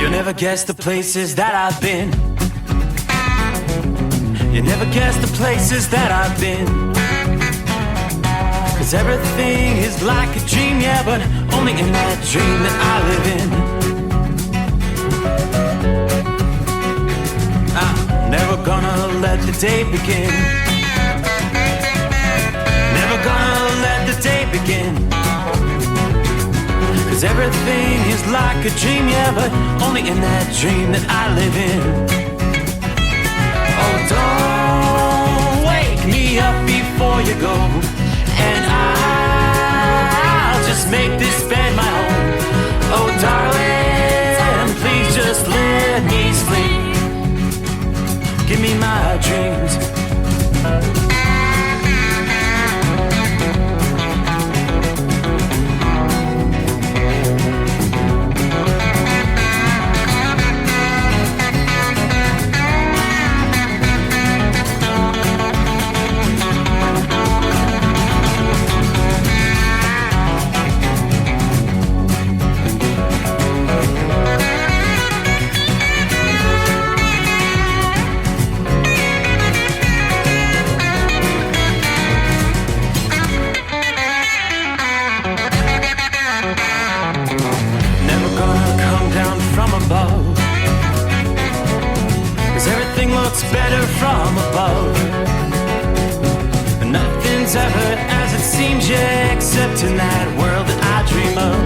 You'll never guess the places that I've been. You never guess the places that I've been. 'Cause everything is like a dream, yeah, but only in that dream that I live in. I'm never gonna let the day begin. Never gonna let the day begin. 'Cause everything is like a dream, yeah, but only in that dream that I live in. Oh, don't wake me up before you go, and I'll just make this bed my home. Oh, darling, please just let me sleep. Give me my dreams. Better from above. Nothing's ever as it seems, yeah, except in that world that I dream of.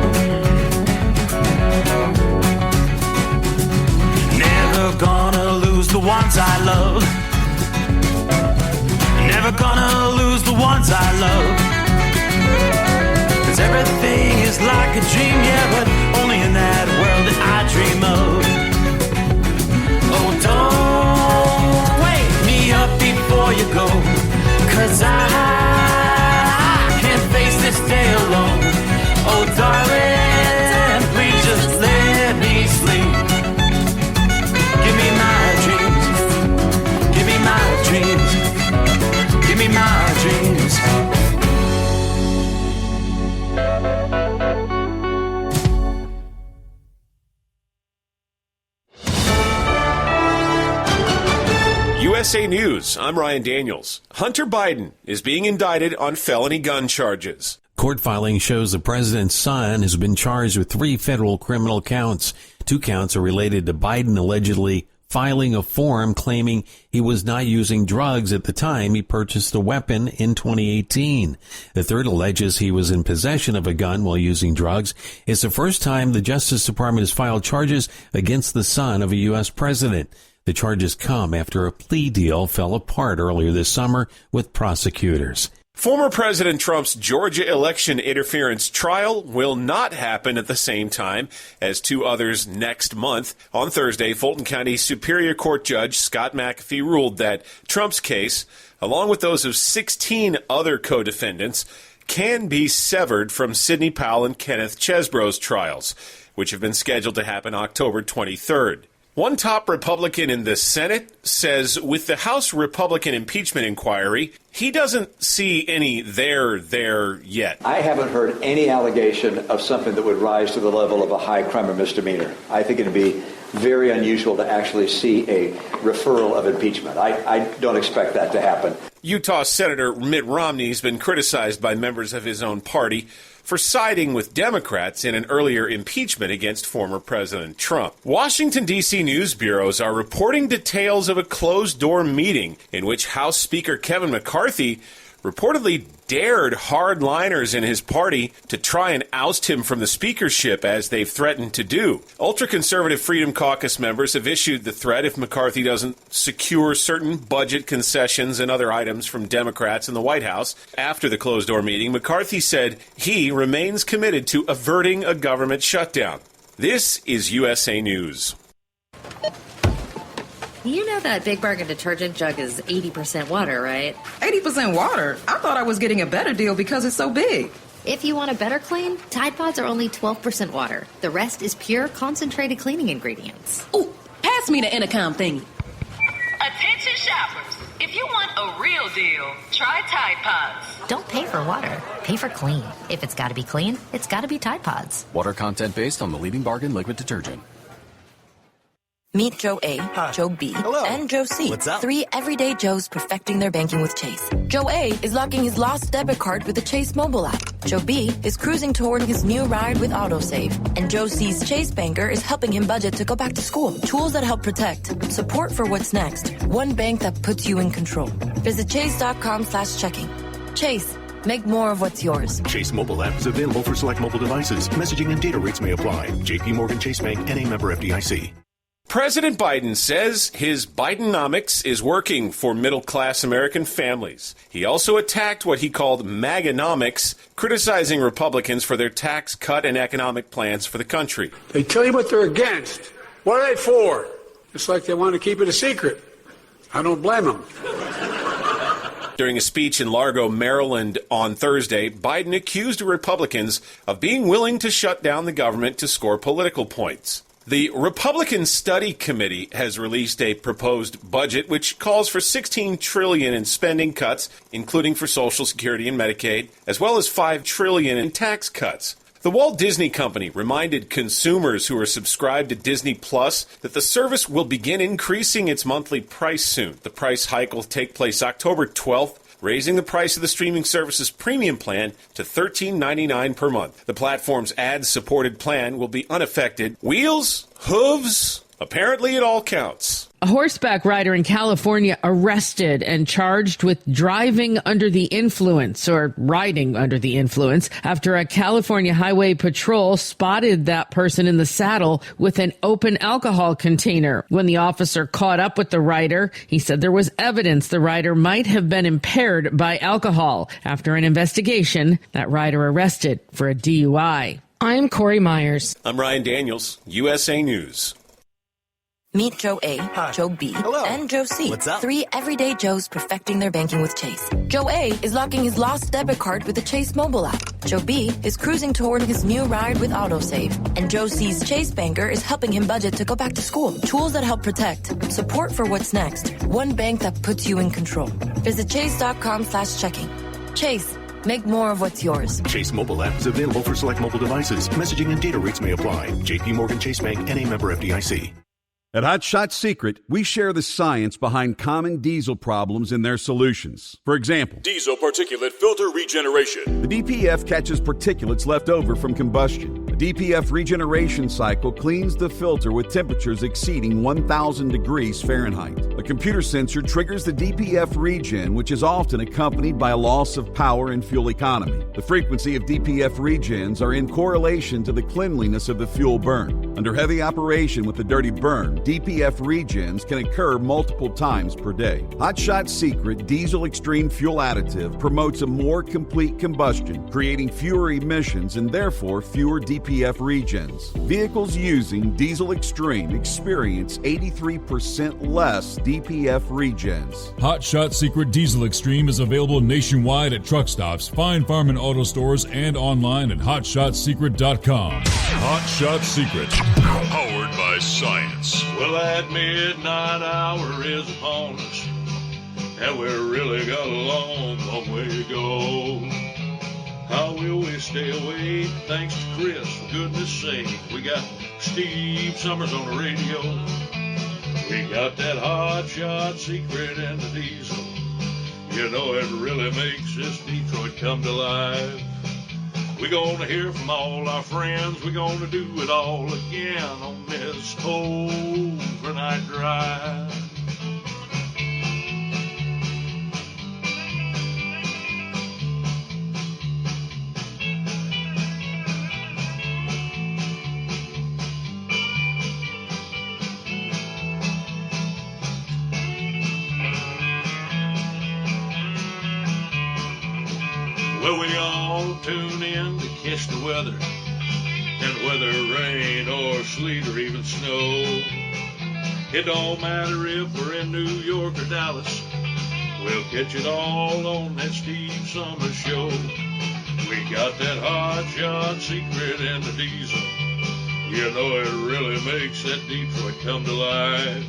Never gonna lose the ones I love. Never gonna lose the ones I love. 'Cause everything is like a dream, yeah, but only in that world that I dream of. Oh, don't wake me up before you go, 'cause I can't face this day alone. Oh, darling, please just let me sleep. Give me my dreams. Give me my dreams. Give me my dreams. USA News, I'm Ryan Daniels. Hunter Biden is being indicted on felony gun charges. Court filing shows the president's son has been charged with 3 federal criminal counts. 2 counts are related to Biden allegedly filing a form claiming he was not using drugs at the time he purchased a weapon in 2018. The third alleges he was in possession of a gun while using drugs. It's the first time the Justice Department has filed charges against the son of a U.S. president. The charges come after a plea deal fell apart earlier this summer with prosecutors. Former President Trump's Georgia election interference trial will not happen at the same time as 2 others next month. On Thursday, Fulton County Superior Court Judge Scott McAfee ruled that Trump's case, along with those of 16 other co-defendants, can be severed from Sidney Powell and Kenneth Chesebro's trials, which have been scheduled to happen October 23rd. One top Republican in the Senate says with the House Republican impeachment inquiry, he doesn't see any there yet. I haven't heard any allegation of something that would rise to the level of a high crime or misdemeanor. I think it would be very unusual to actually see a referral of impeachment. I don't expect that to happen. Utah Senator Mitt Romney has been criticized by members of his own party for siding with Democrats in an earlier impeachment against former President Trump. Washington, D.C. news bureaus are reporting details of a closed-door meeting in which House Speaker Kevin McCarthy reportedly dared hardliners in his party to try and oust him from the speakership, as they've threatened to do. Ultra-conservative Freedom Caucus members have issued the threat if McCarthy doesn't secure certain budget concessions and other items from Democrats in the White House. After the closed-door meeting, McCarthy said he remains committed to averting a government shutdown. This is USA News. You know that Big Bargain detergent jug is 80% water, right? 80% water? I thought I was getting a better deal because it's so big. If you want a better clean, Tide Pods are only 12% water. The rest is pure, concentrated cleaning ingredients. Ooh, pass me the intercom thingy. Attention shoppers. If you want a real deal, try Tide Pods. Don't pay for water. Pay for clean. If it's got to be clean, it's got to be Tide Pods. Water content based on the leading bargain liquid detergent. Meet Joe A, Joe B, and Joe C. What's up? 3 everyday Joes perfecting their banking with Chase. Joe A is locking his lost debit card with the Chase mobile app. Joe B is cruising toward his new ride with AutoSave. And Joe C's Chase banker is helping him budget to go back to school. Tools that help protect. Support for what's next. One bank that puts you in control. Visit chase.com/checking. Chase. Make more of what's yours. Chase mobile app is available for select mobile devices. Messaging and data rates may apply. JP Morgan Chase Bank, N.A. member FDIC. President Biden says his Bidenomics is working for middle-class American families. He also attacked what he called Maganomics, criticizing Republicans for their tax cut and economic plans for the country. They tell you what they're against. What are they for? It's like they want to keep it a secret. I don't blame them. During a speech in Largo, Maryland on Thursday, Biden accused Republicans of being willing to shut down the government to score political points. The Republican Study Committee has released a proposed budget which calls for $16 trillion in spending cuts, including for Social Security and Medicaid, as well as $5 trillion in tax cuts. The Walt Disney Company reminded consumers who are subscribed to Disney Plus that the service will begin increasing its monthly price soon. The price hike will take place October 12th, raising the price of the streaming service's premium plan to $13.99 per month. The platform's ad-supported plan will be unaffected. Wheels, hooves, apparently it all counts. A horseback rider in California arrested and charged with driving under the influence or riding under the influence after a California Highway Patrol spotted that person in the saddle with an open alcohol container. When the officer caught up with the rider, he said there was evidence the rider might have been impaired by alcohol. After an investigation, that rider arrested for a DUI. I'm Corey Myers. I'm Ryan Daniels, USA News. Meet Joe A, Joe B, and Joe C. What's up? 3 everyday Joes perfecting their banking with Chase. Joe A is locking his lost debit card with the Chase mobile app. Joe B is cruising toward his new ride with AutoSave. And Joe C's Chase banker is helping him budget to go back to school. Tools that help protect. Support for what's next. One bank that puts you in control. Visit chase.com/checking. Chase. Make more of what's yours. Chase mobile app is available for select mobile devices. Messaging and data rates may apply. JP Morgan Chase Bank, N.A. member FDIC. At Hot Shot Secret, we share the science behind common diesel problems and their solutions. For example, diesel particulate filter regeneration. The DPF catches particulates left over from combustion. The DPF regeneration cycle cleans the filter with temperatures exceeding 1,000 degrees Fahrenheit. A computer sensor triggers the DPF regen, which is often accompanied by a loss of power and fuel economy. The frequency of DPF regens are in correlation to the cleanliness of the fuel burn. Under heavy operation with the dirty burn, DPF regens can occur multiple times per day. Hot Shot Secret Diesel Extreme Fuel Additive promotes a more complete combustion, creating fewer emissions and therefore fewer DPF regens. Vehicles using Diesel Extreme experience 83% less DPF regens. Hot Shot Secret Diesel Extreme is available nationwide at truck stops, Fine Farm and auto stores, and online at hotshotsecret.com. Hot Shot Secret, powered by science. Well, that midnight hour is upon us, and we really got a long way to go. How will we stay awake? Thanks to Chris, for goodness sake. We got Steve Summers on the radio. We got that Hot Shot Secret and the diesel. You know it really makes this Detroit come to life. We're gonna hear from all our friends. We're gonna do it all again on this overnight drive. Well, we all tune in to catch the weather, and whether rain or sleet or even snow, it don't matter if we're in New York or Dallas, we'll catch it all on that Steve Summers Show. We got that Hot Shot Secret and the diesel. You know it really makes that Detroit come to life.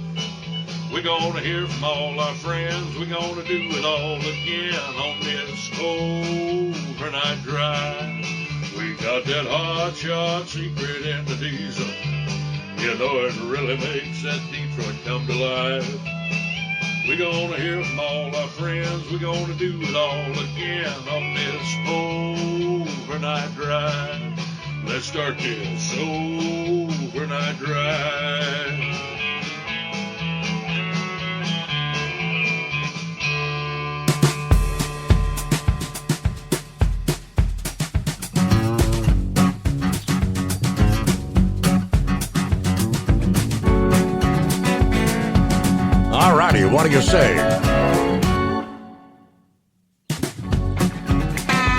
We're gonna hear from all our friends. We're gonna do it all again on this overnight drive. We got that Hot Shot Secret and the diesel. You know it really makes that Detroit come to life. We're gonna hear from all our friends. We're gonna do it all again on this overnight drive. Let's start this overnight drive. All righty, what do you say?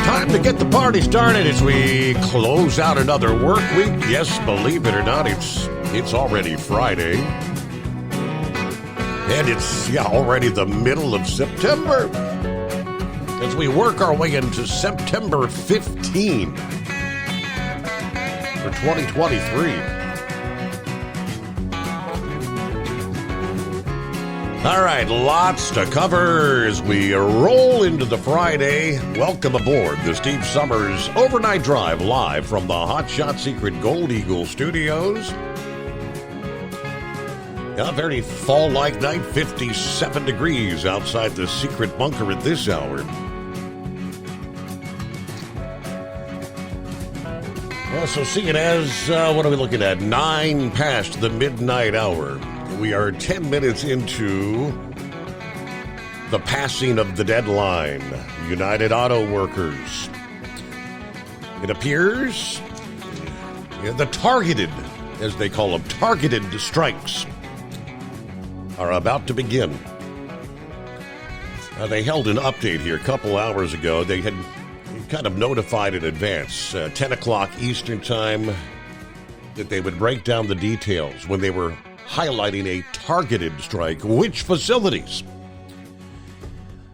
Time to get the party started as we close out another work week. Yes, believe it or not, it's already Friday. And it's already the middle of September. As we work our way into September 15 for 2023. All right, lots to cover as we roll into the Friday. Welcome aboard the Steve Summers Overnight Drive live from the Hot Shot Secret Gold Eagle Studios. A very fall-like night, 57 degrees outside the secret bunker at this hour. So seeing as, what are we looking at? 9 past the midnight hour. We are 10 minutes into the passing of the deadline. United Auto Workers. It appears the targeted, as they call them, targeted strikes are about to begin. They held an update here a couple hours ago. They had kind of notified in advance, 10 o'clock Eastern time, that they would break down the details when they were highlighting a targeted strike. Which facilities?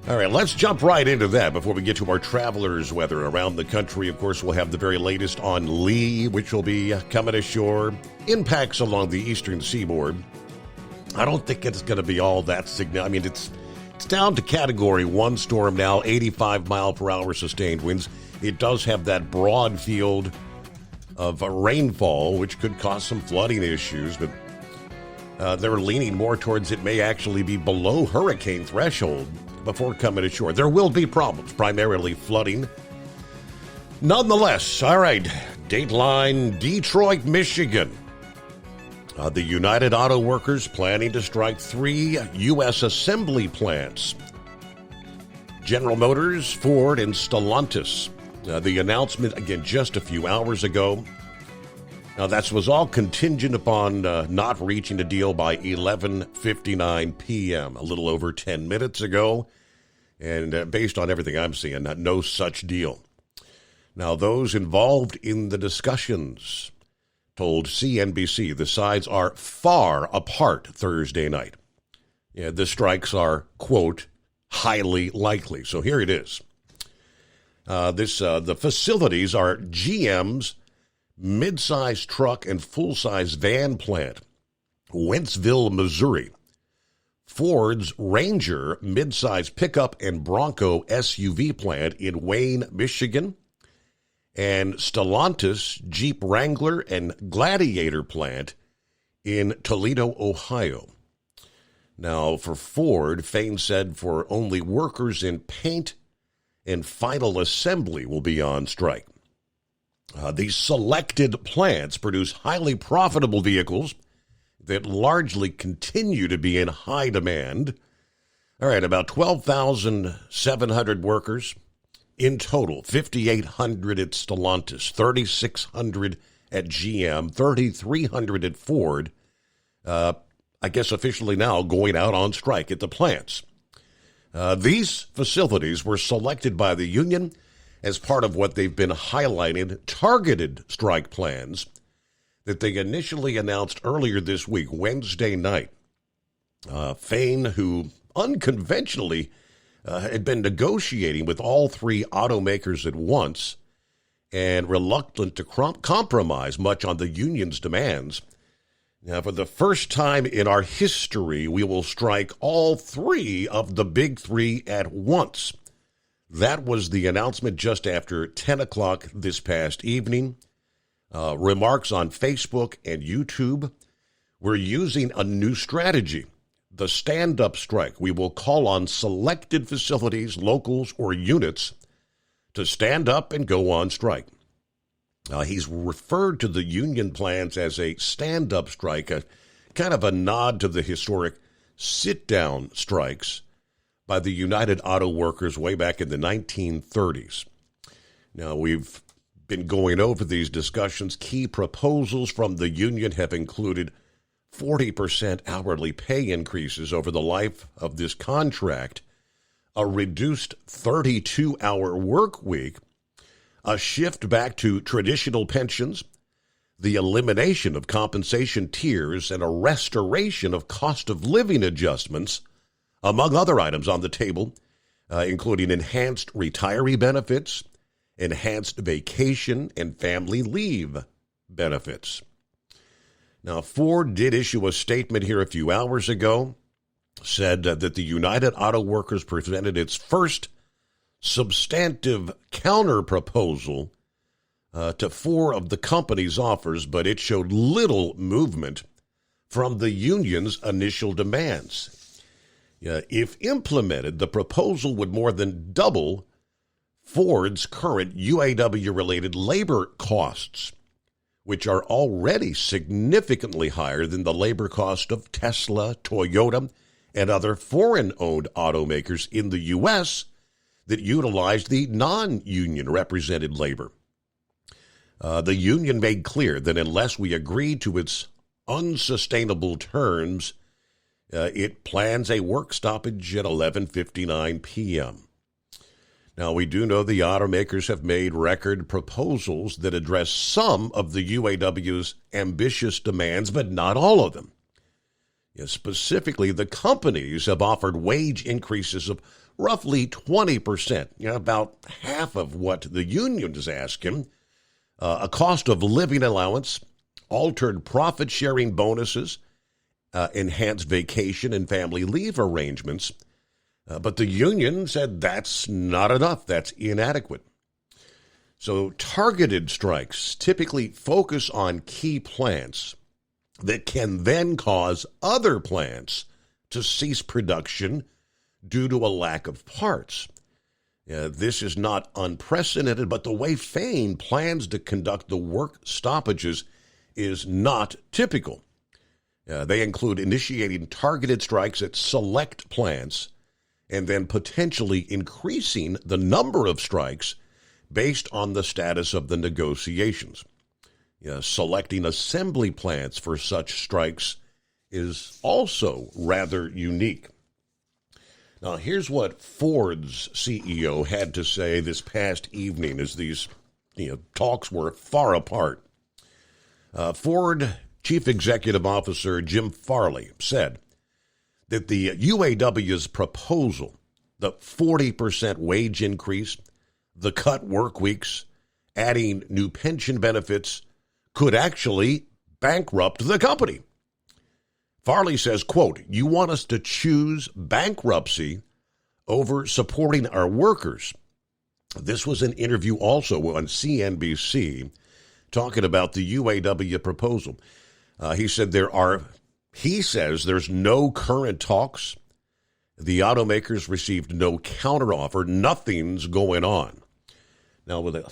All right, let's jump right into that before we get to our travelers' weather around the country. Of course, we'll have the very latest on Lee, which will be coming ashore. Impacts along the eastern seaboard. I don't think it's going to be all that significant. I mean, it's down to Category 1 storm now, 85 mile per hour sustained winds. It does have that broad field of rainfall, which could cause some flooding issues, but they're leaning more towards it may actually be below hurricane threshold before coming ashore. There will be problems, primarily flooding. Nonetheless, all right, Dateline, Detroit, Michigan. The United Auto Workers planning to strike 3 U.S. assembly plants. General Motors, Ford, and Stellantis. The announcement, again, just a few hours ago. Now, that was all contingent upon not reaching a deal by 11:59 p.m., a little over 10 minutes ago. And based on everything I'm seeing, no such deal. Now, those involved in the discussions told CNBC the sides are far apart Thursday night. The strikes are, quote, highly likely. So here it is. The facilities are GM's mid-size truck and full-size van plant, Wentzville, Missouri. Ford's Ranger mid-size pickup and Bronco SUV plant in Wayne, Michigan. And Stellantis Jeep Wrangler and Gladiator plant in Toledo, Ohio. Now, for Ford, Fain said for only workers in paint and final assembly will be on strike. These selected plants produce highly profitable vehicles that largely continue to be in high demand. All right, about 12,700 workers in total, 5,800 at Stellantis, 3,600 at GM, 3,300 at Ford. I guess officially now going out on strike at the plants. These facilities were selected by the union as part of what they've been highlighting, targeted strike plans that they initially announced earlier this week, Wednesday night. Fain, who unconventionally had been negotiating with all 3 automakers at once and reluctant to compromise much on the union's demands. Now, for the first time in our history, we will strike all 3 of the big 3 at once. That was the announcement just after 10 o'clock this past evening. Remarks on Facebook and YouTube. We're using a new strategy, the stand-up strike. We will call on selected facilities, locals, or units to stand up and go on strike. He's referred to the union plans as a stand-up strike, a kind of a nod to the historic sit-down strikes by the United Auto Workers way back in the 1930s. Now, we've been going over these discussions. Key proposals from the union have included 40% hourly pay increases over the life of this contract, a reduced 32-hour work week, a shift back to traditional pensions, the elimination of compensation tiers, and a restoration of cost of living adjustments, among other items on the table, including enhanced retiree benefits, enhanced vacation and family leave benefits. Now, Ford did issue a statement here a few hours ago, said that the United Auto Workers presented its first substantive counter-proposal to 4 of the company's offers, but it showed little movement from the union's initial demands. If implemented, the proposal would more than double Ford's current UAW-related labor costs, which are already significantly higher than the labor cost of Tesla, Toyota, and other foreign-owned automakers in the U.S. that utilize the non-union represented labor. The union made clear that unless we agree to its unsustainable terms, it plans a work stoppage at 11:59 p.m. Now, we do know the automakers have made record proposals that address some of the UAW's ambitious demands, but not all of them. Specifically, the companies have offered wage increases of roughly 20%, about half of what the union is asking, a cost of living allowance, altered profit-sharing bonuses, enhanced vacation and family leave arrangements. But the union said that's not enough. That's inadequate. So targeted strikes typically focus on key plants that can then cause other plants to cease production due to a lack of parts. This is not unprecedented, but the way Fain plans to conduct the work stoppages is not typical. They include initiating targeted strikes at select plants and then potentially increasing the number of strikes based on the status of the negotiations. Selecting assembly plants for such strikes is also rather unique. Now, here's what Ford's CEO had to say this past evening as these talks were far apart. Ford Chief Executive Officer Jim Farley said that the UAW's proposal, the 40% wage increase, the cut work weeks, adding new pension benefits, could actually bankrupt the company. Farley says, quote, "You want us to choose bankruptcy over supporting our workers." This was an interview also on CNBC talking about the UAW proposal. He said there's no current talks. The automakers received no counteroffer. Nothing's going on. Now, with a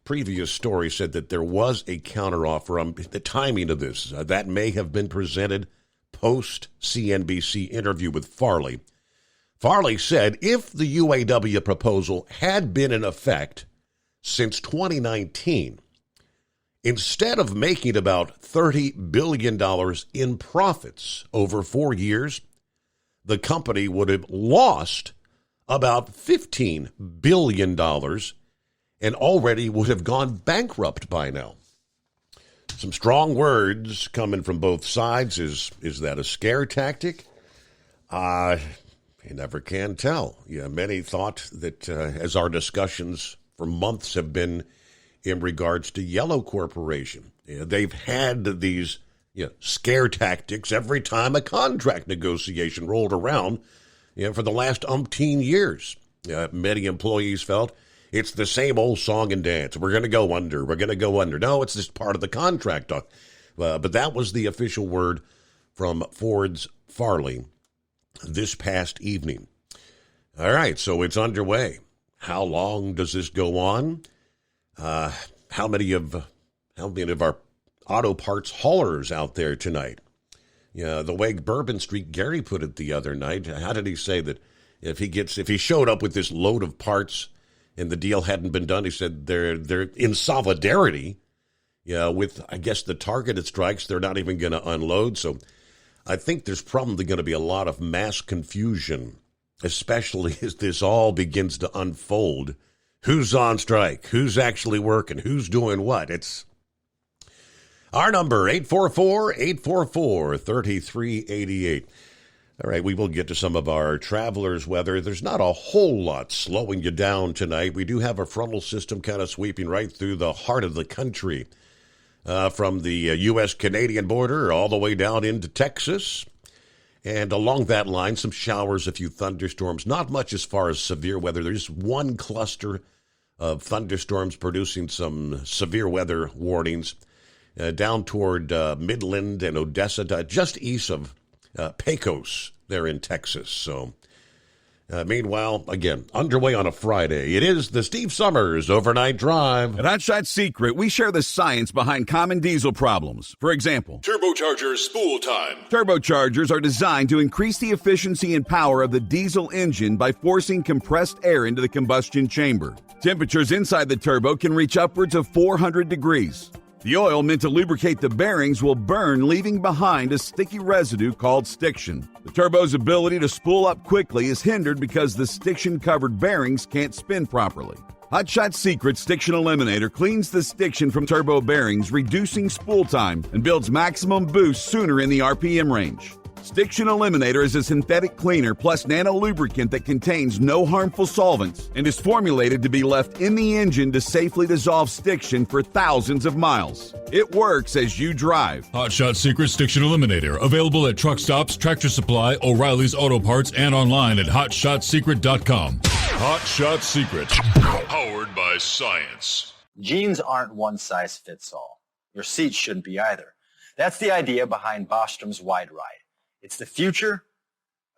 previous story said that there was a counteroffer. The timing of this, that may have been presented post-CNBC interview with Farley. Farley said if the UAW proposal had been in effect since 2019, instead of making about $30 billion in profits over 4 years, the company would have lost about $15 billion and already would have gone bankrupt by now. Some strong words coming from both sides. Is that a scare tactic? You never can tell. Many thought that as our discussions for months have been in regards to Yellow Corporation, they've had these scare tactics every time a contract negotiation rolled around for the last umpteen years. Many employees felt it's the same old song and dance. We're going to go under. We're going to go under. No, it's just part of the contract. But that was the official word from Ford's Farley this past evening. All right, so it's underway. How long does this go on? How many of our auto parts haulers out there tonight? Yeah, the way Bourbon Street Gary put it the other night. How did he say that if he showed up with this load of parts and the deal hadn't been done, he said they're in solidarity. Yeah, with I guess the targeted strikes, they're not even going to unload. So I think there's probably going to be a lot of mass confusion, especially as this all begins to unfold. Who's on strike? Who's actually working? Who's doing what? It's our number, 844-844-3388. All right, we will get to some of our travelers' weather. There's not a whole lot slowing you down tonight. We do have a frontal system kind of sweeping right through the heart of the country, from the U.S.-Canadian border all the way down into Texas. And along that line, some showers, a few thunderstorms. Not much as far as severe weather. There's one cluster of thunderstorms producing some severe weather warnings down toward Midland and Odessa, just east of Pecos there in Texas. So, meanwhile, again, underway on a Friday, it is the Steve Summers Overnight Drive. At Hot Shot Secret, we share the science behind common diesel problems. For example, turbocharger spool time. Turbochargers are designed to increase the efficiency and power of the diesel engine by forcing compressed air into the combustion chamber. Temperatures inside the turbo can reach upwards of 400 degrees. The oil meant to lubricate the bearings will burn, leaving behind a sticky residue called stiction. The turbo's ability to spool up quickly is hindered because the stiction-covered bearings can't spin properly. Hot Shot Secret Stiction Eliminator cleans the stiction from turbo bearings, reducing spool time, and builds maximum boost sooner in the RPM range. Stiction Eliminator is a synthetic cleaner plus nano lubricant that contains no harmful solvents and is formulated to be left in the engine to safely dissolve stiction for thousands of miles. It works as you drive. Hot Shot Secret Stiction Eliminator, available at truck stops, Tractor Supply, O'Reilly's Auto Parts, and online at hotshotsecret.com. Hot Shot Secret, powered by science. Jeans aren't one size fits all. Your seats shouldn't be either. That's the idea behind Bostrom's Wide Ride. It's the future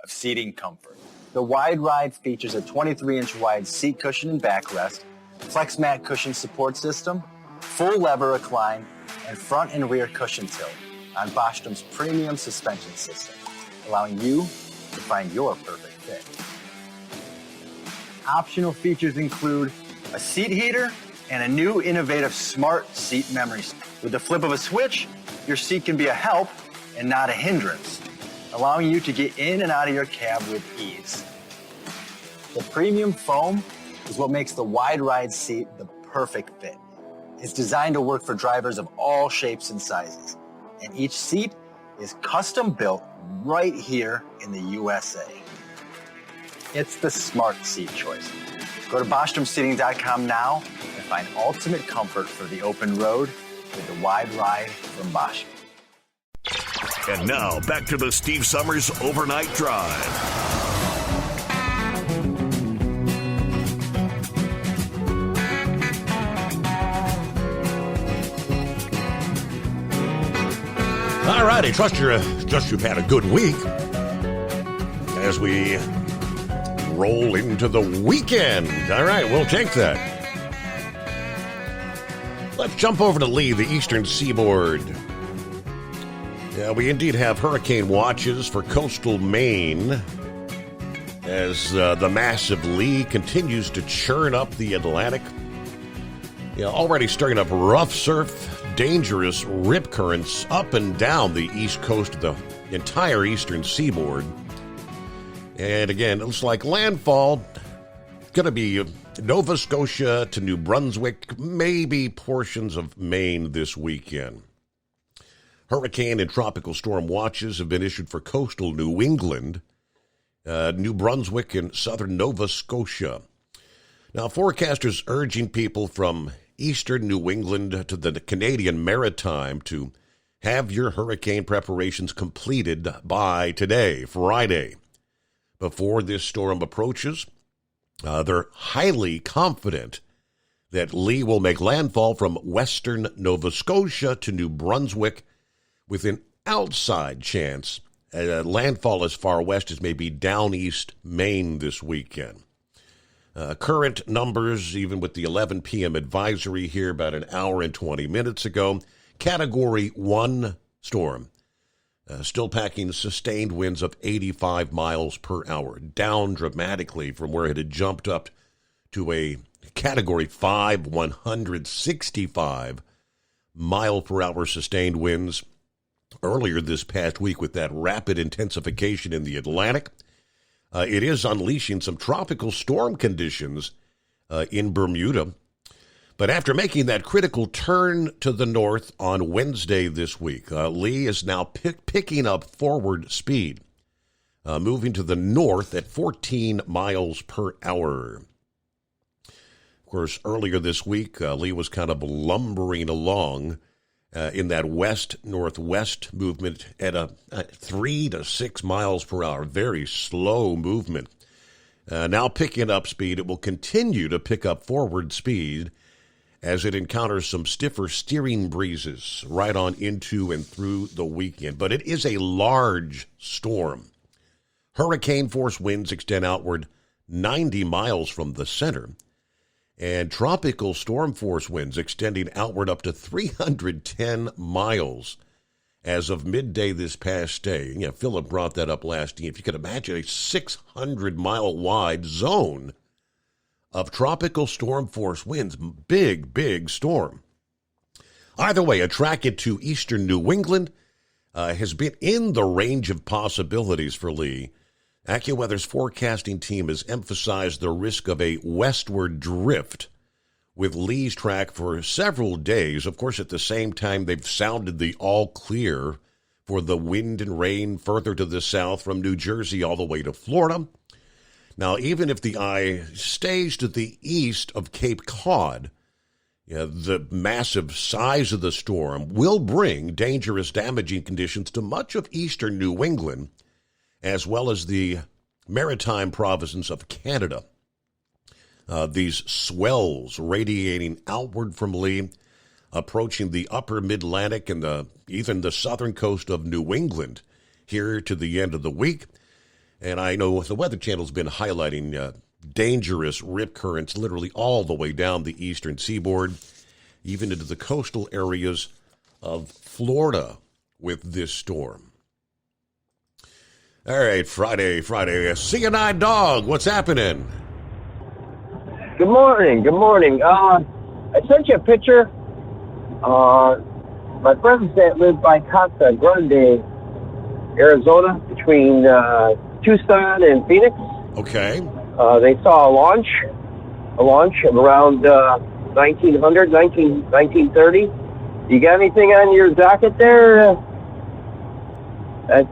of seating comfort. The Wide Ride features a 23-inch wide seat cushion and backrest, flex mat cushion support system, full lever recline, and front and rear cushion tilt on Bostrom's premium suspension system, allowing you to find your perfect fit. Optional features include a seat heater and a new innovative smart seat memory. With the flip of a switch, your seat can be a help and not a hindrance, allowing you to get in and out of your cab with ease. The premium foam is what makes the Wide Ride seat the perfect fit. It's designed to work for drivers of all shapes and sizes, and each seat is custom built right here in the USA. It's the smart seat choice. Go to BostromSeating.com now and find ultimate comfort for the open road with the Wide Ride from Bostrom. And now, back to the Steve Summers Overnight Drive. All righty, trust you've had a good week as we roll into the weekend. All right, we'll take that. Let's jump over to Lee, the eastern seaboard. Yeah, we indeed have hurricane watches for coastal Maine as the massive Lee continues to churn up the Atlantic. Yeah, already stirring up rough surf, dangerous rip currents up and down the east coast of the entire eastern seaboard. And again, it looks like landfall going to be Nova Scotia to New Brunswick, maybe portions of Maine this weekend. Hurricane and tropical storm watches have been issued for coastal New England, New Brunswick, and southern Nova Scotia. Now, forecasters urging people from eastern New England to the Canadian Maritime to have your hurricane preparations completed by today, Friday. Before this storm approaches, they're highly confident that Lee will make landfall from western Nova Scotia to New Brunswick within outside chance. Landfall as far west as maybe down east Maine this weekend. Current numbers, even with the 11 p.m. advisory here about an hour and 20 minutes ago, Category 1 storm. Still packing sustained winds of 85 miles per hour, down dramatically from where it had jumped up to a Category 5, 165 mile per hour sustained winds earlier this past week with that rapid intensification in the Atlantic. It is unleashing some tropical storm conditions in Bermuda. But after making that critical turn to the north on Wednesday this week, Lee is now picking up forward speed, moving to the north at 14 miles per hour. Of course, earlier this week, Lee was kind of lumbering along in that west-northwest movement at a 3 to 6 miles per hour, very slow movement. Now picking up speed, it will continue to pick up forward speed as it encounters some stiffer steering breezes right on into and through the weekend. But it is a large storm. Hurricane-force winds extend outward 90 miles from the center, and tropical storm-force winds extending outward up to 310 miles as of midday this past day. Yeah, Philip brought that up last year. If you could imagine a 600-mile-wide zone of tropical storm-force winds, big storm. Either way, a track into eastern New England has been in the range of possibilities for Lee. AccuWeather's forecasting team has emphasized the risk of a westward drift with Lee's track for several days. Of course, at the same time, they've sounded the all clear for the wind and rain further to the south from New Jersey all the way to Florida. Now, even if the eye stays to the east of Cape Cod, the massive size of the storm will bring dangerous, damaging conditions to much of eastern New England, as well as the maritime provinces of Canada. These swells radiating outward from Lee, approaching the upper Mid-Atlantic and even the southern coast of New England here to the end of the week. And I know the Weather Channel's been highlighting dangerous rip currents literally all the way down the eastern seaboard, even into the coastal areas of Florida with this storm. All right, Friday. CNI Dog, what's happening? Good morning. I sent you a picture. My friends that live by Casa Grande, Arizona, between Tucson and Phoenix. Okay. They saw a launch of around 1930. You got anything on your docket there? I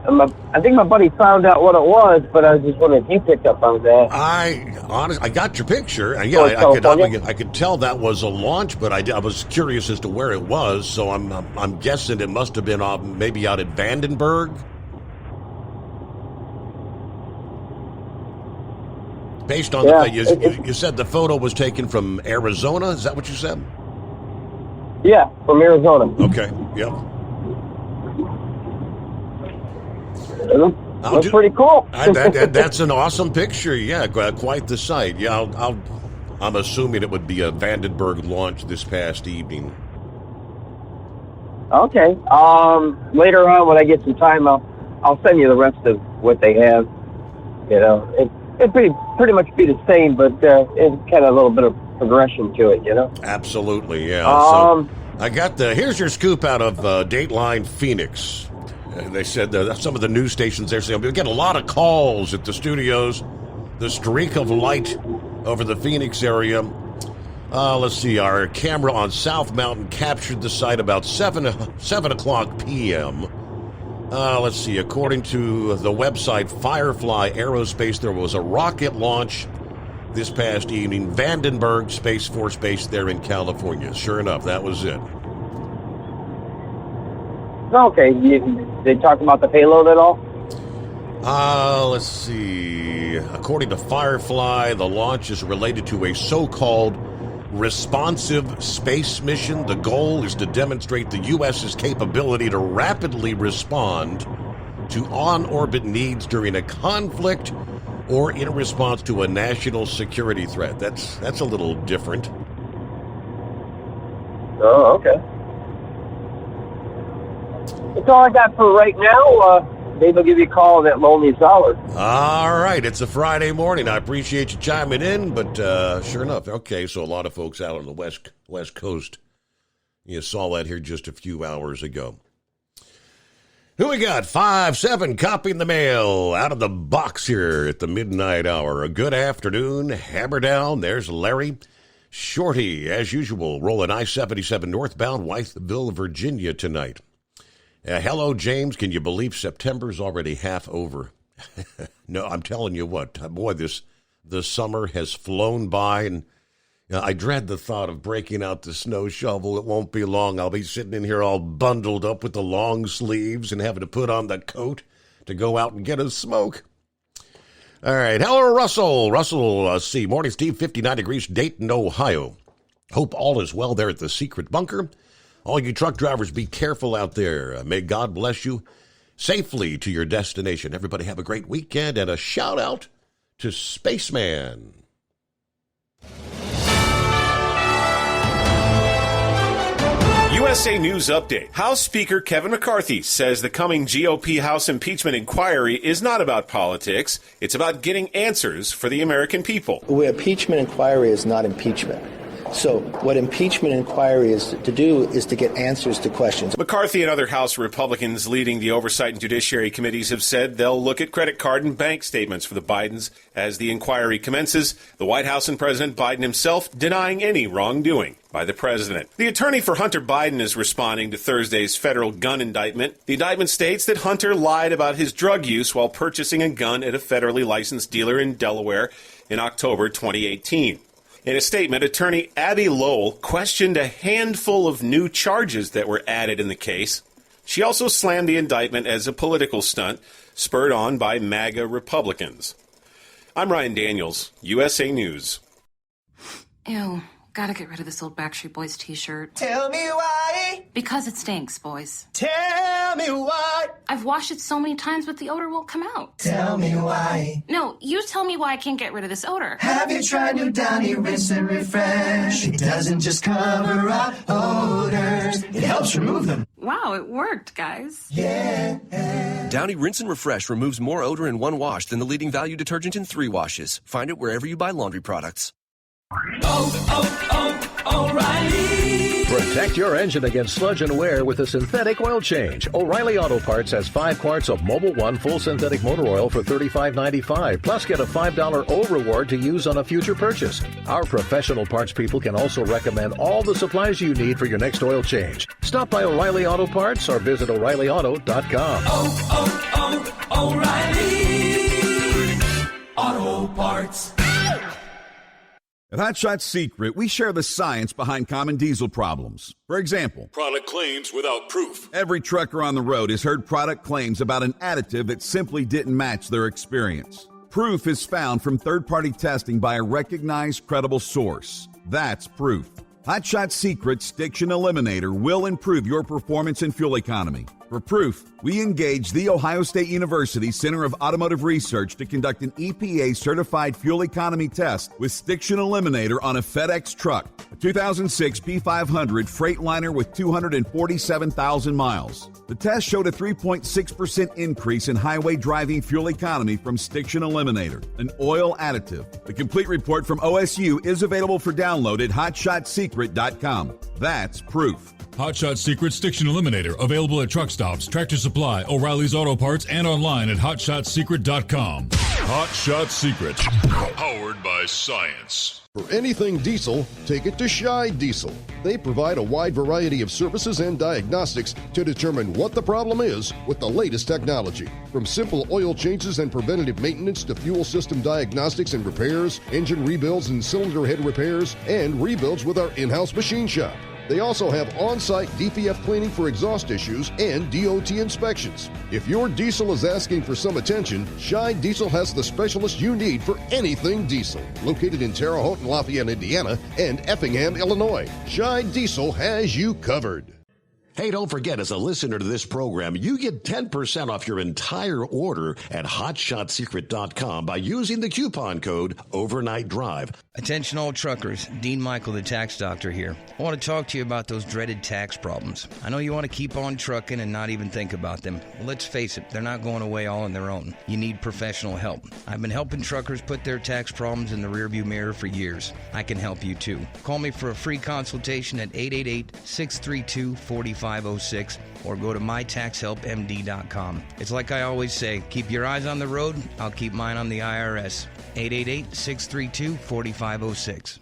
think my buddy found out what it was, but I was just wondering if you picked up on that. I got your picture. I could tell that was a launch, but I was curious as to where it was. So I'm guessing it must have been maybe out at Vandenberg. Based on you said the photo was taken from Arizona. Is that what you said? Yeah, from Arizona. Okay. Yep. That's pretty cool. That's an awesome picture. Yeah, quite the sight. Yeah, I'm assuming it would be a Vandenberg launch this past evening. Okay. Later on, when I get some time, I'll send you the rest of what they have. You know, it'd pretty much be the same, but it's kind of a little bit of progression to it. You know. Absolutely. Yeah. So I got here's your scoop out of Dateline Phoenix. They said some of the news stations there saying we get a lot of calls at the studios. The streak of light over the Phoenix area. Let's see. Our camera on South Mountain captured the site about 7 o'clock p.m. Let's see. According to the website Firefly Aerospace, there was a rocket launch this past evening. Vandenberg Space Force Base there in California. Sure enough, that was it. Okay. They talk about the payload at all? Let's see. According to Firefly, the launch is related to a so-called responsive space mission. The goal is to demonstrate the U.S.'s capability to rapidly respond to on-orbit needs during a conflict or in response to a national security threat. That's a little different. Oh, okay. That's all I got for right now. Maybe I'll give you a call at that loneliest hour. All right. It's a Friday morning. I appreciate you chiming in, but sure enough. Okay, so a lot of folks out on the West Coast. You saw that here just a few hours ago. Who we got? 5-7 copying the mail out of the box here at the midnight hour. A good afternoon. Hammer down. There's Larry. Shorty, as usual, rolling I-77 northbound, Whiteville, Virginia tonight. Hello, James. Can you believe September's already half over? No, I'm telling you what, boy, the summer has flown by, and I dread the thought of breaking out the snow shovel. It won't be long. I'll be sitting in here all bundled up with the long sleeves and having to put on the coat to go out and get a smoke. All right. Hello, Russell. Russell, C. Morning, Steve. 59 degrees, Dayton, Ohio. Hope all is well there at the secret bunker. All you truck drivers, be careful out there. May God bless you safely to your destination. Everybody have a great weekend, and a shout out to Spaceman. USA News Update. House Speaker Kevin McCarthy says the coming GOP House impeachment inquiry is not about politics. It's about getting answers for the American people. The impeachment inquiry is not impeachment. So what impeachment inquiry is to do is to get answers to questions. McCarthy and other House Republicans leading the Oversight and Judiciary Committees have said they'll look at credit card and bank statements for the Bidens as the inquiry commences. The White House and President Biden himself denying any wrongdoing by the president. The attorney for Hunter Biden is responding to Thursday's federal gun indictment. The indictment states that Hunter lied about his drug use while purchasing a gun at a federally licensed dealer in Delaware in October 2018. In a statement, attorney Abby Lowell questioned a handful of new charges that were added in the case. She also slammed the indictment as a political stunt, spurred on by MAGA Republicans. I'm Ryan Daniels, USA News. Ew, gotta get rid of this old Backstreet Boys t-shirt. Tell me why. Because it stinks, boys. Tell me why. I've washed it so many times, but the odor won't come out. Tell me why. No, you tell me why I can't get rid of this odor. Have you tried New Downy Rinse and Refresh? It doesn't just cover up odors, it helps remove them. Wow, it worked, guys. Yeah. Downy Rinse and Refresh removes more odor in one wash than the leading value detergent in 3 washes. Find it wherever you buy laundry products. O'Reilly. Protect your engine against sludge and wear with a synthetic oil change. O'Reilly Auto Parts has 5 quarts of Mobil 1 full synthetic motor oil for $35.95. Plus, get a $5 O reward to use on a future purchase. Our professional parts people can also recommend all the supplies you need for your next oil change. Stop by O'Reilly Auto Parts or visit O'ReillyAuto.com. O'Reilly Auto Parts. At Hot Shot Secret, we share the science behind common diesel problems. For example, product claims without proof. Every trucker on the road has heard product claims about an additive that simply didn't match their experience. Proof is found from third-party testing by a recognized, credible source. That's proof. Hot Shot Secret's Stiction Eliminator will improve your performance and fuel economy. For proof, we engaged the Ohio State University Center of Automotive Research to conduct an EPA-certified fuel economy test with Stiction Eliminator on a FedEx truck, a 2006 P500 Freightliner with 247,000 miles. The test showed a 3.6% increase in highway driving fuel economy from Stiction Eliminator, an oil additive. The complete report from OSU is available for download at HotShotSecret.com. That's proof. Hot Shot Secret Stiction Eliminator, available at truck stops, Tractor Supply, O'Reilly's Auto Parts, and online at HotShotSecret.com. Hot Shot Secret, powered by science. For anything diesel, take it to Shy Diesel. They provide a wide variety of services and diagnostics to determine what the problem is with the latest technology. From simple oil changes and preventative maintenance to fuel system diagnostics and repairs, engine rebuilds and cylinder head repairs, and rebuilds with our in-house machine shop. They also have on-site DPF cleaning for exhaust issues and DOT inspections. If your diesel is asking for some attention, Shine Diesel has the specialist you need for anything diesel. Located in Terre Haute and Lafayette, Indiana, and Effingham, Illinois, Shine Diesel has you covered. Hey, don't forget, as a listener to this program, you get 10% off your entire order at HotShotSecret.com by using the coupon code Overnight Drive. Attention all truckers, Dean Michael, the tax doctor here. I want to talk to you about those dreaded tax problems. I know you want to keep on trucking and not even think about them. Well, let's face it, they're not going away all on their own. You need professional help. I've been helping truckers put their tax problems in the rearview mirror for years. I can help you too. Call me for a free consultation at 888-632-4506 or go to mytaxhelpmd.com. It's like I always say, keep your eyes on the road, I'll keep mine on the IRS. 888-632-4506.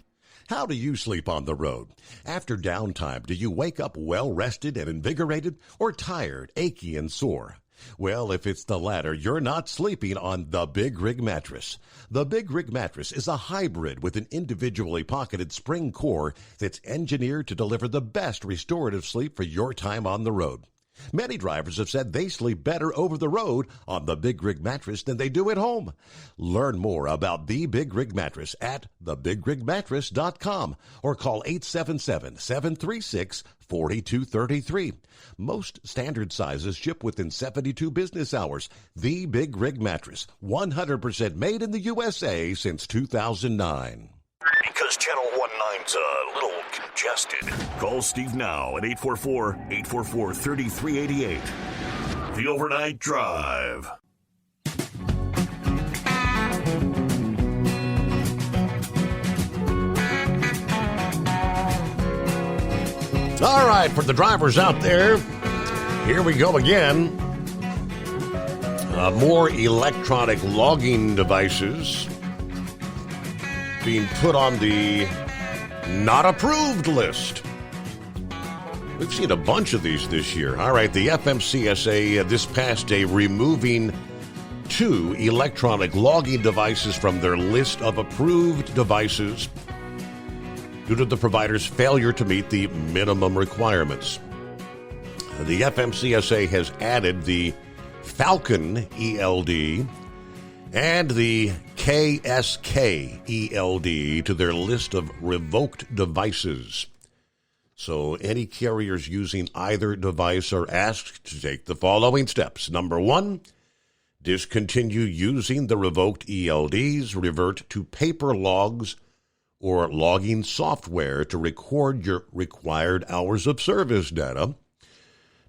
How do you sleep on the road? After downtime, do you wake up well-rested and invigorated or tired, achy, and sore? Well, if it's the latter, you're not sleeping on the Big Rig Mattress. The Big Rig Mattress is a hybrid with an individually pocketed spring core that's engineered to deliver the best restorative sleep for your time on the road. Many drivers have said they sleep better over the road on the Big Rig Mattress than they do at home. Learn more about the Big Rig Mattress at thebigrigmattress.com or call 877-736-4233. Most standard sizes ship within 72 business hours. The Big Rig Mattress, 100% made in the USA since 2009. Because Channel 19's a little congested. Call Steve now at 844-844-3388. The Overnight Drive. All right, for the drivers out there, here we go again. More electronic logging devices being put on the not approved list. We've seen a bunch of these this year. All right, the FMCSA this past day removing 2 electronic logging devices from their list of approved devices due to the provider's failure to meet the minimum requirements. The FMCSA has added the Falcon ELD and the KSK ELD to their list of revoked devices. So any carriers using either device are asked to take the following steps. Number 1, discontinue using the revoked ELDs, revert to paper logs or logging software to record your required hours of service data.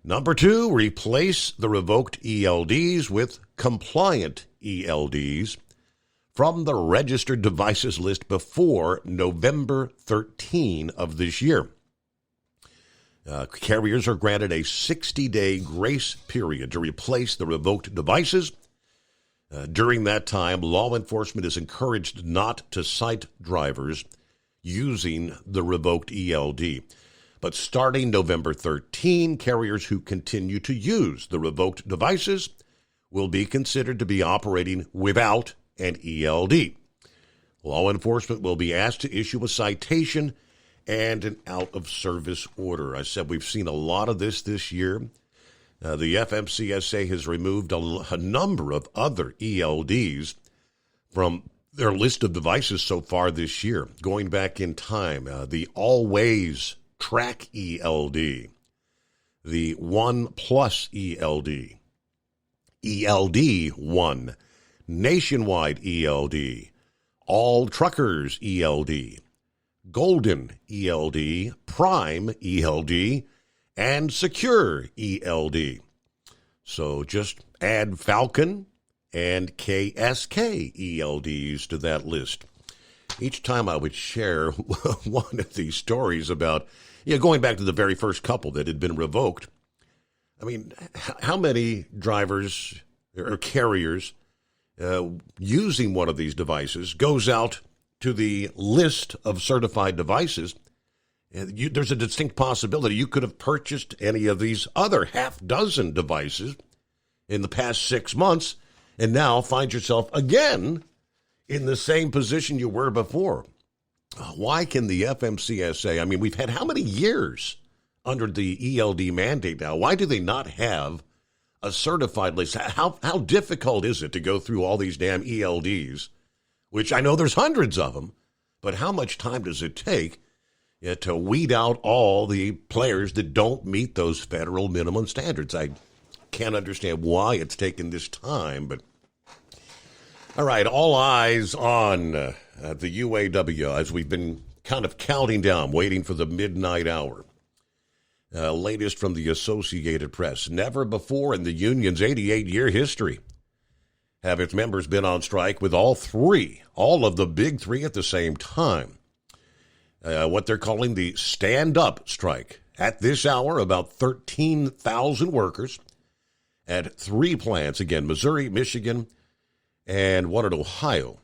Number 2, replace the revoked ELDs with compliant ELDs from the registered devices list before November 13 of this year. Carriers are granted a 60-day grace period to replace the revoked devices. During that time, law enforcement is encouraged not to cite drivers using the revoked ELD. But starting November 13, carriers who continue to use the revoked devices will be considered to be operating without an ELD. Law enforcement will be asked to issue a citation and an out-of-service order. I said we've seen a lot of this year. The FMCSA has removed a number of other ELDs from their list of devices so far this year. Going back in time, the Always Track ELD, the One Plus ELD, ELD 1, Nationwide ELD, All Truckers ELD, Golden ELD, Prime ELD, and Secure ELD. So just add Falcon and KSK ELDs to that list. Each time I would share one of these stories about, going back to the very first couple that had been revoked. I mean, how many drivers or carriers using one of these devices goes out to the list of certified devices? There's a distinct possibility you could have purchased any of these other half-dozen devices in the past 6 months and now find yourself again in the same position you were before. Why can the FMCSA, I mean, we've had how many years under the ELD mandate now? Why do they not have a certified list? How difficult is it to go through all these damn ELDs, which I know there's hundreds of them, but how much time does it take to weed out all the players that don't meet those federal minimum standards? I can't understand why it's taken this time, but all right, all eyes on the UAW as we've been kind of counting down, waiting for the midnight hour. Latest from the Associated Press. Never before in the union's 88-year history have its members been on strike with all of the big three at the same time. What they're calling the stand-up strike. At this hour, about 13,000 workers at 3 plants, again, Missouri, Michigan, and one in Ohio.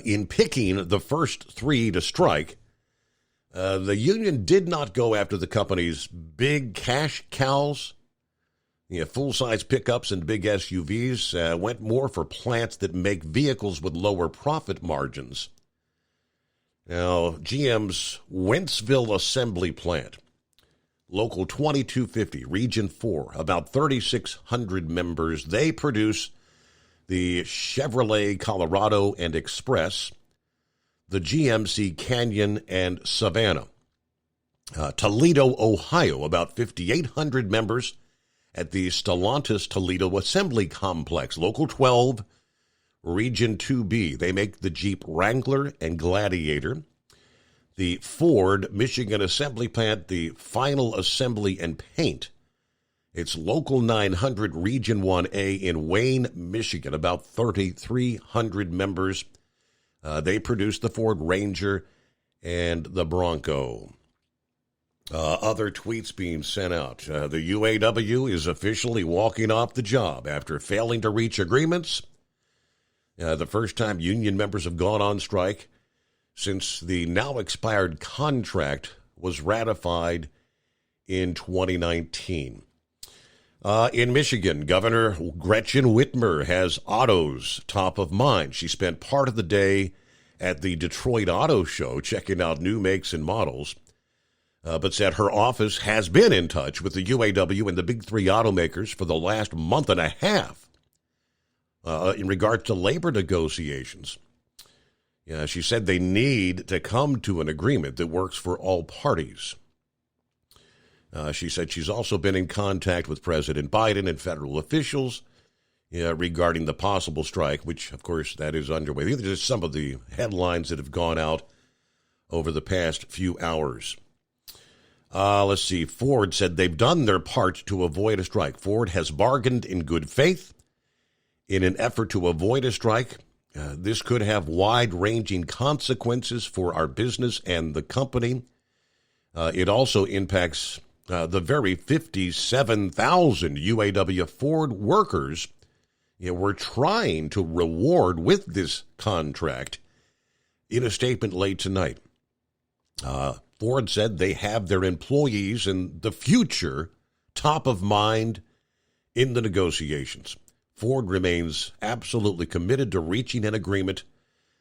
In picking the first 3 to strike, the union did not go after the company's big cash cows, full-size pickups and big SUVs, went more for plants that make vehicles with lower profit margins. Now, GM's Wentzville Assembly Plant, Local 2250, Region 4, about 3,600 members. They produce the Chevrolet Colorado and Express, the GMC Canyon and Savannah. Toledo, Ohio, about 5,800 members at the Stellantis Toledo Assembly Complex, Local 12, Region 2B. They make the Jeep Wrangler and Gladiator. The Ford Michigan Assembly Plant, the Final Assembly and Paint. It's Local 900, Region 1A in Wayne, Michigan, about 3,300 members. They produce the Ford Ranger and the Bronco. Other tweets being sent out. The UAW is officially walking off the job after failing to reach agreements. The first time union members have gone on strike since the now expired contract was ratified in 2019. In Michigan, Governor Gretchen Whitmer has autos top of mind. She spent part of the day at the Detroit Auto Show checking out new makes and models, but said her office has been in touch with the UAW and the big three automakers for the last month and a half in regard to labor negotiations. She said they need to come to an agreement that works for all parties. She said she's also been in contact with President Biden and federal officials regarding the possible strike, which, of course, that is underway. These are just some of the headlines that have gone out over the past few hours. Let's see. Ford said they've done their part to avoid a strike. Ford has bargained in good faith in an effort to avoid a strike. This could have wide-ranging consequences for our business and the company. It also impacts the very 57,000 UAW Ford workers we're trying to reward with this contract. In a statement late tonight, Ford said they have their employees and the future top of mind in the negotiations. Ford remains absolutely committed to reaching an agreement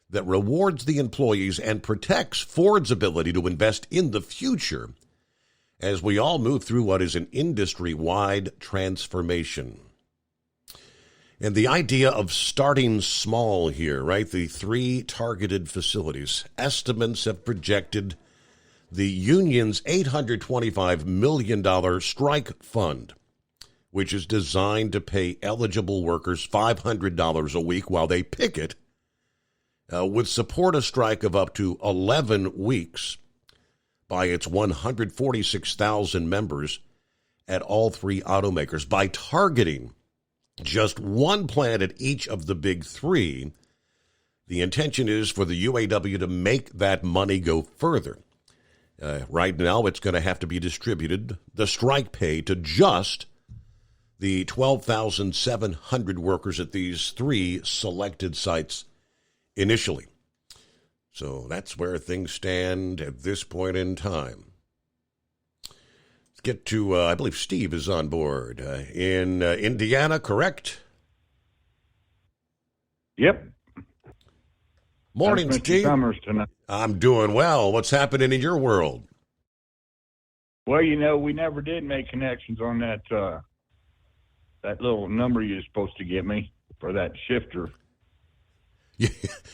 that rewards the employees and protects Ford's ability to invest in the future as we all move through what is an industry-wide transformation. And the idea of starting small here, right? The 3 targeted facilities. Estimates have projected the union's $825 million strike fund, which is designed to pay eligible workers $500 a week while they picket, would support a strike of up to 11 weeks by its 146,000 members at all 3 automakers. By targeting just one plant at each of the big 3, the intention is for the UAW to make that money go further. Right now, it's going to have to be distributed, the strike pay, to just the 12,700 workers at these 3 selected sites initially. So that's where things stand at this point in time. Let's get to, I believe Steve is on board in Indiana, correct? Yep. Morning, How's Mr. Steve. Summers tonight? I'm doing well. What's happening in your world? Well, we never did make connections on that little number you were supposed to give me for that shifter.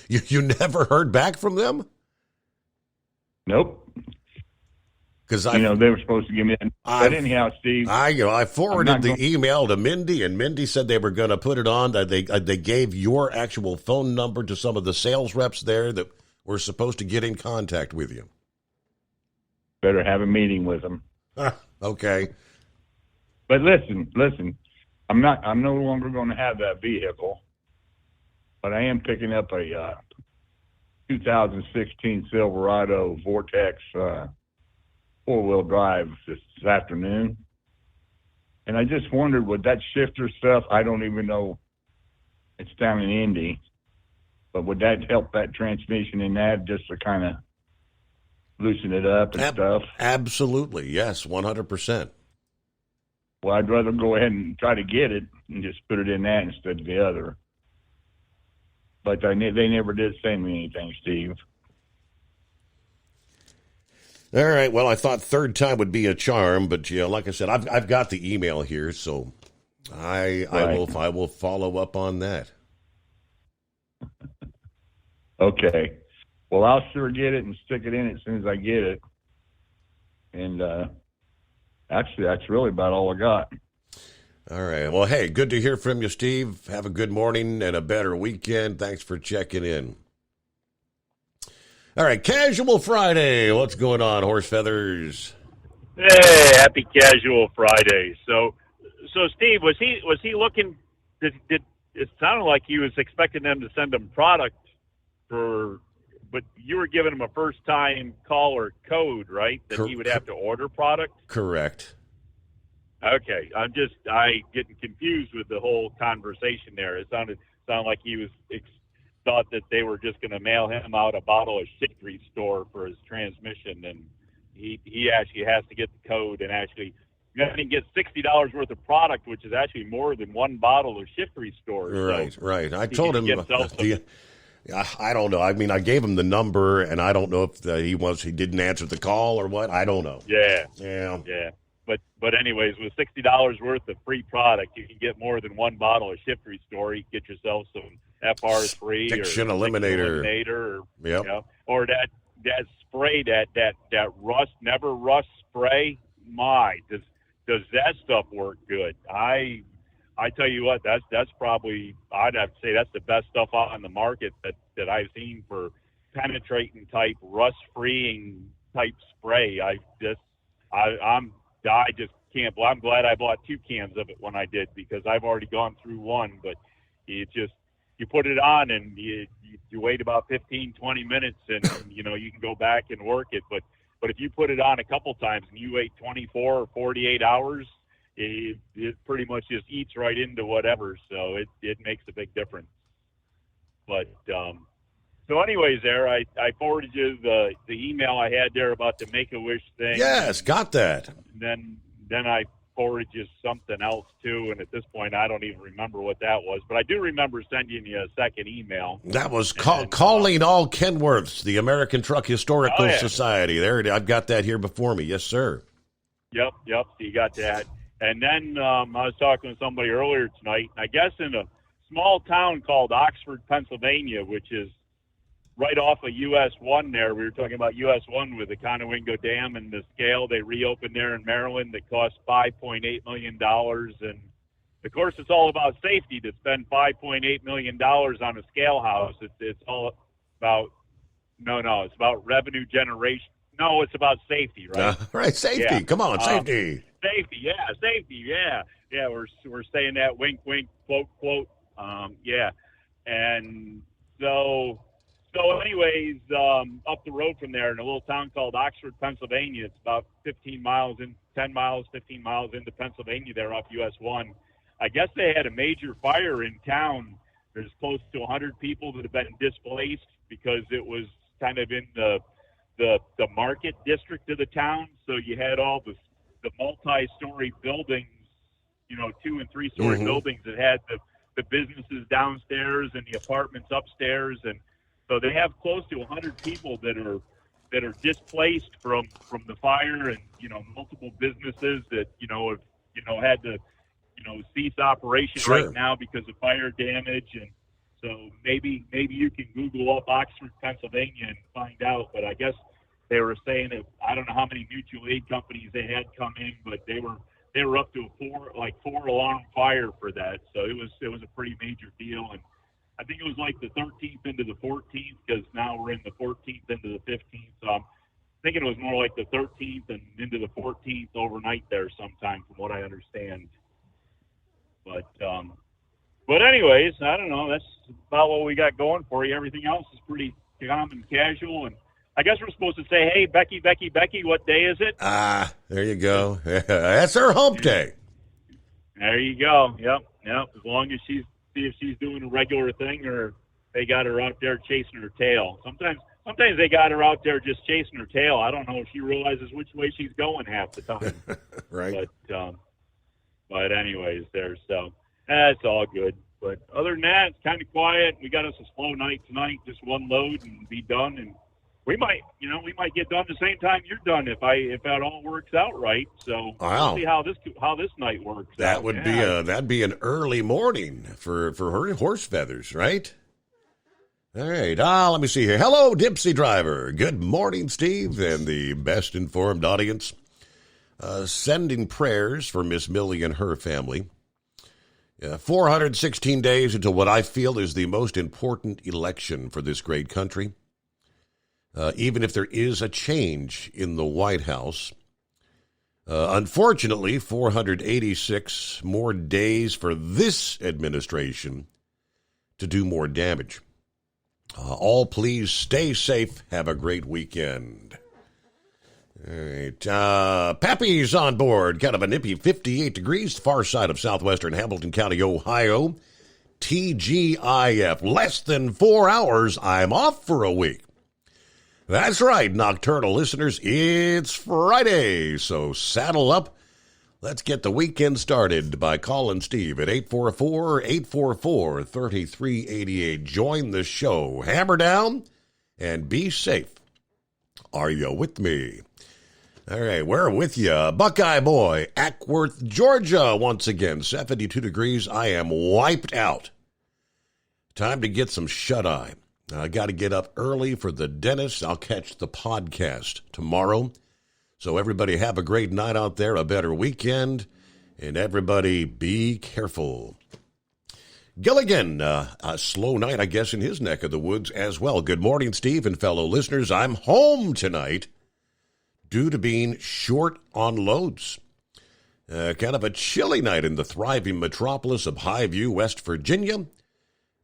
You never heard back from them? Nope. Because they were supposed to give me that. But anyhow, Steve, I forwarded the email to Mindy, and Mindy said they were going to put it on. They gave your actual phone number to some of the sales reps there that were supposed to get in contact with you. Better have a meeting with them. Okay. But listen. I'm no longer going to have that vehicle, but I am picking up a 2016 Silverado Vortex. 4-wheel drive this afternoon. And I just wondered, with that shifter stuff, I don't even know, it's down in Indy, but would that help that transmission in that just to kind of loosen it up and stuff? Absolutely, yes, 100%. Well, I'd rather go ahead and try to get it and just put it in that instead of the other. But they never did send me anything, Steve. All right. Well, I thought third time would be a charm, but like I said, I've got the email here, so I will follow up on that. Okay. Well, I'll sure get it and stick it in as soon as I get it. And actually, that's really about all I got. All right. Well, hey, good to hear from you, Steve. Have a good morning and a better weekend. Thanks for checking in. All right, Casual Friday. What's going on, Horse Feathers? Hey, happy Casual Friday. So Steve, was he looking? Did it sounded like he was expecting them to send him product but you were giving him a first time caller code, right? That he would have to order product. Correct. Okay, I getting confused with the whole conversation there. It sounded like he was thought that they were just going to mail him out a bottle of Shifty Store for his transmission, and he actually has to get the code and actually get $60 worth of product, which is actually more than one bottle of Shifty Store. Right. I told him. I don't know. I mean, I gave him the number, and I don't know if he didn't answer the call or what. I don't know. Yeah. But anyways, with $60 worth of free product, you can get more than one bottle of Shifty Store. You can get yourself some FR3 Diction Eliminator, or that spray, that rust, never rust spray. Does that stuff work good? I tell you what, that's probably, I'd have to say that's the best stuff on the market that I've seen for penetrating type, rust freeing type spray. I just can't. Well, I'm glad I bought 2 cans of it when I did, because I've already gone through one. But you put it on and you wait about 15, 20 minutes, and you can go back and work it. But if you put it on a couple times and you wait 24 or 48 hours, it pretty much just eats right into whatever. So it makes a big difference. But so anyways, there I forwarded you the email I had there about the Make-A-Wish thing. Yes, got that. And then I forwarded you something else too, and at this point I don't even remember what that was, but I do remember sending you a second email. That was calling all Kenworths, the American Truck Historical Society. There, I've got that here before me. Yes, sir. Yep. So you got that. And then I was talking to somebody earlier tonight, I guess in a small town called Oxford, Pennsylvania, which is right off of US 1 there. We were talking about US 1 with the Conowingo Dam and the scale they reopened there in Maryland that cost $5.8 million. And, of course, it's all about safety to spend $5.8 million on a scale house. It's all about it's about revenue generation. No, it's about safety, right? Right, safety. Yeah. Come on, safety. Safety, yeah. Yeah, we're saying that wink, wink, quote. And so anyways, up the road from there in a little town called Oxford, Pennsylvania, it's about 15 miles into Pennsylvania there off US 1. I guess they had a major fire in town. There's close to 100 people that have been displaced because it was kind of in the market district of the town. So you had all the multi-story buildings, 2- and 3-story buildings that had the businesses downstairs and the apartments upstairs. And So they have close to 100 people that are displaced from the fire, and multiple businesses that have had to cease operation right now because of fire damage. And so maybe you can Google up Oxford, Pennsylvania, and find out. But I guess they were saying that I don't know how many mutual aid companies they had come in, but they were up to a four alarm fire for that. So it was a pretty major deal. And I think it was like the 13th into the 14th, because now we're in the 14th into the 15th. So I'm thinking it was more like the 13th and into the 14th overnight there sometime, from what I understand. But anyways, I don't know. That's about what we got going for you. Everything else is pretty calm and casual. And I guess we're supposed to say, hey, Becky, what day is it? There you go. That's her hump day. There you go. Yep. As long as see if she's doing a regular thing, or they got her out there chasing her tail. Sometimes they got her out there just chasing her tail. I don't know if she realizes which way she's going half the time. Right. But anyways, so that's all good. But other than that, it's kind of quiet. We got us a slow night tonight, just one load and be done. And we might get done the same time you're done if that all works out right. So wow. We'll see how this night works. That would that'd be an early morning for her horse feathers, right? All right. Let me see here. Hello, Dipsy Driver. Good morning, Steve, and the best informed audience. Sending prayers for Miss Millie and her family. 416 days until what I feel is the most important election for this great country. Even if there is a change in the White House. Unfortunately, 486 more days for this administration to do more damage. All please stay safe. Have a great weekend. All right. Pappy's on board. Kind of a nippy 58 degrees, far side of southwestern Hamilton County, Ohio. TGIF. Less than 4 hours. I'm off for a week. That's right, nocturnal listeners. It's Friday, so saddle up. Let's get the weekend started by calling Steve at 844-844-3388. Join the show. Hammer down and be safe. Are you with me? All right, we're with you. Buckeye Boy, Ackworth, Georgia, once again, 72 degrees. I am wiped out. Time to get some shut-eye. I got to get up early for the dentist. I'll catch the podcast tomorrow. So everybody have a great night out there, a better weekend, and everybody be careful. Gilligan, a slow night, I guess, in his neck of the woods as well. Good morning, Steve and fellow listeners. I'm home tonight due to being short on loads. Kind of a chilly night in the thriving metropolis of Highview, West Virginia.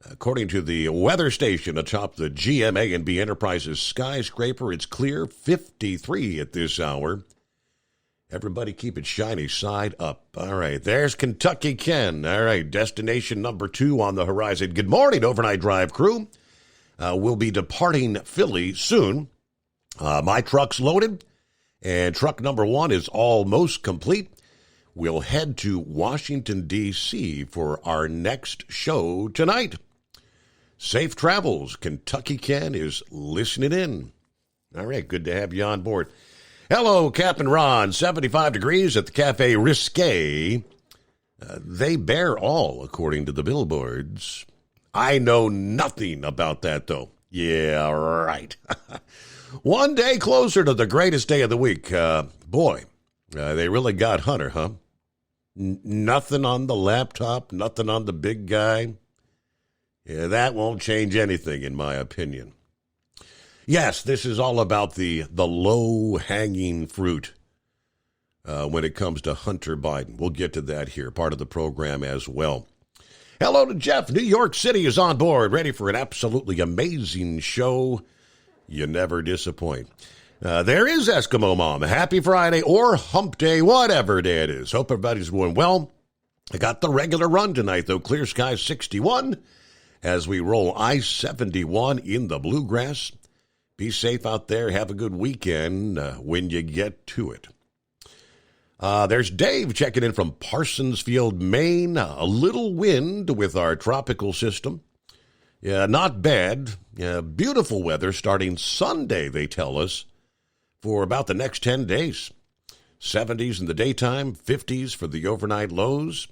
According to the weather station atop the GMA&B Enterprises skyscraper, it's clear, 53 at this hour. Everybody keep it shiny side up. All right, there's Kentucky Ken. All right, destination number 2 on the horizon. Good morning, Overnight Drive crew. We'll be departing Philly soon. My truck's loaded, and truck number 1 is almost complete. We'll head to Washington, D.C. for our next show tonight. Safe travels. Kentucky Ken is listening in. All right, good to have you on board. Hello, Captain Ron. 75 degrees at the Cafe Risque. They bear all, according to the billboards. I know nothing about that, though. Yeah, right. One day closer to the greatest day of the week. Boy, they really got Hunter, huh? Nothing on the laptop, nothing on the big guy. Yeah, that won't change anything, in my opinion. Yes, this is all about the low-hanging fruit when it comes to Hunter Biden. We'll get to that here, part of the program as well. Hello to Jeff. New York City is on board, ready for an absolutely amazing show. You never disappoint. There is Eskimo Mom. Happy Friday or Hump Day, whatever day it is. Hope everybody's doing well. I got the regular run tonight, though. Clear skies 61 as we roll I-71 in the bluegrass. Be safe out there. Have a good weekend when you get to it. There's Dave checking in from Parsonsfield, Maine. A little wind with our tropical system. Yeah, not bad. Beautiful weather starting Sunday, they tell us, for about the next 10 days. 70s in the daytime, 50s for the overnight lows.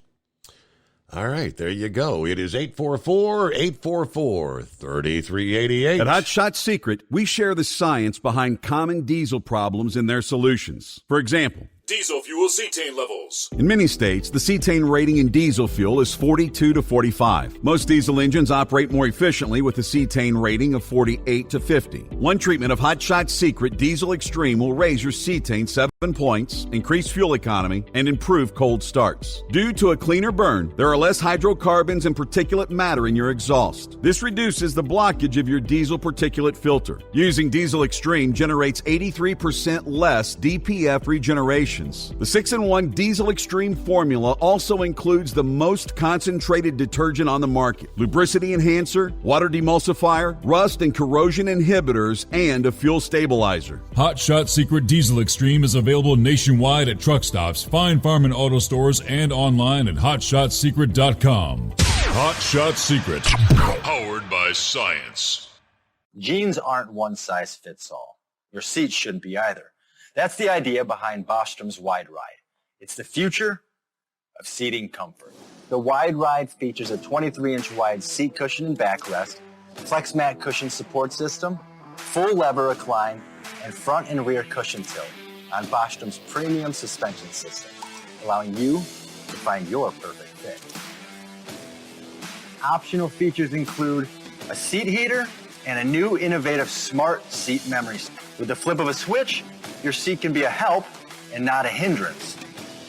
All right, there you go. It is 844-844-3388. At Hot Shot Secret, we share the science behind common diesel problems and their solutions. For example, Diesel fuel cetane levels. in many states, the cetane rating in diesel fuel is 42 to 45. Most diesel engines operate more efficiently with a cetane rating of 48 to 50. One treatment of Hot Shot Secret Diesel Extreme will raise your cetane 7 points, increase fuel economy, and improve cold starts. Due to a cleaner burn, there are less hydrocarbons and particulate matter in your exhaust. This reduces the blockage of your diesel particulate filter. Using Diesel Extreme generates 83% less DPF regeneration. The 6-in-1 Diesel Extreme formula also includes the most concentrated detergent on the market, lubricity enhancer, water demulsifier, rust and corrosion inhibitors, and a fuel stabilizer. Hot Shot Secret Diesel Extreme is available nationwide at truck stops, Fine Farm and auto stores, and online at hotshotsecret.com. Hot Shot Secret, powered by science. Jeans aren't one size fits all. Your seats shouldn't be either. That's the idea behind Bostrom's Wide Ride. It's the future of seating comfort. The Wide Ride features a 23-inch wide seat cushion and backrest, flex mat cushion support system, full lever recline, and front and rear cushion tilt on Bostrom's premium suspension system, allowing you to find your perfect fit. Optional features include a seat heater and a new innovative smart seat memory. With the flip of a switch, your seat can be a help and not a hindrance,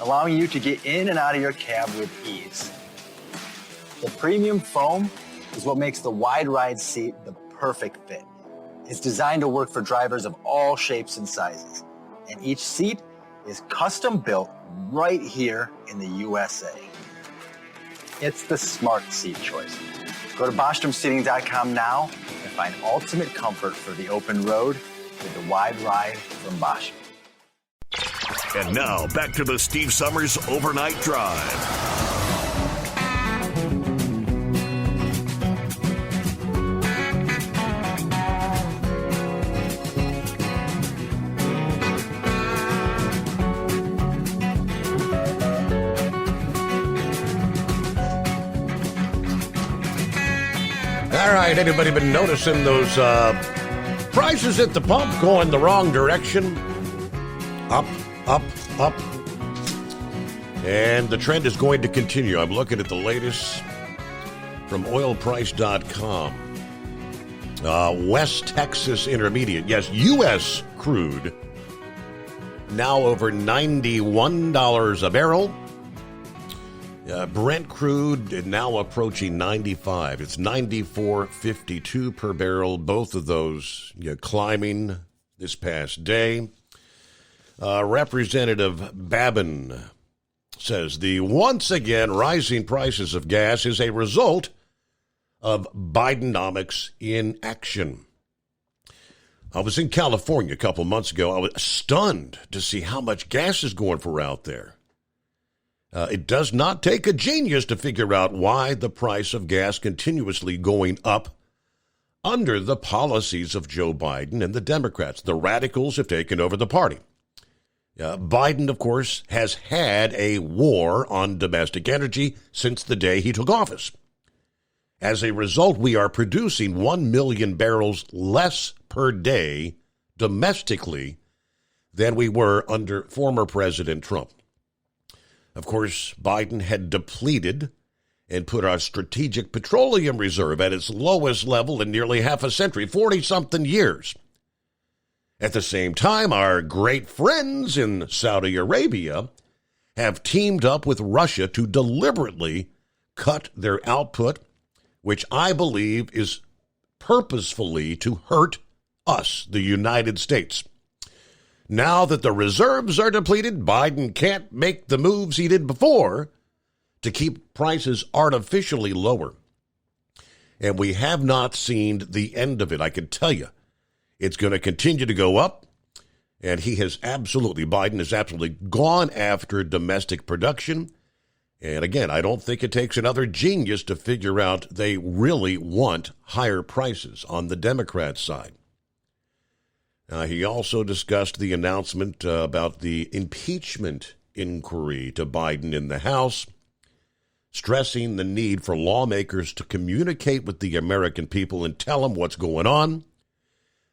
allowing you to get in and out of your cab with ease. The premium foam is what makes the Wide Ride seat the perfect fit. It's designed to work for drivers of all shapes and sizes, and each seat is custom built right here in the USA. It's the smart seat choice. Go to BostromSeating.com now and find ultimate comfort for the open road with the Wide Ride from Bosch. And now, back to the Steve Summers Overnight Drive. All right, anybody been noticing those prices at the pump going the wrong direction? Up, up, up. And the trend is going to continue. I'm looking at the latest from oilprice.com. West Texas Intermediate, yes, U.S. crude, now over $91 a barrel. Brent crude now approaching 95. It's 94.52 per barrel. Both of those climbing this past day. Representative Babin says the once again rising prices of gas is a result of Bidenomics in action. I was in California a couple months ago. I was stunned to see how much gas is going for out there. It does not take a genius to figure out why the price of gas continuously going up under the policies of Joe Biden and the Democrats. The radicals have taken over the party. Biden, of course, has had a war on domestic energy since the day he took office. As a result, we are producing 1 million barrels less per day domestically than we were under former President Trump. Of course, Biden had depleted and put our strategic petroleum reserve at its lowest level in nearly half a century, 40-something years. At the same time, our great friends in Saudi Arabia have teamed up with Russia to deliberately cut their output, which I believe is purposefully to hurt us, the United States. Now that the reserves are depleted, Biden can't make the moves he did before to keep prices artificially lower. And we have not seen the end of it, I can tell you. It's going to continue to go up, and Biden has absolutely gone after domestic production, And again, I don't think it takes another genius to figure out they really want higher prices on the Democrat side. He also discussed the announcement about the impeachment inquiry to Biden in the House, stressing the need for lawmakers to communicate with the American people and tell them what's going on.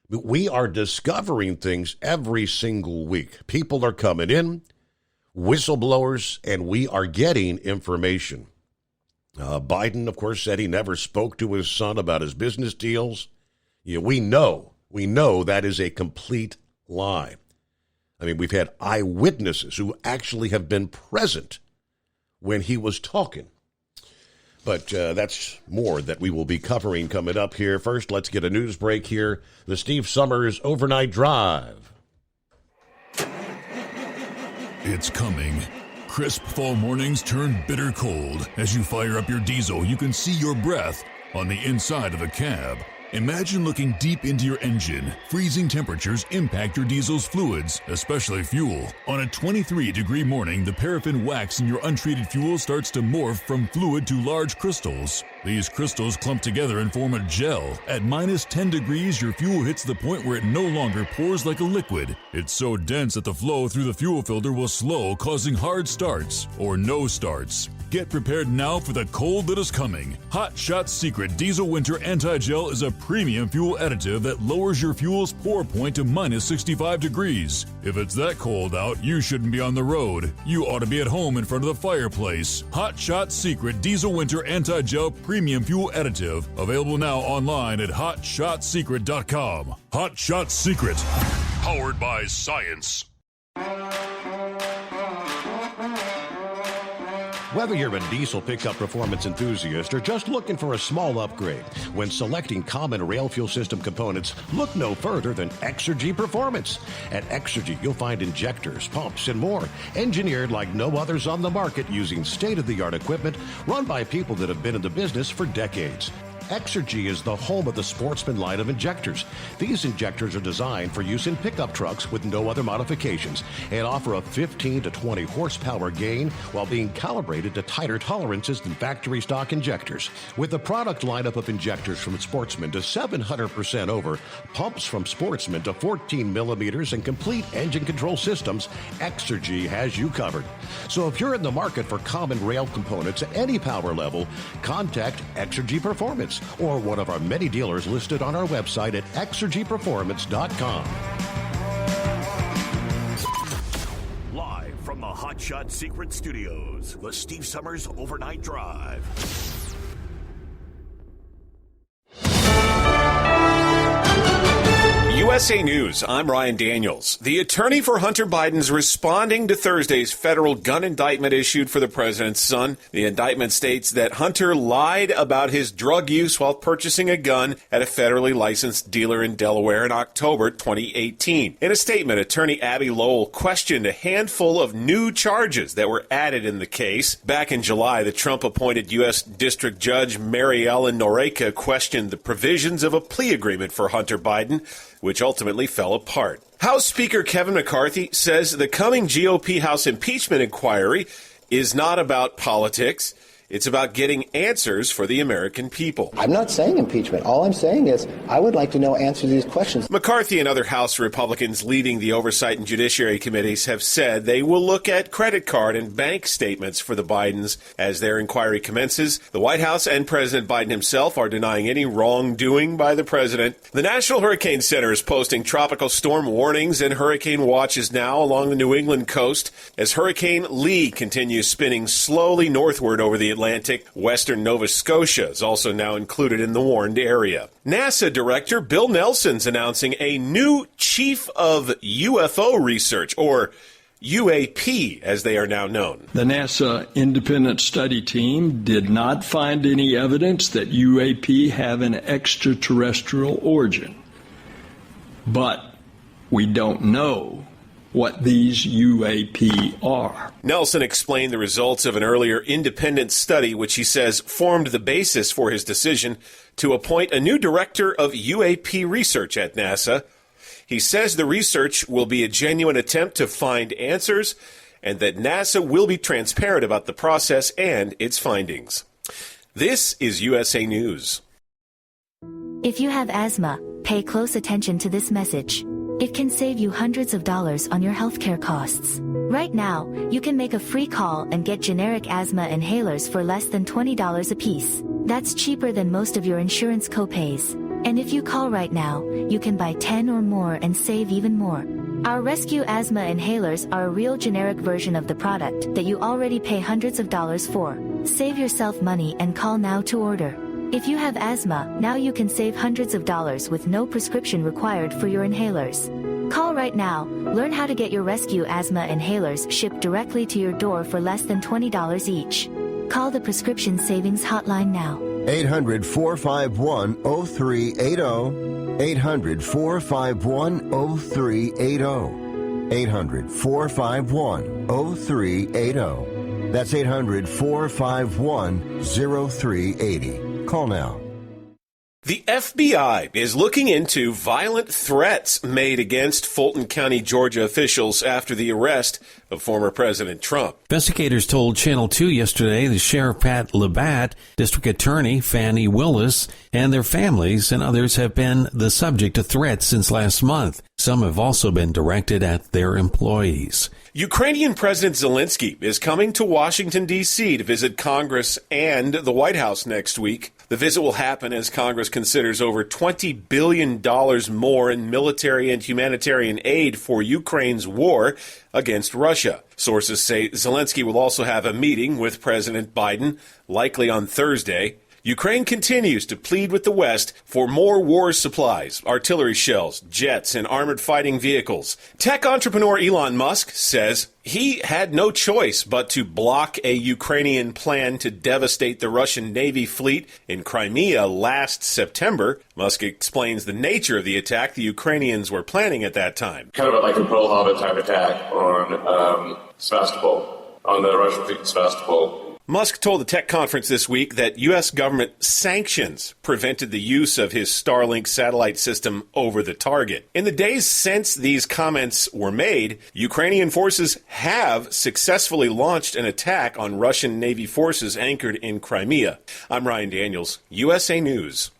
We are discovering things every single week. People are coming in, whistleblowers, and we are getting information. Biden, of course, said he never spoke to his son about his business deals. We know that is a complete lie. I mean, we've had eyewitnesses who actually have been present when he was talking. But that's more that we will be covering coming up here. First, let's get a news break here. The Steve Summers Overnight Drive. It's coming. Crisp fall mornings turn bitter cold. As you fire up your diesel, you can see your breath on the inside of the cab. Imagine looking deep into your engine. Freezing temperatures impact your diesel's fluids, especially fuel. On a 23-degree morning, the paraffin wax in your untreated fuel starts to morph from fluid to large crystals. These crystals clump together and form a gel. At minus 10 degrees, your fuel hits the point where it no longer pours like a liquid. It's so dense that the flow through the fuel filter will slow, causing hard starts or no starts. Get prepared now for the cold that is coming. Hot Shot Secret Diesel Winter Anti-Gel is a premium fuel additive that lowers your fuel's pour point to minus 65 degrees. If it's that cold out, you shouldn't be on the road. You ought to be at home in front of the fireplace. Hot Shot Secret Diesel Winter Anti-Gel Premium Fuel Additive. Available now online at HotShotSecret.com. Hot Shot Secret. Powered by science. Whether you're a diesel pickup performance enthusiast or just looking for a small upgrade, when selecting common rail fuel system components, look no further than Exergy Performance. At Exergy, you'll find injectors, pumps, and more, engineered like no others on the market using state-of-the-art equipment run by people that have been in the business for decades. Exergy is the home of the Sportsman line of injectors. These injectors are designed for use in pickup trucks with no other modifications and offer a 15 to 20 horsepower gain while being calibrated to tighter tolerances than factory stock injectors. With a product lineup of injectors from Sportsman to 700% over, pumps from Sportsman to 14 millimeters, and complete engine control systems, Exergy has you covered. So if you're in the market for common rail components at any power level, contact Exergy Performance or one of our many dealers listed on our website at exergyperformance.com. Live from the Hot Shot Secret Studios, the Steve Summers Overnight Drive. USA News, I'm Ryan Daniels. The attorney for Hunter Biden's responding to Thursday's federal gun indictment issued for the president's son. The indictment states that Hunter lied about his drug use while purchasing a gun at a federally licensed dealer in Delaware in October 2018. In a statement, attorney Abby Lowell questioned a handful of new charges that were added in the case. Back in July, the Trump-appointed U.S. District Judge Mary Ellen Noreika questioned the provisions of a plea agreement for Hunter Biden, which ultimately fell apart. House Speaker Kevin McCarthy says the coming GOP House impeachment inquiry is not about politics. It's about getting answers for the American people. I'm not saying impeachment. All I'm saying is I would like to know answers to these questions. McCarthy and other House Republicans leading the Oversight and Judiciary Committees have said they will look at credit card and bank statements for the Bidens as their inquiry commences. The White House and President Biden himself are denying any wrongdoing by the president. The National Hurricane Center is posting tropical storm warnings and hurricane watches now along the New England coast as Hurricane Lee continues spinning slowly northward over the Atlantic. Western Nova Scotia is also now included in the warned area. NASA Director Bill Nelson's announcing a new Chief of UFO Research, or UAP, as they are now known. The NASA Independent Study Team did not find any evidence that UAP have an extraterrestrial origin. But we don't know what these UAP are. Nelson explained the results of an earlier independent study, which he says formed the basis for his decision to appoint a new director of UAP research at NASA. He says the research will be a genuine attempt to find answers and that NASA will be transparent about the process and its findings. This is USA News. If you have asthma, pay close attention to this message. It can save you hundreds of dollars on your healthcare costs. Right now, you can make a free call and get generic asthma inhalers for less than $20 a piece. That's cheaper than most of your insurance copays. And if you call right now, you can buy 10 or more and save even more. Our Rescue Asthma Inhalers are a real generic version of the product that you already pay hundreds of dollars for. Save yourself money and call now to order. If you have asthma, now you can save hundreds of dollars with no prescription required for your inhalers. Call right now, learn how to get your Rescue Asthma Inhalers shipped directly to your door for less than $20 each. Call the Prescription Savings Hotline now. 800-451-0380. 800-451-0380. 800-451-0380. That's 800-451-0380. Call now. The FBI is looking into violent threats made against Fulton County, Georgia officials after the arrest of former President Trump. Investigators told Channel 2 yesterday the Sheriff Pat Labatt, District Attorney Fannie Willis, and their families and others have been the subject of threats since last month. Some have also been directed at their employees. Ukrainian President Zelensky is coming to Washington, D.C. to visit Congress and the White House next week. The visit will happen as Congress considers over $20 billion more in military and humanitarian aid for Ukraine's war against Russia. Sources say Zelensky will also have a meeting with President Biden, likely on Thursday. Ukraine continues to plead with the West for more war supplies, artillery shells, jets, and armored fighting vehicles. Tech entrepreneur Elon Musk says he had no choice but to block a Ukrainian plan to devastate the Russian Navy fleet in Crimea last September. Musk explains the nature of the attack the Ukrainians were planning at that time. Kind of like a Pearl Harbor type attack on Sevastopol, on the Russian fleet in Sevastopol. Musk told the tech conference this week that U.S. government sanctions prevented the use of his Starlink satellite system over the target. In the days since these comments were made, Ukrainian forces have successfully launched an attack on Russian Navy forces anchored in Crimea. I'm Ryan Daniels, USA News.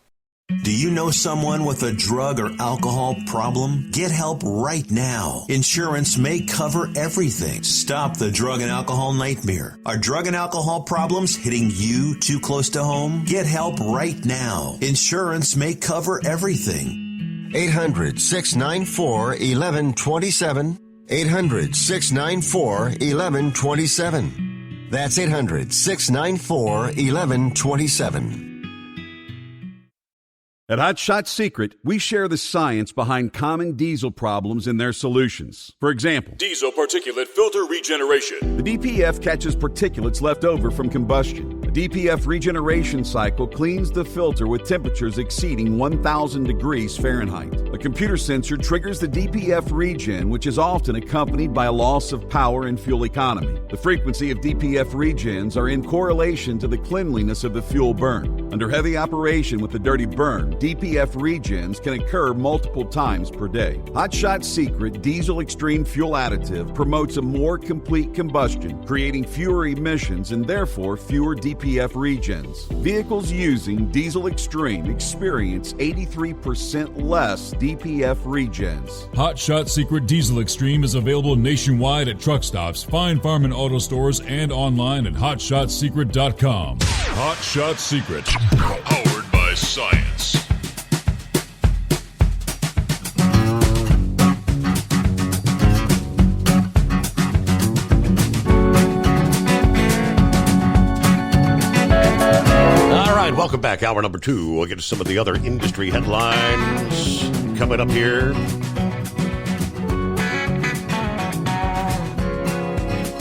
Do you know someone with a drug or alcohol problem? Get help right now. Insurance may cover everything. Stop the drug and alcohol nightmare. Are drug and alcohol problems hitting you too close to home? Get help right now. Insurance may cover everything. 800-694-1127. 800-694-1127. That's 800-694-1127. At Hot Shot Secret, we share the science behind common diesel problems and their solutions. For example, diesel particulate filter regeneration. The DPF catches particulates left over from combustion. The DPF regeneration cycle cleans the filter with temperatures exceeding 1,000 degrees Fahrenheit. A computer sensor triggers the DPF regen, which is often accompanied by a loss of power and fuel economy. The frequency of DPF regens are in correlation to the cleanliness of the fuel burn. Under heavy operation with the dirty burn, DPF regens can occur multiple times per day. Hot Shot Secret Diesel Extreme Fuel Additive promotes a more complete combustion, creating fewer emissions and therefore fewer DPF regens. Vehicles using Diesel Extreme experience 83% less DPF regens. Hot Shot Secret Diesel Extreme is available nationwide at truck stops, Fine Farm and auto stores, and online at hotshotsecret.com. Hot Shot Secret, powered by science. Welcome back. Hour number 2. We'll get to some of the other industry headlines coming up here.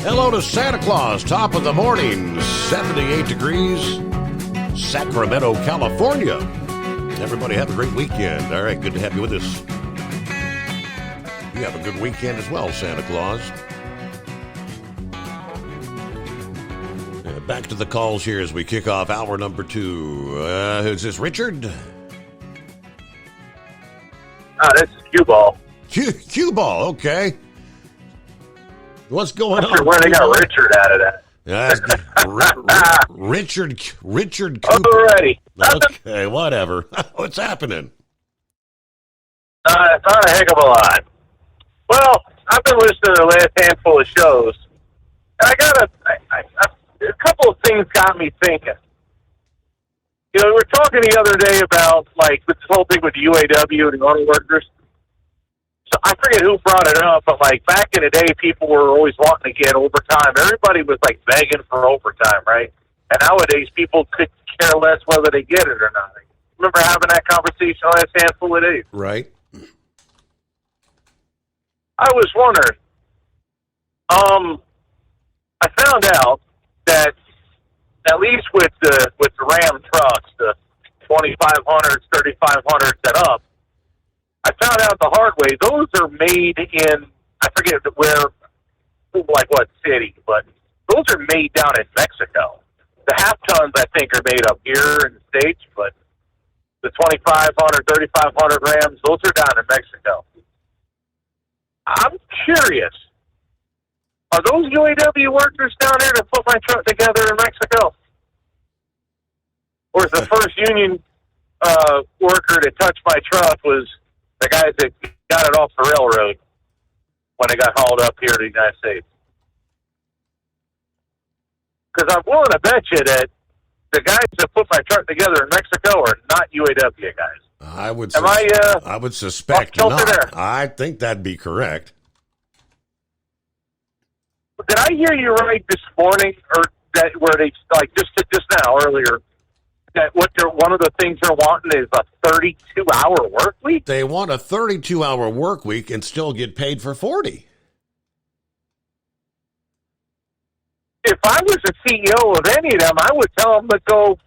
Hello to Santa Claus. Top of the morning. 78 degrees. Sacramento, California. Everybody have a great weekend. All right, good to have you with us. You have a good weekend as well, Santa Claus. Back to the calls here as we kick off hour number 2. Who's this, Richard? This is Cue Ball. Cue Ball, okay. What's going on? Where they got Richard out of that. Richard Cooper. Alrighty. Okay, whatever. What's happening? It's not a heck of a lot. Well, I've been listening to the last handful of shows, and a couple of things got me thinking. You know, we were talking the other day about, like, this whole thing with the UAW and the auto workers. So I forget who brought it up, but, like, back in the day, people were always wanting to get overtime. Everybody was, like, begging for overtime, right? And nowadays, people could care less whether they get it or not. Remember having that conversation last handful of days? Right. I was wondering, I found out that at least with the Ram trucks, the 2500s, 3500s and up, I found out the hard way. Those are made in, I forget where, like what city, but those are made down in Mexico. The half tons, I think, are made up here in the States, but the 2500, 3500 Rams, those are down in Mexico. I'm curious, are those UAW workers down there that put my truck together in Mexico? Or is the first union worker that touched my truck was the guys that got it off the railroad when it got hauled up here to the United States? Because I'm willing to bet you that the guys that put my truck together in Mexico are not UAW guys. I would suspect not. There? I think that'd be correct. Did I hear you right this morning, or that where they like just now earlier? That one of the things they're wanting is a 32-hour work week. They want a 32-hour work week and still get paid for 40. If I was a CEO of any of them, I would tell them to go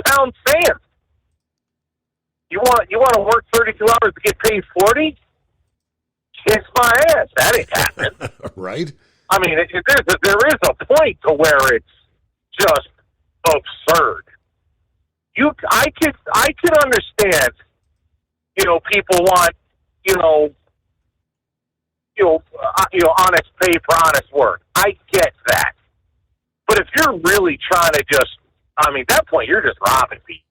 pound sand. You want to work 32 hours to get paid 40? Kiss my ass. That ain't happening. Right? I mean, there is a point to where it's just absurd. I could understand. People want honest pay for honest work. I get that. But if you're really trying to at that point you're just robbing people.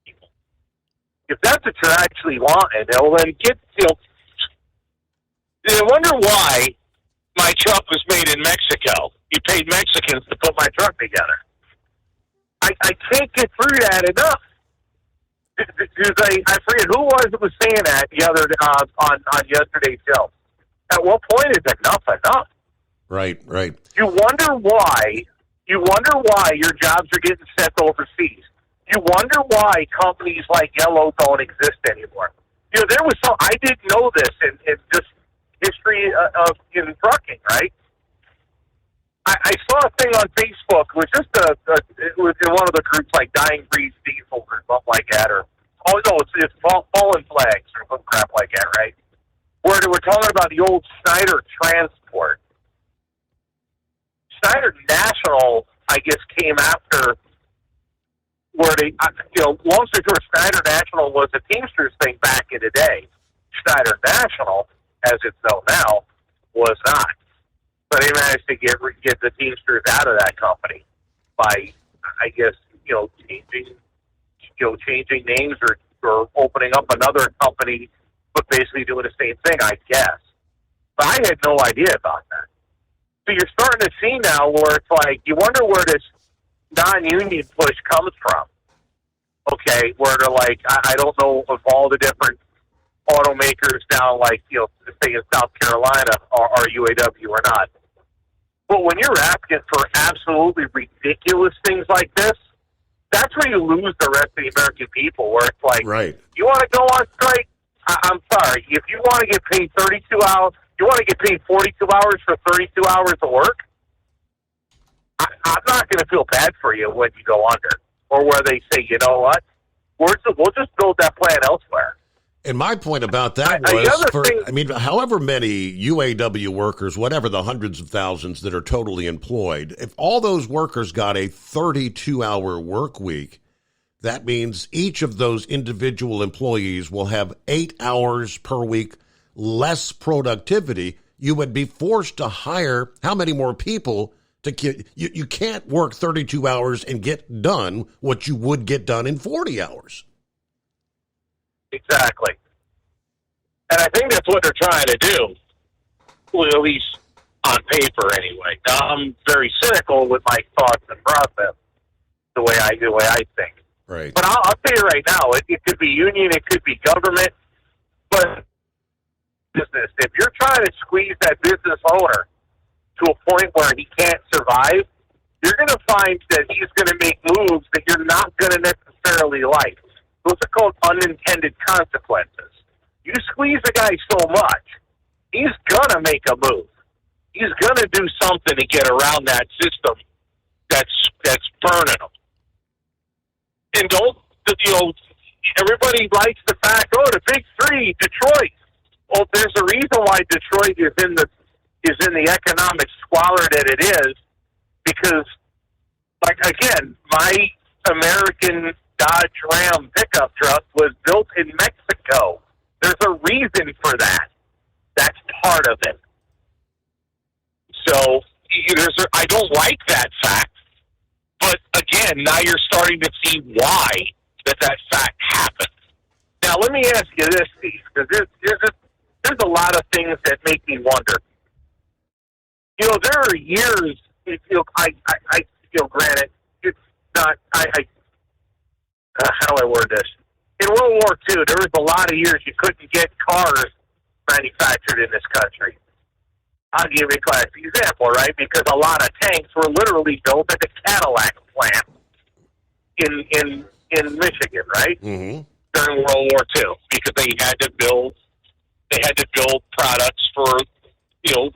If that's what you're actually wanting, then I wonder why my truck was made in Mexico. You paid Mexicans to put my truck together. I can't get through that enough. I forget who it was saying that the other on yesterday's show. At what point is enough enough? Right. You wonder why your jobs are getting sent overseas. You wonder why companies like Yellow don't exist anymore. There was I didn't know this in just history in trucking, right? I saw a thing on Facebook. It was just it was in one of the groups like Dying Breeds Diesel or something like that, it's Fallen Flags or some crap like that, right? Where they were talking about the old Schneider Transport. Schneider National, I guess, came after where they, long story short, Schneider National was a Teamsters thing back in the day. Schneider National, as it's known now, was not. So they managed to get the Teamsters out of that company by, I guess, changing names or opening up another company, but basically doing the same thing, I guess. But I had no idea about that. So you're starting to see now where it's like, you wonder where this non-union push comes from. Okay, where they're like, I don't know if all the different automakers down, like, say in South Carolina are UAW or not. But when you're asking for absolutely ridiculous things like this, that's where you lose the rest of the American people, where it's like, right. You want to go on strike? I'm sorry. If you want to get paid 32 hours, you want to get paid 42 hours for 32 hours of work? I'm not going to feel bad for you when you go under. Or where they say, you know what? We'll just build that plant elsewhere. And my point about that was, however many UAW workers, whatever the hundreds of thousands that are totally employed, if all those workers got a 32-hour work week, that means each of those individual employees will have 8 hours per week less productivity you would be forced to hire how many more people to get, you can't work 32 hours and get done what you would get done in 40 hours. Exactly. And I think that's what they're trying to do, well, at least on paper anyway. Now, I'm very cynical with my thoughts and process, the way I think. Right. But I'll tell you right now, it could be union, it could be government, but business. If you're trying to squeeze that business owner to a point where he can't survive, you're going to find that he's going to make moves that you're not going to necessarily like. Those are called unintended consequences. You squeeze a guy so much, he's going to make a move. He's going to do something to get around that system that's burning him. And everybody likes the fact, the big three, Detroit. Well, there's a reason why Detroit is in the economic squalor that it is, because, like, again, my American Dodge Ram pickup truck was built in Mexico. There's a reason for that. That's part of it. So I don't like that fact, but again, now you're starting to see why that fact happened. Now, let me ask you this, Steve, because there's a lot of things that make me wonder. There are years. Granted, it's not. How do I word this? In World War II, there was a lot of years you couldn't get cars manufactured in this country. I'll give you a classic example, right? Because a lot of tanks were literally built at the Cadillac plant in Michigan, right? Mm-hmm. During World War II, because they had to build products for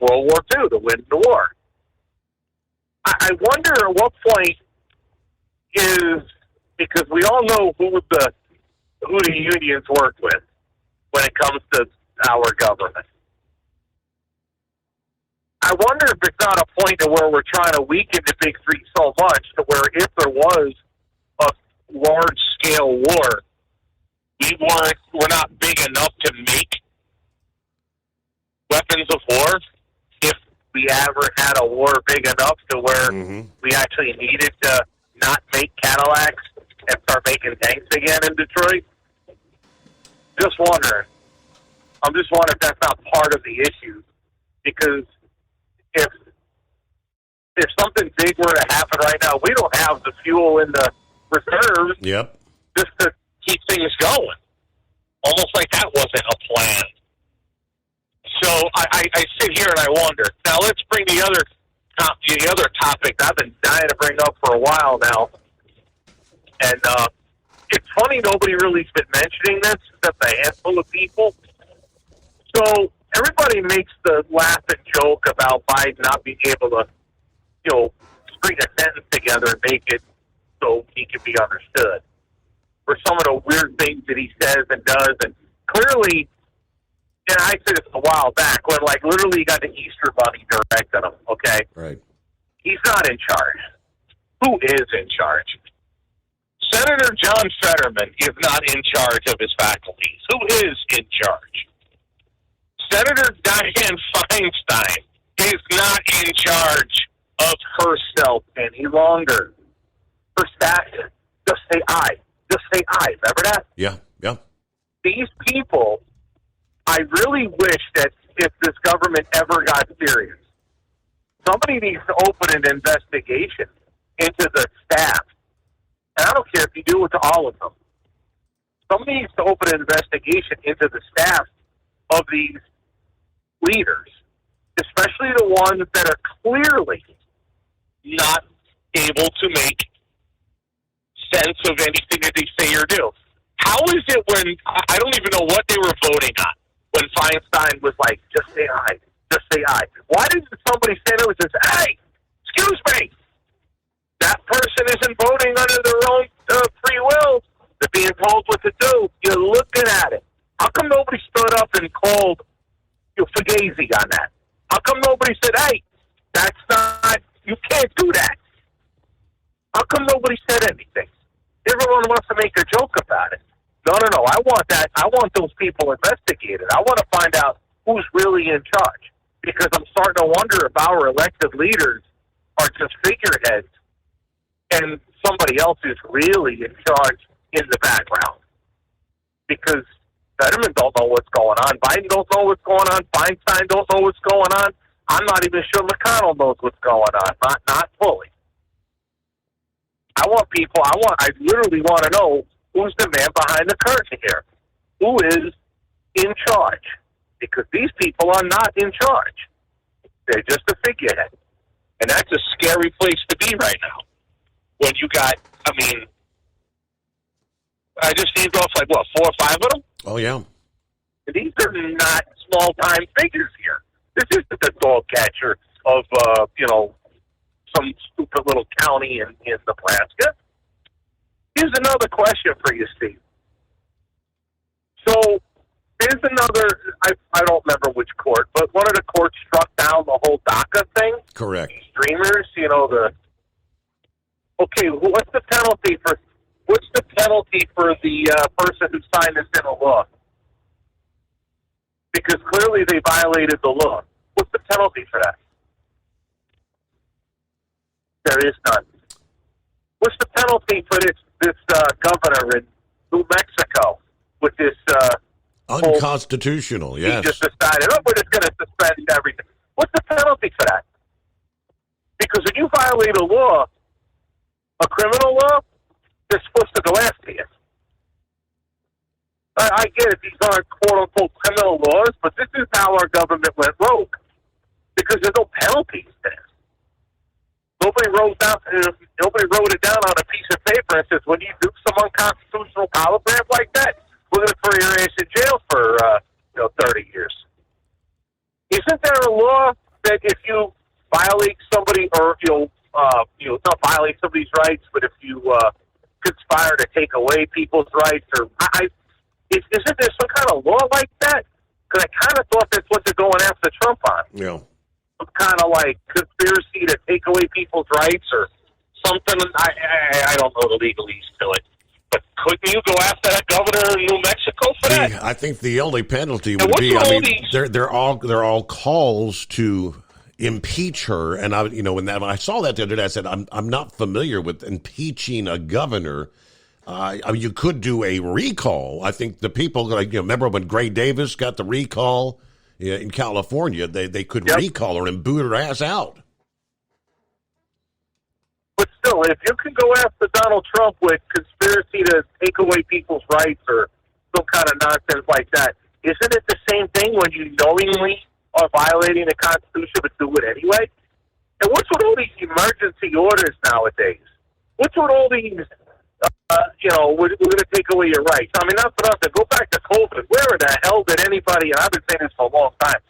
World War II to win the war. I wonder at what point because we all know who the unions work with when it comes to our government. I wonder if it's not a point to where we're trying to weaken the big three so much to where if there was a large-scale war, we're not big enough to make weapons of war. If we ever had a war big enough to where we actually needed to not make Cadillacs and start making tanks again in Detroit. Just wondering. I'm just wondering if that's not part of the issue. Because if something big were to happen right now, we don't have the fuel in the reserves just to keep things going. Almost like that wasn't a plan. So I sit here and I wonder. Now let's bring the other topic I've been dying to bring up for a while now. And it's funny nobody really's been mentioning this except a handful of people. So everybody makes the laugh and joke about Biden not being able to, string a sentence together and make it so he can be understood. For some of the weird things that he says and does, and clearly, and I said this a while back, when literally he got the Easter Bunny directed him, okay? Right. He's not in charge. Who is in charge? Senator John Fetterman is not in charge of his faculties. Who is in charge? Senator Dianne Feinstein is not in charge of herself any longer. Her staff, just say I. Just say I. Remember that? Yeah. These people, I really wish that if this government ever got serious, somebody needs to open an investigation into the staff. And I don't care if you do it to all of them. Somebody needs to open an investigation into the staff of these leaders, especially the ones that are clearly not able to make sense of anything that they say or do. How is it when, I don't even know what they were voting on, when Feinstein was like, just say I, just say I. Why didn't somebody stand up and say, hey, excuse me, that person isn't voting under their own free will. They're being told what to do. You're looking at it. How come nobody stood up and called Fugazi on that? How come nobody said, hey, that's not, you can't do that? How come nobody said anything? Everyone wants to make a joke about it. No, I want that. I want those people investigated. I want to find out who's really in charge. because I'm starting to wonder if our elected leaders are just figureheads and somebody else is really in charge in the background. Because Fetterman don't know what's going on. Biden don't know what's going on. Feinstein don't know what's going on. I'm not even sure McConnell knows what's going on. Not fully. I literally want to know who's the man behind the curtain here. Who is in charge? Because these people are not in charge. They're just a figurehead. And that's a scary place to be right now. When you got, I just named off 4 or 5 of them? Oh, yeah. These are not small-time figures here. This isn't the dog catcher of, some stupid little county in Nebraska. Here's another question for you, Steve. So, there's another, I don't remember which court, but one of the courts struck down the whole DACA thing. Correct. Streamers, what's the penalty for the person who signed this into law? Because clearly they violated the law. What's the penalty for that? There is none. What's the penalty for this governor in New Mexico with this unconstitutional? Yes. He just decided, we're just going to suspend everything. What's the penalty for that? Because when you violate a law, a criminal law, they're supposed to go after you. I get it; these aren't quote-unquote criminal laws, but this is how our government went rogue. Because there's no penalties there. Nobody wrote it down on a piece of paper and says, when you do some unconstitutional polygraph like that, we're going to throw your ass in jail for 30 years. Isn't there a law that if you violate somebody, or not violate somebody's rights, but if you conspire to take away people's rights, isn't there some kind of law like that? Because I kind of thought that's what they're going after Trump on. Yeah. Some kind of like conspiracy to take away people's rights or something. I don't know the legalese to it. But couldn't you go after that governor in New Mexico for that? I think the only penalty would be, they're all calls to impeach her, and when I saw that the other day, I said I'm not familiar with impeaching a governor. You could do a recall. I think the people, remember when Gray Davis got the recall in California? They could recall her and boot her ass out. But still, if you can go after Donald Trump with conspiracy to take away people's rights or some kind of nonsense like that, isn't it the same thing when you knowingly are violating the Constitution but do it anyway? And what's with all these emergency orders nowadays? What's with all these, we're going to take away your rights? Not for nothing. Go back to COVID. Where in the hell did anybody, and I've been saying this for a long time,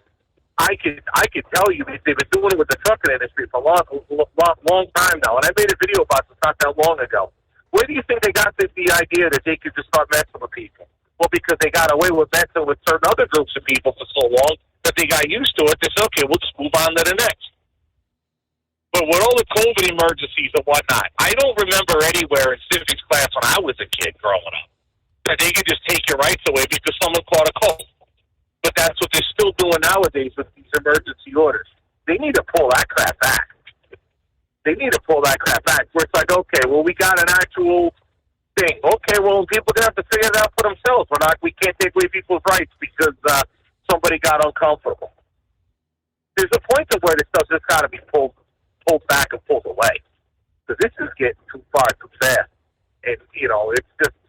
I could tell you they've been doing it with the trucking industry for a long time now, and I made a video about this not that long ago. Where do you think they got the idea that they could just start messing with people? Well, because they got away with messing with certain other groups of people for so long that they got used to it. They said, okay, we'll just move on to the next. But with all the COVID emergencies and whatnot, I don't remember anywhere in civics class when I was a kid growing up that they could just take your rights away because someone caught a cold. But that's what they're still doing nowadays with these emergency orders. They need to pull that crap back. Where it's like, okay, well, we got an actual thing. Okay, well, people are going to have to figure it out for themselves. We can't take away people's rights because somebody got uncomfortable. There's a point to where this stuff just got to be pulled back and pulled away. Because this is getting too far too fast. And,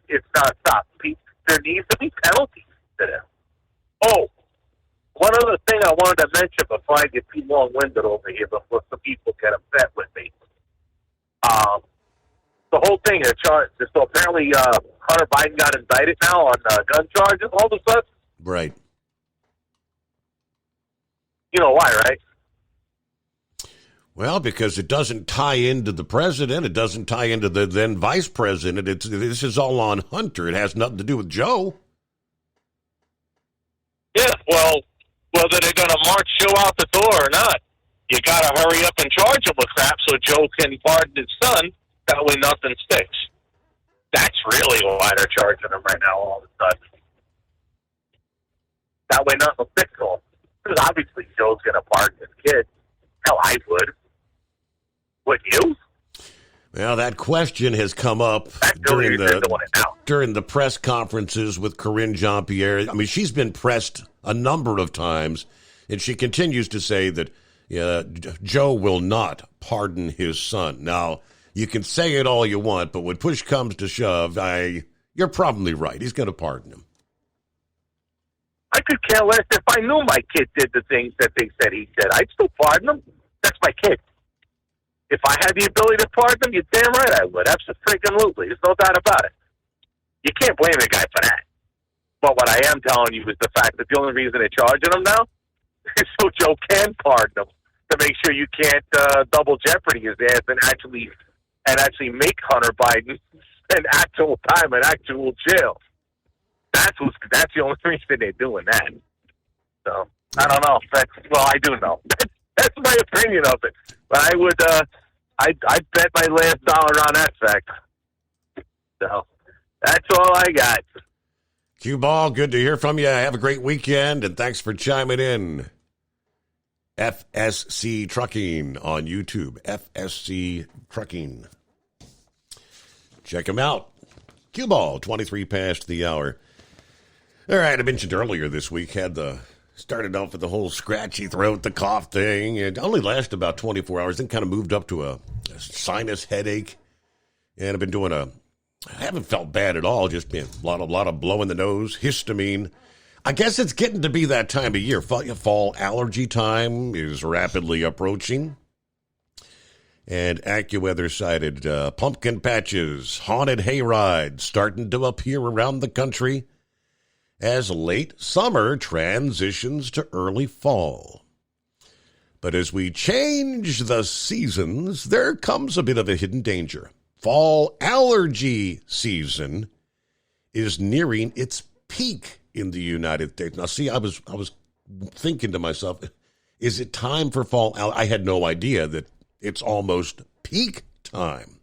it's nonstop. There needs to be penalties to them. Oh, one other thing I wanted to mention before I get too long-winded over here, before some people get upset with me. The whole thing, so apparently Hunter Biden got indicted now on gun charges all of a sudden. Right. You know why, right? Well, because it doesn't tie into the president. It doesn't tie into the then vice president. This is all on Hunter. It has nothing to do with Joe. Yeah, well, whether they're going to march Joe out the door or not, you got to hurry up and charge him with crap so Joe can pardon his son. That way nothing sticks. That's really why they're charging him right now all of a sudden. That way nothing will stick to him. Because obviously Joe's going to pardon his kid. Hell, I would. Would you? Well, that question has come up during the press conferences with Karine Jean-Pierre. I mean, she's been pressed a number of times, and she continues to say that Joe will not pardon his son. Now, you can say it all you want, but when push comes to shove, you're probably right. He's going to pardon him. I could care less if I knew my kid did the things that they said he said. I'd still pardon him. That's my kid. If I had the ability to pardon him, you're damn right I would. Absolutely. There's no doubt about it. You can't blame the guy for that. But what I am telling you is the fact that the only reason they're charging him now is so Joe can pardon him, to make sure you can't double jeopardy his ass and actually make Hunter Biden spend actual time in actual jail. That's the only reason they're doing that. So I don't know. I do know. That's my opinion of it. But I would, I'd bet my last dollar on that fact. So that's all I got. Cue Ball, good to hear from you. Have a great weekend, and thanks for chiming in. FSC Trucking on YouTube. FSC Trucking. Check him out. Cue Ball, 23 past the hour. All right, I mentioned earlier this week, started off with the whole scratchy throat, the cough thing. It only lasted about 24 hours, then kind of moved up to a sinus headache. And I've been doing I haven't felt bad at all, just been a lot of blowing the nose, histamine. I guess it's getting to be that time of year. Fall allergy time is rapidly approaching. And AccuWeather cited pumpkin patches, haunted hayrides starting to appear around the country as late summer transitions to early fall. But as we change the seasons, there comes a bit of a hidden danger. Fall allergy season is nearing its peak in the United States. Now, see, I was thinking to myself, is it time for fall? I had no idea that it's almost peak time.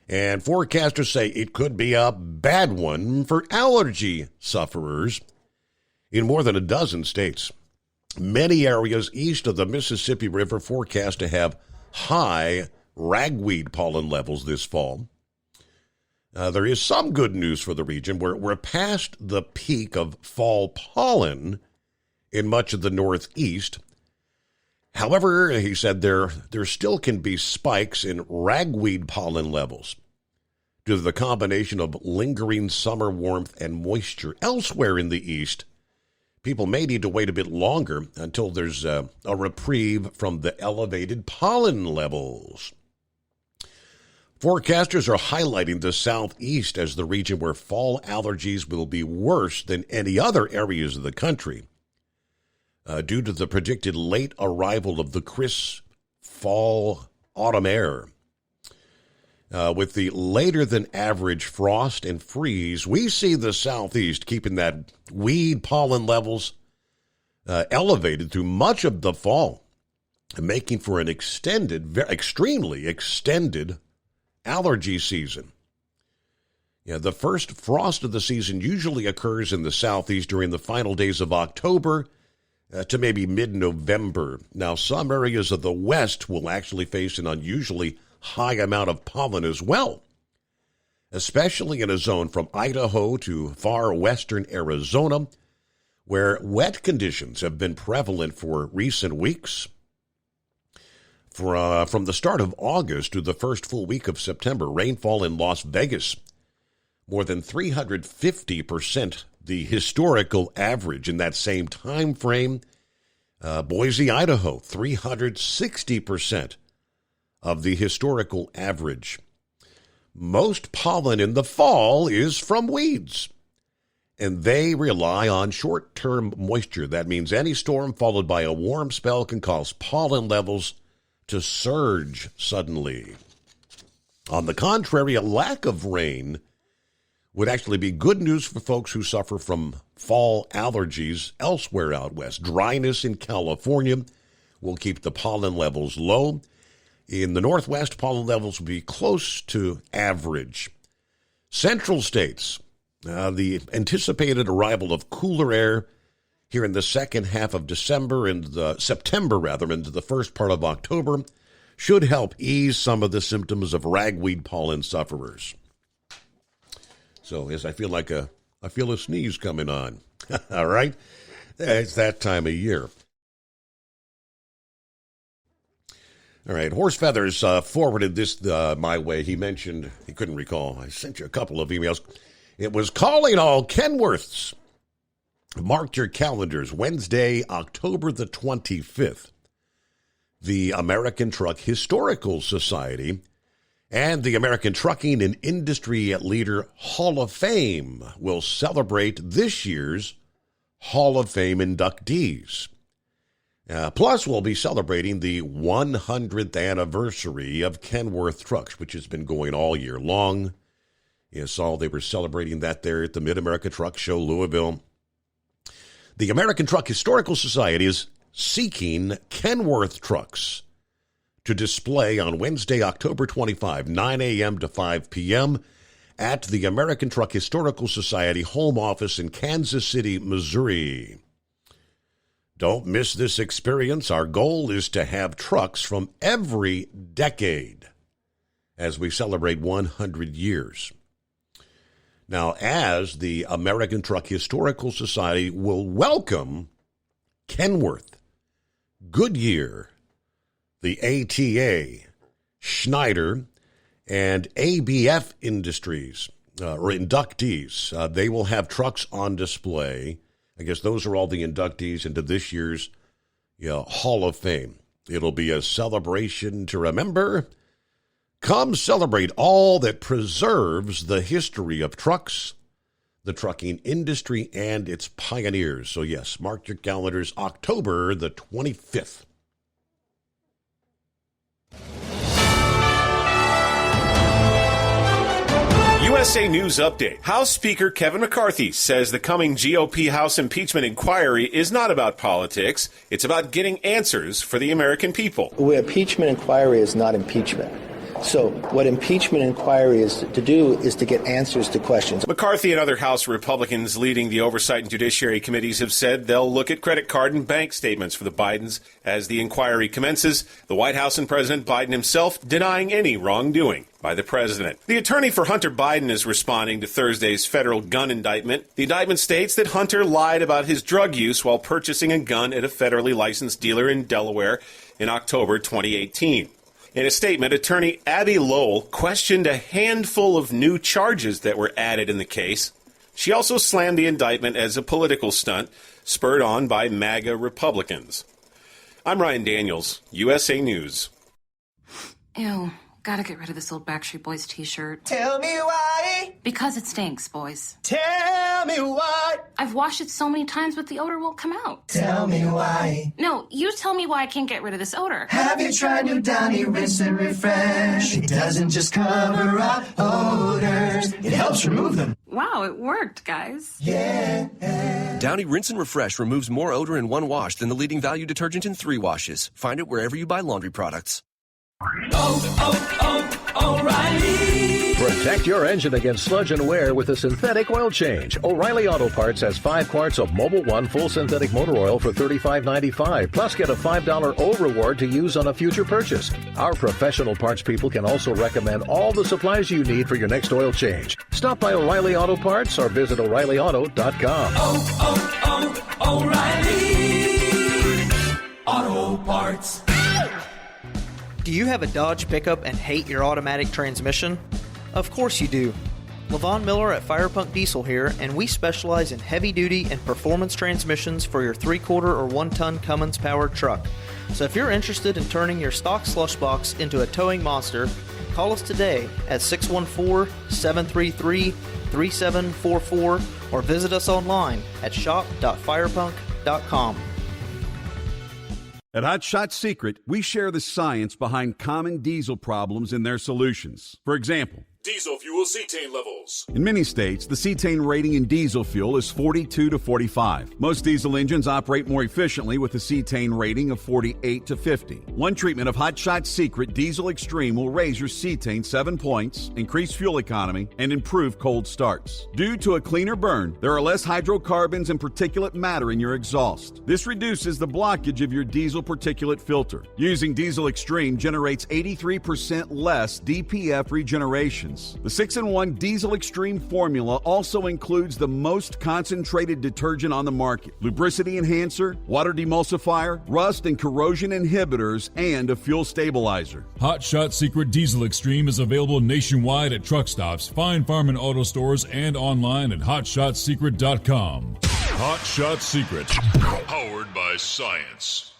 And forecasters say it could be a bad one for allergy sufferers in more than a dozen states. Many areas east of the Mississippi River forecast to have high ragweed pollen levels this fall. There is some good news for the region. We're past the peak of fall pollen in much of the Northeast. However, he said there still can be spikes in ragweed pollen levels due to the combination of lingering summer warmth and moisture elsewhere in the east. People may need to wait a bit longer until there's a reprieve from the elevated pollen levels. Forecasters are highlighting the southeast as the region where fall allergies will be worse than any other areas of the country. Due to the predicted late arrival of the crisp fall autumn air. With the later than average frost and freeze, we see the southeast keeping that weed pollen levels elevated through much of the fall, making for an extremely extended allergy season. The first frost of the season usually occurs in the southeast during the final days of October to maybe mid-November. Now, some areas of the west will actually face an unusually high amount of pollen as well, especially in a zone from Idaho to far western Arizona, where wet conditions have been prevalent for recent weeks. From the start of August to the first full week of September, rainfall in Las Vegas, more than 350% the historical average in that same time frame. Boise, Idaho, 360% of the historical average. Most pollen in the fall is from weeds, and they rely on short-term moisture. That means any storm followed by a warm spell can cause pollen levels to surge suddenly. On the contrary, a lack of rain would actually be good news for folks who suffer from fall allergies elsewhere out west. Dryness in California will keep the pollen levels low. In the Northwest, pollen levels will be close to average. Central states, the anticipated arrival of cooler air here in the second half of September into the first part of October should help ease some of the symptoms of ragweed pollen sufferers. So, yes, I feel a sneeze coming on. All right? It's that time of year. All right, Horse Feathers forwarded this my way. He mentioned, he couldn't recall. I sent you a couple of emails. It was calling all Kenworths. Mark your calendars. Wednesday, October the 25th. The American Truck Historical Society and the American Trucking and Industry Leader Hall of Fame will celebrate this year's Hall of Fame inductees. Plus, we'll be celebrating the 100th anniversary of Kenworth Trucks, which has been going all year long. You saw they were celebrating that there at the Mid-America Truck Show, Louisville. The American Truck Historical Society is seeking Kenworth trucks to display on Wednesday, October 25, 9 a.m. to 5 p.m. at the American Truck Historical Society home office in Kansas City, Missouri. Don't miss this experience. Our goal is to have trucks from every decade as we celebrate 100 years. Now, as the American Truck Historical Society will welcome Kenworth, Goodyear, the ATA, Schneider, and ABF Industries, or inductees. They will have trucks on display. I guess those are all the inductees into this year's Hall of Fame. It'll be a celebration to remember. Come celebrate all that preserves the history of trucks, the trucking industry, and its pioneers. So yes, mark your calendars, October the 25th. USA News Update. House Speaker Kevin McCarthy says the coming GOP House impeachment inquiry is not about politics. It's about getting answers for the American people. Impeachment inquiry is not impeachment. So what impeachment inquiry is to do is to get answers to questions. McCarthy and other House Republicans leading the Oversight and Judiciary Committees have said they'll look at credit card and bank statements for the Bidens as the inquiry commences. The White House and President Biden himself denying any wrongdoing by the president. The attorney for Hunter Biden is responding to Thursday's federal gun indictment. The indictment states that Hunter lied about his drug use while purchasing a gun at a federally licensed dealer in Delaware in October 2018. In a statement, attorney Abby Lowell questioned a handful of new charges that were added in the case. She also slammed the indictment as a political stunt, spurred on by MAGA Republicans. I'm Ryan Daniels, USA News. Ew, gotta get rid of this old Backstreet Boys t-shirt. Tell me why. Because it stinks, boys. Tell me why. I've washed it so many times, but the odor won't come out. Tell me why. No, you tell me why I can't get rid of this odor. Have you tried New Downy Rinse and Refresh? It doesn't just cover up odors, it helps remove them. Wow, it worked, guys. Yeah. Downy Rinse and Refresh removes more odor in one wash than the leading value detergent in 3 washes. Find it wherever you buy laundry products. O'Reilly. Protect your engine against sludge and wear with a synthetic oil change. O'Reilly Auto Parts has 5 quarts of Mobil 1 full synthetic motor oil for $35.95. Plus, get a $5 O reward to use on a future purchase. Our professional parts people can also recommend all the supplies you need for your next oil change. Stop by O'Reilly Auto Parts or visit O'ReillyAuto.com. O'Reilly Auto Parts. Do you have a Dodge pickup and hate your automatic transmission? Of course you do. LaVon Miller at Firepunk Diesel here, and we specialize in heavy-duty and performance transmissions for your 3-quarter or 1-ton Cummins-powered truck. So if you're interested in turning your stock slush box into a towing monster, call us today at 614-733-3744 or visit us online at shop.firepunk.com. At Hot Shot Secret, we share the science behind common diesel problems and their solutions. For example, Diesel fuel cetane levels. In many states, the cetane rating in diesel fuel is 42 to 45. Most diesel engines operate more efficiently with a cetane rating of 48 to 50. One treatment of Hot Shot Secret Diesel Extreme will raise your cetane 7 points, increase fuel economy, and improve cold starts. Due to a cleaner burn, there are less hydrocarbons and particulate matter in your exhaust. This reduces the blockage of your diesel particulate filter. Using Diesel Extreme generates 83% less DPF regenerations. The 6-in-1 Diesel Extreme formula also includes the most concentrated detergent on the market, lubricity enhancer, water demulsifier, rust and corrosion inhibitors, and a fuel stabilizer. Hot Shot Secret Diesel Extreme is available nationwide at truck stops, fine farm and auto stores, and online at hotshotsecret.com. Hot Shot Secret, powered by science.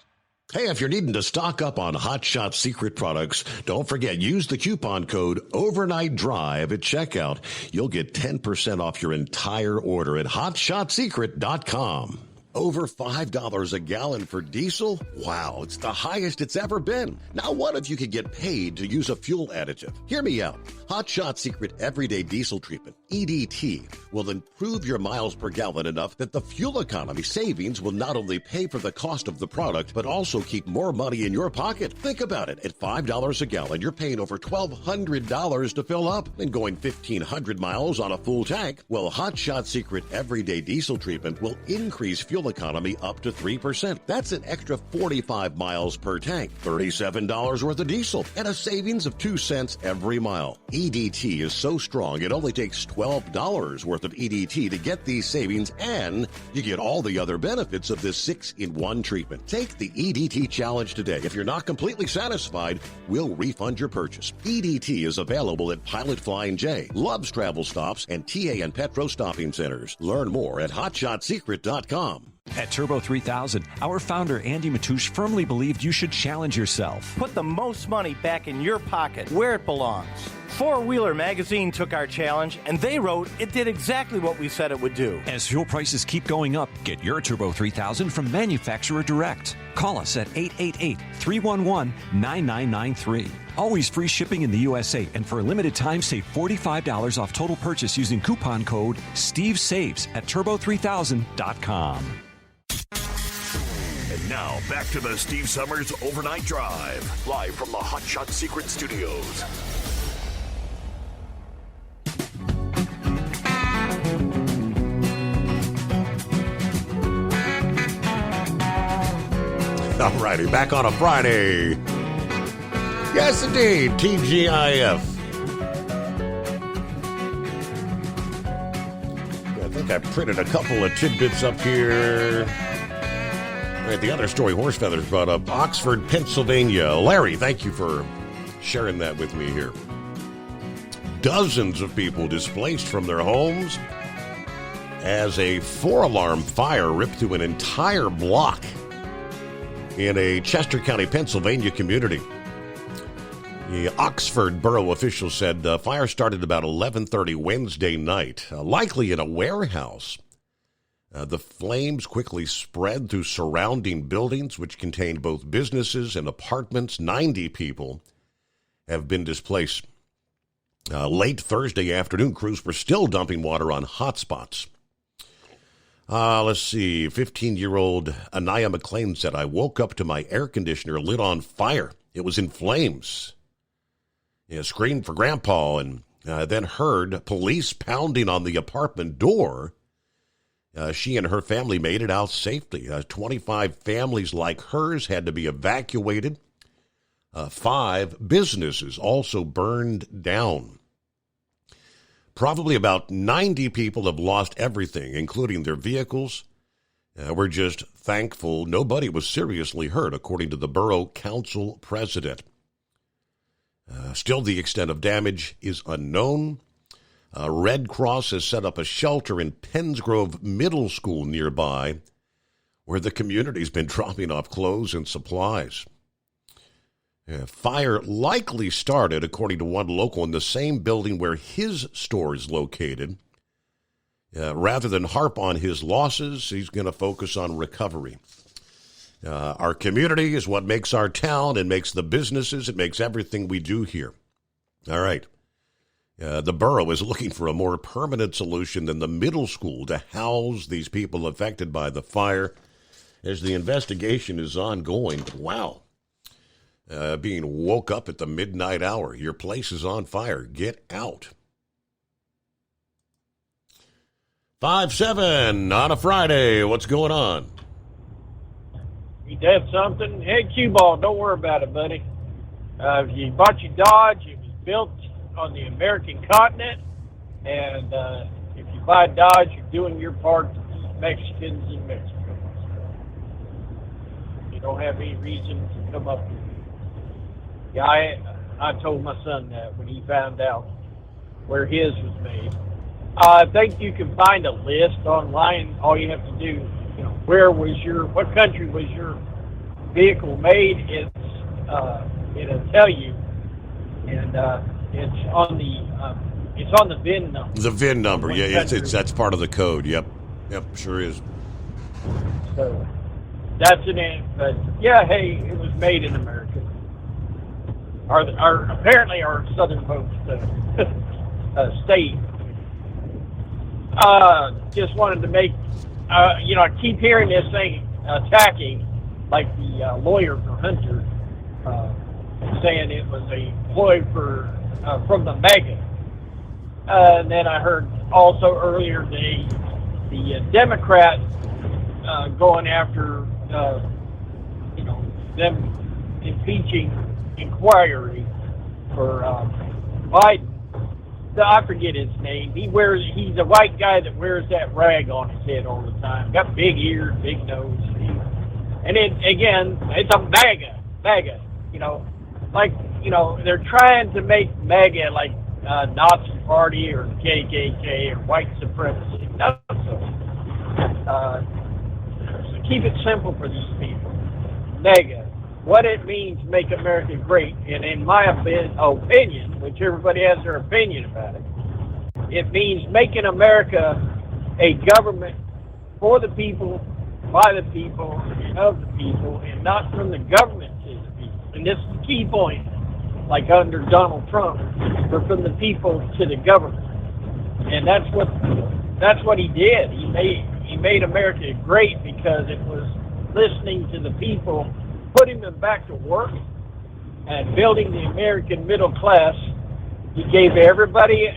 Hey, if you're needing to stock up on Hot Shot Secret products, don't forget, use the coupon code OvernightDrive at checkout. You'll get 10% off your entire order at hotshotsecret.com. Over $5 a gallon for diesel? Wow, it's the highest it's ever been. Now, what if you could get paid to use a fuel additive? Hear me out. Hot Shot Secret Everyday Diesel Treatment, EDT, will improve your miles per gallon enough that the fuel economy savings will not only pay for the cost of the product, but also keep more money in your pocket. Think about it. At $5 a gallon, you're paying over $1,200 to fill up and going 1,500 miles on a full tank. Well, Hot Shot Secret Everyday Diesel Treatment will increase fuel economy up to 3%. That's an extra 45 miles per tank, $37 worth of diesel, and a savings of 2 cents every mile. EDT is so strong, it only takes $12 worth of EDT to get these savings, and you get all the other benefits of this 6-in-1 treatment. Take the EDT challenge today. If you're not completely satisfied, we'll refund your purchase. EDT is available at Pilot Flying J, Love's Travel Stops, and TA and Petro Stopping Centers. Learn more at hotshotsecret.com. At Turbo 3000, our founder Andy Matouche firmly believed you should challenge yourself. Put the most money back in your pocket, where it belongs. Four Wheeler Magazine took our challenge, and they wrote it did exactly what we said it would do. As fuel prices keep going up, get your Turbo 3000 from manufacturer direct. Call us at 888-311-9993. Always free shipping in the USA, and for a limited time, save $45 off total purchase using coupon code STEVESAVES at turbo3000.com. And now, back to the Steve Summers Overnight Drive, live from the Hot Shot Secret Studios. All righty, back on a Friday. Yes, indeed, TGIF. I think I printed a couple of tidbits up here. All right, the other story Horsefeathers brought up, Oxford, Pennsylvania. Larry, thank you for sharing that with me here. Dozens of people displaced from their homes as a 4-alarm fire ripped through an entire block in a Chester County, Pennsylvania community. The Oxford borough official said the fire started about 11:30 Wednesday night, likely in a warehouse. The flames quickly spread through surrounding buildings, which contained both businesses and apartments. 90 people have been displaced. Late Thursday afternoon, crews were still dumping water on hotspots. Let's see. 15-year-old Anaya McLean said, I woke up to my air conditioner lit on fire. It was in flames. Screamed for Grandpa and then heard police pounding on the apartment door. She and her family made it out safely. 25 families like hers had to be evacuated. 5 businesses also burned down. Probably about 90 people have lost everything, including their vehicles. We're just thankful nobody was seriously hurt, according to the borough council president. Still, the extent of damage is unknown. Red Cross has set up a shelter in Pensgrove Middle School nearby, where the community's been dropping off clothes and supplies. Fire likely started, according to one local, in the same building where his store is located. Rather than harp on his losses, he's going to focus on recovery. Our community is what makes our town and makes the businesses. It makes everything we do here. All right. The borough is looking for a more permanent solution than the middle school to house these people affected by the fire as the investigation is ongoing. But wow, being woke up at the midnight hour. Your place is on fire. Get out. 5-7 on a Friday. What's going on? You did something? Hey, Q-Ball, don't worry about it, buddy. You bought your Dodge. It was built on the American continent. And if you buy Dodge, you're doing your part to keep Mexicans in Mexico. You don't have any reason to come up with it. Yeah, I told my son that when he found out where his was made. I think you can find a list online. All you have to do, what country was your vehicle made? It'll tell you, and it's on the VIN number. The VIN number, yeah, that's part of the code. Yep, sure is. So that's an end. But yeah, hey, it was made in America. Apparently our southernmost state. Just wanted to make, I keep hearing this thing attacking, like the lawyer for Hunter, saying it was a ploy from the MAGA. And then I heard also earlier today the Democrats going after, them impeaching inquiry for Biden. I forget his name. He's a white guy that wears that rag on his head all the time. Got big ears, big nose. And it's a MAGA, they're trying to make MAGA like Nazi Party or KKK or white supremacy. No, so keep it simple for these people. MAGA. What it means to make America great, and in my opinion, which everybody has their opinion about it, it means making America a government for the people, by the people, and of the people, and not from the government to the people. And this is the key point, like under Donald Trump, but from the people to the government. And that's what he did. He made America great because it was listening to the people, putting them back to work, and building the American middle class. He gave everybody a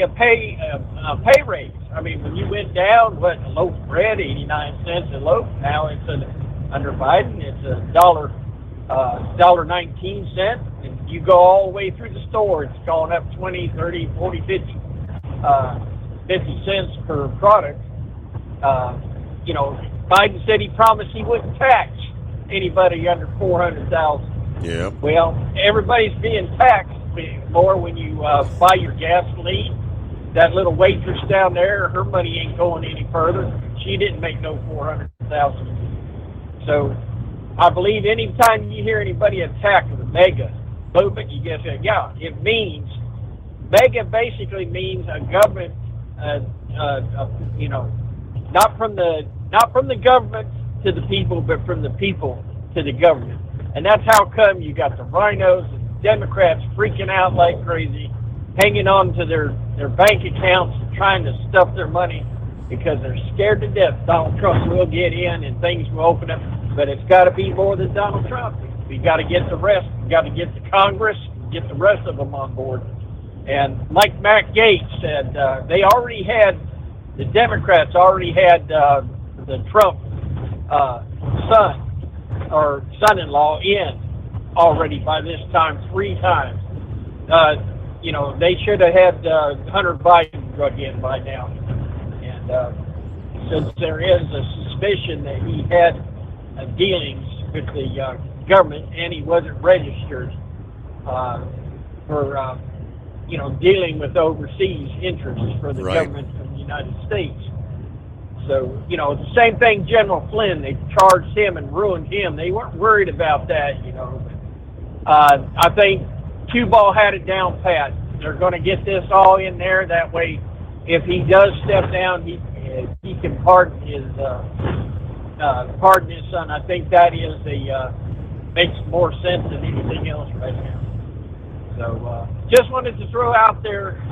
pay raise. I mean, when you went down, a loaf of bread, 89 cents a loaf. Now under Biden, it's $1.19, and you go all the way through the store, it's gone up 20, 30, 40, 50 cents per product. Biden said he promised he wouldn't tax anybody under $400,000. Yeah. Well, everybody's being taxed more when you buy your gasoline. That little waitress down there, her money ain't going any further. She didn't make no $400,000. So I believe anytime you hear anybody attack the MAGA movement, you get it means MAGA basically means a government, not from the government to the people, but from the people to the government. And that's how come you got the rhinos and Democrats freaking out like crazy, hanging on to their bank accounts and trying to stuff their money because they're scared to death Donald Trump will get in and things will open up. But it's got to be more than Donald Trump. We got to get the rest. We got to get the Congress, get the rest of them on board. And like Matt Gaetz said, the Democrats already had the Trump son-in-law in already by this time 3 times. They should have had Hunter Biden drug in by now. And since there is a suspicion that he had dealings with the government and he wasn't registered for dealing with overseas interests for the government of the United States. So, the same thing General Flynn, they charged him and ruined him. They weren't worried about that, I think Q-Ball had it down pat. They're going to get this all in there. That way, if he does step down, he can pardon his son. I think that makes more sense than anything else right now. So just wanted to throw out there,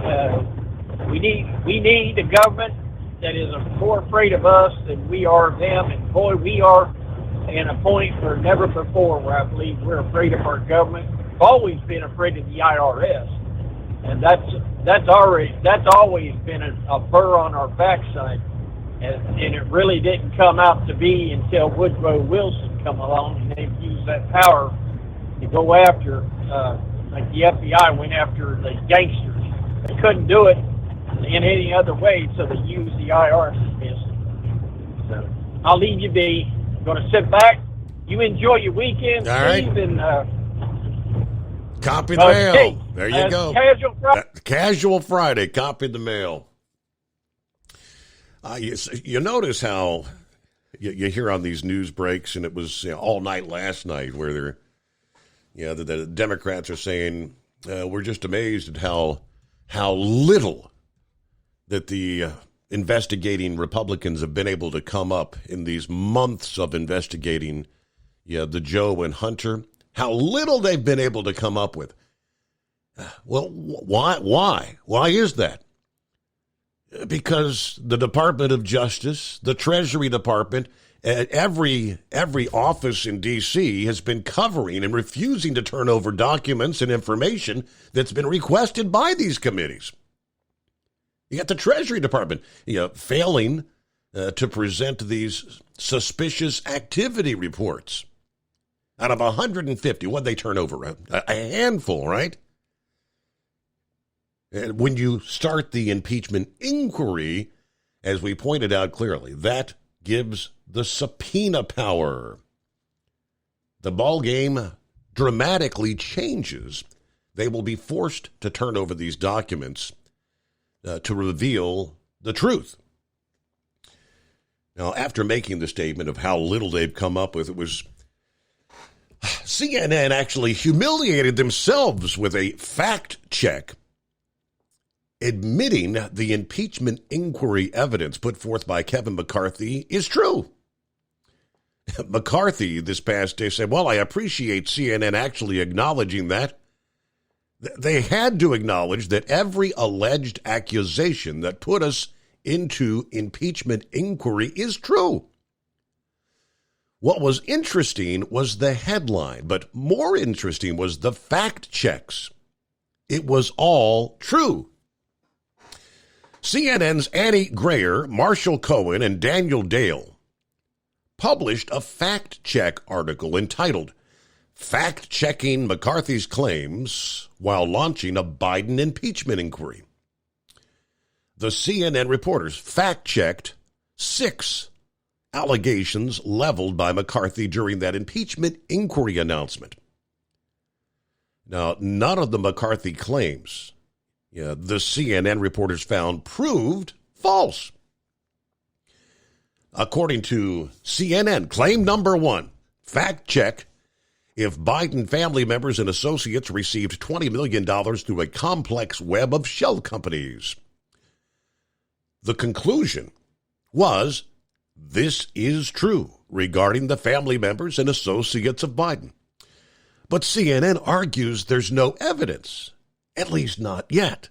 we need a government that is more afraid of us than we are of them. And boy, we are in a point where never before where I believe we're afraid of our government. We've always been afraid of the IRS, and that's always been a burr on our backside. And it really didn't come out to be until Woodrow Wilson come along, and they've used that power to go after, like the FBI went after the gangsters. They couldn't do it in any other way, so they used the IRS business. So I'll leave you be. I'm going to sit back. You enjoy your weekend, all right. Steve, and copy the mail. Hey, there you go. Casual Friday. Casual Friday. Copy the mail. You notice how you hear on these news breaks, and it was all night last night, where the Democrats are saying we're just amazed at how little that the investigating Republicans have been able to come up in these months of investigating the Joe and Hunter, how little they've been able to come up with. Well, why? Why is that? Because the Department of Justice, the Treasury Department, every office in D.C. has been covering and refusing to turn over documents and information that's been requested by these committees. You got the Treasury Department, failing to present these suspicious activity reports. Out of 150, what'd they turn over? A handful, right? And when you start the impeachment inquiry, as we pointed out clearly, that gives the subpoena power. The ballgame dramatically changes. They will be forced to turn over these documents to reveal the truth. Now, after making the statement of how little they've come up with, it was CNN actually humiliated themselves with a fact check, admitting the impeachment inquiry evidence put forth by Kevin McCarthy is true. McCarthy this past day said, well, I appreciate CNN actually acknowledging that. They had to acknowledge that every alleged accusation that put us into impeachment inquiry is true. What was interesting was the headline, but more interesting was the fact checks. It was all true. CNN's Annie Grayer, Marshall Cohen, and Daniel Dale published a fact check article entitled Fact-Checking McCarthy's Claims While Launching a Biden Impeachment Inquiry. The CNN reporters fact-checked 6 allegations leveled by McCarthy during that impeachment inquiry announcement. Now, none of the McCarthy claims the CNN reporters found proved false. According to CNN, claim number 1, fact check, if Biden family members and associates received $20 million through a complex web of shell companies. The conclusion was this is true regarding the family members and associates of Biden. But CNN argues there's no evidence, at least not yet,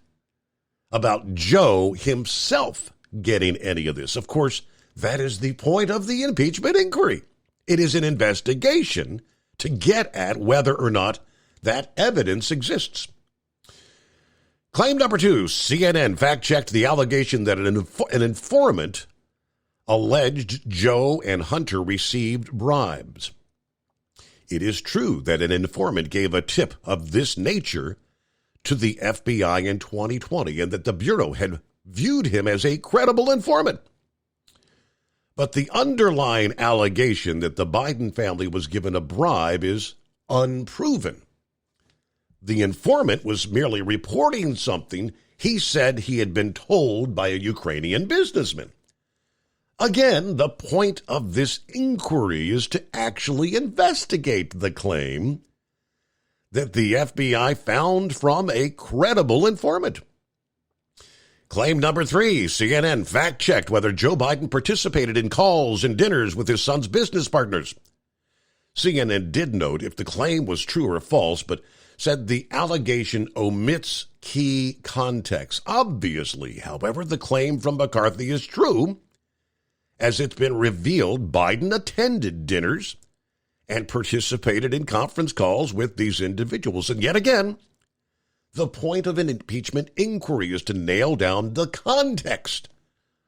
about Joe himself getting any of this. Of course, that is the point of the impeachment inquiry. It is an investigation to get at whether or not that evidence exists. Claim number 2, CNN fact-checked the allegation that an informant alleged Joe and Hunter received bribes. It is true that an informant gave a tip of this nature to the FBI in 2020 and that the Bureau had viewed him as a credible informant. But the underlying allegation that the Biden family was given a bribe is unproven. The informant was merely reporting something he said he had been told by a Ukrainian businessman. Again, the point of this inquiry is to actually investigate the claim that the FBI found from a credible informant. Claim number 3, CNN fact-checked whether Joe Biden participated in calls and dinners with his son's business partners. CNN did note if the claim was true or false, but said the allegation omits key context. Obviously, however, the claim from McCarthy is true. As it's been revealed, Biden attended dinners and participated in conference calls with these individuals. And yet again, the point of an impeachment inquiry is to nail down the context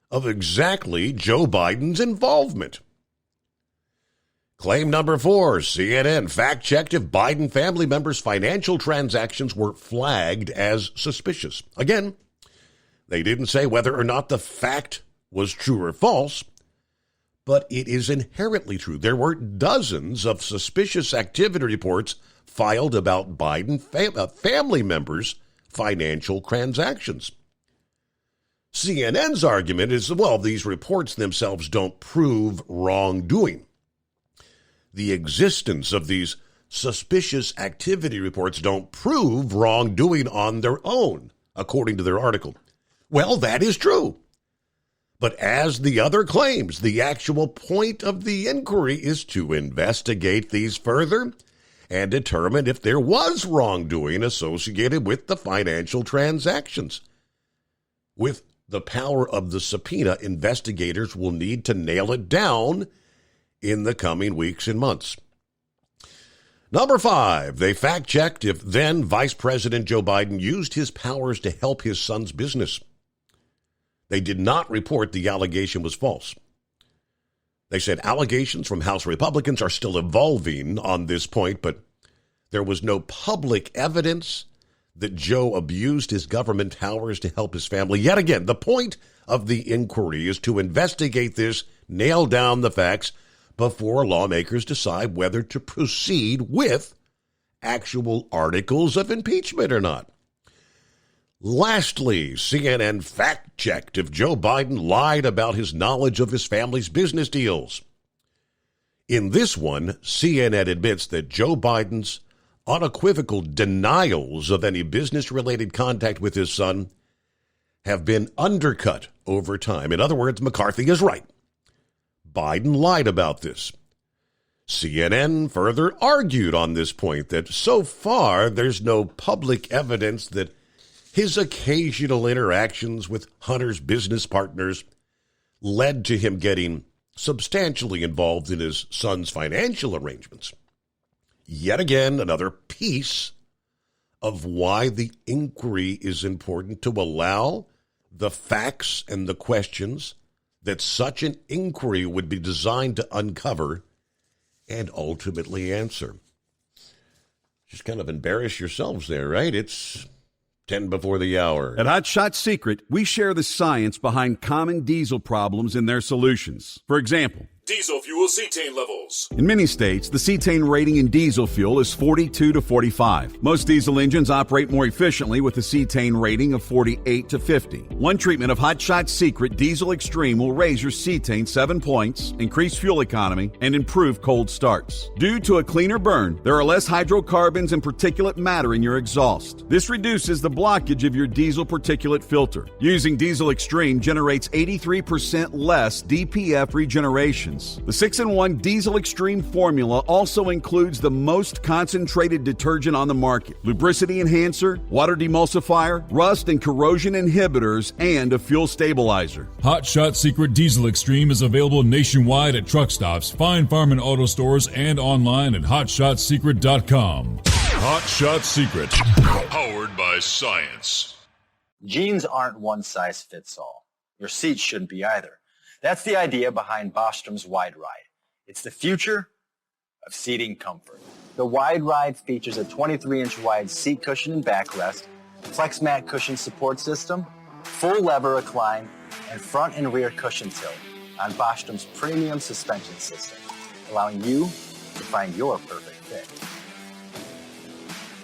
of exactly Joe Biden's involvement. Claim number 4, CNN fact-checked if Biden family members' financial transactions were flagged as suspicious. Again, they didn't say whether or not the fact was true or false, but it is inherently true. There were dozens of suspicious activity reports filed about Biden family members' financial transactions. CNN's argument is, well, these reports themselves don't prove wrongdoing. The existence of these suspicious activity reports don't prove wrongdoing on their own, according to their article. Well, that is true. But as the other claims, the actual point of the inquiry is to investigate these further and determine if there was wrongdoing associated with the financial transactions. With the power of the subpoena, investigators will need to nail it down in the coming weeks and months. Number 5, they fact-checked if then Vice President Joe Biden used his powers to help his son's business. They did not report the allegation was false. They said allegations from House Republicans are still evolving on this point, but there was no public evidence that Joe abused his government powers to help his family. Yet again, the point of the inquiry is to investigate this, nail down the facts, before lawmakers decide whether to proceed with actual articles of impeachment or not. Lastly, CNN fact-checked if Joe Biden lied about his knowledge of his family's business deals. In this one, CNN admits that Joe Biden's unequivocal denials of any business-related contact with his son have been undercut over time. In other words, McCarthy is right. Biden lied about this. CNN further argued on this point that so far there's no public evidence that his occasional interactions with Hunter's business partners led to him getting substantially involved in his son's financial arrangements. Yet again, another piece of why the inquiry is important, to allow the facts and the questions that such an inquiry would be designed to uncover and ultimately answer. Just kind of embarrass yourselves there, right? It's 10 before the hour. At Hot Shot Secret, we share the science behind common diesel problems and their solutions. For example, Diesel fuel cetane levels. in many states, the cetane rating in diesel fuel is 42 to 45. Most diesel engines operate more efficiently with a cetane rating of 48 to 50. One treatment of Hot Shot Secret Diesel Extreme will raise your cetane 7 points, increase fuel economy, and improve cold starts. Due to a cleaner burn, there are less hydrocarbons and particulate matter in your exhaust. This reduces the blockage of your diesel particulate filter. Using Diesel Extreme generates 83% less DPF regeneration. The 6-in-1 Diesel Extreme formula also includes the most concentrated detergent on the market, lubricity enhancer, water demulsifier, rust and corrosion inhibitors, and a fuel stabilizer. Hot Shot Secret Diesel Extreme is available nationwide at truck stops, Fine Farm and auto stores, and online at hotshotsecret.com. Hot Shot Secret, powered by science. Jeans aren't one size fits all. Your seats shouldn't be either. That's the idea behind Bostrom's Wide Ride. It's the future of seating comfort. The Wide Ride features a 23-inch wide seat cushion and backrest, flex mat cushion support system, full lever recline, and front and rear cushion tilt on Bostrom's premium suspension system, allowing you to find your perfect fit.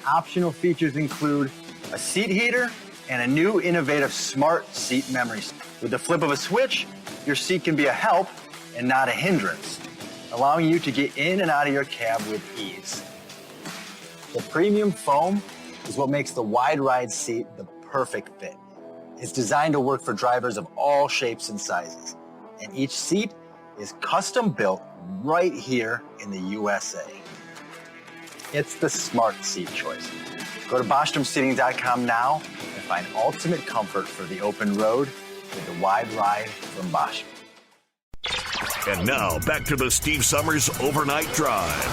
Optional features include a seat heater and a new innovative smart seat memory. With the flip of a switch, your seat can be a help and not a hindrance, allowing you to get in and out of your cab with ease. The premium foam is what makes the Wide Ride seat the perfect fit. It's designed to work for drivers of all shapes and sizes, and each seat is custom built right here in the USA. It's the smart seat choice. Go to BostromSeating.com now and find ultimate comfort for the open road with the Wide Ride from Bostrom. And now, back to the Steve Summers Overnight Drive.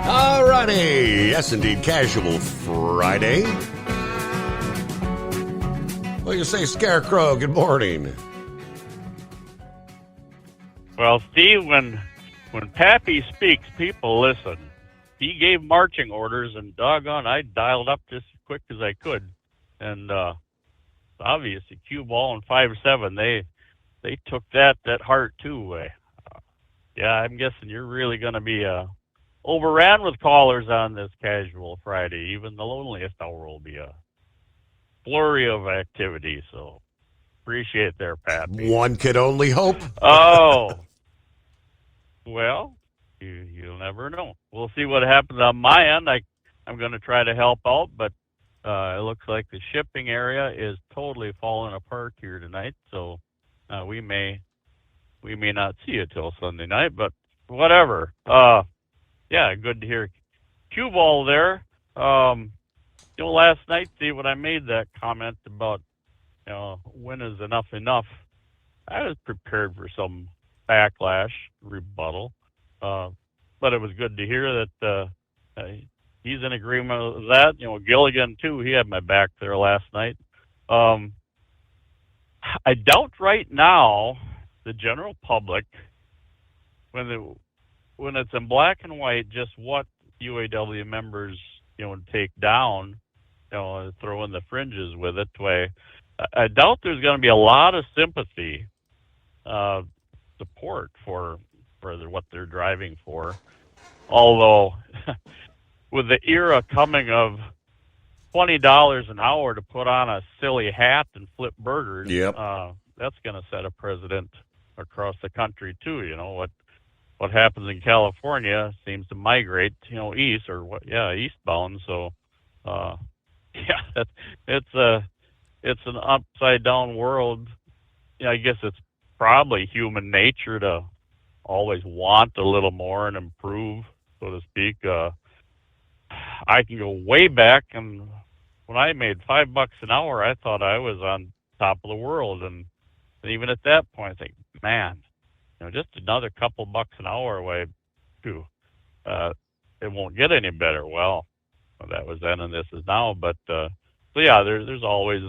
All righty. Yes, indeed. Casual Friday. What do you say, Scarecrow? Good morning. Well, Steve, when Pappy speaks, people listen. He gave marching orders, and doggone, I dialed up just as quick as I could. And obviously, cue ball and 5-7, they took that heart too. Yeah, I'm guessing you're really going to be overran with callers on this Casual Friday. Even the loneliest hour will be a flurry of activity. So appreciate there, Pappy. One could only hope. Oh, well, you'll never know. We'll see what happens on my end. I'm going to try to help out, but it looks like the shipping area is totally falling apart here tonight. So we may not see it till Sunday night, but whatever. Yeah, good to hear cue ball there. Last night, Steve, when I made that comment about, when is enough, I was prepared for some backlash, rebuttal. But it was good to hear that he's in agreement with that. Gilligan, too, he had my back there last night. I doubt right now the general public, when it's in black and white, just what UAW members, take down, throw in the fringes with it. I doubt there's going to be a lot of sympathy, support for what they're driving for. Although, with the era coming of $20 an hour to put on a silly hat and flip burgers, that's going to set a precedent across the country too. What happens in California seems to migrate, east eastbound. So, it's an upside down world. I guess it's probably human nature to always want a little more and improve, so to speak. I can go way back, and when I made $5 an hour, I thought I was on top of the world. And even at that point, I think, man, just another couple bucks an hour away, too. It won't get any better. Well, that was then and this is now. But, so yeah, there's always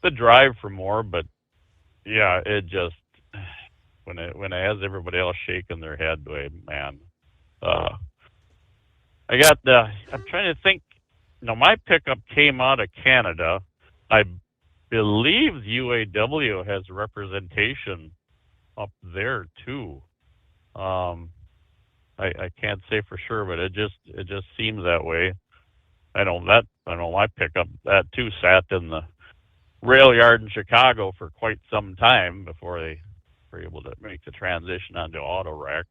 the drive for more. But, yeah, it just, when it has everybody else shaking their head, man. I'm trying to think, my pickup came out of Canada. I believe UAW has representation up there too. I can't say for sure, but it just seems that way. I know my pickup, that too, sat in the rail yard in Chicago for quite some time before they were able to make the transition onto auto rack.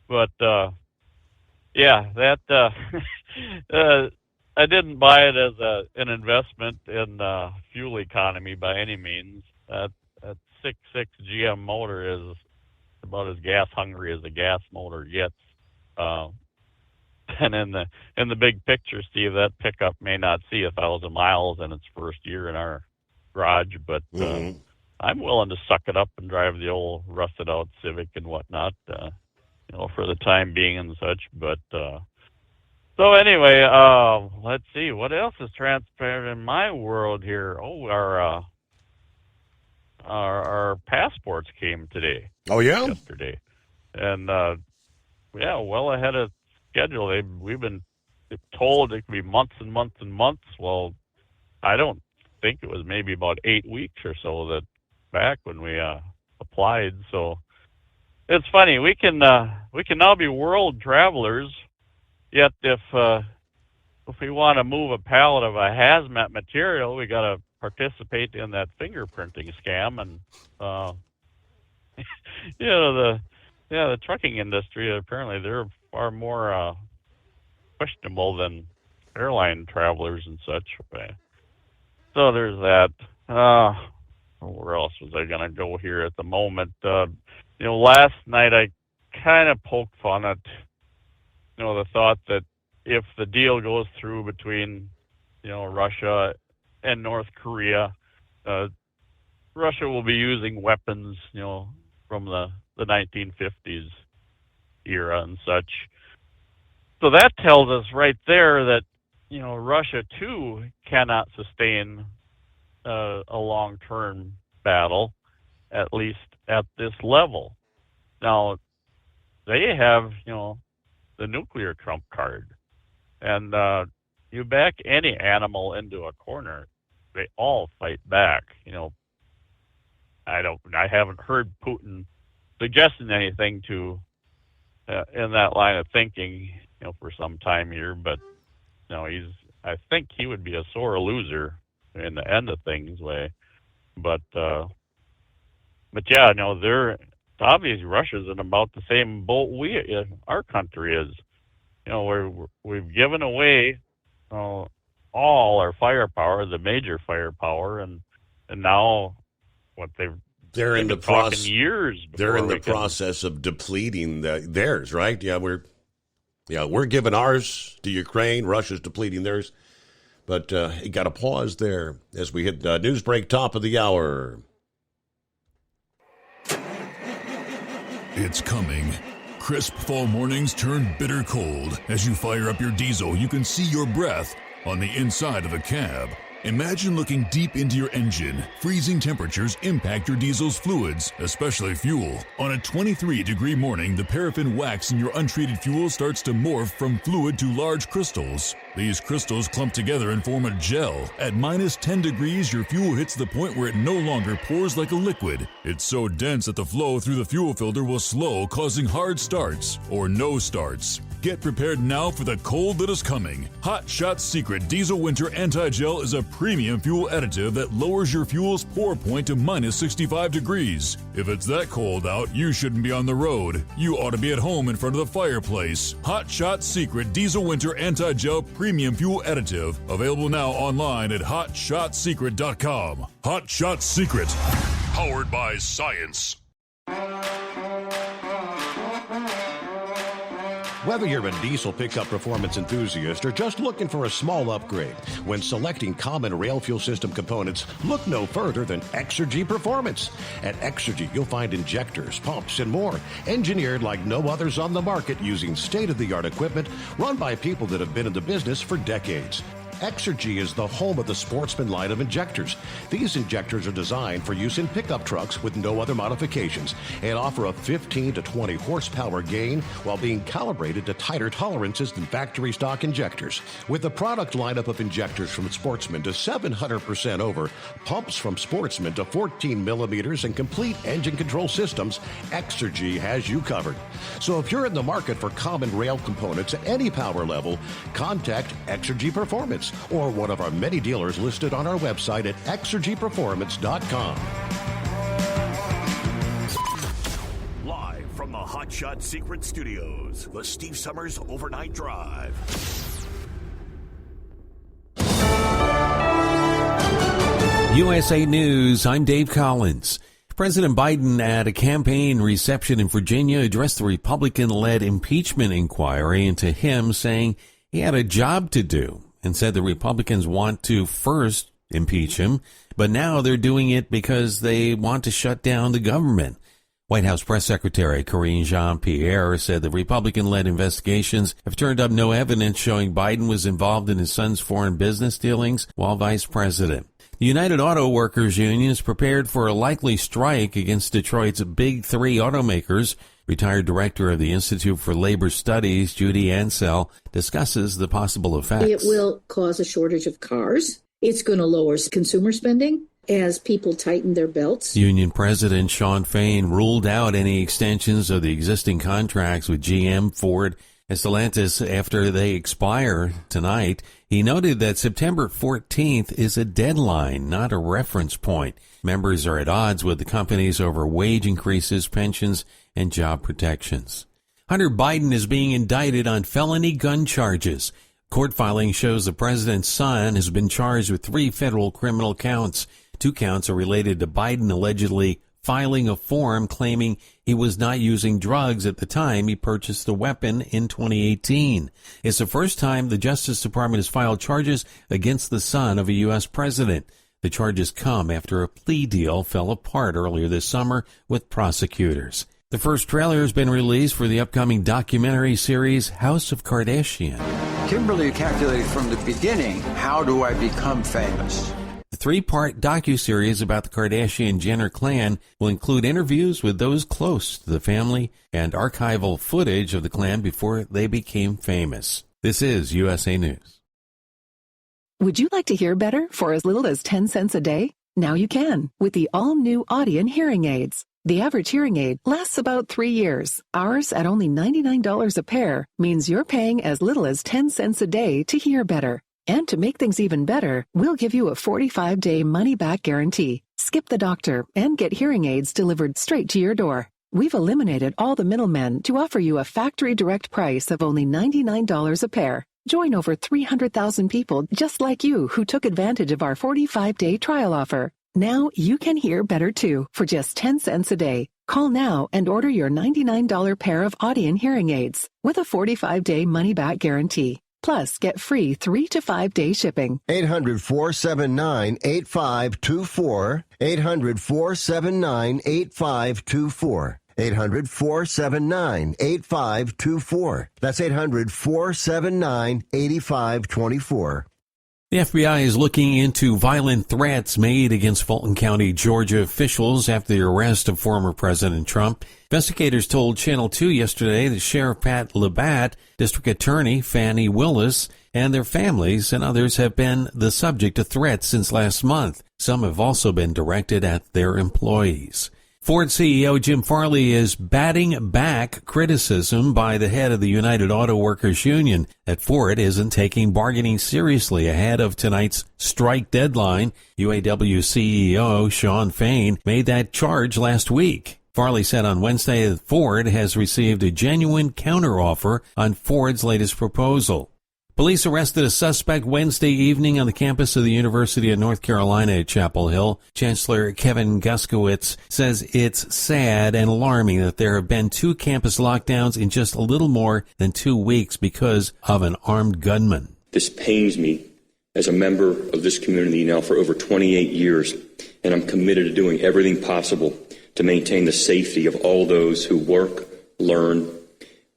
But yeah, that I didn't buy it as an investment in fuel economy by any means. That 6.6 GM motor is about as gas hungry as a gas motor gets. And in the big picture, Steve, that pickup may not see 1,000 miles in its first year in our garage, but I'm willing to suck it up and drive the old rusted out Civic and whatnot, for the time being and such. But so anyway, let's see what else is transpired in my world here. Oh, our passports came today. Oh yeah, yesterday, and well ahead of schedule. We've been told it could be months and months and months. Well, I don't think it was maybe about 8 weeks or so that back when we applied. So it's funny, we can now be world travelers, yet if we want to move a pallet of a hazmat material, we got to participate in that fingerprinting scam. And the trucking industry, apparently they're far more questionable than airline travelers and such. So there's that. where else was I going to go here at the moment? Last night I kind of poked fun at, the thought that if the deal goes through between, Russia and North Korea, Russia will be using weapons, from the 1950s era and such. So that tells us right there that, Russia too cannot sustain a long-term battle, at least at this level. Now, they have, the nuclear trump card. And you back any animal into a corner, they all fight back. I haven't heard Putin suggesting anything to in that line of thinking, for some time here, but I think he would be a sore loser in the end of things way. But yeah, they're obviously Russia's in about the same boat our country is. We've given away all our firepower, the major firepower, and now they're in the process. Years. They're in the process of depleting theirs, right? Yeah, we're giving ours to Ukraine. Russia's depleting theirs. But you got to pause there as we hit news break, top of the hour. It's coming. Crisp fall mornings turn bitter cold. As you fire up your diesel, you can see your breath on the inside of the cab. Imagine looking deep into your engine. Freezing temperatures impact your diesel's fluids, especially fuel. On a 23-degree morning, the paraffin wax in your untreated fuel starts to morph from fluid to large crystals. These crystals clump together and form a gel. At minus 10 degrees, your fuel hits the point where it no longer pours like a liquid. It's so dense that the flow through the fuel filter will slow, causing hard starts or no starts. Get prepared now for the cold that is coming. Hot Shot Secret Diesel Winter Anti-Gel is a premium fuel additive that lowers your fuel's pour point to minus 65 degrees. If it's that cold out, you shouldn't be on the road. You ought to be at home in front of the fireplace. Hot Shot Secret Diesel Winter Anti-Gel Premium Fuel Additive. Available now online at HotShotSecret.com. Hot Shot Secret. Powered by science. Whether you're a diesel pickup performance enthusiast or just looking for a small upgrade, when selecting common rail fuel system components, look no further than Exergy Performance. At Exergy, you'll find injectors, pumps, and more, engineered like no others on the market using state-of-the-art equipment run by people that have been in the business for decades. Exergy is the home of the Sportsman line of injectors. These injectors are designed for use in pickup trucks with no other modifications and offer a 15 to 20 horsepower gain while being calibrated to tighter tolerances than factory stock injectors. With a product lineup of injectors from Sportsman to 700% over, pumps from Sportsman to 14 millimeters, and complete engine control systems, Exergy has you covered. So if you're in the market for common rail components at any power level, contact Exergy Performance or one of our many dealers listed on our website at exergyperformance.com. Live from the Hot Shot Secret Studios, the Steve Summers Overnight Drive. USA News, I'm Dave Collins. President Biden at a campaign reception in Virginia addressed the Republican-led impeachment inquiry into him, saying he had a job to do, and said the Republicans want to first impeach him, but now they're doing it because they want to shut down the government. White House Press Secretary Karine Jean-Pierre said the Republican-led investigations have turned up no evidence showing Biden was involved in his son's foreign business dealings while vice president. The United Auto Workers Union is prepared for a likely strike against Detroit's big three automakers. Retired director of the Institute for Labor Studies, Judy Ansell, discusses the possible effects. It will cause a shortage of cars. It's going to lower consumer spending as people tighten their belts. Union President Shawn Fain ruled out any extensions of the existing contracts with GM, Ford, and Stellantis after they expire tonight. He noted that September 14th is a deadline, not a reference point. Members are at odds with the companies over wage increases, pensions, and job protections. Hunter Biden is being indicted on felony gun charges. Court filing shows the president's son has been charged with 3 federal criminal counts. 2 counts are related to Biden allegedly filing a form claiming he was not using drugs at the time he purchased the weapon in 2018. It's the first time the Justice Department has filed charges against the son of a U.S. president. The charges come after a plea deal fell apart earlier this summer with prosecutors. The first trailer has been released for the upcoming documentary series House of Kardashian. Kimberly calculated from the beginning, how do I become famous? The 3-part docuseries about the Kardashian-Jenner clan will include interviews with those close to the family and archival footage of the clan before they became famous. This is USA News. Would you like to hear better for as little as 10 cents a day? Now you can with the all-new Audion hearing aids. The average hearing aid lasts about 3 years. Ours, at only $99 a pair, means you're paying as little as 10 cents a day to hear better. And to make things even better, we'll give you a 45-day money-back guarantee. Skip the doctor and get hearing aids delivered straight to your door. We've eliminated all the middlemen to offer you a factory direct price of only $99 a pair. Join over 300,000 people just like you who took advantage of our 45-day trial offer. Now you can hear better too for just 10 cents a day. Call now and order your $99 pair of Audion hearing aids with a 45-day money-back guarantee. Plus, get free 3 to 5 day shipping. 800-479-8524. 800-479-8524. 800-479-8524. That's 800-479-8524. The FBI is looking into violent threats made against Fulton County, Georgia officials after the arrest of former President Trump. Investigators told Channel 2 yesterday that Sheriff Pat Labatt, District Attorney Fannie Willis, and their families and others have been the subject of threats since last month. Some have also been directed at their employees. Ford CEO Jim Farley is batting back criticism by the head of the United Auto Workers Union that Ford isn't taking bargaining seriously ahead of tonight's strike deadline. UAW CEO Shawn Fain made that charge last week. Farley said on Wednesday that Ford has received a genuine counteroffer on Ford's latest proposal. Police arrested a suspect Wednesday evening on the campus of the University of North Carolina at Chapel Hill. Chancellor Kevin Guskowitz says it's sad and alarming that there have been 2 campus lockdowns in just a little more than 2 weeks because of an armed gunman. This pains me as a member of this community now for over 28 years, and I'm committed to doing everything possible to maintain the safety of all those who work, learn,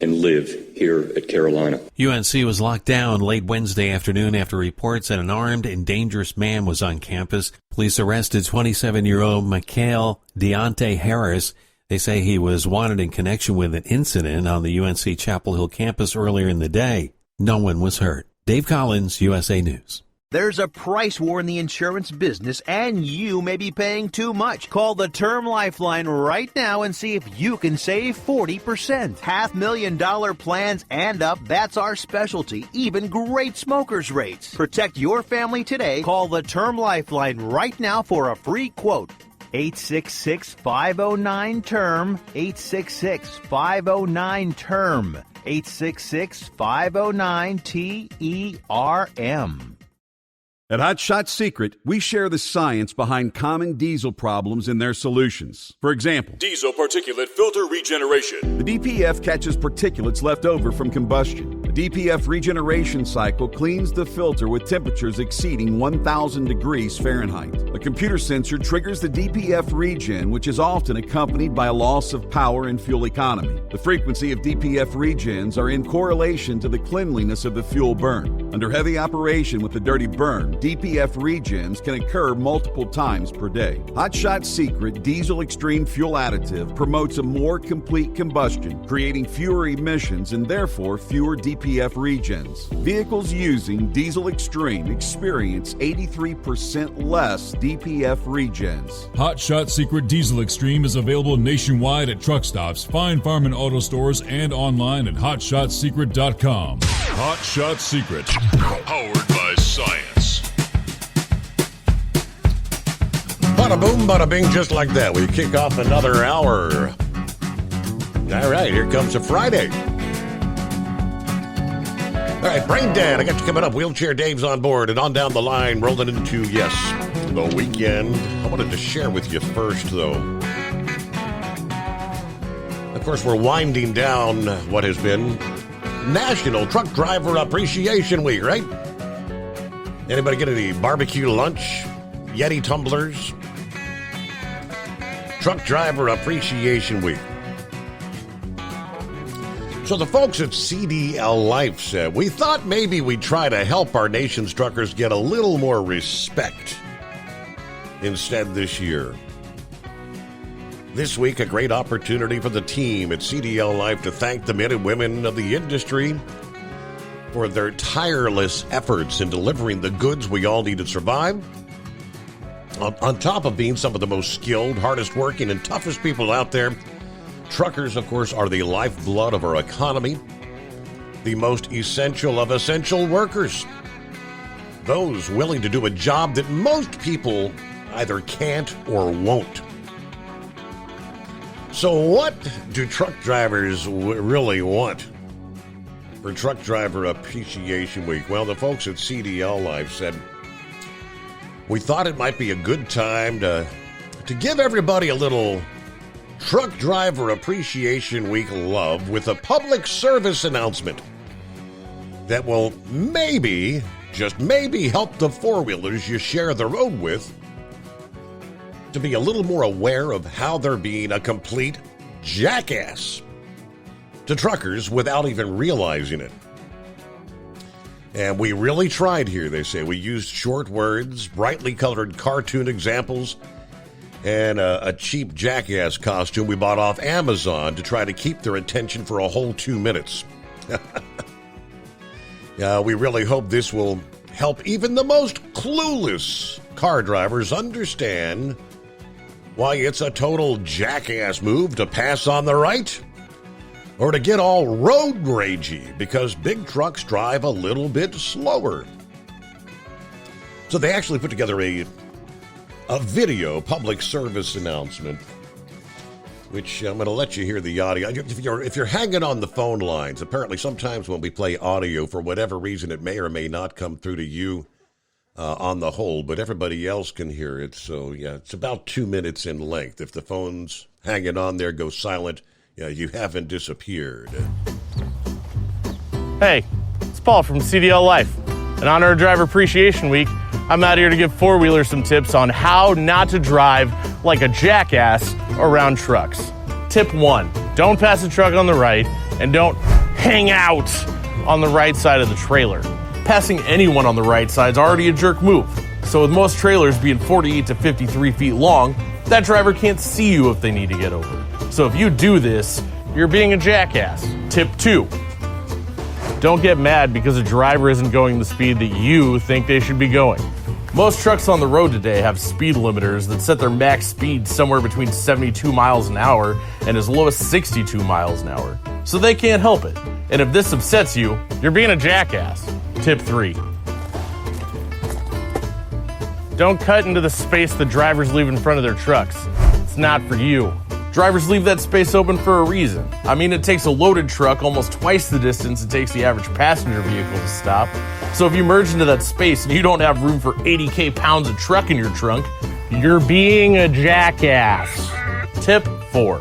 and live here at Carolina. UNC was locked down late Wednesday afternoon after reports that an armed and dangerous man was on campus. Police arrested 27-year-old Mikhail Deontay Harris. They say he was wanted in connection with an incident on the UNC Chapel Hill campus earlier in the day. No one was hurt. Dave Collins, USA News. There's a price war in the insurance business, and you may be paying too much. Call the Term Lifeline right now and see if you can save 40%. $500,000 plans and up, that's our specialty. Even great smokers' rates. Protect your family today. Call the Term Lifeline right now for a free quote. 866-509-TERM. 866-509-TERM. 866-509-TERM. At Hot Shot Secret, we share the science behind common diesel problems and their solutions. For example, diesel particulate filter regeneration. The DPF catches particulates left over from combustion. The DPF regeneration cycle cleans the filter with temperatures exceeding 1,000 degrees Fahrenheit. A computer sensor triggers the DPF regen, which is often accompanied by a loss of power and fuel economy. The frequency of DPF regens are in correlation to the cleanliness of the fuel burn. Under heavy operation with the dirty burn, DPF regens can occur multiple times per day. Hot Shot Secret Diesel Extreme Fuel Additive promotes a more complete combustion, creating fewer emissions and therefore fewer DPF regens. Vehicles using Diesel Extreme experience 83% less DPF regens. Hot Shot Secret Diesel Extreme is available nationwide at truck stops, fine farm and auto stores, and online at hotshotsecret.com. Hot Shot Secret, powered by science. Bada boom, bada bing, just like that. We kick off another hour. All right, here comes a Friday. All right, Brain Dead. I got you coming up. Wheelchair Dave's on board, and on down the line, rolling into, yes, the weekend. I wanted to share with you first, though. Of course, we're winding down what has been National Truck Driver Appreciation Week, right? Anybody get any barbecue lunch? Yeti tumblers? Truck Driver Appreciation Week. So the folks at CDL Life said, we thought maybe we'd try to help our nation's truckers get a little more respect instead this year. This week, a great opportunity for the team at CDL Life to thank the men and women of the industry for their tireless efforts in delivering the goods we all need to survive. On top of being some of the most skilled, hardest working, and toughest people out there, truckers, of course, are the lifeblood of our economy, the most essential of essential workers, those willing to do a job that most people either can't or won't. So what do truck drivers really want for Truck Driver Appreciation Week? Well, the folks at CDL Life said, we thought it might be a good time to give everybody a little Truck Driver Appreciation Week love with a public service announcement that will maybe, just maybe, help the four-wheelers you share the road with to be a little more aware of how they're being a complete jackass to truckers without even realizing it. And we really tried here, they say. We used short words, brightly colored cartoon examples, and a cheap jackass costume we bought off Amazon to try to keep their attention for a whole 2 minutes. We really hope this will help even the most clueless car drivers understand why it's a total jackass move to pass on the right or to get all road ragey because big trucks drive a little bit slower. So they actually put together a video public service announcement, which I'm going to let you hear the audio. If you're hanging on the phone lines, apparently sometimes when we play audio, for whatever reason, it may or may not come through to you on the whole, but everybody else can hear it. So, yeah, it's about 2 minutes in length. If the phone's hanging on there, go silent, you haven't disappeared. Hey, it's Paul from CDL Life. In honor of Driver Appreciation Week, I'm out here to give four-wheelers some tips on how not to drive like a jackass around trucks. Tip 1, don't pass a truck on the right and don't hang out on the right side of the trailer. Passing anyone on the right side is already a jerk move. So with most trailers being 48 to 53 feet long, that driver can't see you if they need to get over. So if you do this, you're being a jackass. Tip 2, don't get mad because a driver isn't going the speed that you think they should be going. Most trucks on the road today have speed limiters that set their max speed somewhere between 72 miles an hour and as low as 62 miles an hour. So they can't help it. And if this upsets you, you're being a jackass. Tip 3, don't cut into the space the drivers leave in front of their trucks. It's not for you. Drivers leave that space open for a reason. I mean, it takes a loaded truck almost twice the distance it takes the average passenger vehicle to stop. So if you merge into that space and you don't have room for 80K pounds of truck in your trunk, you're being a jackass. Tip 4,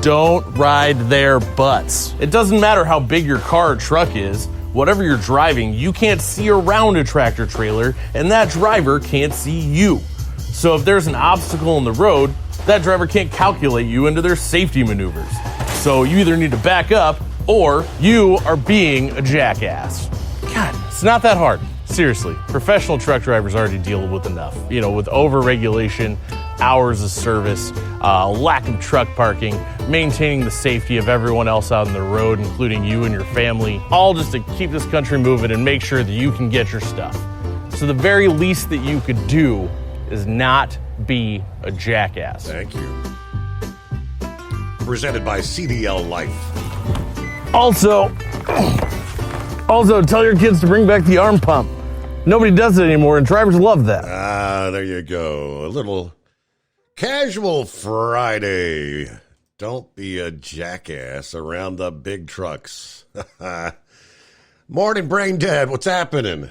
don't ride their butts. It doesn't matter how big your car or truck is. Whatever you're driving, you can't see around a tractor trailer, and that driver can't see you. So if there's an obstacle in the road, that driver can't calculate you into their safety maneuvers. So you either need to back up, or you are being a jackass. God, it's not that hard. Seriously, professional truck drivers already deal with enough. With over-regulation, hours of service, lack of truck parking, maintaining the safety of everyone else out on the road, including you and your family, all just to keep this country moving and make sure that you can get your stuff. So the very least that you could do is not be a jackass. Thank you. Presented by CDL Life. Also, tell your kids to bring back the arm pump. Nobody does it anymore, and drivers love that. There you go. A little casual Friday. Don't be a jackass around the big trucks. Morning, Brain Dead. What's happening?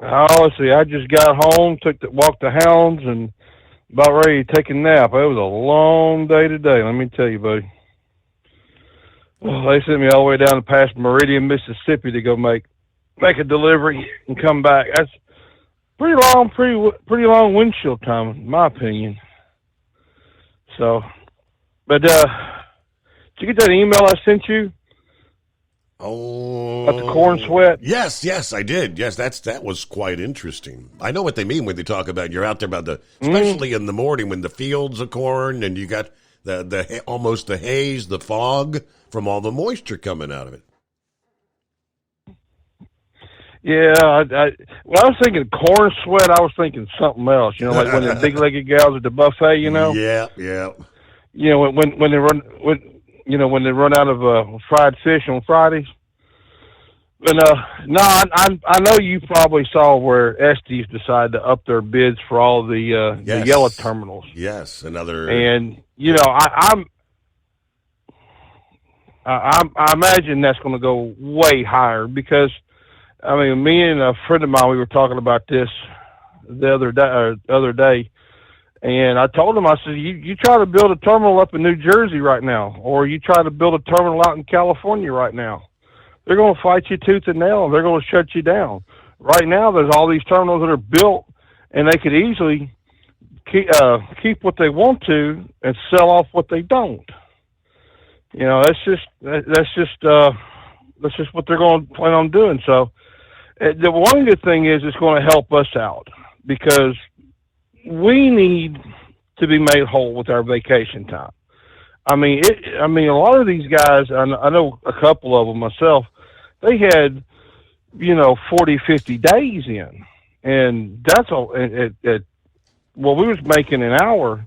Oh, let's see. I just got home, walked the hounds, and about ready to take a nap. It was a long day today, let me tell you, buddy. Oh, they sent me all the way down past Meridian, Mississippi to go make a delivery and come back. That's pretty long windshield time, in my opinion. So, but did you get that email I sent you? Oh, about the corn sweat? Yes, I did. Yes, that was quite interesting. I know what they mean when they talk about you're out there especially in the morning when the fields of corn and you got the almost the haze, the fog from all the moisture coming out of it. Yeah, when I was thinking corn sweat, I was thinking something else. You know, like when the big-legged gals at the buffet. You know. Yeah. You know when they run out of fried fish on Fridays. But no, I know you probably saw where Estes decided to up their bids for all the yellow terminals. Yes, another. And you know, I imagine that's going to go way higher because, I mean, me and a friend of mine, we were talking about this the other day, and I told him, I said, you try to build a terminal up in New Jersey right now, or you try to build a terminal out in California right now, they're going to fight you tooth and nail, and they're going to shut you down. Right now, there's all these terminals that are built, and they could easily keep what they want to and sell off what they don't. You know, that's just what they're going to plan on doing. So, the one good thing is it's going to help us out because we need to be made whole with our vacation time. I mean, a lot of these guys, I know a couple of them myself, they had, 40, 50 days in, and that's all. Well, we was making an hour,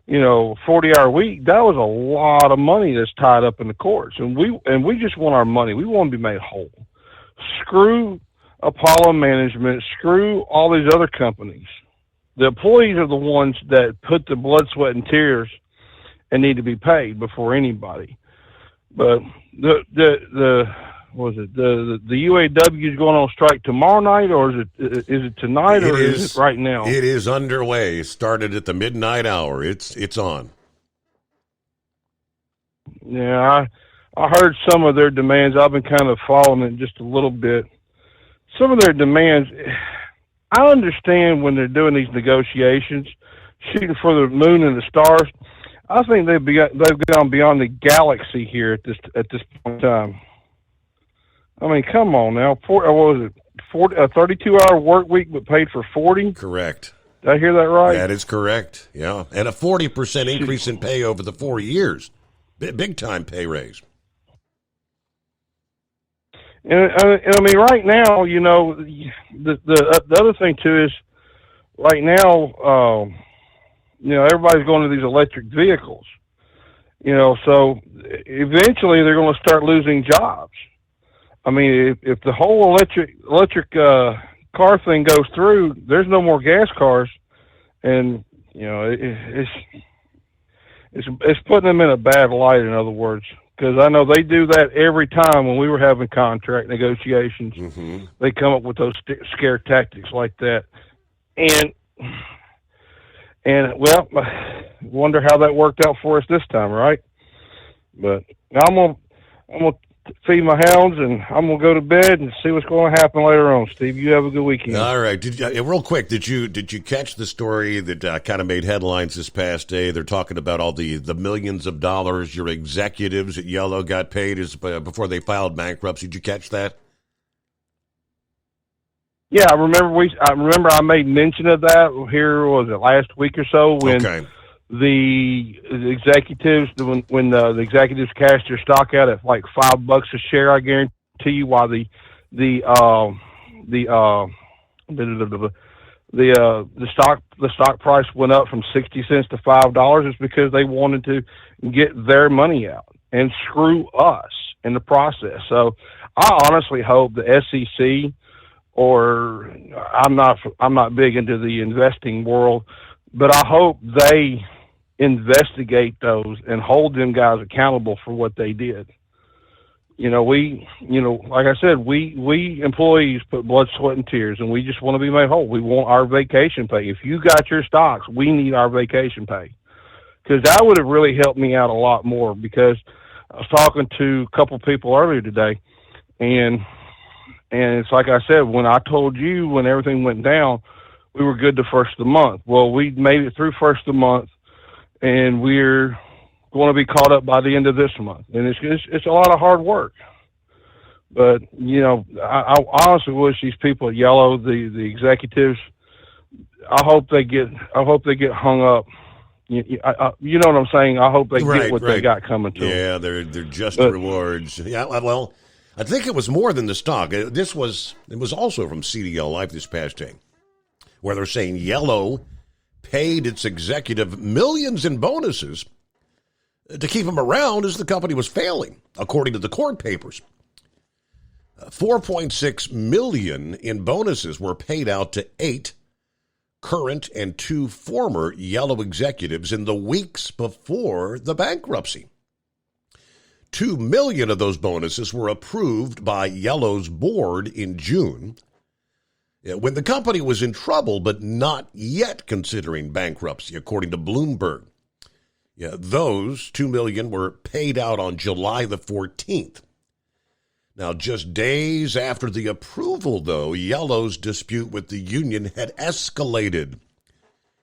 40-hour week. That was a lot of money that's tied up in the courts, and we just want our money. We want to be made whole. Screw Apollo Management. Screw all these other companies. The employees are the ones that put the blood, sweat, and tears and need to be paid before anybody. But the UAW is going on strike tomorrow night, or is it tonight, or is it right now? It is underway. It started at the midnight hour. It's on. Yeah, I heard some of their demands. I've been kind of following it just a little bit. Some of their demands, I understand when they're doing these negotiations, shooting for the moon and the stars. I think they've gone beyond the galaxy here at this point in time. I mean, come on now. What was it? A 32-hour work week, but paid for 40? Correct. Did I hear that right? That is correct. Yeah, and a 40% increase in pay over the 4 years. Big time pay raise. And I mean, right now, the other thing too is, right now, everybody's going to these electric vehicles. So eventually they're going to start losing jobs. I mean, if the whole electric car thing goes through, there's no more gas cars, and it's putting them in a bad light. In other words, because I know they do that every time when we were having contract negotiations. Mm-hmm. They come up with those scare tactics like that, and well, wonder how that worked out for us this time, right? But I'm gonna feed my hounds, and I'm gonna go to bed and see what's going to happen later on. Steve, you have a good weekend. All right. Real quick, did you catch the story that kind of made headlines this past day? They're talking about all the millions of dollars your executives at Yellow got paid before they filed bankruptcy. Did you catch that? Yeah, I remember I made mention of that here, was it last week or so, when the executives, when the executives cashed their stock out at like $5 a share, I guarantee you, while the stock price went up from 60 cents to $5, is because they wanted to get their money out and screw us in the process. So I honestly hope the SEC, or I'm not big into the investing world, but I hope they investigate those and hold them guys accountable for what they did. like I said, we employees put blood, sweat, and tears, and we just want to be made whole. We want our vacation pay. If you got your stocks, we need our vacation pay, because that would have really helped me out a lot more. Because I was talking to a couple people earlier today, and it's like I said, when I told you when everything went down, we were good the first of the month. Well, we made it through first of the month, and we're going to be caught up by the end of this month. And it's a lot of hard work. But, I honestly wish these people at Yellow, the executives, I hope they get hung up. You know what I'm saying? I hope they get what they got coming to them. Yeah, they're just rewards. Yeah, well, I think it was more than the stock. It was also from CDL Life this past day, where they're saying Yellow paid its executive millions in bonuses to keep him around as the company was failing, according to the court papers. $4.6 million in bonuses were paid out to 8 current and 2 former Yellow executives in the weeks before the bankruptcy. $2 million of those bonuses were approved by Yellow's board in June, when the company was in trouble but not yet considering bankruptcy, according to Bloomberg. Yeah, those $2 million were paid out on July the 14th. Now, just days after the approval, though, Yellow's dispute with the union had escalated.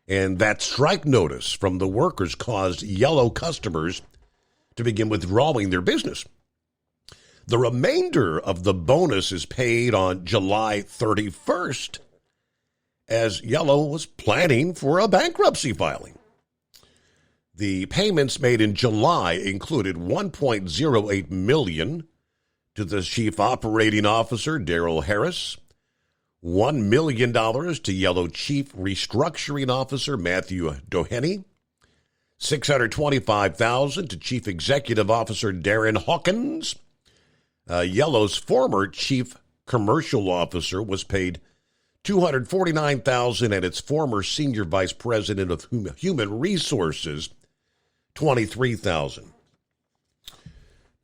And that strike notice from the workers caused Yellow customers to begin withdrawing their business. The remainder of the bonus is paid on July 31st, as Yellow was planning for a bankruptcy filing. The payments made in July included $1.08 million to the Chief Operating Officer, Daryl Harris, $1 million to Yellow Chief Restructuring Officer, Matthew Doheny, $625,000 to Chief Executive Officer, Darren Hawkins. Yellow's former Chief Commercial Officer was paid $249,000, and its former Senior Vice President of Human Resources, $23,000.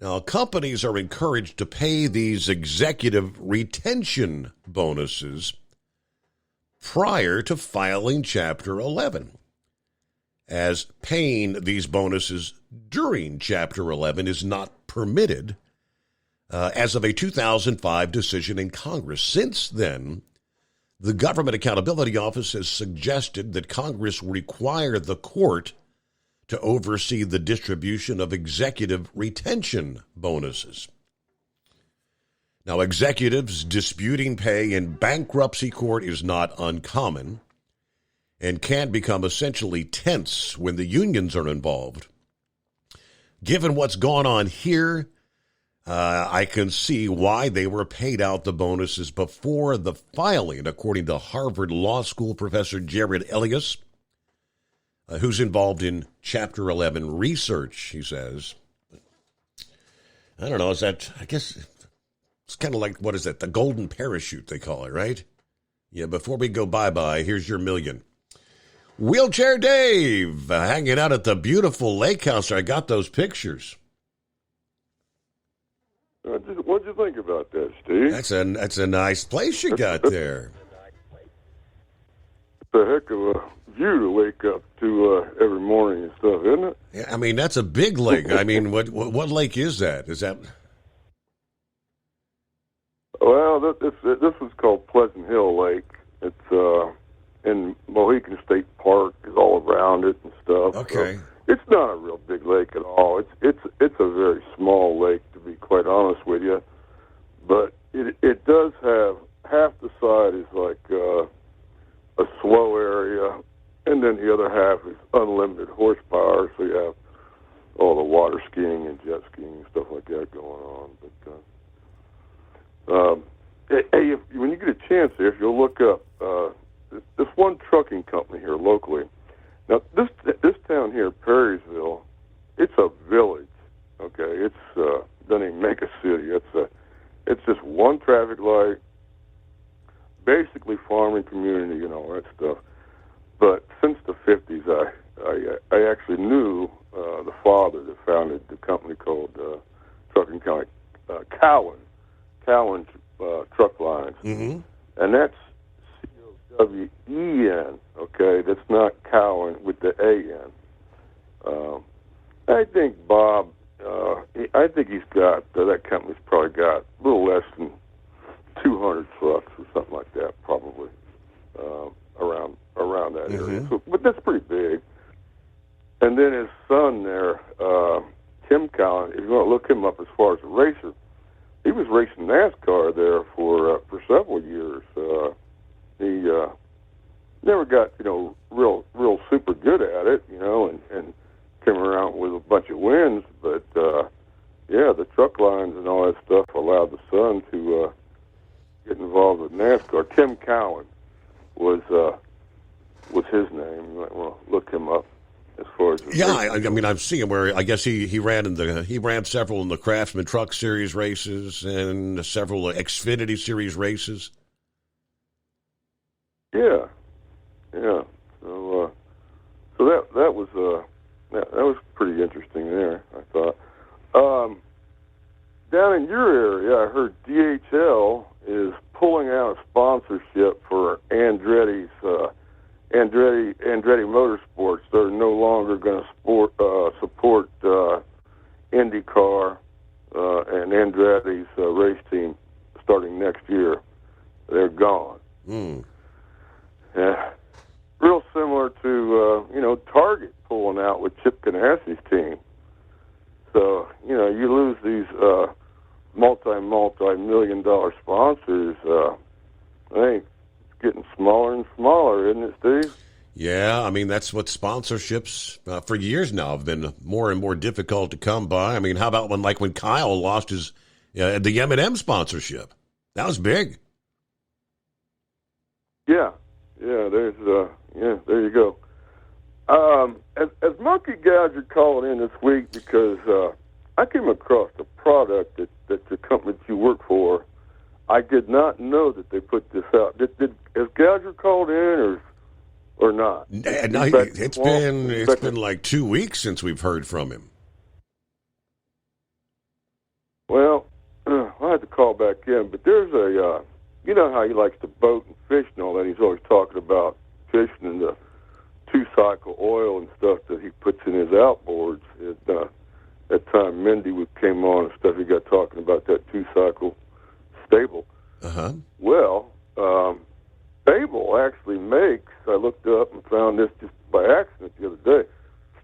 Now, companies are encouraged to pay these executive retention bonuses prior to filing Chapter 11, as paying these bonuses during Chapter 11 is not permitted as of a 2005 decision in Congress. Since then, the Government Accountability Office has suggested that Congress require the court to oversee the distribution of executive retention bonuses. Now, executives disputing pay in bankruptcy court is not uncommon and can become essentially tense when the unions are involved. Given what's gone on here, I can see why they were paid out the bonuses before the filing, according to Harvard Law School professor Jared Elias, who's involved in Chapter 11 research, he says. I don't know, is that, I guess, it's kind of like, what is that, the golden parachute, they call it, right? Yeah, before we go bye-bye, here's your million. Wheelchair Dave, hanging out at the beautiful lake house. I got those pictures. What'd you think about that, Steve? That's a nice place you got there. It's a heck of a view to wake up to every morning and stuff, isn't it? Yeah, I mean, that's a big lake. I mean, what lake is that? Is that? Well, this was called Pleasant Hill Lake. It's in Mohican State Park. Is all around it and stuff. Okay. So it's not a real big lake at all. It's a very small lake, to be quite honest with you. But it does have half the side is like a slow area, and then the other half is unlimited horsepower. So you have all the water skiing and jet skiing and stuff like that going on. But hey, when you get a chance there, if you'll look up this one trucking company here locally. Now, this town here, Perrysville, it's a village. Okay, it's doesn't even make a city. It's just one traffic light, basically farming community and all that stuff. But since the 50s, I actually knew the father that founded the company called Trucking Cowan Truck Lines, and that's COWEN. Okay, that's not Cowan with the AN. I think Bob. I think he's got that company's probably got a little less than 200 trucks or something like that, probably around that area. So, but that's pretty big. And then his son there, Tim Cowan. If you want to look him up as far as a racer, he was racing NASCAR there for several years. He never got real super good at it, and came around with a bunch of wins. But the truck lines and all that stuff allowed the son to get involved with NASCAR. Tim Cowan was his name. You might want to look him up as far as I mean, I've seen him where I guess he ran several in the Craftsman Truck Series races and several Xfinity Series races. Yeah. So that was pretty interesting there, I thought. Down in your area, I heard DHL is pulling out a sponsorship for Andretti Motorsports. They're no longer going to support IndyCar and Andretti's race team starting next year. They're gone. Yeah, real similar to Target pulling out with Chip Ganassi's team. So you lose these multi-million-dollar sponsors. I think it's getting smaller and smaller, isn't it, Steve? Yeah, I mean, that's what sponsorships for years now have been more and more difficult to come by. I mean, how about when Kyle lost his the M&M sponsorship? That was big. Yeah. There you go. As Monkey Gouger calling in this week because I came across a product that the company that you work for. I did not know that they put this out. Has Gouger called in or not? No, it's been like 2 weeks since we've heard from him. Well, I had to call back in, but there's a you know how he likes to boat and fish and all that. He's always talking about fishing and the 2-cycle oil and stuff that he puts in his outboards. That time Mindy came on and stuff, he got talking about that 2-cycle stable. Well, Stable actually makes, I looked up and found this just by accident the other day,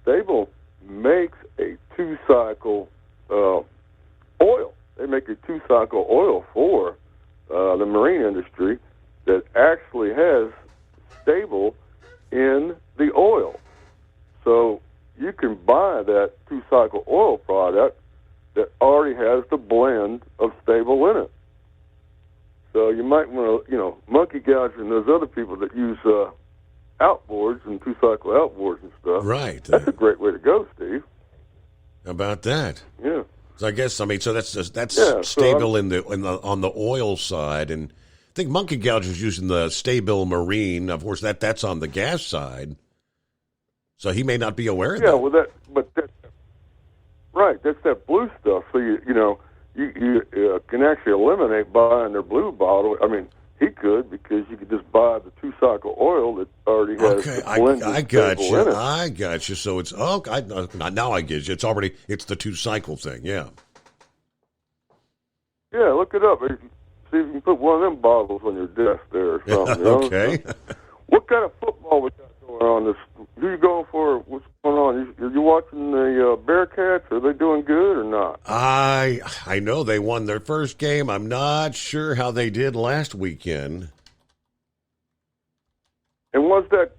Stable makes a 2-cycle oil. They make a 2-cycle oil for the marine industry that actually has Stable in the oil. So you can buy that 2-cycle oil product that already has the blend of Stable in it. So you might want to, Monkey Gouger and those other people that use outboards and 2-cycle outboards and stuff. Right. That's a great way to go, Steve. How about that? Yeah. So I guess so that's Stable on the oil side, and I think Monkey Gouger is using the Stable Marine. Of course, that's on the gas side. So he may not be aware of that. Yeah, well, right. That's that blue stuff. So you can actually eliminate buying their blue bottle. I mean, he could because you could just buy the 2-cycle oil that already has the blended I got you. in it. I got you. So it's now I get you. It's the 2-cycle thing. Yeah. Yeah, look it up. See if you can put one of them bottles on your desk there or something. Okay. What kind of football we got going on this? Who you going for? What's going on? Are you watching the Bearcats? Are they doing good or not? I know they won their first game. I'm not sure how they did last weekend. And was that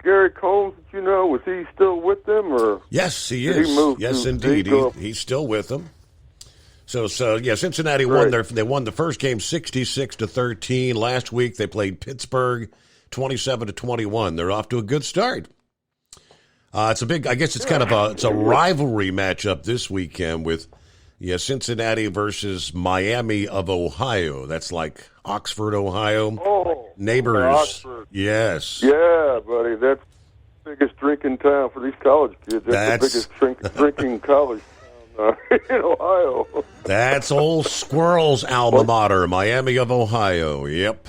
Gary Combs that was he still with them? Or yes, he is. Yes, indeed. He's still with them. So Cincinnati won the first game 66-13. Last week they played Pittsburgh 27-21. They're off to a good start. It's a rivalry matchup this weekend with Cincinnati versus Miami of Ohio. That's like Oxford, Ohio. Oh, neighbors. Oxford. Yes. Yeah, buddy. That's the biggest drinking town for these college kids. That's the biggest drinking college town in Ohio. That's old Squirrel's alma mater, Miami of Ohio. Yep.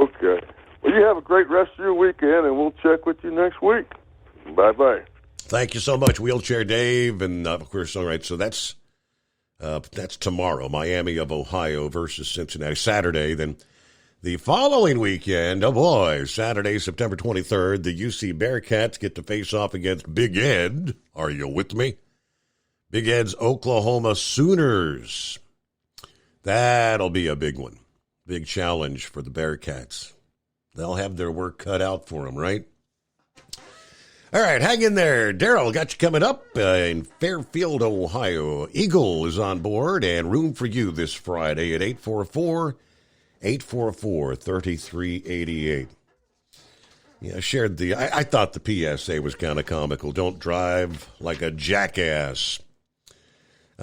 Okay. Well, you have a great rest of your weekend, and we'll check with you next week. Bye-bye. Thank you so much, Wheelchair Dave. And, of course, all right, so that's tomorrow, Miami of Ohio versus Cincinnati. Saturday, then the following weekend, oh boy, Saturday, September 23rd, the UC Bearcats get to face off against Big Ed. Are you with me? Big Ed's Oklahoma Sooners. That'll be a big one. Big challenge for the Bearcats. They'll have their work cut out for them, right? All right, hang in there. Daryl, got you coming up in Fairfield, Ohio. Eagle is on board and room for you this Friday at 844-3388. Yeah, I shared I thought the PSA was kind of comical. Don't drive like a jackass.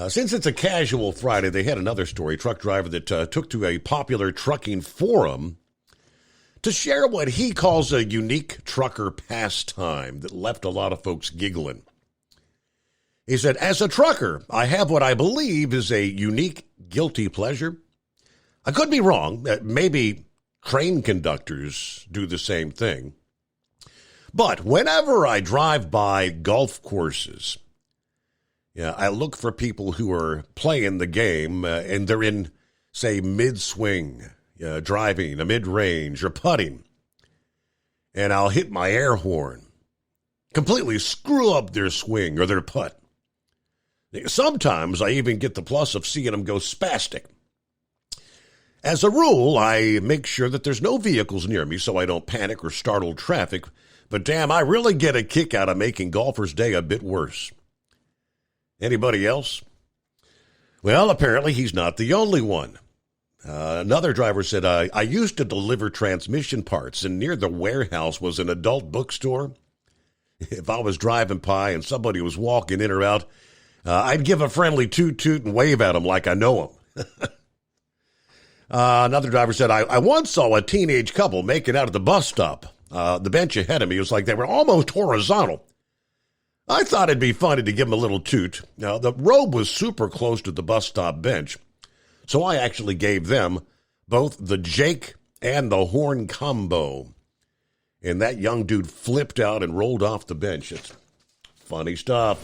Since it's a casual Friday, they had another story. Truck driver that took to a popular trucking forum to share what he calls a unique trucker pastime that left a lot of folks giggling. He said, as a trucker, I have what I believe is a unique guilty pleasure. I could be wrong. Maybe train conductors do the same thing. But whenever I drive by golf courses, I look for people who are playing the game and they're in, say, mid-swing. Driving, a mid-range, or putting, and I'll hit my air horn, completely screw up their swing or their putt. Sometimes I even get the plus of seeing them go spastic. As a rule, I make sure that there's no vehicles near me so I don't panic or startle traffic, but damn, I really get a kick out of making golfer's day a bit worse. Anybody else? Well, apparently he's not the only one. Another driver said, I used to deliver transmission parts, and near the warehouse was an adult bookstore. If I was driving by and somebody was walking in or out, I'd give a friendly toot-toot and wave at them like I know them. Another driver said, I once saw a teenage couple make it out of the bus stop. The bench ahead of me was like they were almost horizontal. I thought it'd be funny to give them a little toot. Now, the road was super close to the bus stop bench, so I actually gave them both the Jake and the horn combo. And that young dude flipped out and rolled off the bench. It's funny stuff.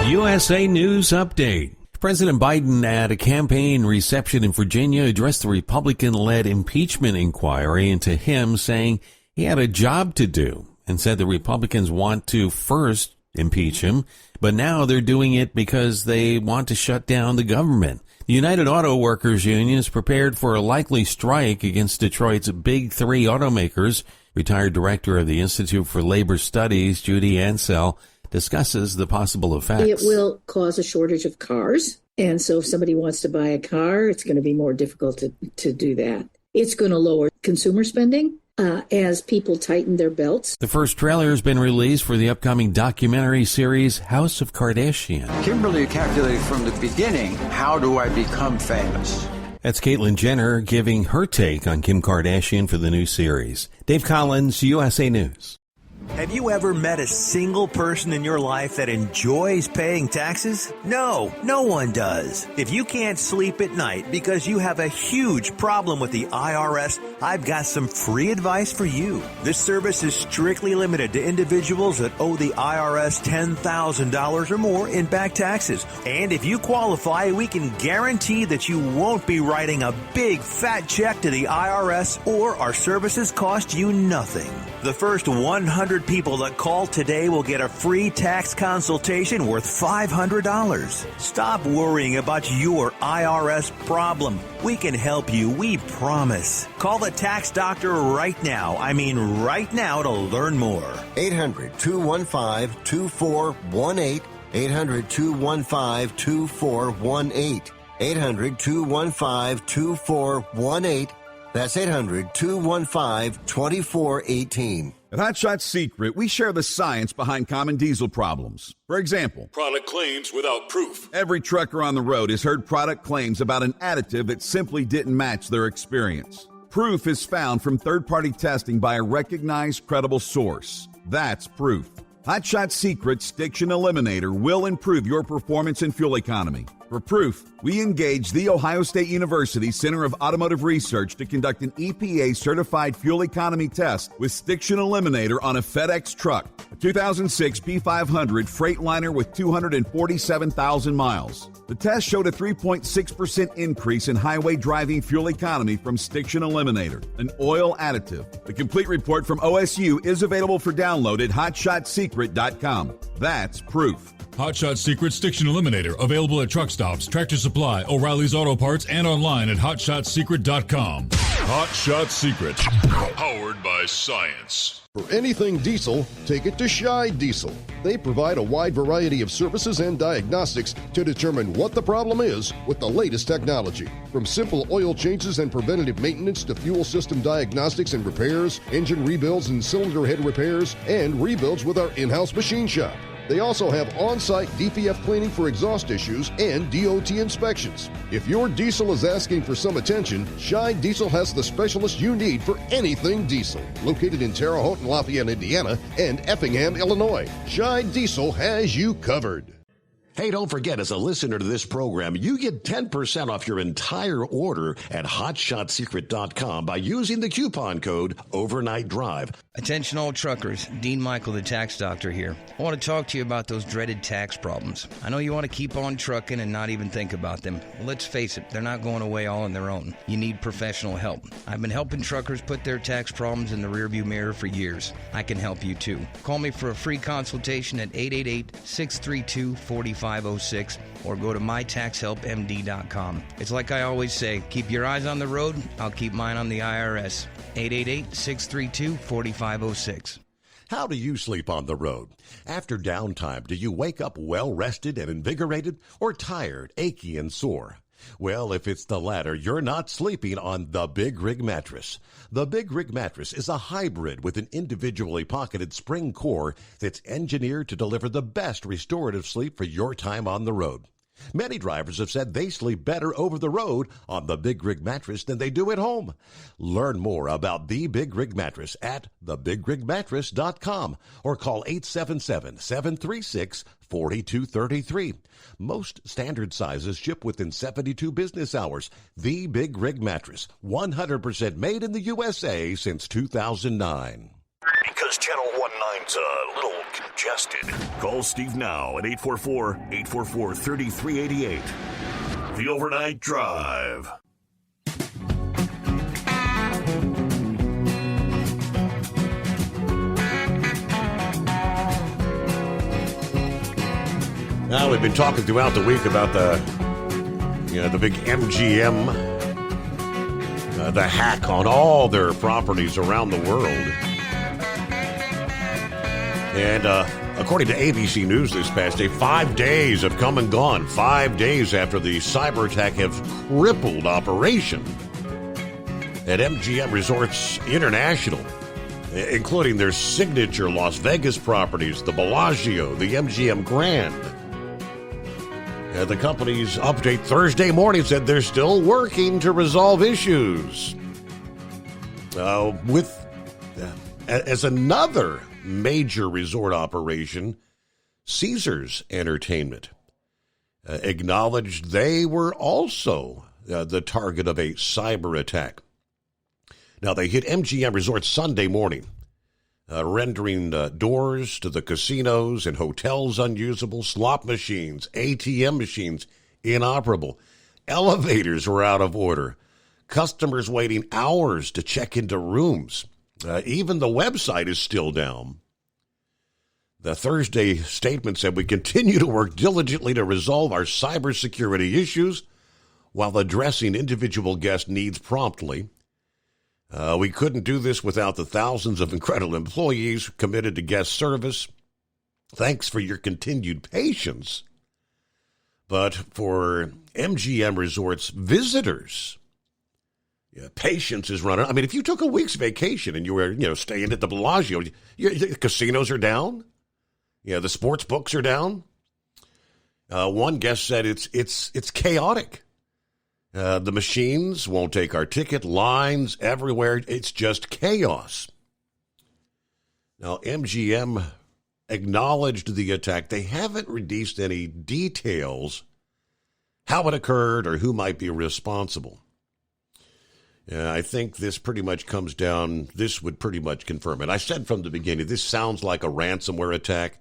USA News Update. President Biden at a campaign reception in Virginia addressed the Republican-led impeachment inquiry into him, saying he had a job to do, and said the Republicans want to first impeach him, but now they're doing it because they want to shut down the government. The United Auto Workers Union is prepared for a likely strike against Detroit's big three automakers. Retired director of the Institute for Labor Studies, Judy Ansell, discusses the possible effects. It will cause a shortage of cars. And so if somebody wants to buy a car, it's going to be more difficult to do that. It's going to lower consumer spending as people tighten their belts. The first trailer has been released for the upcoming documentary series House of Kardashian. Kimberly calculated from the beginning, how do I become famous? That's Caitlyn Jenner giving her take on Kim Kardashian for the new series. Dave Collins, USA News. Have you ever met a single person in your life that enjoys paying taxes? No, no one does. If you can't sleep at night because you have a huge problem with the IRS, I've got some free advice for you. This service is strictly limited to individuals that owe the IRS $10,000 or more in back taxes. And if you qualify, we can guarantee that you won't be writing a big fat check to the IRS, or our services cost you nothing. The first 100 people that call today will get a free tax consultation worth $500. Stop worrying about your IRS problem. We can help you, we promise. Call the tax doctor right now. I mean right now, to learn more. 800-215-2418. 800-215-2418. 800-215-2418. That's 800-215-2418. At Hot Shot Secret, we share the science behind common diesel problems. For example, product claims without proof. Every trucker on the road has heard product claims about an additive that simply didn't match their experience. Proof is found from third-party testing by a recognized, credible source. That's proof. Hot Shot Secret Stiction Eliminator will improve your performance and fuel economy. For proof, we engaged the Ohio State University Center of Automotive Research to conduct an EPA-certified fuel economy test with Stiction Eliminator on a FedEx truck, a 2006 P500 Freightliner with 247,000 miles. The test showed a 3.6% increase in highway driving fuel economy from Stiction Eliminator, an oil additive. The complete report from OSU is available for download at HotShotSecret.com. That's proof. Hot Shot Secret Stiction Eliminator, available at truck stops, Tractor Supply, O'Reilly's Auto Parts, and online at HotShotSecret.com. Hot Shot Secret, powered by science. For anything diesel, take it to Scheid Diesel. They provide a wide variety of services and diagnostics to determine what the problem is with the latest technology. From simple oil changes and preventative maintenance to fuel system diagnostics and repairs, engine rebuilds and cylinder head repairs, and rebuilds with our in-house machine shop. They also have on-site DPF cleaning for exhaust issues and DOT inspections. If your diesel is asking for some attention, Scheid Diesel has the specialist you need for anything diesel. Located in Terre Haute and Lafayette, Indiana, and Effingham, Illinois, Scheid Diesel has you covered. Hey, don't forget, as a listener to this program, you get 10% off your entire order at HotShotSecret.com by using the coupon code Overnight Drive. Attention all truckers, Dean Michael, the tax doctor here. I want to talk to you about those dreaded tax problems. I know you want to keep on trucking and not even think about them. Well, let's face it, they're not going away all on their own. You need professional help. I've been helping truckers put their tax problems in the rearview mirror for years. I can help you too. Call me for a free consultation at 888-632-4506 or go to mytaxhelpmd.com. It's like I always say, keep your eyes on the road, I'll keep mine on the IRS. 888-632-4506. How do you sleep on the road? After downtime, do you wake up well-rested and invigorated or tired, achy, and sore? Well, if it's the latter, you're not sleeping on the Big Rig Mattress. The Big Rig Mattress is a hybrid with an individually pocketed spring core that's engineered to deliver the best restorative sleep for your time on the road. Many drivers have said they sleep better over the road on the Big Rig Mattress than they do at home. Learn more about the Big Rig Mattress at thebigrigmattress.com or call 877-736-4233. Most standard sizes ship within 72 business hours. The Big Rig Mattress, 100% made in the USA since 2009. Because Channel 19's a little congested. Call Steve now at 844-844-3388. The Overnight Drive. Now, we've been talking throughout the week about the big MGM, the hack on all their properties around the world. And according to ABC News this past day, 5 days have come and gone. 5 days after the cyber attack have crippled operation at MGM Resorts International, including their signature Las Vegas properties, the Bellagio, the MGM Grand. The company's update Thursday morning said they're still working to resolve issues. As another major resort operation, Caesars Entertainment acknowledged they were also the target of a cyber attack. Now, they hit MGM Resorts Sunday morning, rendering doors to the casinos and hotels unusable, slot machines, ATM machines inoperable, elevators were out of order, customers waiting hours to check into rooms. Even the website is still down. The Thursday statement said, "We continue to work diligently to resolve our cybersecurity issues while addressing individual guest needs promptly. We couldn't do this without the thousands of incredible employees committed to guest service. Thanks for your continued patience." But for MGM Resorts visitors, patience is running. I mean, if you took a week's vacation and you were, staying at the Bellagio, the casinos are down. The sports books are down. One guest said it's chaotic. The machines won't take our ticket, lines everywhere. It's just chaos. Now, MGM acknowledged the attack. They haven't released any details how it occurred or who might be responsible. I think this pretty much comes down, this would pretty much confirm it. I said from the beginning, this sounds like a ransomware attack,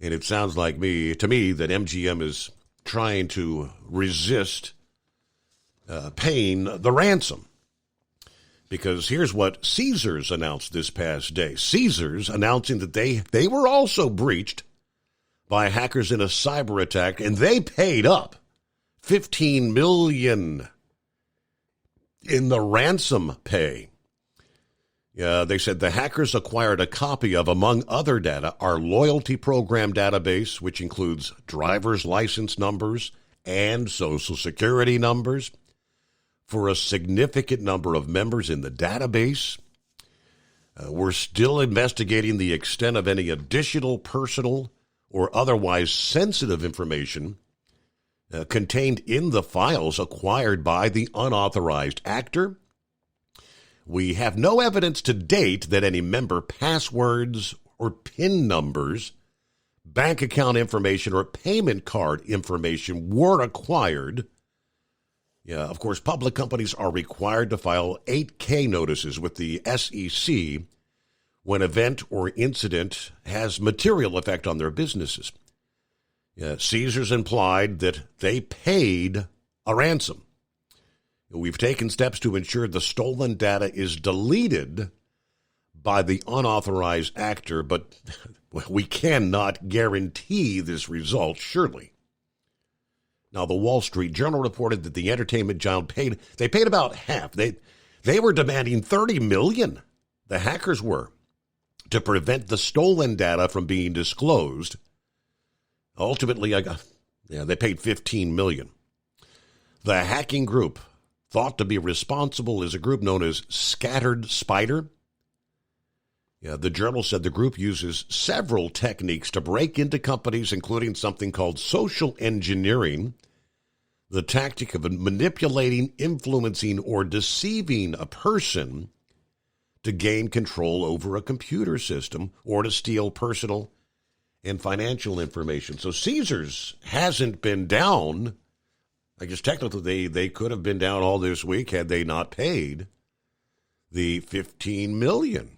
and it sounds like to me that MGM is trying to resist paying the ransom. Because here's what Caesars announced this past day. Caesars announcing that they were also breached by hackers in a cyber attack, and they paid up $15 million in the ransom pay. They said the hackers acquired a copy of, among other data, our loyalty program database, which includes driver's license numbers and social security numbers for a significant number of members in the database. We're still investigating the extent of any additional personal or otherwise sensitive information contained in the files acquired by the unauthorized actor. We have no evidence to date that any member passwords or PIN numbers, bank account information, or payment card information were acquired. Of course, public companies are required to file 8K notices with the SEC when event or incident has material effect on their businesses. Caesars implied that they paid a ransom. We've taken steps to ensure the stolen data is deleted by the unauthorized actor, but we cannot guarantee this result, surely. Now, the Wall Street Journal reported that the entertainment giant paid about half. They were demanding $30 million, the hackers were, to prevent the stolen data from being disclosed. Ultimately, they paid $15 million. The hacking group thought to be responsible is a group known as Scattered Spider. The journal said the group uses several techniques to break into companies, including something called social engineering, the tactic of manipulating, influencing, or deceiving a person to gain control over a computer system or to steal personal and financial information. So Caesars hasn't been down. I guess technically they could have been down all this week had they not paid the $15 million.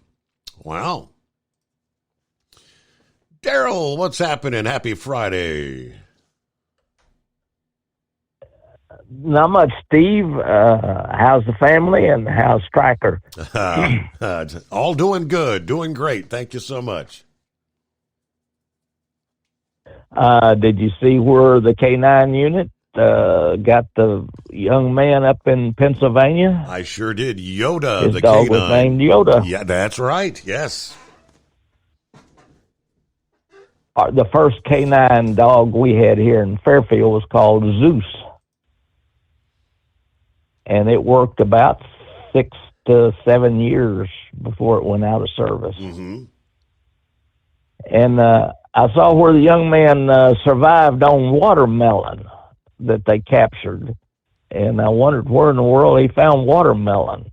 Wow. Daryl, what's happening? Happy Friday. Not much, Steve. How's the family and how's Stryker? All doing good, doing great. Thank you so much. Did you see where the K-9 unit got the young man up in Pennsylvania? I sure did. Yoda, His the dog K9. was named Yoda. Yeah, that's right. Yes. The first K-9 dog we had here in Fairfield was called Zeus. And it worked about 6 to 7 years before it went out of service. Mm-hmm. And I saw where the young man survived on watermelon that they captured. And I wondered where in the world he found watermelon.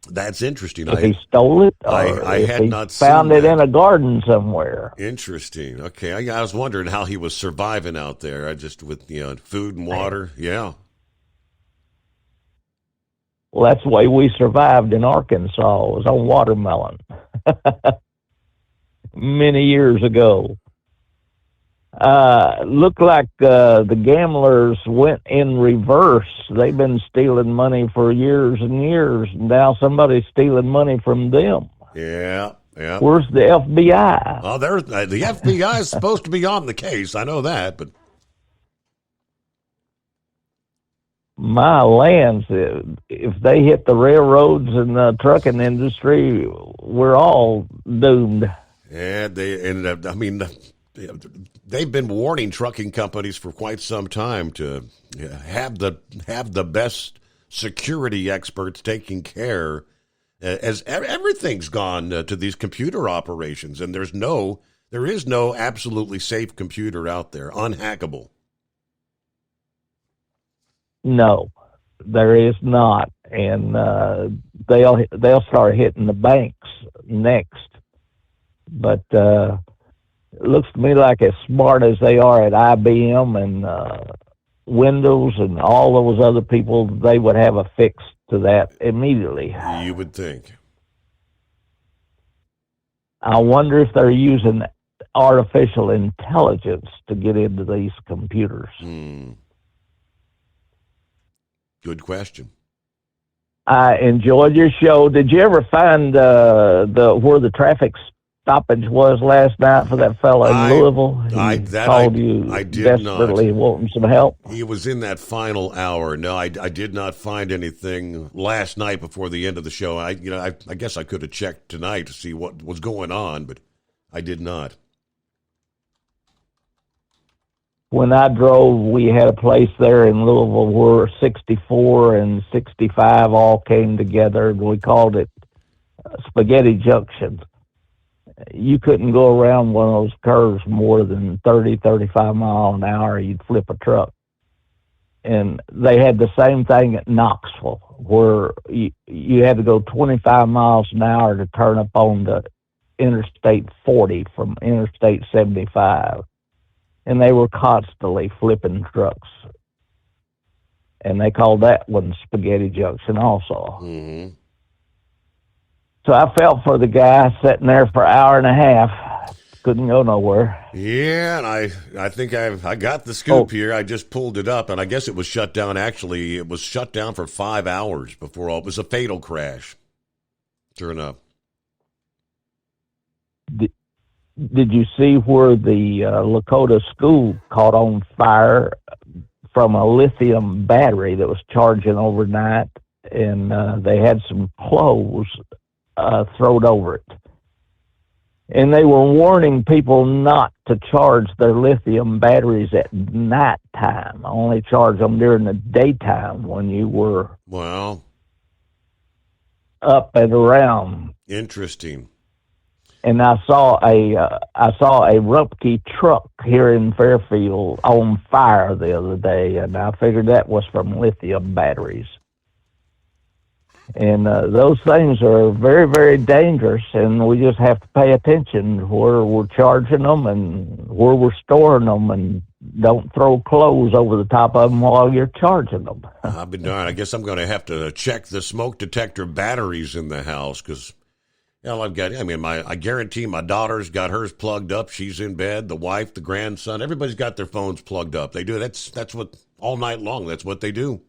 That's interesting. If he stole it, or I if had he not found seen it that. in a garden somewhere. Interesting. Okay, I was wondering how he was surviving out there. I just with food and water. Yeah. Well, that's the way we survived in Arkansas, was on watermelon. Many years ago. Looked like the gamblers went in reverse. They've been stealing money for years and years, and now somebody's stealing money from them. Yeah. Where's the FBI? Well, the FBI is supposed to be on the case. I know that, but My lands, if they hit the railroads and the trucking industry, we're all doomed. yeah, they ended up. I mean, they've been warning trucking companies for quite some time to have the best security experts taking care, as everything's gone to these computer operations, and there is no absolutely safe computer out there, unhackable. No. There is not, and they'll start hitting the banks next. But it looks to me like as smart as they are at IBM and Windows and all those other people, they would have a fix to that immediately. You would think. I wonder if they're using artificial intelligence to get into these computers. Good question. I enjoyed your show. Did you ever find where the traffic stoppage was last night for that fellow in Louisville? I did desperately not. wanting some help. He was in that final hour. No, I did not find anything last night before the end of the show. I guess I could have checked tonight to see what was going on, but I did not. When I drove, we had a place there in Louisville where 64 and 65 all came together. We called it Spaghetti Junction. You couldn't go around one of those curves more than 30, 35 miles an hour. You'd flip a truck. And they had the same thing at Knoxville, where you had to go 25 miles an hour to turn up on the Interstate 40 from Interstate 75. And they were constantly flipping trucks. And they called that one Spaghetti Junction also. Mm-hmm. So I felt for the guy sitting there for an hour and a half. Couldn't go nowhere. Yeah, and I think I got the scoop here. I just pulled it up, and I guess it was shut down. Actually, it was shut down for 5 hours before it was a fatal crash. Sure enough. Did you see where the Lakota school caught on fire from a lithium battery that was charging overnight, and they had some clothes thrown over it? And they were warning people not to charge their lithium batteries at night time. Only charge them during the daytime when you were up and around. Interesting. And I saw a Rumpke truck here in Fairfield on fire the other day, and I figured that was from lithium batteries. And those things are very, very dangerous, and we just have to pay attention where we're charging them and where we're storing them, and don't throw clothes over the top of them while you're charging them. I'll be darned. I guess I'm going to have to check the smoke detector batteries in the house because, I guarantee my daughter's got hers plugged up. She's in bed. The wife, the grandson, everybody's got their phones plugged up. They do. That's what all night long. That's what they do.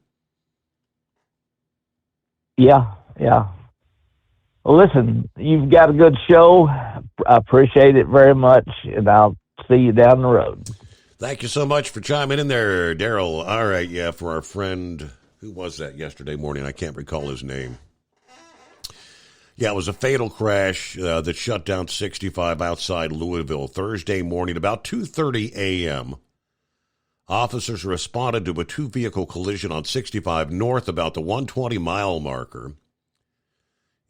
Yeah. Well, listen, you've got a good show. I appreciate it very much, and I'll see you down the road. Thank you so much for chiming in there, Daryl. All right, for our friend, who was that yesterday morning? I can't recall his name. Yeah, it was a fatal crash that shut down 65 outside Louisville Thursday morning, about 2:30 a.m. Officers responded to a two-vehicle collision on 65 North about the 120-mile marker.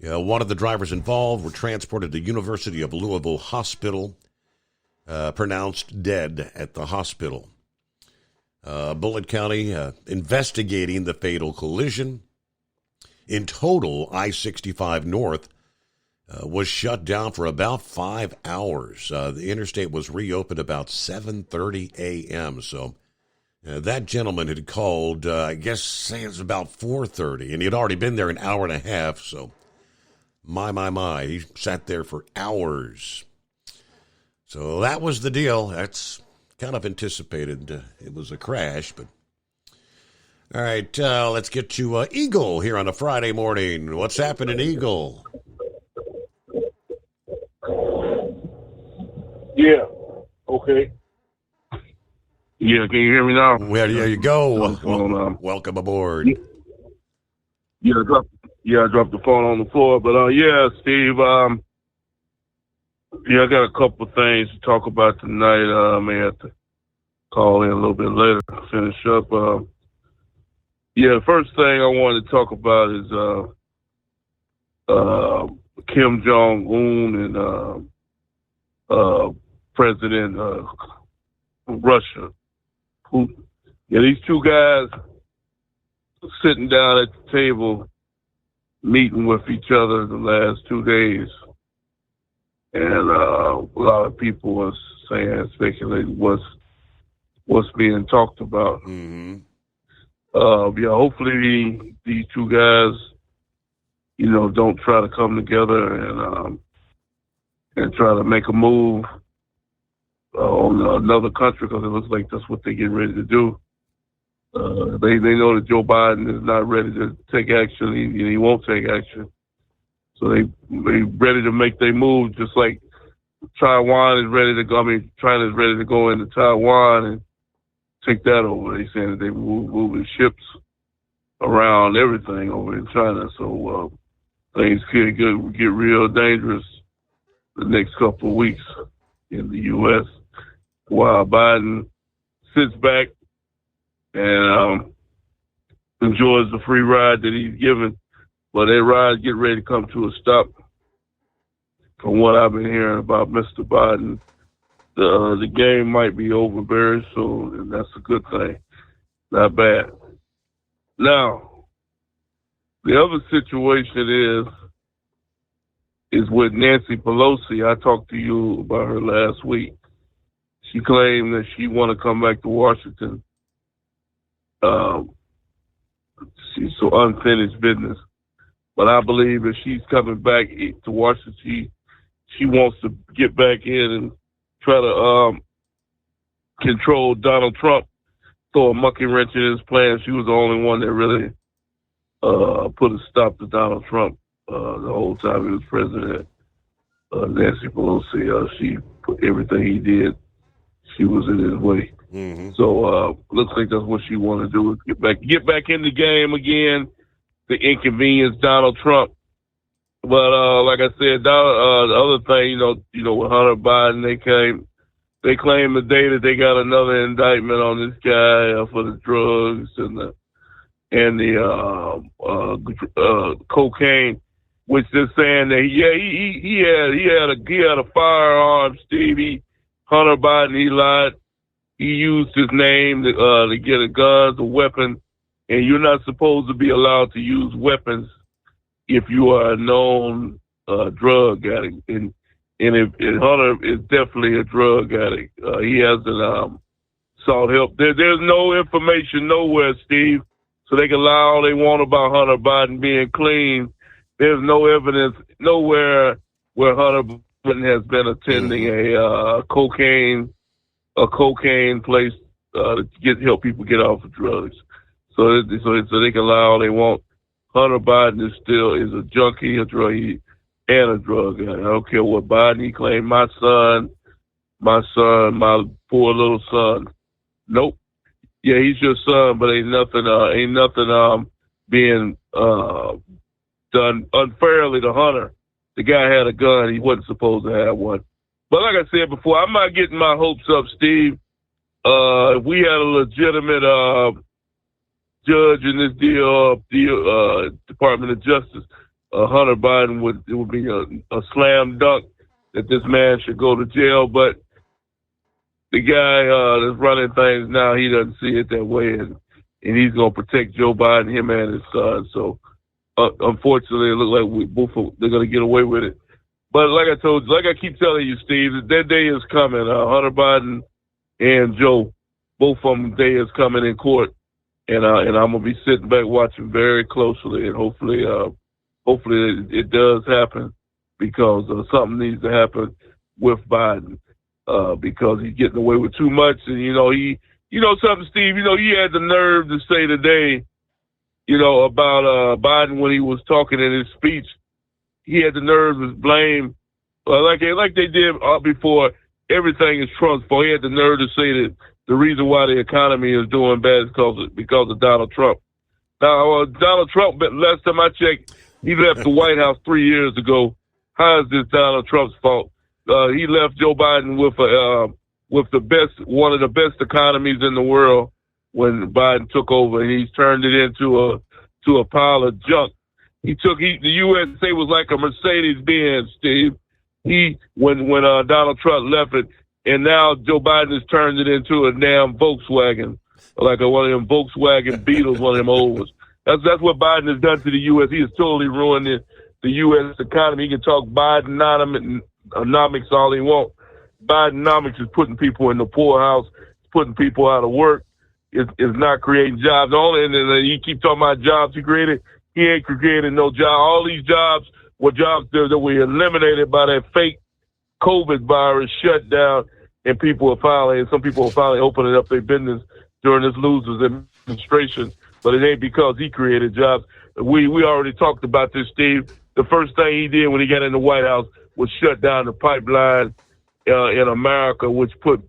One of the drivers involved were transported to University of Louisville Hospital, pronounced dead at the hospital. Bullitt County investigating the fatal collision. In total, I-65 North was shut down for about 5 hours. The interstate was reopened about 7:30 a.m., so that gentleman had called, I guess, say it was about 4:30, and he had already been there an hour and a half, so my, he sat there for hours. So that was the deal. That's kind of anticipated. It was a crash, but all right, let's get to Eagle here on a Friday morning. What's happening, Eagle? Yeah, okay. Yeah, can you hear me now? Well, there you go. Welcome aboard. Yeah, I dropped the phone on the floor. But, Steve, I got a couple of things to talk about tonight. I may have to call in a little bit later to finish up. The first thing I wanted to talk about is Kim Jong-un and President Russia. These two guys sitting down at the table, meeting with each other the last 2 days. And a lot of people was saying, speculating what's being talked about. Mm-hmm. Hopefully these two guys, don't try to come together and try to make a move on another country, because it looks like that's what they're getting ready to do. They know that Joe Biden is not ready to take action. He won't take action. So they ready to make their move, just like Taiwan is ready to go. I mean, China is ready to go into Taiwan and take that over. They saying that they moving ships around everything over in China. So things could get real dangerous the next couple of weeks in the U.S. while Biden sits back and enjoys the free ride that he's given. But that ride get ready to come to a stop. From what I've been hearing about Mr. Biden, the game might be over very soon, and that's a good thing. Not bad. Now, the other situation is with Nancy Pelosi. I talked to you about her last week. She claimed that she want to come back to Washington. She's so unfinished business. But I believe if she's coming back to Washington, she wants to get back in and try to control Donald Trump, throw a monkey wrench in his plan. She was the only one that really put a stop to Donald Trump the whole time he was president. Nancy Pelosi, she put everything he did, she was in his way. Mm-hmm. So looks like that's what she want to do, is get back in the game again, to inconvenience Donald Trump. But like I said, the other thing, with Hunter Biden, they claim today that they got another indictment on this guy for the drugs and the cocaine, which they're saying that he had a firearm. Steve, Hunter Biden, he lied. He used his name to get a gun, a weapon, and you're not supposed to be allowed to use weapons if you are a known drug addict. And Hunter is definitely a drug addict. He hasn't sought help. There's no information nowhere, Steve, so they can lie all they want about Hunter Biden being clean. There's no evidence nowhere where Hunter Biden has been attending a cocaine place to help people get off of drugs. So they can lie all they want. Hunter Biden is a junkie, a drug addict. I don't care what Biden he claimed. My poor little son. Nope. Yeah, he's your son, but ain't nothing being done unfairly to Hunter. The guy had a gun. He wasn't supposed to have one. But like I said before, I'm not getting my hopes up, Steve. If we had a legitimate judge in this deal, Department of Justice, Hunter Biden would be a slam dunk that this man should go to jail. But the guy that's running things now, he doesn't see it that way, and he's going to protect Joe Biden, him and his son. So unfortunately, it looks like they're going to get away with it. But like I keep telling you, Steve, that day is coming. Hunter Biden and Joe, both of them, day is coming in court. And I'm gonna be sitting back watching very closely, and hopefully it does happen, because something needs to happen with Biden, because he's getting away with too much. And something, Steve. He had the nerve to say today, about Biden when he was talking in his speech. He had the nerve to blame, like they did before. Everything is Trump's fault. He had the nerve to say that the reason why the economy is doing bad is because of Donald Trump. Now, Donald Trump, last time I checked, he left the White House 3 years ago. How is this Donald Trump's fault? He left Joe Biden with one of the best economies in the world when Biden took over, and he's turned it into a pile of junk. The USA was like a Mercedes-Benz, Steve. When Donald Trump left it, and now Joe Biden has turned it into a damn Volkswagen, like one of them Volkswagen Beetles, one of them old ones. That's what Biden has done to the U.S. He has totally ruined the U.S. economy. He can talk Bidenomics all he wants. Bidenomics is putting people in the poorhouse, putting people out of work, is not creating jobs. And then you keep talking about jobs he created. He ain't creating no job. All these jobs were jobs that were eliminated by that fake COVID virus shutdown, and some people are finally opening up their business during this loser's administration. But it ain't because he created jobs. We already talked about this, Steve. The first thing he did when he got in the White House was shut down the pipeline in America, which put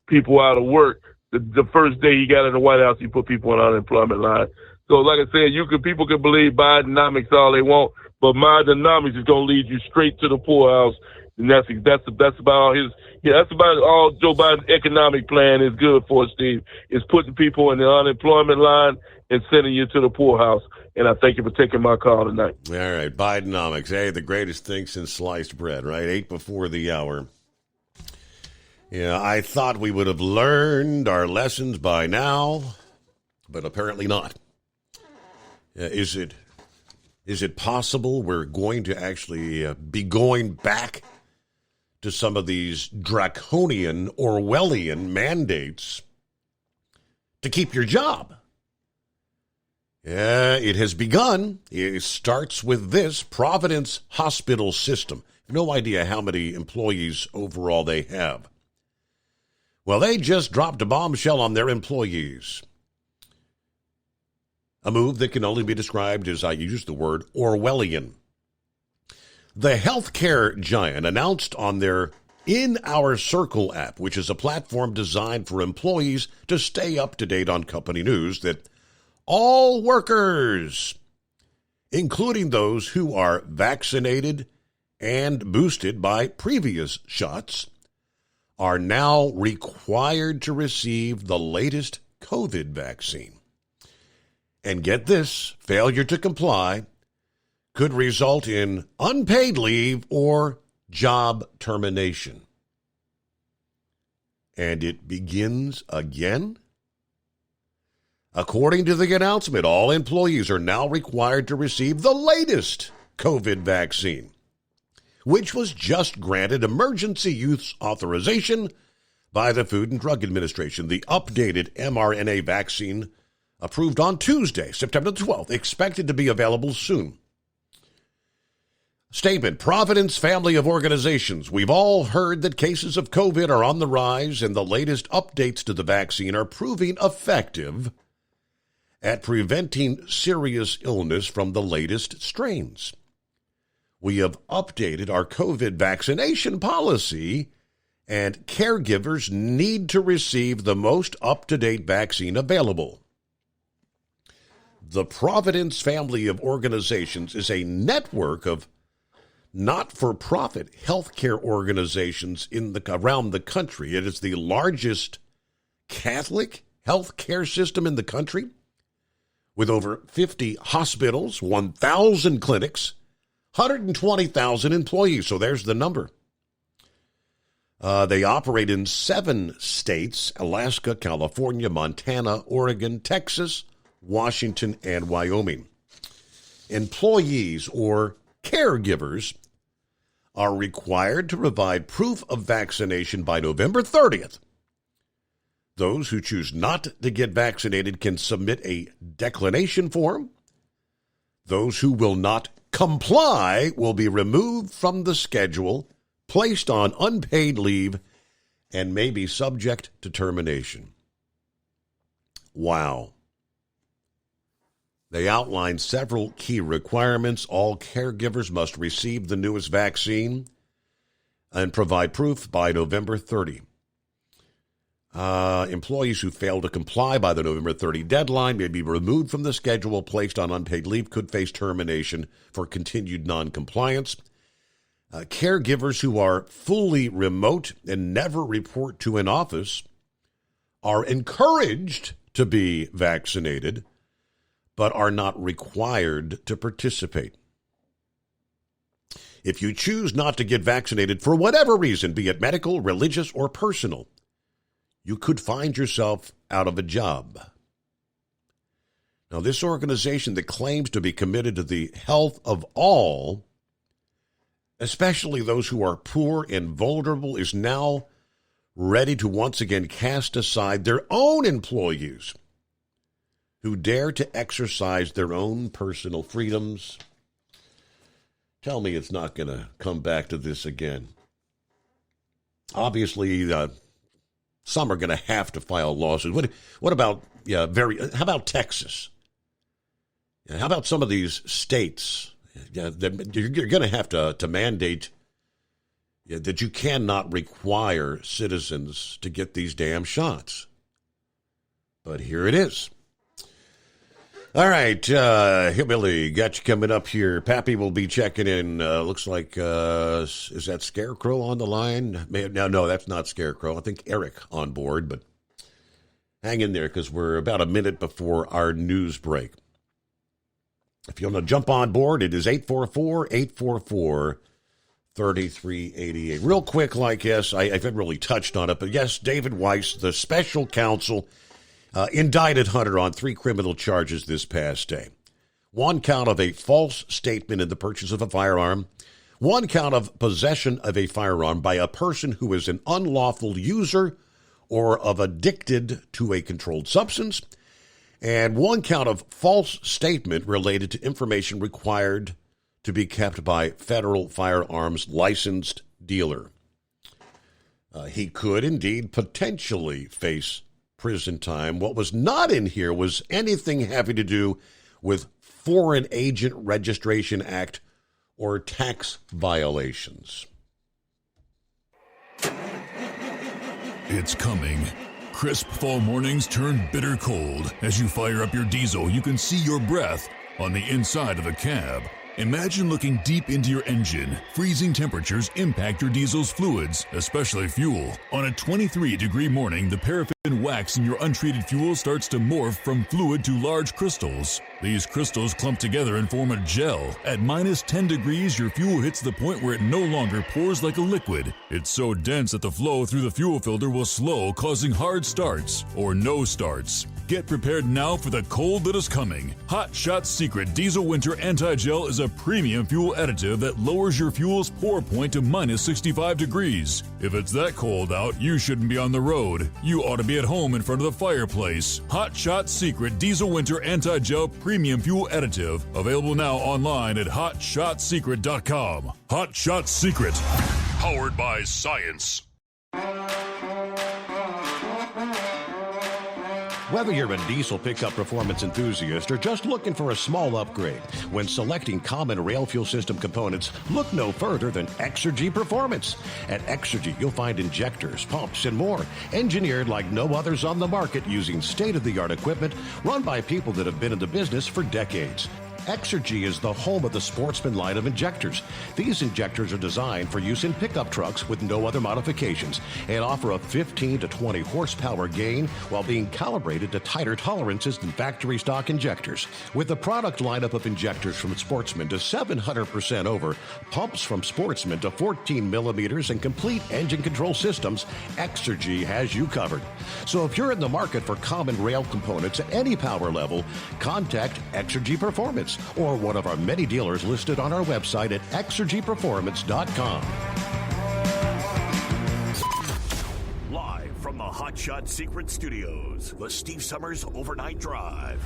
people out of work. The first day he got in the White House, he put people on unemployment line. So, like I said, people can believe Bidenomics all they want, but Bidenomics is going to lead you straight to the poorhouse, and that's about all Joe Biden's economic plan is good for, Steve. Is putting people in the unemployment line and sending you to the poorhouse. And I thank you for taking my call tonight. All right, Bidenomics, the greatest thing since sliced bread, right? 8 before the hour. Yeah, I thought we would have learned our lessons by now, but apparently not. Is it possible we're going to actually be going back to some of these draconian Orwellian mandates to keep your job? Yeah, it has begun. It starts with this Providence Hospital System. No idea how many employees overall they have. Well, they just dropped a bombshell on their employees. A move that can only be described as, I use the word, Orwellian. The healthcare giant announced on their In Our Circle app, which is a platform designed for employees to stay up to date on company news, that all workers, including those who are vaccinated and boosted by previous shots, are now required to receive the latest COVID vaccine. And get this, failure to comply could result in unpaid leave or job termination. And it begins again? According to the announcement, all employees are now required to receive the latest COVID vaccine, which was just granted emergency use authorization by the Food and Drug Administration. The updated mRNA vaccine approved on Tuesday, September 12th, expected to be available soon. Statement, Providence family of organizations. We've all heard that cases of COVID are on the rise, and the latest updates to the vaccine are proving effective at preventing serious illness from the latest strains. We have updated our COVID vaccination policy, and caregivers need to receive the most up-to-date vaccine available. The Providence family of organizations is a network of not-for-profit healthcare organizations around the country. It is the largest Catholic healthcare system in the country, with over 50 hospitals, 1,000 clinics, 120,000 employees. So there's the number. They operate in 7 states: Alaska, California, Montana, Oregon, Texas, Washington, and Wyoming. Employees or caregivers are required to provide proof of vaccination by November 30th. Those who choose not to get vaccinated can submit a declination form. Those who will not comply will be removed from the schedule, placed on unpaid leave, and may be subject to termination. Wow. They outline several key requirements. All caregivers must receive the newest vaccine and provide proof by November 30. Employees who fail to comply by the November 30 deadline may be removed from the schedule, placed on unpaid leave, could face termination for continued noncompliance. Caregivers who are fully remote and never report to an office are encouraged to be vaccinated, but are not required to participate. If you choose not to get vaccinated for whatever reason, be it medical, religious, or personal, you could find yourself out of a job. Now, this organization that claims to be committed to the health of all, especially those who are poor and vulnerable, is now ready to once again cast aside their own employees who dare to exercise their own personal freedoms. Tell me it's not going to come back to this again. Obviously, some are going to have to file lawsuits. What about how about Texas? How about some of these states? You're going to have to mandate that you cannot require citizens to get these damn shots. But here it is. All right, Hillbilly, got you coming up here. Pappy will be checking in. Looks like, is that Scarecrow on the line? No, that's not Scarecrow. I think Eric on board, but hang in there because we're about a minute before our news break. If you want to jump on board, it is 844-844-3388. Real quick, yes, I haven't really touched on it, but yes, David Weiss, the special counsel, indicted Hunter on 3 criminal charges this past day. 1 count of a false statement in the purchase of a firearm, 1 count of possession of a firearm by a person who is an unlawful user or of addicted to a controlled substance, and 1 count of false statement related to information required to be kept by federal firearms licensed dealer. He could indeed potentially face prison time. What was not in here was anything having to do with Foreign Agent Registration Act or tax violations. It's coming. Crisp fall mornings turn bitter cold. As you fire up your diesel, you can see your breath on the inside of the cab. Imagine looking deep into your engine. Freezing temperatures impact your diesel's fluids, especially fuel. On a 23-degree morning, the paraffin wax in your untreated fuel starts to morph from fluid to large crystals. These crystals clump together and form a gel. At minus 10 degrees, your fuel hits the point where it no longer pours like a liquid. It's so dense that the flow through the fuel filter will slow, causing hard starts or no starts. Get prepared now for the cold that is coming. Hot Shot Secret Diesel Winter Anti-Gel is a premium fuel additive that lowers your fuel's pour point to minus 65 degrees. If it's that cold out, you shouldn't be on the road. You ought to be at home in front of the fireplace. Hot Shot Secret Diesel Winter Anti-Gel Premium Fuel Additive. Available now online at HotShotSecret.com. Hot Shot Secret. Powered by science. Whether you're a diesel pickup performance enthusiast or just looking for a small upgrade, when selecting common rail fuel system components, look no further than Exergy Performance. At Exergy, you'll find injectors, pumps, and more, engineered like no others on the market using state-of-the-art equipment run by people that have been in the business for decades. Exergy is the home of the Sportsman line of injectors. These injectors are designed for use in pickup trucks with no other modifications and offer a 15 to 20 horsepower gain while being calibrated to tighter tolerances than factory stock injectors. With the product lineup of injectors from Sportsman to 700% over, pumps from Sportsman to 14 millimeters, and complete engine control systems, Exergy has you covered. So if you're in the market for common rail components at any power level, contact Exergy Performance or one of our many dealers listed on our website at exergyperformance.com. Live from the Hot Shot Secret Studios, the Steve Summers Overnight Drive.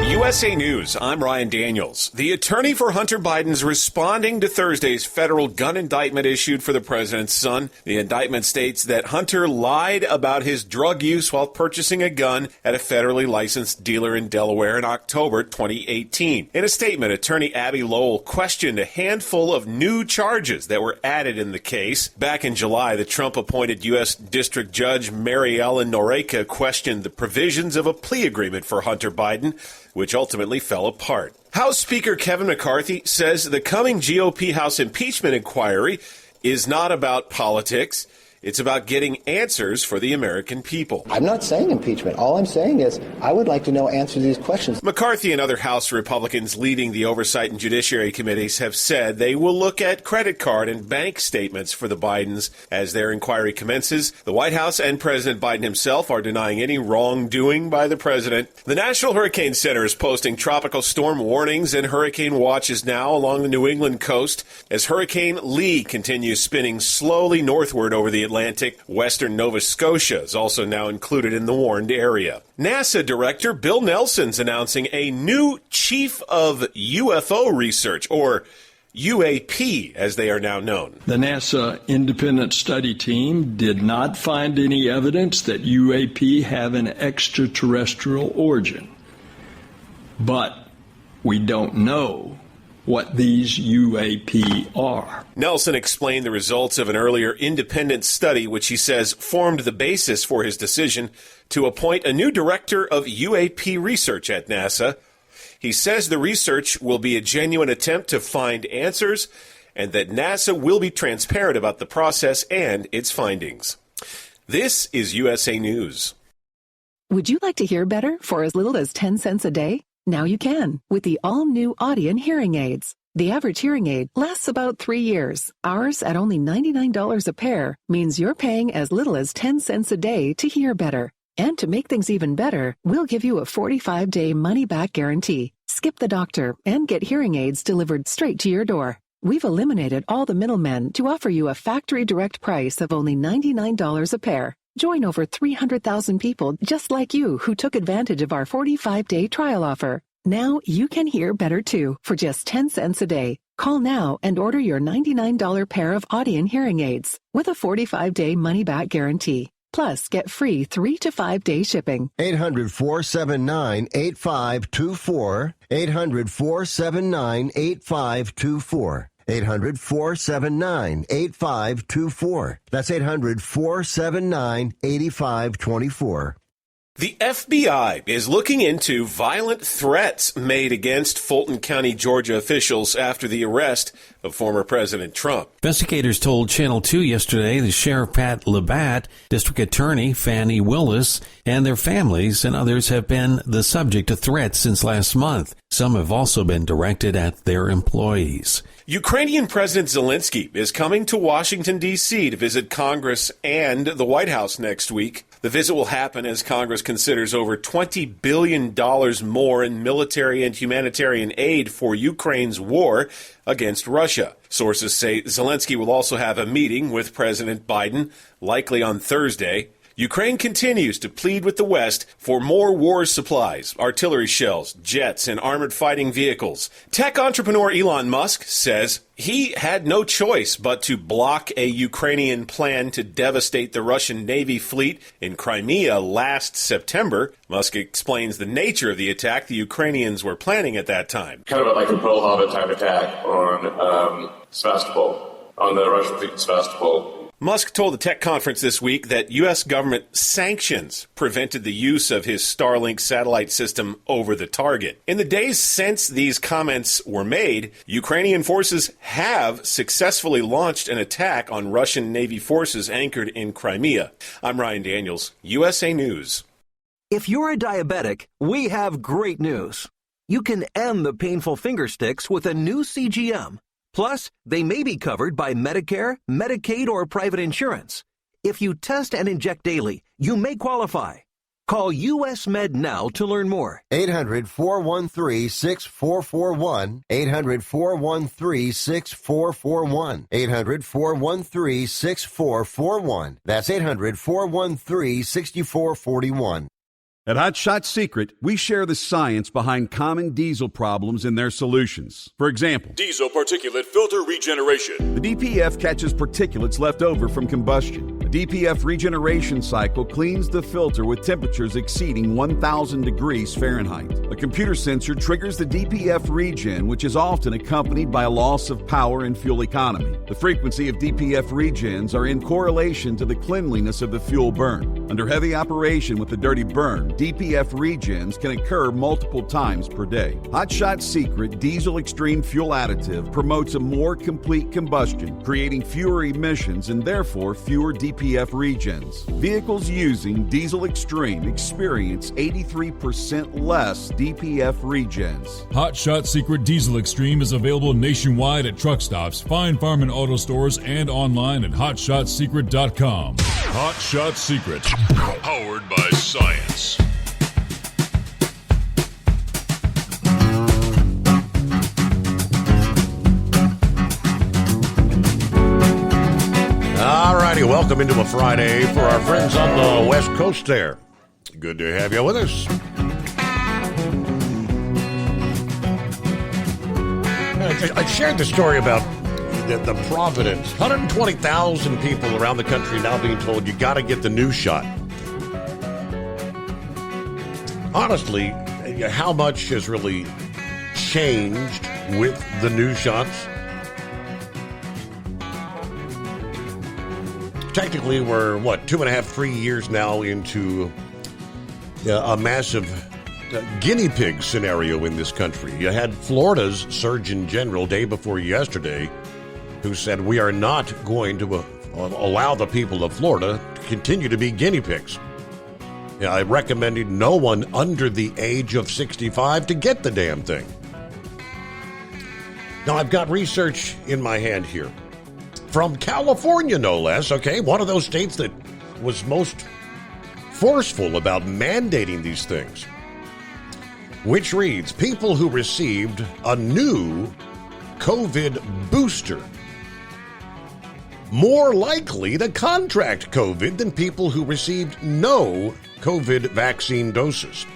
USA News, I'm Ryan Daniels. The attorney for Hunter Biden's responding to Thursday's federal gun indictment issued for the president's son. The indictment states that Hunter lied about his drug use while purchasing a gun at a federally licensed dealer in Delaware in October 2018. In a statement, attorney Abby Lowell questioned a handful of new charges that were added in the case. Back in July, the Trump-appointed U.S. District Judge Mary Ellen Noreika questioned the provisions of a plea agreement for Hunter Biden, which ultimately fell apart. House Speaker Kevin McCarthy says the coming GOP House impeachment inquiry is not about politics. It's about getting answers for the American people. I'm not saying impeachment. All I'm saying is I would like to know answers to these questions. McCarthy and other House Republicans leading the Oversight and Judiciary Committees have said they will look at credit card and bank statements for the Bidens as their inquiry commences. The White House and President Biden himself are denying any wrongdoing by the president. The National Hurricane Center is posting tropical storm warnings and hurricane watches now along the New England coast as Hurricane Lee continues spinning slowly northward over the Atlantic. Western Nova Scotia is also now included in the warned area. NASA Director Bill Nelson's announcing a new Chief of UFO Research, or UAP, as they are now known. The NASA independent study team did not find any evidence that UAP have an extraterrestrial origin. But we don't know what these UAP are. Nelson explained the results of an earlier independent study, which he says formed the basis for his decision to appoint a new director of UAP research at NASA. He says the research will be a genuine attempt to find answers and that NASA will be transparent about the process and its findings. This is USA News. Would you like to hear better for as little as 10 cents a day? Now you can with the all-new Audien hearing aids. The average hearing aid lasts about 3 years. Ours, at only $99 a pair, means you're paying as little as 10 cents a day to hear better. And to make things even better, we'll give you a 45-day money-back guarantee. Skip the doctor and get hearing aids delivered straight to your door. We've eliminated all the middlemen to offer you a factory direct price of only $99 a pair. Join over 300,000 people just like you who took advantage of our 45-day trial offer. Now you can hear better too for just 10 cents a day. Call now and order your $99 pair of Audien hearing aids with a 45-day money-back guarantee. Plus, get free 3 to 5 day shipping. 800-479-8524. 800-479-8524. 800-479-8524. That's 800-479-8524. The FBI is looking into violent threats made against Fulton County, Georgia officials after the arrest of former President Trump. Investigators told Channel 2 yesterday the Sheriff Pat Labatt, District Attorney Fannie Willis, and their families and others have been the subject of threats since last month. Some have also been directed at their employees. Ukrainian President Zelensky is coming to Washington, D.C. to visit Congress and the White House next week. The visit will happen as Congress considers over $20 billion more in military and humanitarian aid for Ukraine's war against Russia. Sources say Zelensky will also have a meeting with President Biden, likely on Thursday. Ukraine continues to plead with the West for more war supplies, artillery shells, jets, and armored fighting vehicles. Tech entrepreneur Elon Musk says he had no choice but to block a Ukrainian plan to devastate the Russian Navy fleet in Crimea last September. Musk explains the nature of the attack the Ukrainians were planning at that time. Kind of like a Pearl Harbor type attack on Sevastopol, on the Russian fleet in Sevastopol. Musk told the tech conference this week that U.S. government sanctions prevented the use of his Starlink satellite system over the target. In the days since these comments were made, Ukrainian forces have successfully launched an attack on Russian Navy forces anchored in Crimea. I'm Ryan Daniels, USA News. If you're a diabetic, we have great news. You can end the painful finger sticks with a new CGM. Plus, they may be covered by Medicare, Medicaid, or private insurance. If you test and inject daily, you may qualify. Call US Med now to learn more. 800-413-6441. 800-413-6441. 800-413-6441. That's 800-413-6441. At Hot Shot Secret, we share the science behind common diesel problems and their solutions. For example, diesel particulate filter regeneration. The DPF catches particulates left over from combustion. The DPF regeneration cycle cleans the filter with temperatures exceeding 1,000 degrees Fahrenheit. A computer sensor triggers the DPF regen, which is often accompanied by a loss of power and fuel economy. The frequency of DPF regens are in correlation to the cleanliness of the fuel burn. Under heavy operation with the dirty burn, DPF regens can occur multiple times per day. Hot Shot Secret Diesel Extreme Fuel Additive promotes a more complete combustion, creating fewer emissions and therefore fewer DPF DPF regions. Vehicles using Diesel Extreme experience 83% less DPF regions. Hot Shot Secret Diesel Extreme is available nationwide at truck stops, fine farm and auto stores, and online at hotshotsecret.com. Hot Shot Secret, powered by science. Alrighty, welcome into a Friday for our friends on the West Coast there. Good to have you with us. I shared the story about the Providence. 120,000 people around the country now being told you got to get the new shot. Honestly, how much has really changed with the new shots? Technically, we're, 2.5, 3 years now into a massive guinea pig scenario in this country. You had Florida's Surgeon General day before yesterday who said we are not going to allow the people of Florida to continue to be guinea pigs. I recommended no one under the age of 65 to get the damn thing. Now, I've got research in my hand here. From California, no less, okay? One of those states that was most forceful about mandating these things. Which reads, people who received a new COVID booster more likely to contract COVID than people who received no COVID vaccine doses.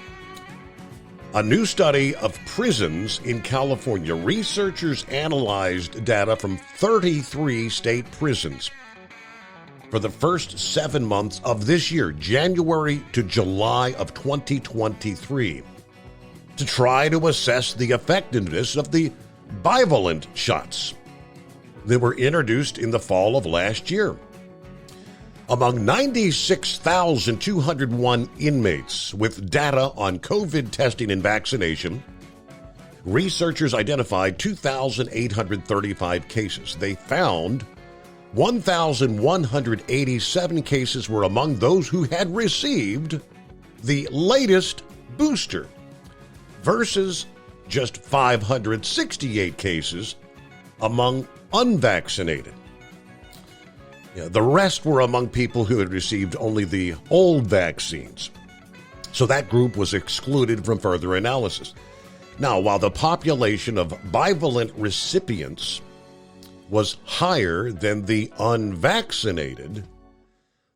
A new study of prisons in California. Researchers analyzed data from 33 state prisons for the first 7 months of this year, January to July of 2023, to try to assess the effectiveness of the bivalent shots that were introduced in the fall of last year. Among 96,201 inmates with data on COVID testing and vaccination, researchers identified 2,835 cases. They found 1,187 cases were among those who had received the latest booster, versus just 568 cases among unvaccinated. The rest were among people who had received only the old vaccines. So that group was excluded from further analysis. Now, while the population of bivalent recipients was higher than the unvaccinated,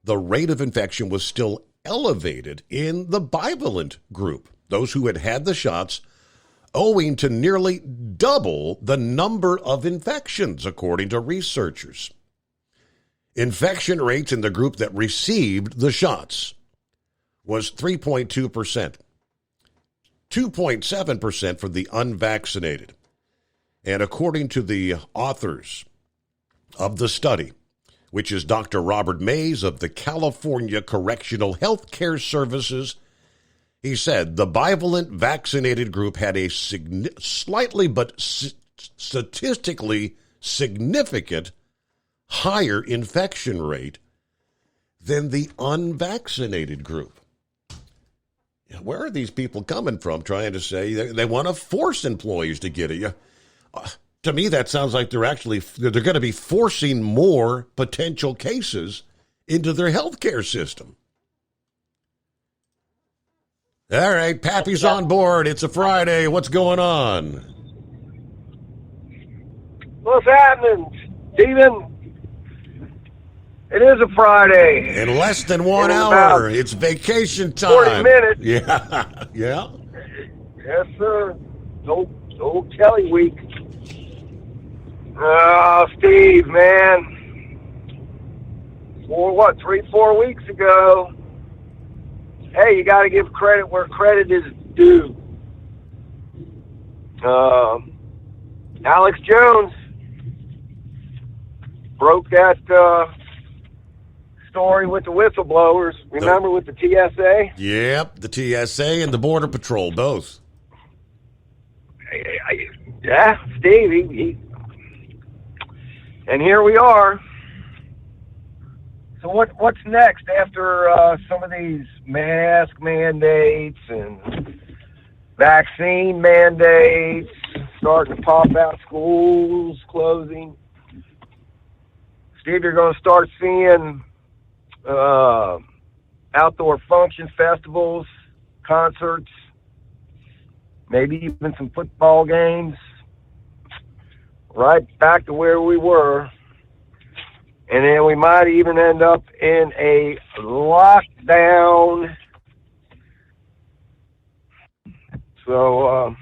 the rate of infection was still elevated in the bivalent group, those who had had the shots, owing to nearly double the number of infections, according to researchers. Infection rates in the group that received the shots was 3.2%, 2.7% for the unvaccinated. And according to the authors of the study, which is Dr. Robert Mays of the California Correctional Health Care Services, he said the bivalent vaccinated group had a slightly but statistically significant higher infection rate than the unvaccinated group. Where are these people coming from trying to say they want to force employees to get it? To me, that sounds like they're going to be forcing more potential cases into their healthcare system. All right, Pappy's on board. It's a Friday. What's going on? What's happening, Stephen? It is a Friday. In less than 1 hour. It's vacation time. 40 minutes. Yeah. Yeah. Yes, sir. Old Kelly week. Steve, man. 3-4 weeks ago. Hey, you got to give credit where credit is due. Alex Jones broke that story with the whistleblowers. Remember with the TSA? Yep, the TSA and the Border Patrol, both. Yeah, Steve. And here we are. So what's next after some of these mask mandates and vaccine mandates starting to pop out, schools closing? Steve, you're going to start seeing outdoor function festivals, concerts, maybe even some football games, right back to where we were. And then we might even end up in a lockdown. So,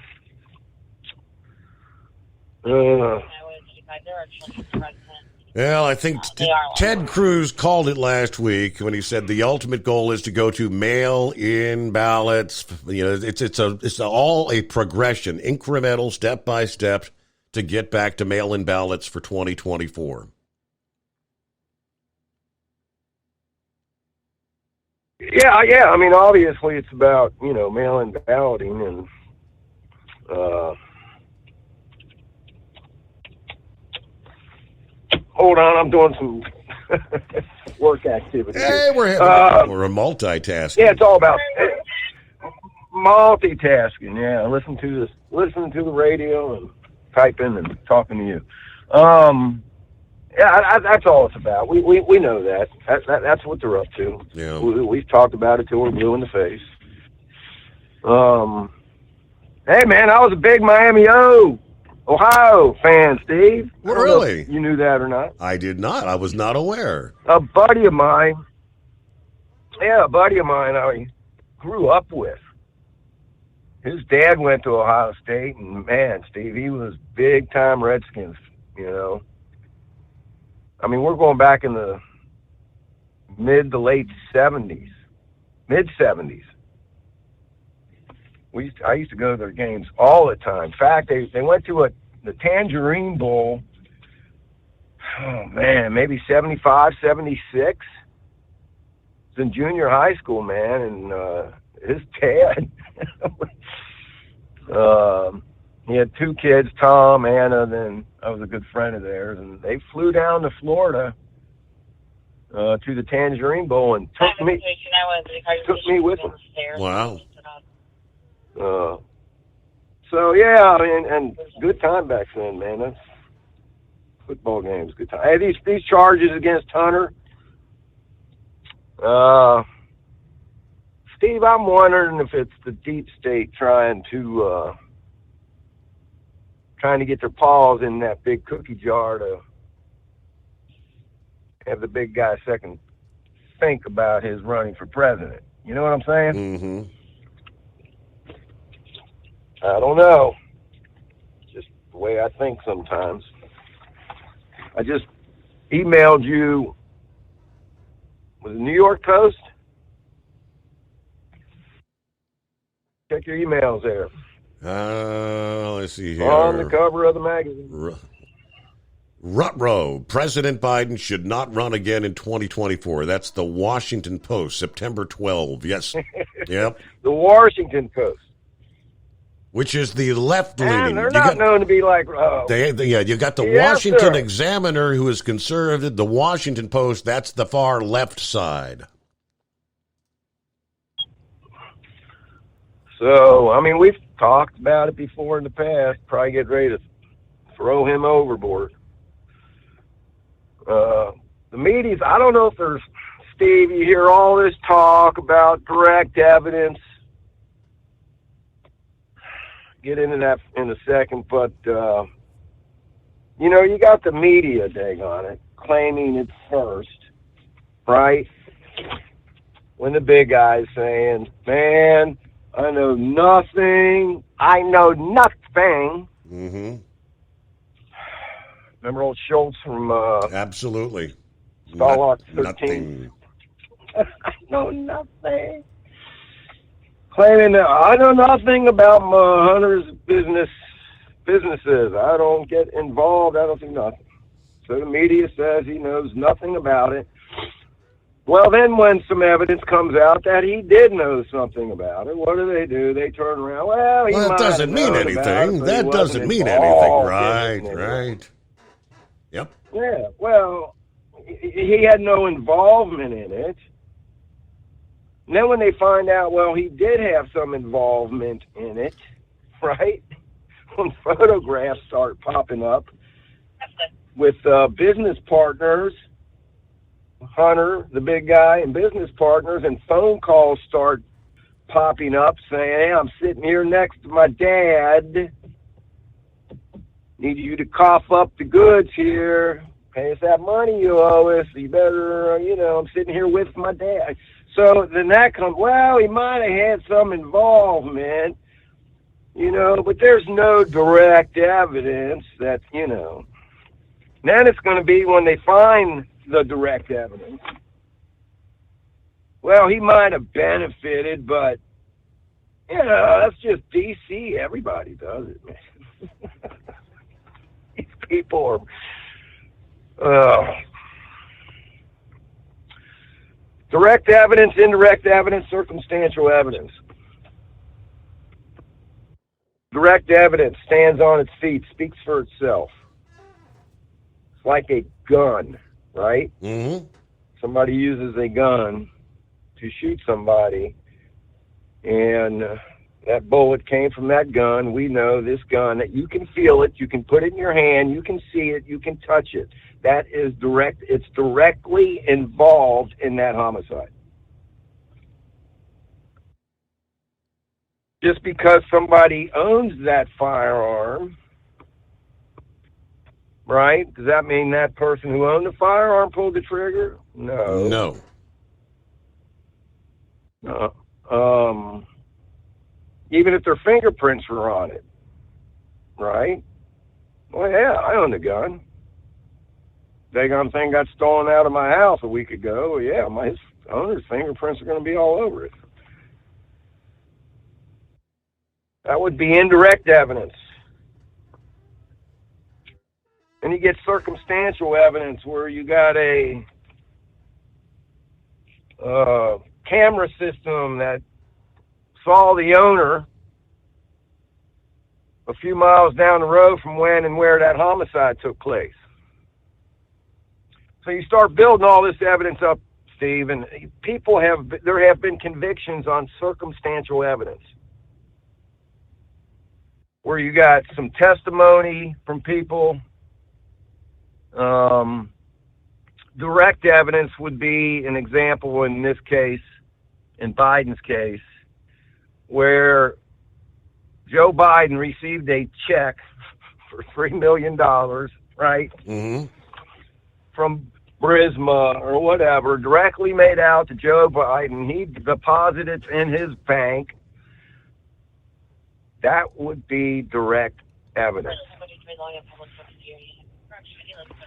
well, I think Ted Cruz called it last week when he said the ultimate goal is to go to mail-in ballots. You know, it's all a progression, incremental, step by step, to get back to mail-in ballots for 2024. Yeah. I mean, obviously, it's about mail-in balloting and hold on, I'm doing some work activity. Hey, we're multitasking. Yeah, it's all about multitasking. Yeah, listening to the radio and typing and talking to you. Yeah, that's all it's about. We know that. That's what they're up to. Yeah. We've talked about it till we're blue in the face. Hey man, I was a big Miami Ohio fan, Steve. I don't know if you knew that or not? I did not. I was not aware. A buddy of mine I grew up with. His dad went to Ohio State, and man, Steve, he was big time Redskins, I mean, we're going back in the mid to late 70s, mid 70s. I used to go to their games all the time. In fact, they went to the Tangerine Bowl. Oh man, maybe 75, 76. It was in junior high school, man, and his dad. He had two kids, Tom, Anna, then I was a good friend of theirs, and they flew down to Florida to the Tangerine Bowl and took me with them. Wow. So yeah, I mean, and good time back then, man. That's football games, good time. Hey, these charges against Hunter, Steve, I'm wondering if it's the deep state trying to get their paws in that big cookie jar to have the big guy second think about his running for president. You know what I'm saying? Mm-hmm. I don't know. Just the way I think sometimes. I just emailed you with the New York Post. Check your emails there. Let's see here. On the cover of the magazine. Rutrow, President Biden should not run again in 2024. That's the Washington Post, September 12. Yes. Yep. The Washington Post. Which is the left-leaning. And they're not known to be like... you got the Washington Examiner, who is conservative. The Washington Post, that's the far left side. So, I mean, we've talked about it before in the past. Probably get ready to throw him overboard. The media's, I don't know if there's... Steve, you hear all this talk about direct evidence. Get into that in a second, but you got the media, dang on it, claiming it first, right? When the big guy's saying, man, I know nothing. Mm-hmm. Remember old Schultz from Absolutely. Starlock 13? I know nothing. Claiming that I know nothing about Hunter's businesses. I don't get involved. I don't do nothing. So the media says he knows nothing about it. Well, then when some evidence comes out that he did know something about it, what do? They turn around. Well, that doesn't mean anything. That doesn't mean anything. Right. Yep. Yeah. Well, he had no involvement in it. And then when they find out, well, he did have some involvement in it, right? When photographs start popping up with business partners, Hunter, the big guy, and business partners, and phone calls start popping up saying, hey, I'm sitting here next to my dad. Need you to cough up the goods here. Pay us that money you owe us. You better, I'm sitting here with my dad. So then that comes, well, he might have had some involvement, but there's no direct evidence that, Then it's going to be when they find the direct evidence. Well, he might have benefited, but, that's just D.C. Everybody does it, man. These people are... direct evidence, indirect evidence, circumstantial evidence. Direct evidence stands on its feet, speaks for itself. It's like a gun, right? Mm-hmm. Somebody uses a gun to shoot somebody, and that bullet came from that gun. We know this gun, that you can feel it, you can put it in your hand, you can see it, you can touch it. That is direct. It's directly involved in that homicide. Just because somebody owns that firearm, right? Does that mean that person who owned the firearm pulled the trigger? No. Even if their fingerprints were on it, right? Well, yeah, I own the gun. Daggone thing got stolen out of my house a week ago. Well, yeah, my owner's fingerprints are going to be all over it. That would be indirect evidence. And you get circumstantial evidence where you got a camera system that saw the owner a few miles down the road from when and where that homicide took place. So you start building all this evidence up, Steve, and there have been convictions on circumstantial evidence where you got some testimony from people. Direct evidence would be an example in this case, in Biden's case, where Joe Biden received a check for $3 million, right? Mm-hmm. From Burisma or whatever, directly made out to Joe Biden. He deposited in his bank. That would be direct evidence.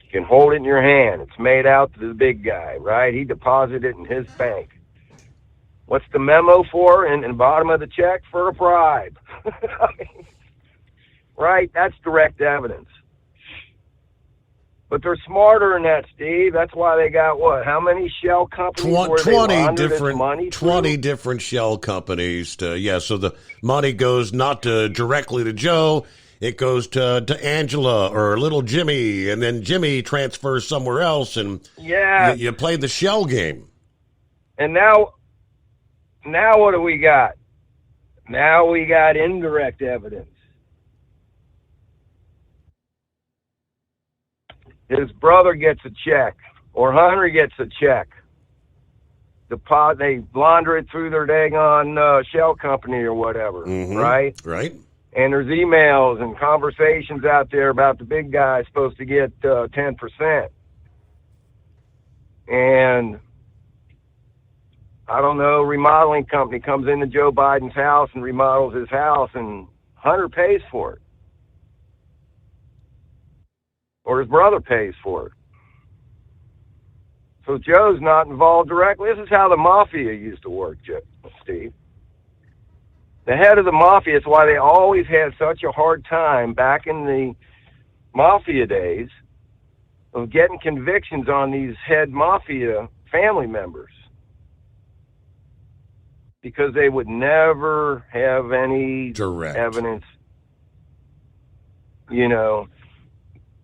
You can hold it in your hand. It's made out to the big guy, right? He deposited it in his bank. What's the memo for in the bottom of the check? For a bribe. Right? That's direct evidence. But they're smarter than that, Steve. That's why they got what? How many shell companies? 20 different shell companies. So the money goes not directly to Joe. It goes to Angela or little Jimmy, and then Jimmy transfers somewhere else, and you play the shell game. And now what do we got? Now we got indirect evidence. His brother gets a check, or Hunter gets a check. They launder it through their daggone shell company or whatever, right? Right. And there's emails and conversations out there about the big guy supposed to get 10%. And I don't know, remodeling company comes into Joe Biden's house and remodels his house, and Hunter pays for it. Or his brother pays for it. So Joe's not involved directly. This is how the mafia used to work, Steve. The head of the mafia, it's why they always had such a hard time back in the mafia days of getting convictions on these head mafia family members. Because they would never have any direct evidence,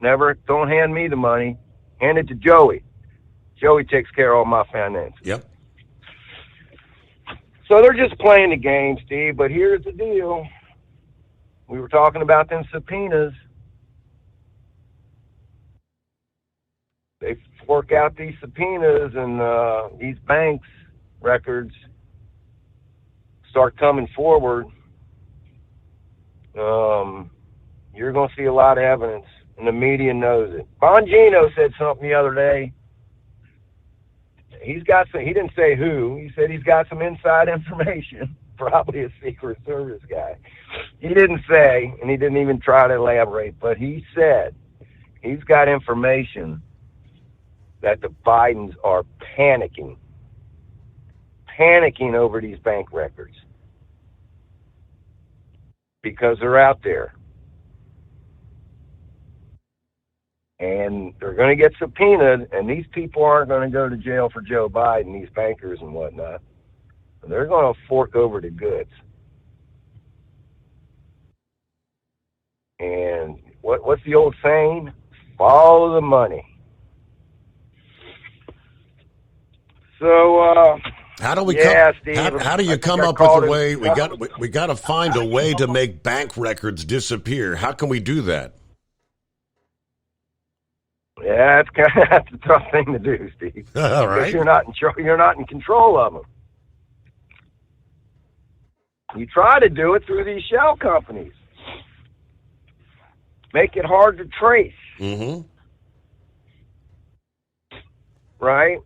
never, don't hand me the money, hand it to Joey. Joey takes care of all my finances. Yep. So they're just playing the game, Steve, but here's the deal. We were talking about them subpoenas. They fork out these subpoenas and these banks records start coming forward. You're going to see a lot of evidence, and the media knows it. Bongino said something the other day. He didn't say who. He said he's got some inside information, probably a Secret Service guy. He didn't say, and he didn't even try to elaborate, but he said he's got information that the Bidens are panicking over these bank records because they're out there. And they're going to get subpoenaed, and these people aren't going to go to jail for Joe Biden, these bankers and whatnot. They're going to fork over the goods. And what's the old saying? Follow the money. So, how do we Steve, how do you come up with a way? We got to find a way to make bank records disappear. How can we do that? Yeah, that's a tough thing to do, Steve. All right. Because you're not in control of them. You try to do it through these shell companies. Make it hard to trace. Mm-hmm. Right?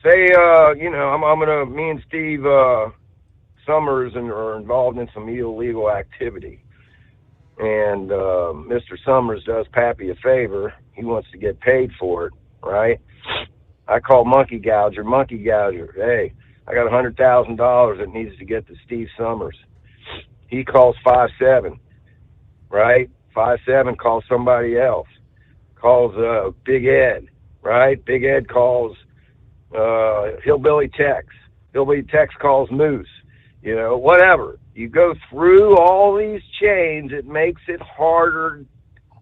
Say, me and Steve Summers are involved in some illegal activity. And Mr. Summers does Pappy a favor. He wants to get paid for it, right? I call Monkey Gouger. Hey, I got $100,000 that needs to get to Steve Summers. He calls 5-7, right? 5-7 calls somebody else. Calls Big Ed, right? Big Ed calls Hillbilly Tex. Hillbilly Tex calls Moose. Whatever. You go through all these chains, it makes it harder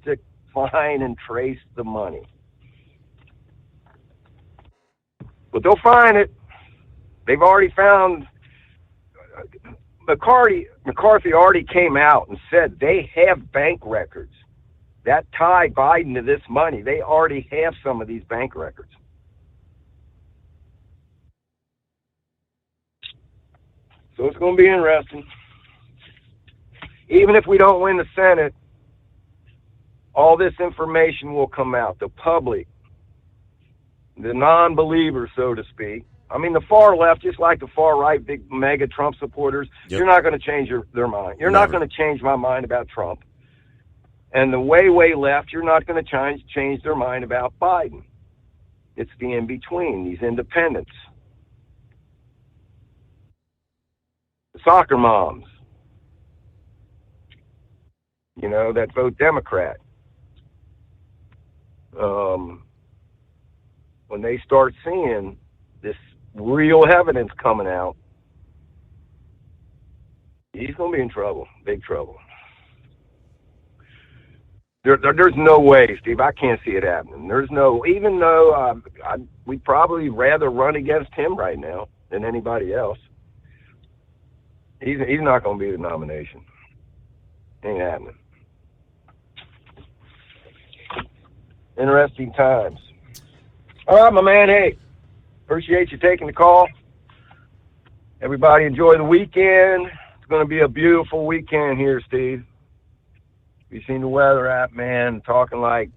to find and trace the money. But they'll find it. They've already found. McCarthy already came out and said they have bank records that tie Biden to this money. They already have some of these bank records. So it's going to be interesting. Even if we don't win the Senate, all this information will come out. The public, the non-believers, so to speak. I mean, the far left, just like the far right, big mega Trump supporters, You're not going to change their mind. You're not going to change my mind about Trump. And the way left, you're not going to change their mind about Biden. It's the in-between, these independents. The soccer moms, that vote Democrat. When they start seeing this real evidence coming out, he's going to be in trouble, big trouble. There's no way, Steve. I can't see it happening. Even though we'd probably rather run against him right now than anybody else. He's not going to be the nomination. Ain't happening. Interesting times. All right, my man. Hey, appreciate you taking the call. Everybody enjoy the weekend. It's going to be a beautiful weekend here, Steve. You seen the weather app, man? Talking like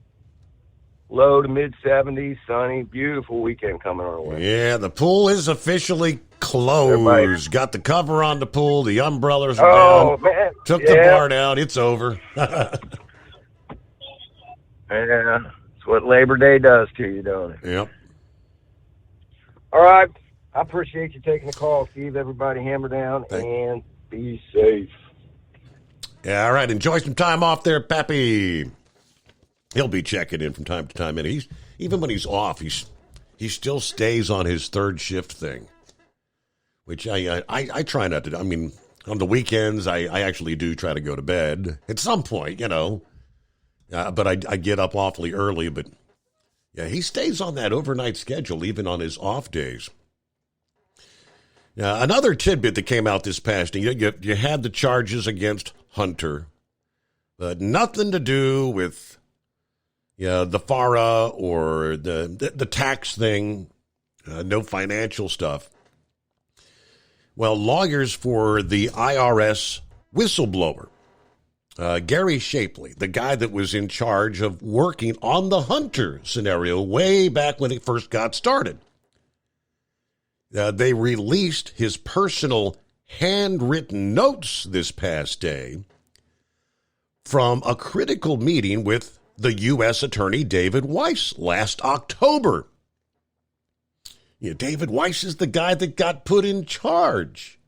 low to mid 70s, sunny, beautiful weekend coming our way. Yeah, the pool is officially closed. Everybody. Got the cover on the pool. The umbrellas are down. Man. Took the bar down. It's over. Yeah, it's what Labor Day does to you, don't it? Yep. All right. I appreciate you taking the call, Steve. Everybody hammer down and be safe. Yeah, all right. Enjoy some time off there, Pappy. He'll be checking in from time to time. And even when he's off, he still stays on his third shift thing, which I try not to do. I mean, on the weekends, I actually do try to go to bed at some point, but I get up awfully early. But Yeah, he stays on that overnight schedule even on his off days. Now, another tidbit that came out this past year, you had the charges against Hunter, but nothing to do with the FARA or the tax thing, no financial stuff. Well, lawyers for the IRS whistleblower, Gary Shapley, the guy that was in charge of working on the Hunter scenario way back when it first got started, they released his personal handwritten notes this past day from a critical meeting with the U.S. Attorney David Weiss last October. David Weiss is the guy that got put in charge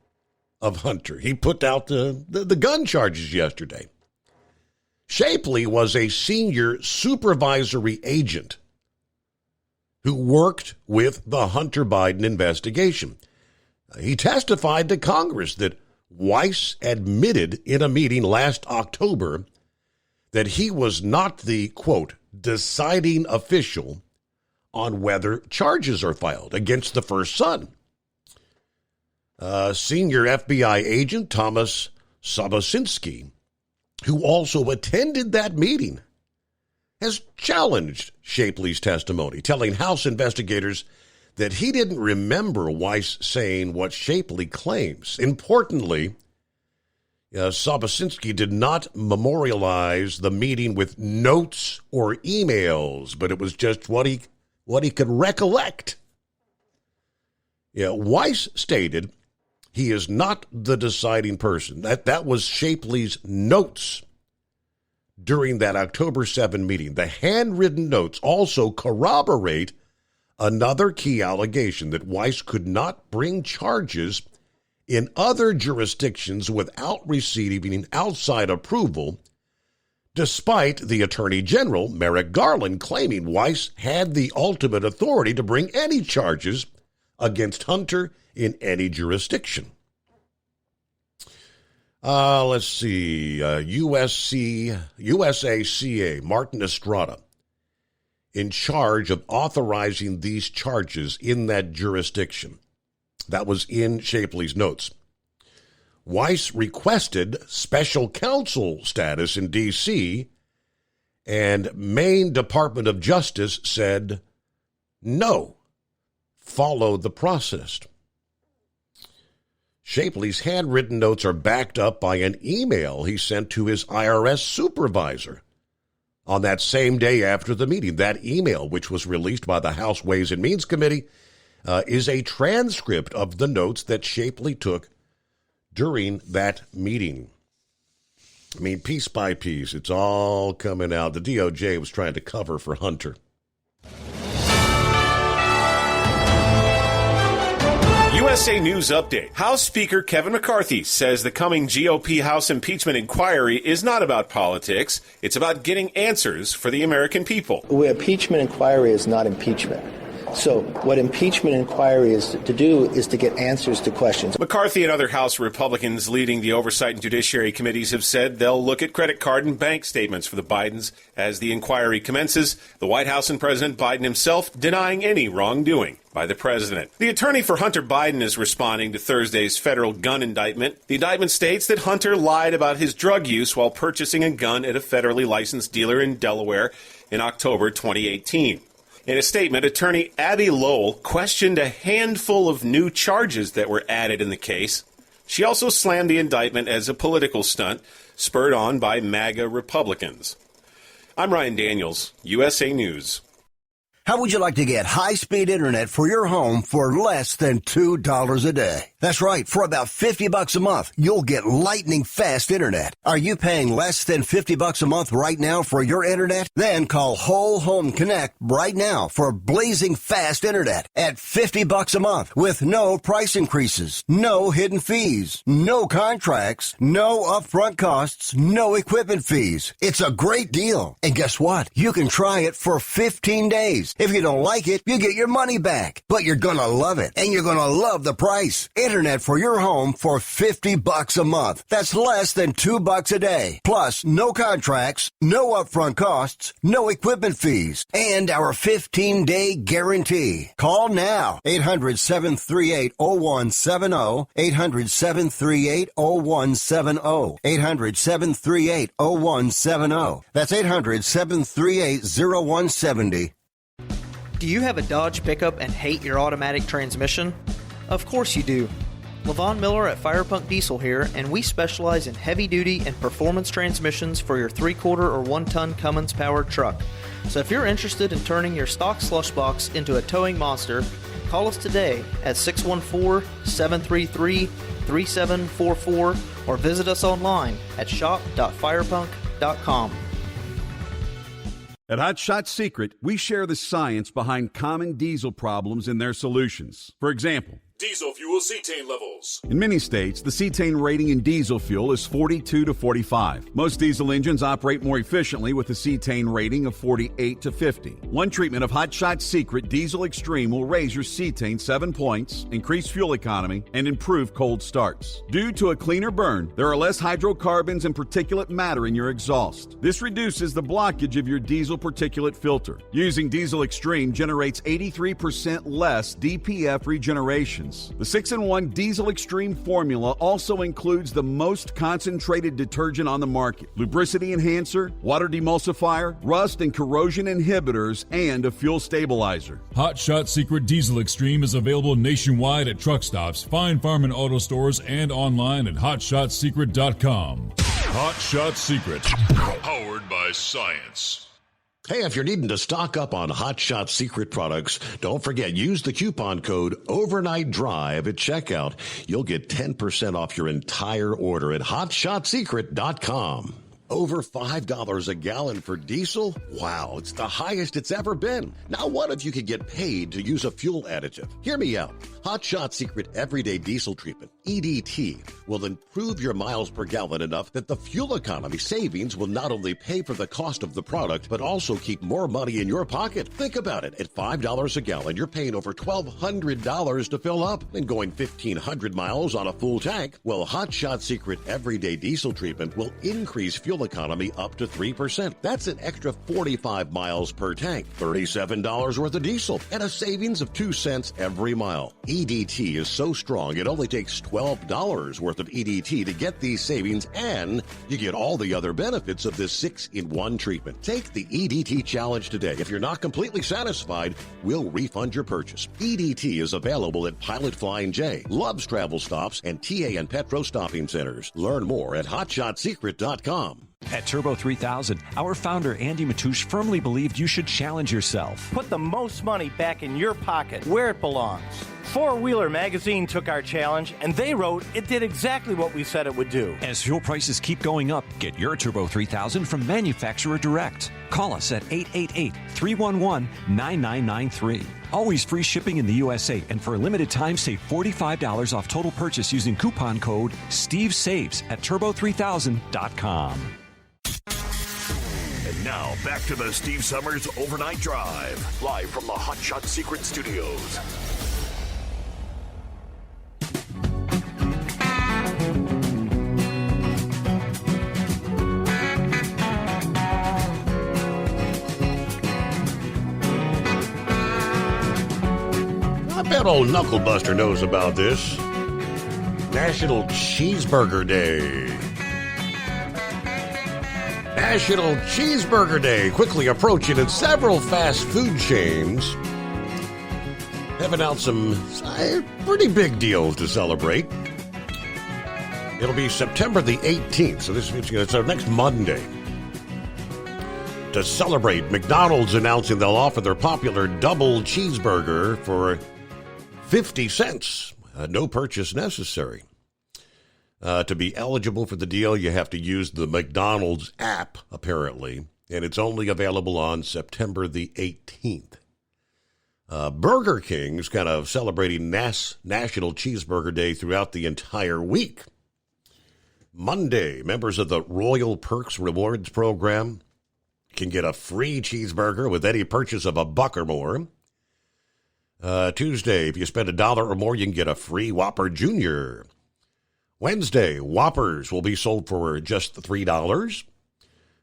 of Hunter. He put out the gun charges yesterday. Shapley was a senior supervisory agent who worked with the Hunter Biden investigation. He testified to Congress that Weiss admitted in a meeting last October that he was not the, quote, deciding official on whether charges are filed against the first son. Senior FBI agent Thomas Sobocinski, who also attended that meeting, has challenged Shapley's testimony, telling House investigators that he didn't remember Weiss saying what Shapley claims. Importantly, Sobocinski did not memorialize the meeting with notes or emails, but it was just what he could recollect. Weiss stated he is not the deciding person. That was Shapley's notes during that October 7 meeting. The handwritten notes also corroborate another key allegation that Weiss could not bring charges in other jurisdictions without receiving outside approval, despite the Attorney General, Merrick Garland, claiming Weiss had the ultimate authority to bring any charges against Hunter in any jurisdiction. Let's see. USACA, Martin Estrada, in charge of authorizing these charges in that jurisdiction. That was in Shapley's notes. Weiss requested special counsel status in D.C., and Maine Department of Justice said no, follow the process. Shapley's handwritten notes are backed up by an email he sent to his IRS supervisor on that same day after the meeting. That email, which was released by the House Ways and Means Committee, is a transcript of the notes that Shapley took during that meeting. I mean, piece by piece, it's all coming out. The DOJ was trying to cover for Hunter. USA News Update. House Speaker Kevin McCarthy says the coming GOP House impeachment inquiry is not about politics. It's about getting answers for the American people. The impeachment inquiry is not impeachment. So what impeachment inquiry is to do is to get answers to questions. McCarthy and other House Republicans leading the Oversight and Judiciary Committees have said they'll look at credit card and bank statements for the Bidens as the inquiry commences. The White House and President Biden himself denying any wrongdoing by the president. The attorney for Hunter Biden is responding to Thursday's federal gun indictment. The indictment states that Hunter lied about his drug use while purchasing a gun at a federally licensed dealer in Delaware in October 2018. In a statement, attorney Abby Lowell questioned a handful of new charges that were added in the case. She also slammed the indictment as a political stunt, spurred on by MAGA Republicans. I'm Ryan Daniels, USA News. How would you like to get high-speed internet for your home for less than $2 a day? That's right. For about $50 a month, you'll get lightning-fast internet. Are you paying less than $50 a month right now for your internet? Then call Whole Home Connect right now for blazing fast internet at $50 a month with no price increases, no hidden fees, no contracts, no upfront costs, no equipment fees. It's a great deal. And guess what? You can try it for 15 days. price. If you don't like it, you get your money back. But you're gonna love it, and you're gonna love the price. Internet for your home for $50 a month. That's less than $2 a day. Plus, no contracts, no upfront costs, no equipment fees, and our 15-day guarantee. Call now. 800-738-0170. 800-738-0170. 800-738-0170. That's 800-738-0170. Do you have a Dodge pickup and hate your automatic transmission? Of course you do. Levon Miller at Firepunk Diesel here, and we specialize in heavy-duty and performance transmissions for your 3-quarter or 1-ton Cummins-powered truck. So if you're interested in turning your stock slush box into a towing monster, call us today at 614-733-3744 or visit us online at shop.firepunk.com. At Hot Shot Secret, we share the science behind common diesel problems and their solutions. For example, Diesel fuel cetane levels. in many states, the cetane rating in diesel fuel is 42 to 45. Most diesel engines operate more efficiently with a cetane rating of 48 to 50. One treatment of Hot Shot Secret Diesel Extreme will raise your cetane 7 points, increase fuel economy, and improve cold starts. Due to a cleaner burn, there are less hydrocarbons and particulate matter in your exhaust. This reduces the blockage of your diesel particulate filter. Using Diesel Extreme generates 83% less DPF regenerations. The 6-in-1 Diesel Extreme formula also includes the most concentrated detergent on the market, lubricity enhancer, water demulsifier, rust and corrosion inhibitors, and a fuel stabilizer. Hot Shot Secret Diesel Extreme is available nationwide at truck stops, Fine Farm and auto stores, and online at hotshotsecret.com. Hot Shot Secret, powered by science. Hey, if you're needing to stock up on Hot Shot Secret products, don't forget, use the coupon code Overnight Drive at checkout. You'll get 10% off your entire order at hotshotsecret.com. Over $5 a gallon for diesel? Wow, it's the highest it's ever been. Now what if you could get paid to use a fuel additive? Hear me out. Hot Shot Secret Everyday Diesel Treatment, EDT, will improve your miles per gallon enough that the fuel economy savings will not only pay for the cost of the product, but also keep more money in your pocket. Think about it. At $5 a gallon, you're paying over $1,200 to fill up and going 1,500 miles on a full tank. Well, Hot Shot Secret Everyday Diesel Treatment will increase fuel economy up to 3%. That's an extra 45 miles per tank, $37 worth of diesel, and a savings of 2 cents every mile. EDT is so strong, it only takes $12 worth of EDT to get these savings, and you get all the other benefits of this 6-in-1 treatment. Take the EDT challenge today. If you're not completely satisfied, we'll refund your purchase. EDT is available at Pilot Flying J, Love's Travel Stops, and TA and Petro Stopping Centers. Learn more at hotshotsecret.com. At Turbo 3000, our founder Andy Matoush firmly believed you should challenge yourself. Put the most money back in your pocket, where it belongs. Four Wheeler Magazine took our challenge, and they wrote it did exactly what we said it would do. As fuel prices keep going up, get your Turbo 3000 from manufacturer direct. Call us at 888-311-9993. Always free shipping in the USA, and for a limited time, save $45 off total purchase using coupon code STEVESAVES at turbo3000.com. And now, back to the Steve Summers Overnight Drive, live from the Hot Shot Secret Studios. I bet old Knucklebuster knows about this. National Cheeseburger Day. National Cheeseburger Day quickly approaching, and several fast food chains have announced some pretty big deals to celebrate. It'll be September the 18th, so it's our next Monday. To celebrate, McDonald's announcing they'll offer their popular double cheeseburger for 50 cents. No purchase necessary. To be eligible for the deal, you have to use the McDonald's app, apparently, and it's only available on September the 18th. Burger King's kind of celebrating National Cheeseburger Day throughout the entire week. Monday, members of the Royal Perks Rewards program You can get a free cheeseburger with any purchase of $1 or more. Tuesday, if you spend $1 or more, you can get a free Whopper Jr. Wednesday, Whoppers will be sold for just $3.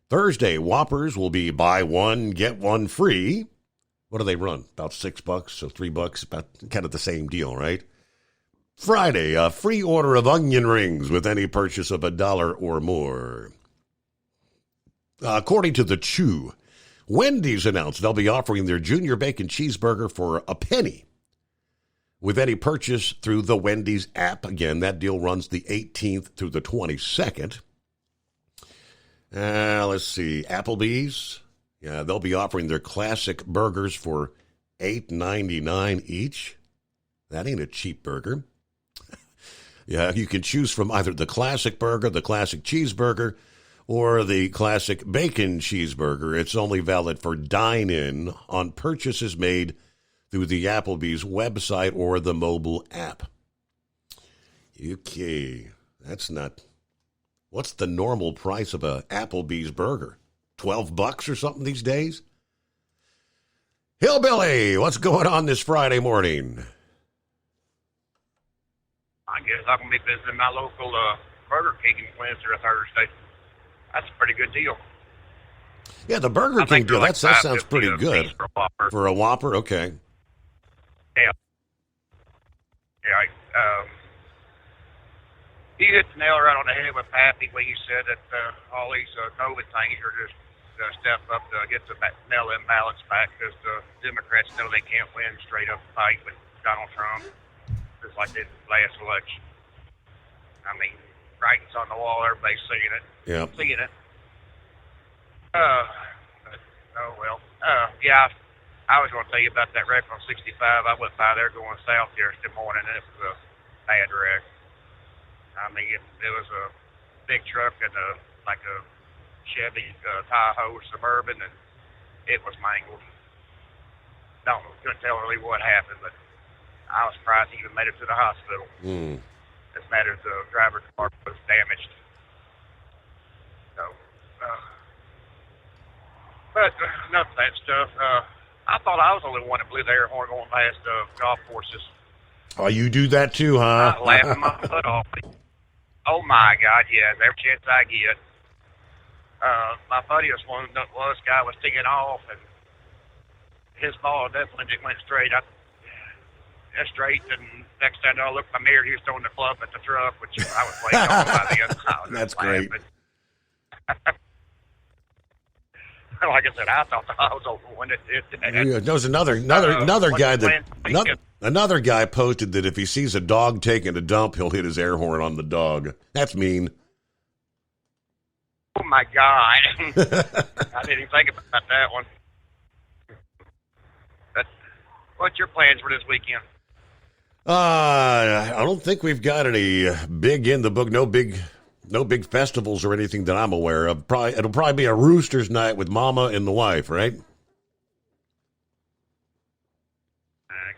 Thursday, Whoppers will be buy one, get one free. What do they run? About $6, so $3, about kind of the same deal, right? Friday, a free order of onion rings with any purchase of $1 or more. According to the Chew, Wendy's announced they'll be offering their Junior Bacon Cheeseburger for a penny with any purchase through the Wendy's app. Again, that deal runs the 18th through the 22nd. Let's see, Applebee's. Yeah, they'll be offering their classic burgers for $8.99 each. That ain't a cheap burger. Yeah, you can choose from either the classic burger, the classic cheeseburger, or the classic bacon cheeseburger. It's only valid for dine-in on purchases made through the Applebee's website or the mobile app. Okay, that's not... What's the normal price of a Applebee's burger? $12 or something these days? Hillbilly, what's going on this Friday morning? I guess I'm going to be visiting my local Burger King Wednesday or Thursday. That's a pretty good deal. Yeah, the Burger King deal, that sounds pretty good. For a Whopper, okay. Yeah. Yeah, you hit the nail right on the head with Pappy when you said that all these COVID things are just step up to get the mail-in ballots back because the Democrats know they can't win straight up fight with Donald Trump, just like they did last election. I mean, writing's on the wall, everybody's seeing it. Yeah. Seeing it. Yeah, I was going to tell you about that wreck on 65. I went by there going south yesterday morning, and it was a bad wreck. I mean, it was a big truck and like a Chevy Tahoe Suburban, and it was mangled. Couldn't tell really what happened, but I was surprised he even made it to the hospital. As a matter of the driver's car was damaged. So, but enough of that stuff. I thought I was the only one that blew the air horn going past golf courses. Oh, you do that too, huh? I laughing my butt off. Oh my God, yeah, every chance I get. My buddy was this guy was teeing off, and his ball definitely just went straight. Straight, and next time I looked in my mirror, he was throwing the club at the truck, which I was playing on by the other side. That's great. Like I said, I thought I was the one that did that. Yeah, there was another guy another guy posted that if he sees a dog taking a dump, he'll hit his air horn on the dog. That's mean. Oh my God! I didn't even think about that one. But what's your plans for this weekend? I don't think we've got any big in the book. No big festivals or anything that I'm aware of. It'll probably be a Roosters night with Mama and the wife, right?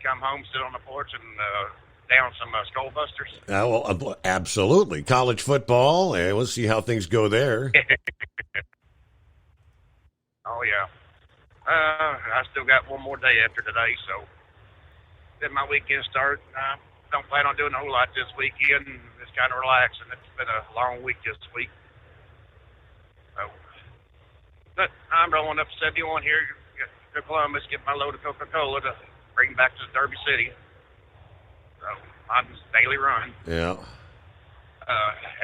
Come home, sit on the porch, and down some Skull Busters. Well, absolutely. College football, and we'll see how things go there. Oh, yeah. I still got one more day after today, so then my weekend starts. Don't plan on doing a whole lot this weekend. It's kind of relaxing. It's been a long week this week. So, but I'm rolling up 71 here to Columbus, get my load of Coca-Cola to bring back to Derby City. So, on this daily run. Yeah.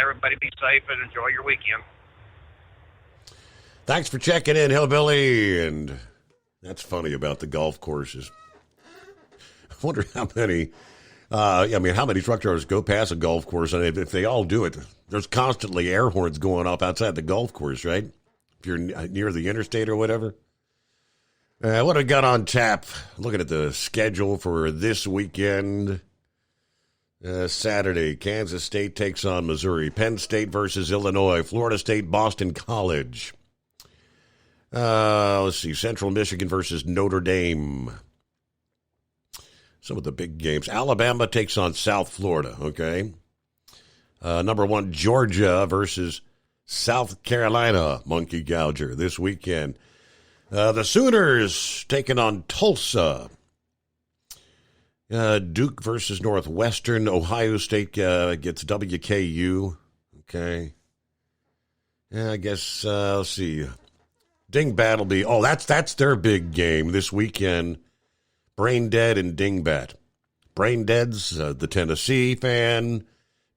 Everybody be safe and enjoy your weekend. Thanks for checking in, Hillbilly. And that's funny about the golf courses. I wonder how many... how many truck drivers go past a golf course, and if they all do it, there's constantly air horns going off outside the golf course, right? If you're near the interstate or whatever. What have we got on tap? Looking at the schedule for this weekend. Saturday, Kansas State takes on Missouri. Penn State versus Illinois. Florida State, Boston College. Let's see, Central Michigan versus Notre Dame. Some of the big games. Alabama takes on South Florida, okay? Number 1, Georgia versus South Carolina, Monkey Gouger this weekend. The Sooners taking on Tulsa. Duke versus Northwestern. Ohio State gets WKU. Okay. Yeah, I guess, let's see. Dingbat will be, that's their big game this weekend. Brain Dead and Dingbat. Brain Dead's the Tennessee fan.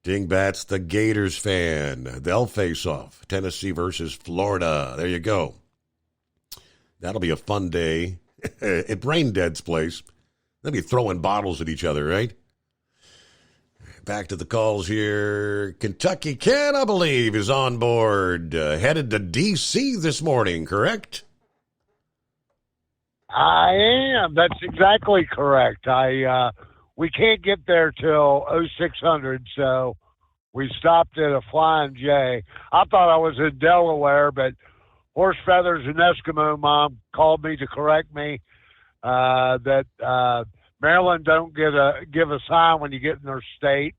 Dingbat's the Gators fan. They'll face off. Tennessee versus Florida. There you go. That'll be a fun day at Brain Dead's place. They'll be throwing bottles at each other, right? Back to the calls here. Kentucky Ken, I believe, is on board. Headed to D.C. this morning, correct? I am. That's exactly correct. We can't get there till 0600, so we stopped at a Flying J. I thought I was in Delaware, but Horse Feathers and Eskimo Mom called me to correct me that Maryland don't give a sign when you get in their state.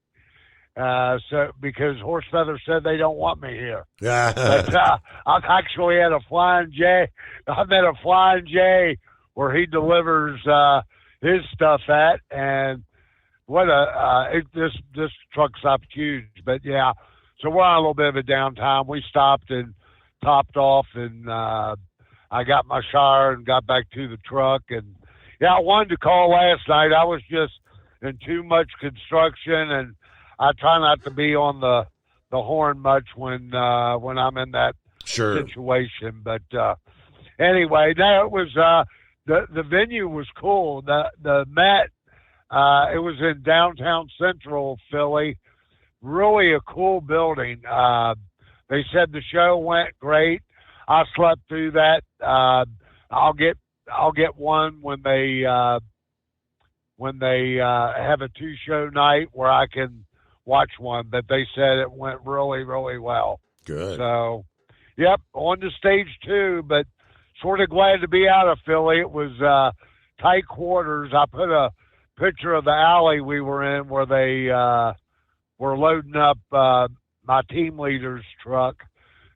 So because Horse Feather said they don't want me here. But I'm actually at a Flying J. I'm at a Flying J where he delivers his stuff at, and what this truck stop's huge. But yeah, so we're on a little bit of a downtime. We stopped and topped off, and I got my shower and got back to the truck. And yeah, I wanted to call last night. I was just in too much construction, and I try not to be on the horn much when I'm in that situation. But anyway, no, it was the venue was cool. The Met, it was in downtown Central Philly. Really a cool building. They said the show went great. I slept through that. I'll get one when they have a 2-show night where I can watch one. But they said it went really, really well. Good. So, yep, on to stage 2, but sort of glad to be out of Philly. It was tight quarters. I put a picture of the alley we were in where they were loading up my team leader's truck,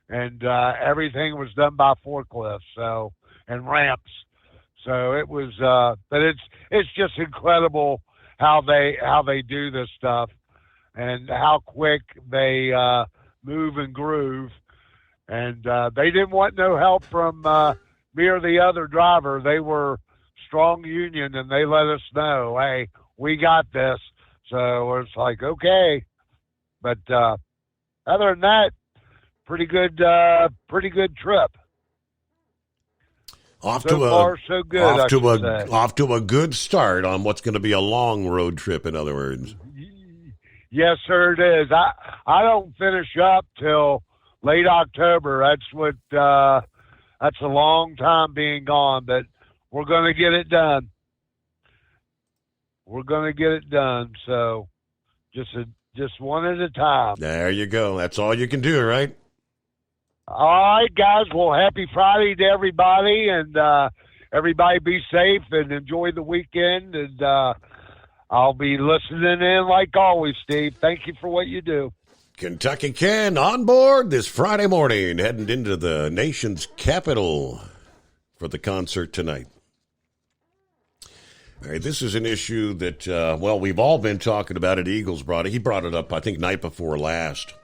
and everything was done by forklifts, and ramps. So it was, but it's just incredible how they do this stuff and how quick they move and groove. And they didn't want no help from me or the other driver. They were strong union, and they let us know, hey, we got this. So it's like, okay. But other than that, pretty good trip. Off so far, so good. Off to a good start on what's going to be a long road trip. In other words, yes, sir, it is. I don't finish up till late October. That's what. That's a long time being gone, but we're going to get it done. We're going to get it done. So, just one at a time. There you go. That's all you can do, right? All right, guys. Well, happy Friday to everybody, and everybody be safe and enjoy the weekend. And I'll be listening in like always, Steve. Thank you for what you do. Kentucky Ken on board this Friday morning, heading into the nation's capital for the concert tonight. All right, this is an issue that, we've all been talking about it. Eagles he brought it up, I think, night before last.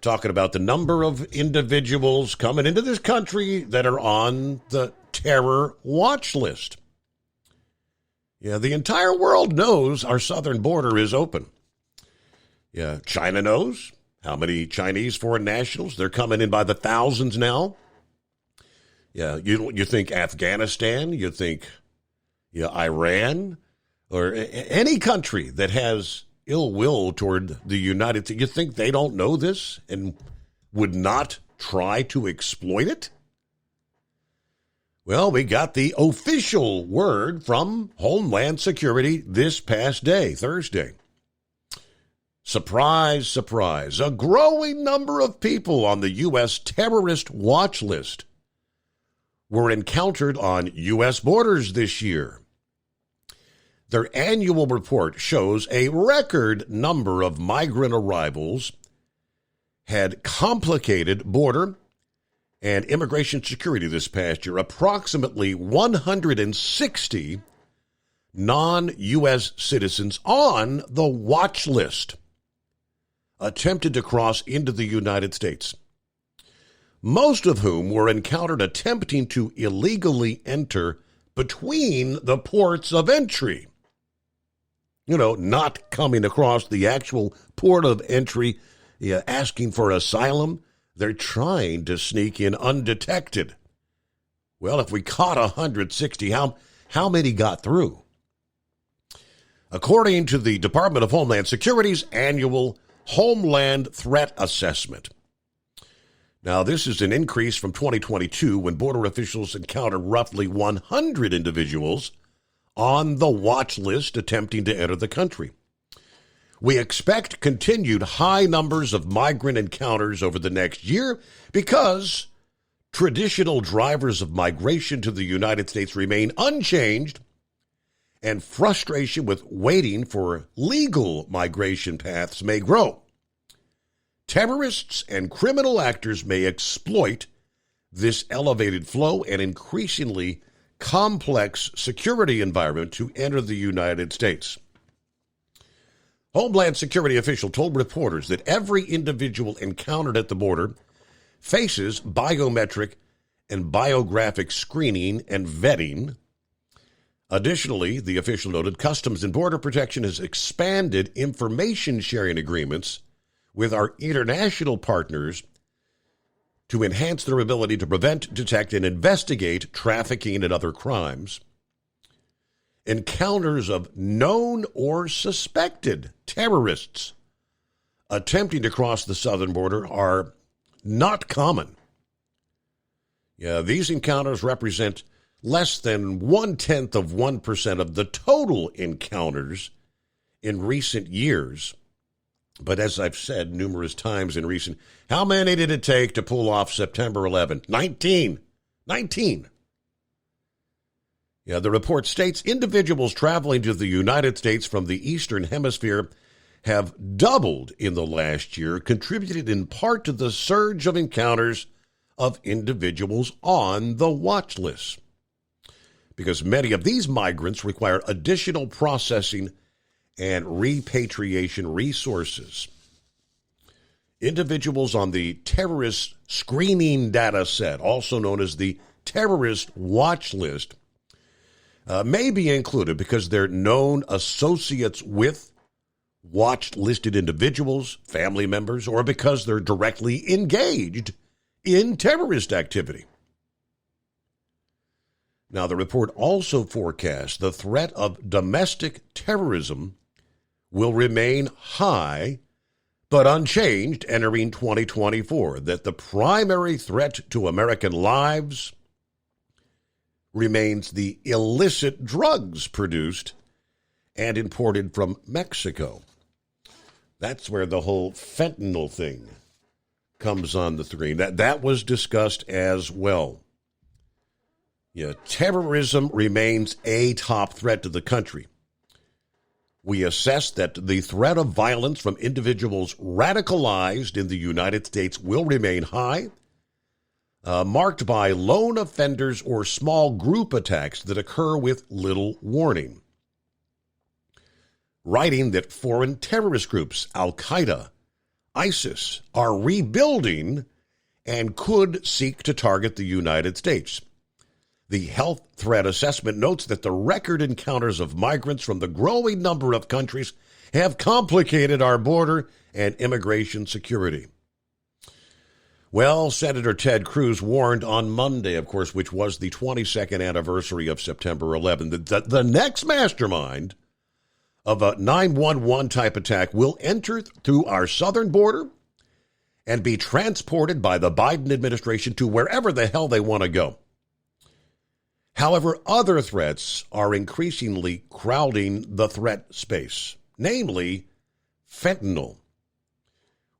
Talking about the number of individuals coming into this country that are on the terror watch list. Yeah, the entire world knows our southern border is open. Yeah, China knows how many Chinese foreign nationals. They're coming in by the thousands now. Yeah, you think Afghanistan, you think Iran, or any country that has ill will toward the United States. You think they don't know this and would not try to exploit it? Well, we got the official word from Homeland Security this past day, Thursday. Surprise, surprise. A growing number of people on the U.S. terrorist watch list were encountered on U.S. borders this year. Their annual report shows a record number of migrant arrivals had complicated border and immigration security this past year, approximately 160 non-U.S. citizens on the watch list attempted to cross into the United States, most of whom were encountered attempting to illegally enter between the ports of entry. You know, not coming across the actual port of entry, asking for asylum. They're trying to sneak in undetected. Well, if we caught 160, how many got through? According to the Department of Homeland Security's annual Homeland Threat Assessment. Now, this is an increase from 2022 when border officials encountered roughly 100 individuals on the watch list attempting to enter the country. We expect continued high numbers of migrant encounters over the next year because traditional drivers of migration to the United States remain unchanged, and frustration with waiting for legal migration paths may grow. Terrorists and criminal actors may exploit this elevated flow and increasingly complex security environment to enter the United States. Homeland Security official told reporters that every individual encountered at the border faces biometric and biographic screening and vetting. Additionally, the official noted Customs and Border Protection has expanded information sharing agreements with our international partners to enhance their ability to prevent, detect, and investigate trafficking and other crimes. Encounters of known or suspected terrorists attempting to cross the southern border are not common. These encounters represent less than 0.1% of the total encounters in recent years. But as I've said numerous times in recent, how many did it take to pull off September 11? 19. The report states individuals traveling to the United States from the Eastern Hemisphere have doubled in the last year, contributed in part to the surge of encounters of individuals on the watch list, because many of these migrants require additional processing and repatriation resources. Individuals on the terrorist screening data set, also known as the terrorist watch list, may be included because they're known associates with watch-listed individuals, family members, or because they're directly engaged in terrorist activity. Now, the report also forecasts the threat of domestic terrorism will remain high but unchanged entering 2024, that the primary threat to American lives remains the illicit drugs produced and imported from Mexico. That's where the whole fentanyl thing comes on the screen. That was discussed as well. Terrorism remains a top threat to the country. We assess that the threat of violence from individuals radicalized in the United States will remain high, marked by lone offenders or small group attacks that occur with little warning. Writing that foreign terrorist groups, Al-Qaeda, ISIS, are rebuilding and could seek to target the United States. The Health Threat Assessment notes that the record encounters of migrants from the growing number of countries have complicated our border and immigration security. Well, Senator Ted Cruz warned on Monday, of course, which was the 22nd anniversary of September 11, that the next mastermind of a 9/11 type attack will enter through our southern border and be transported by the Biden administration to wherever the hell they want to go. However, other threats are increasingly crowding the threat space, namely fentanyl.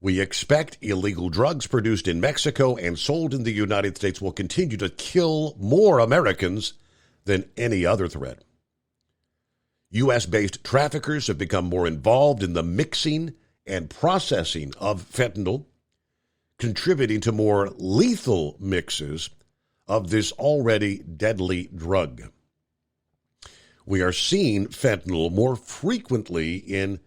We expect illegal drugs produced in Mexico and sold in the United States will continue to kill more Americans than any other threat. U.S.-based traffickers have become more involved in the mixing and processing of fentanyl, contributing to more lethal mixes of this already deadly drug. We are seeing fentanyl more frequently in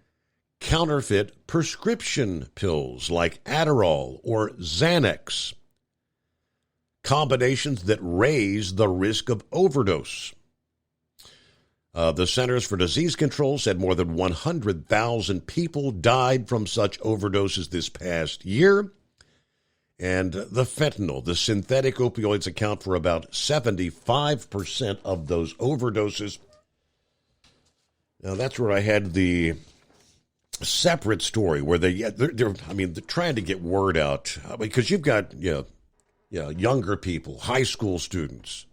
counterfeit prescription pills like Adderall or Xanax, combinations that raise the risk of overdose. The Centers for Disease Control said more than 100,000 people died from such overdoses this past year. And the fentanyl, the synthetic opioids, account for about 75% of those overdoses. Now, that's where I had the separate story where they're trying to get word out because you've got younger people, high school students.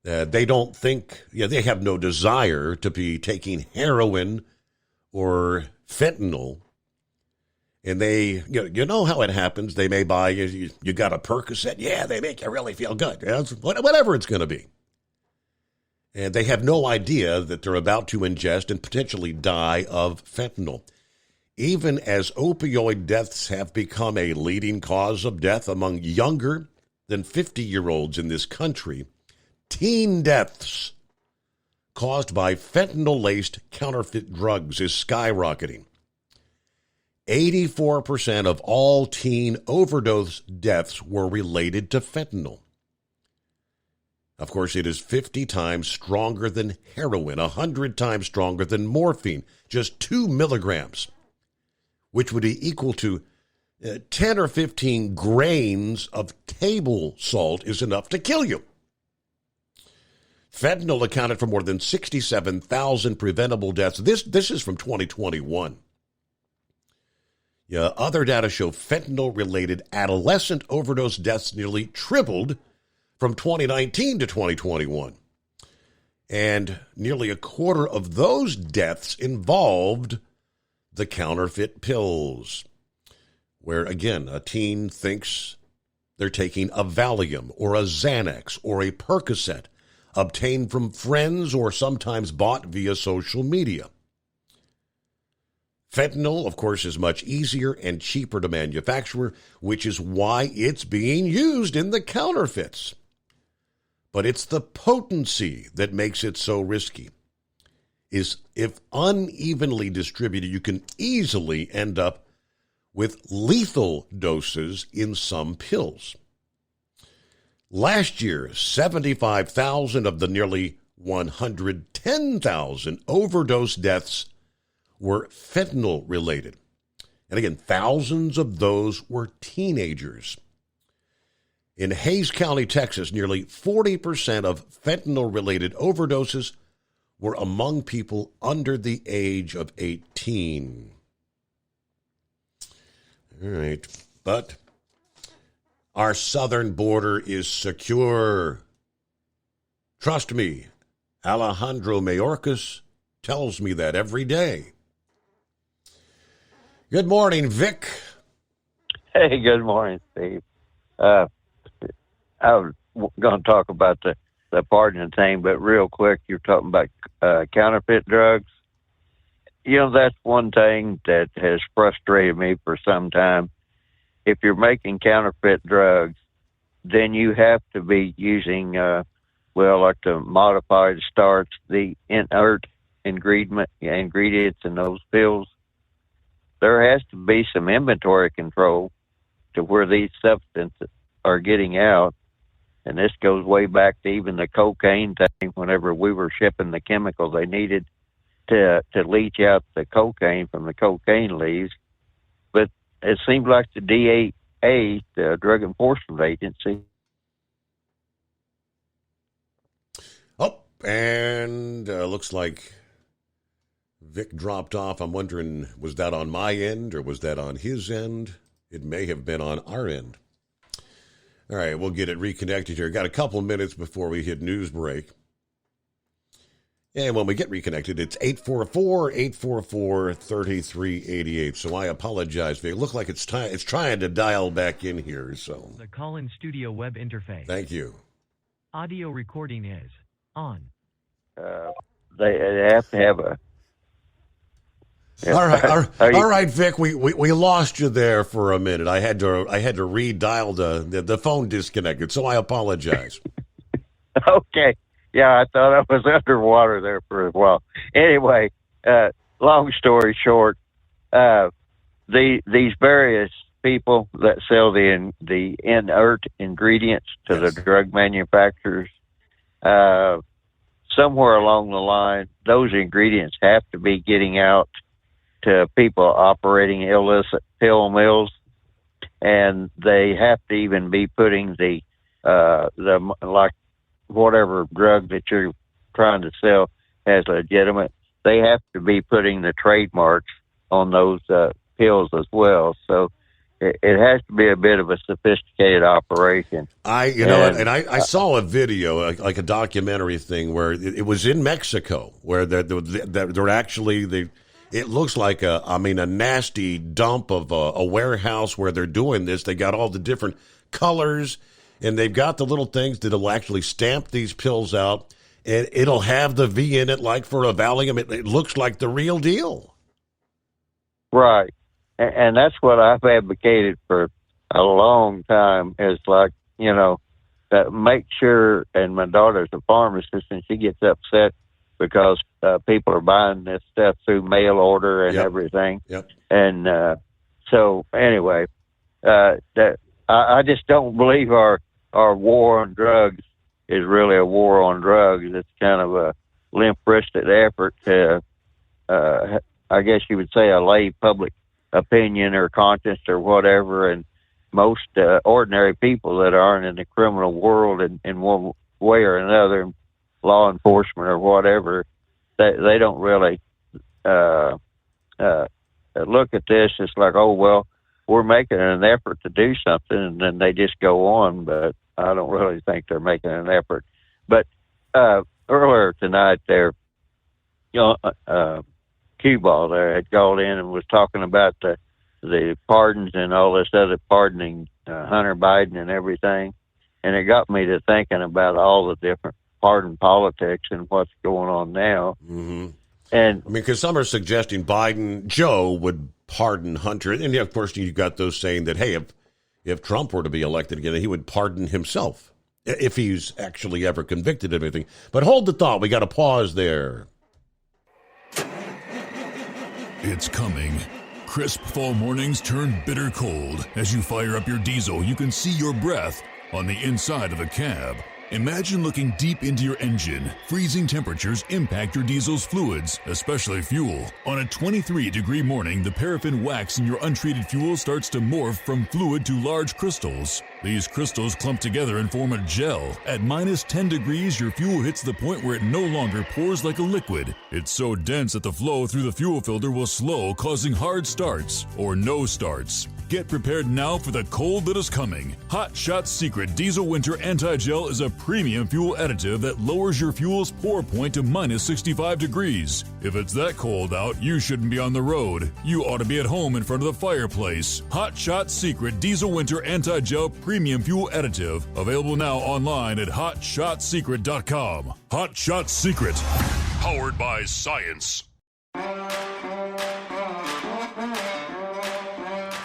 They don't think, they have no desire to be taking heroin or fentanyl. And they, you know how it happens. They may buy, you got a Percocet. Yeah, they make you really feel good. Whatever it's going to be. And they have no idea that they're about to ingest and potentially die of fentanyl. Even as opioid deaths have become a leading cause of death among younger than 50-year-olds in this country, teen deaths caused by fentanyl-laced counterfeit drugs is skyrocketing. 84% of all teen overdose deaths were related to fentanyl. Of course, it is 50 times stronger than heroin, 100 times stronger than morphine, just 2 milligrams, which would be equal to 10 or 15 grains of table salt is enough to kill you. Fentanyl accounted for more than 67,000 preventable deaths. This is from 2021. Other data show fentanyl-related adolescent overdose deaths nearly tripled from 2019 to 2021. And nearly a quarter of those deaths involved the counterfeit pills, where, again, a teen thinks they're taking a Valium or a Xanax or a Percocet obtained from friends or sometimes bought via social media. Fentanyl, of course, is much easier and cheaper to manufacture, which is why it's being used in the counterfeits. But it's the potency that makes it so risky. If unevenly distributed, you can easily end up with lethal doses in some pills. Last year, 75,000 of the nearly 110,000 overdose deaths were fentanyl related. And again, thousands of those were teenagers. In Hays County, Texas, nearly 40% of fentanyl-related overdoses were among people under the age of 18. All right, but our southern border is secure. Trust me, Alejandro Mayorkas tells me that every day. Good morning, Vic. Hey, good morning, Steve. I was going to talk about the pardoning thing, but real quick, you're talking about counterfeit drugs. That's one thing that has frustrated me for some time. If you're making counterfeit drugs, then you have to be using, like the modified starch, the inert ingredients in those pills. There has to be some inventory control to where these substances are getting out. And this goes way back to even the cocaine thing, whenever we were shipping the chemicals they needed to leach out the cocaine from the cocaine leaves. But it seems like the DEA, the Drug Enforcement Agency. Oh, and looks like Vic dropped off. I'm wondering, was that on my end or was that on his end? It may have been on our end. All right, we'll get it reconnected here. Got a couple minutes before we hit news break. And when we get reconnected, it's 844-844-3388. So I apologize, Vic. It looks like it's trying to dial back in here. So the call-in studio web interface. Thank you. Audio recording is on. They have to have All right, Vic. We lost you there for a minute. I had to redial the phone disconnected, so I apologize. Okay. Yeah, I thought I was underwater there for a while. Anyway, long story short, these various people that sell the inert ingredients to the drug manufacturers, somewhere along the line, those ingredients have to be getting out to people operating illicit pill mills, and they have to even be putting the like whatever drug that you're trying to sell as legitimate. They have to be putting the trademarks on those pills as well. So it has to be a bit of a sophisticated operation. I saw a video, like a documentary thing, where it was in Mexico, where they're actually it looks like a nasty dump of a warehouse where they're doing this. They got all the different colors, and they've got the little things that'll actually stamp these pills out, and it'll have the V in it, like for a Valium. It looks like the real deal. Right. And that's what I've advocated for a long time, is like, that make sure, and my daughter's a pharmacist, and she gets upset because people are buying this stuff through mail order and everything. Yep. And so anyway, I just don't believe our war on drugs is really a war on drugs. It's kind of a limp-wristed effort to, I guess you would say, allay public opinion or conscience or whatever. And most ordinary people that aren't in the criminal world in one way or another, law enforcement or whatever, they don't really look at this. It's like, oh, well, we're making an effort to do something, and then they just go on. But I don't really think they're making an effort. But earlier tonight there, Q-Ball there had called in and was talking about the pardons and all this other pardoning Hunter Biden and everything. And it got me to thinking about all the different pardon politics and what's going on now. Mm-hmm. And because some are suggesting Joe would pardon Hunter. And of course, you got those saying that, hey, if Trump were to be elected again, he would pardon himself if he's actually ever convicted of anything. But hold the thought. We got to pause there. It's coming. Crisp fall mornings turn bitter cold. As you fire up your diesel, you can see your breath on the inside of a cab. Imagine looking deep into your engine. Freezing temperatures impact your diesel's fluids, especially fuel. On a 23-degree morning, the paraffin wax in your untreated fuel starts to morph from fluid to large crystals. These crystals clump together and form a gel. At minus 10 degrees, your fuel hits the point where it no longer pours like a liquid. It's so dense that the flow through the fuel filter will slow, causing hard starts or no starts. Get prepared now for the cold that is coming. Hot Shot Secret Diesel Winter Anti-Gel is a premium fuel additive that lowers your fuel's pour point to minus 65 degrees. If it's that cold out, you shouldn't be on the road. You ought to be at home in front of the fireplace. Hot Shot Secret Diesel Winter Anti-Gel Premium Fuel Additive. Available now online at HotShotSecret.com. Hot Shot Secret. Powered by science.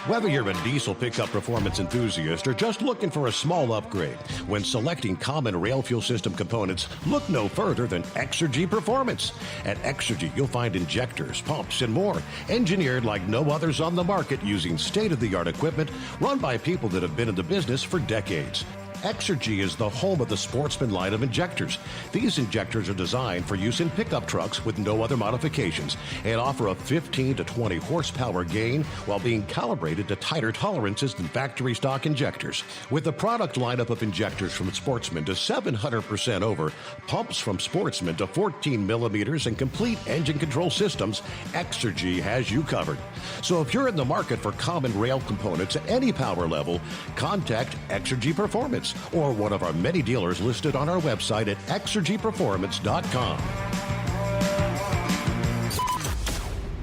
Whether you're a diesel pickup performance enthusiast or just looking for a small upgrade, when selecting common rail fuel system components, look no further than Exergy Performance. At Exergy, you'll find injectors, pumps, and more, engineered like no others on the market using state-of-the-art equipment run by people that have been in the business for decades. Exergy is the home of the Sportsman line of injectors. These injectors are designed for use in pickup trucks with no other modifications and offer a 15 to 20 horsepower gain while being calibrated to tighter tolerances than factory stock injectors. With a product lineup of injectors from Sportsman to 700% over, pumps from Sportsman to 14 millimeters, and complete engine control systems, Exergy has you covered. So if you're in the market for common rail components at any power level, contact Exergy Performance or one of our many dealers listed on our website at exergyperformance.com.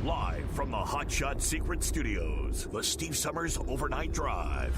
Live from the Hot Shot Secret Studios, the Steve Summers Overnight Drive.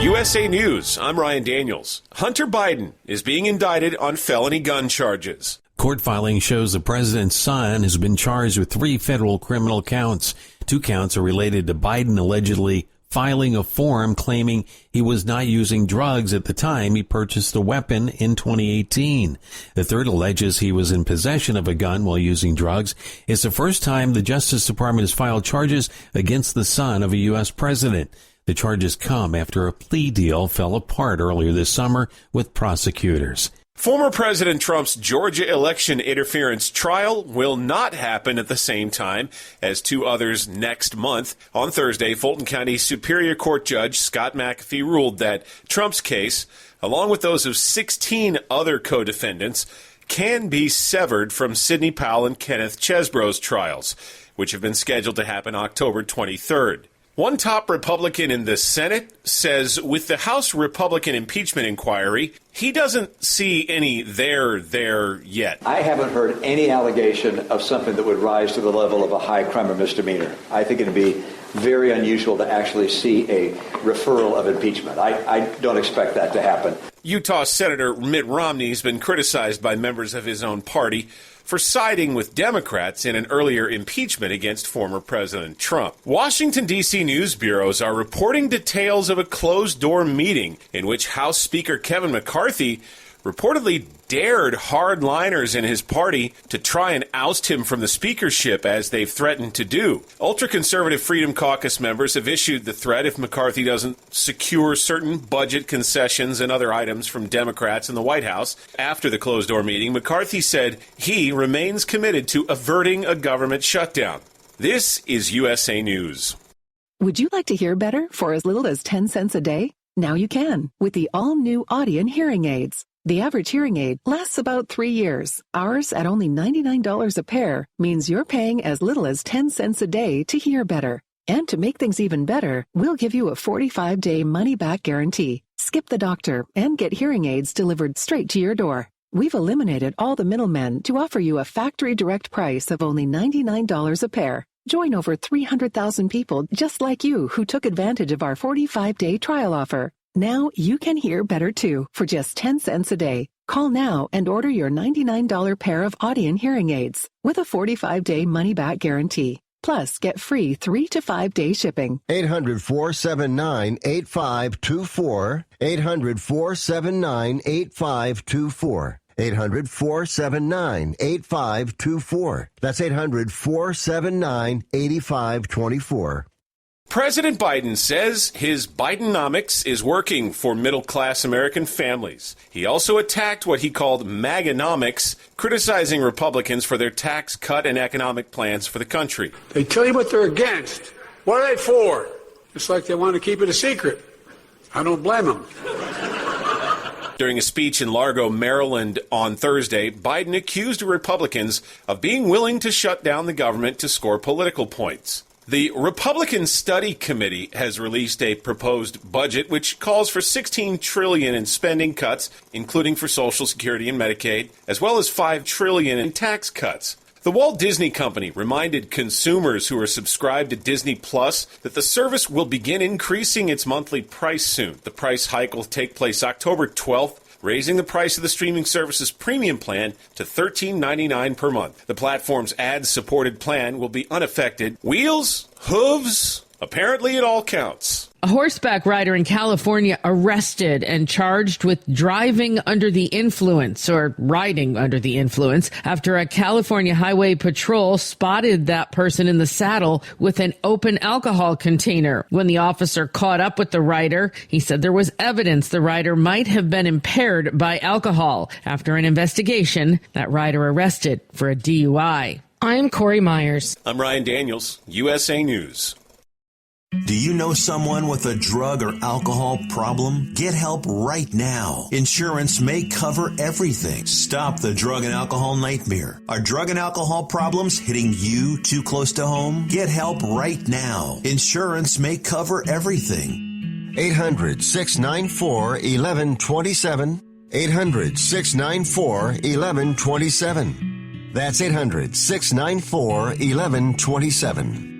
USA News, I'm Ryan Daniels. Hunter Biden is being indicted on felony gun charges. Court filing shows the president's son has been charged with 3 federal criminal counts. 2 counts are related to Biden allegedly filing a form claiming he was not using drugs at the time he purchased the weapon in 2018. The third alleges he was in possession of a gun while using drugs. It's the first time the Justice Department has filed charges against the son of a U.S. president. The charges come after a plea deal fell apart earlier this summer with prosecutors. Former President Trump's Georgia election interference trial will not happen at the same time as 2 others next month. On Thursday, Fulton County Superior Court Judge Scott McAfee ruled that Trump's case, along with those of 16 other co-defendants, can be severed from Sidney Powell and Kenneth Chesebro's trials, which have been scheduled to happen October 23rd. One top Republican in the Senate says with the House Republican impeachment inquiry, he doesn't see any there yet. I haven't heard any allegation of something that would rise to the level of a high crime or misdemeanor. I think it would be very unusual to actually see a referral of impeachment. I don't expect that to happen. Utah Senator Mitt Romney has been criticized by members of his own party for siding with Democrats in an earlier impeachment against former President Trump. Washington, D.C. news bureaus are reporting details of a closed-door meeting in which House Speaker Kevin McCarthy reportedly dared hardliners in his party to try and oust him from the speakership, as they've threatened to do. Ultra-conservative Freedom Caucus members have issued the threat if McCarthy doesn't secure certain budget concessions and other items from Democrats in the White House. After the closed-door meeting, McCarthy said he remains committed to averting a government shutdown. This is USA News. Would you like to hear better for as little as 10 cents a day? Now you can with the all-new Audien hearing aids. The average hearing aid lasts about 3 years. Ours, at only $99 a pair, means you're paying as little as 10 cents a day to hear better. And to make things even better, we'll give you a 45-day money-back guarantee. Skip the doctor and get hearing aids delivered straight to your door. We've eliminated all the middlemen to offer you a factory direct price of only $99 a pair. Join over 300,000 people just like you who took advantage of our 45-day trial offer. Now you can hear better too for just 10 cents a day. Call now and order your $99 pair of Audien hearing aids with a 45-day money-back guarantee. Plus, get free 3 to 5 day shipping. 800-479-8524. 800-479-8524. 800-479-8524. That's 800-479-8524. President Biden says his Bidenomics is working for middle-class American families. He also attacked what he called MAGAnomics, criticizing Republicans for their tax cut and economic plans for the country. They tell you what they're against. What are they for? It's like they want to keep it a secret. I don't blame them. During a speech in Largo, Maryland on Thursday, Biden accused Republicans of being willing to shut down the government to score political points. The Republican Study Committee has released a proposed budget which calls for $16 trillion in spending cuts, including for Social Security and Medicaid, as well as $5 trillion in tax cuts. The Walt Disney Company reminded consumers who are subscribed to Disney Plus that the service will begin increasing its monthly price soon. The price hike will take place October 12th, raising the price of the streaming service's premium plan to $13.99 per month. The platform's ad-supported plan will be unaffected. Wheels, hooves, apparently it all counts. A horseback rider in California arrested and charged with driving under the influence or riding under the influence after a California Highway Patrol spotted that person in the saddle with an open alcohol container. When the officer caught up with the rider, he said there was evidence the rider might have been impaired by alcohol. After an investigation, that rider arrested for a DUI. I'm Corey Myers. I'm Ryan Daniels, USA News. Do you know someone with a drug or alcohol problem? Get help right now. Insurance may cover everything. Stop the drug and alcohol nightmare. Are drug and alcohol problems hitting you too close to home? Get help right now. Insurance may cover everything. 800-694-1127. 800-694-1127. That's 800-694-1127.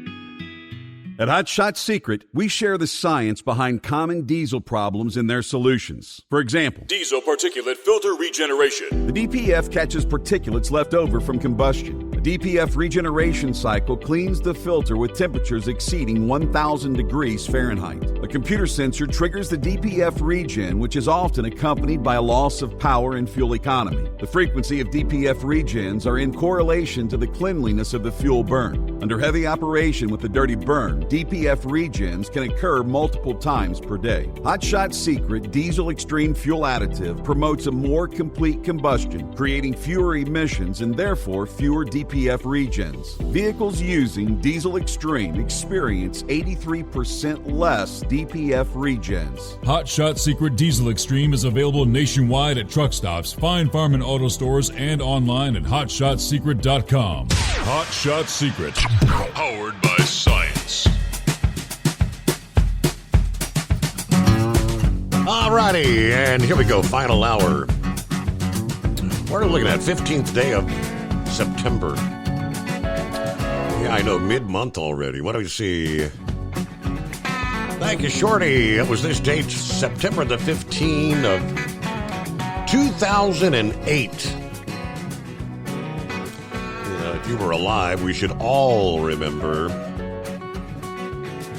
At Hot Shot Secret, we share the science behind common diesel problems and their solutions. For example, Diesel particulate filter regeneration. the DPF catches particulates left over from combustion. A DPF regeneration cycle cleans the filter with temperatures exceeding 1,000 degrees Fahrenheit. A computer sensor triggers the DPF regen, which is often accompanied by a loss of power and fuel economy. The frequency of DPF regens are in correlation to the cleanliness of the fuel burn. Under heavy operation with the dirty burn, DPF regens can occur multiple times per day. Hot Shot Secret Diesel Extreme Fuel Additive promotes a more complete combustion, creating fewer emissions and therefore fewer DPF regens. Vehicles using Diesel Extreme experience 83% less DPF regens. Hot Shot Secret Diesel Extreme is available nationwide at truck stops, fine farm and auto stores, and online at hotshotsecret.com. Hot Shot Secret, powered by science. Alrighty, and here we go, final hour. We're looking at 15th day of September. Yeah, I know, mid-month already. What do we see? Thank you, Shorty. It was this date, September the 15th of 2008. If you were alive, we should all remember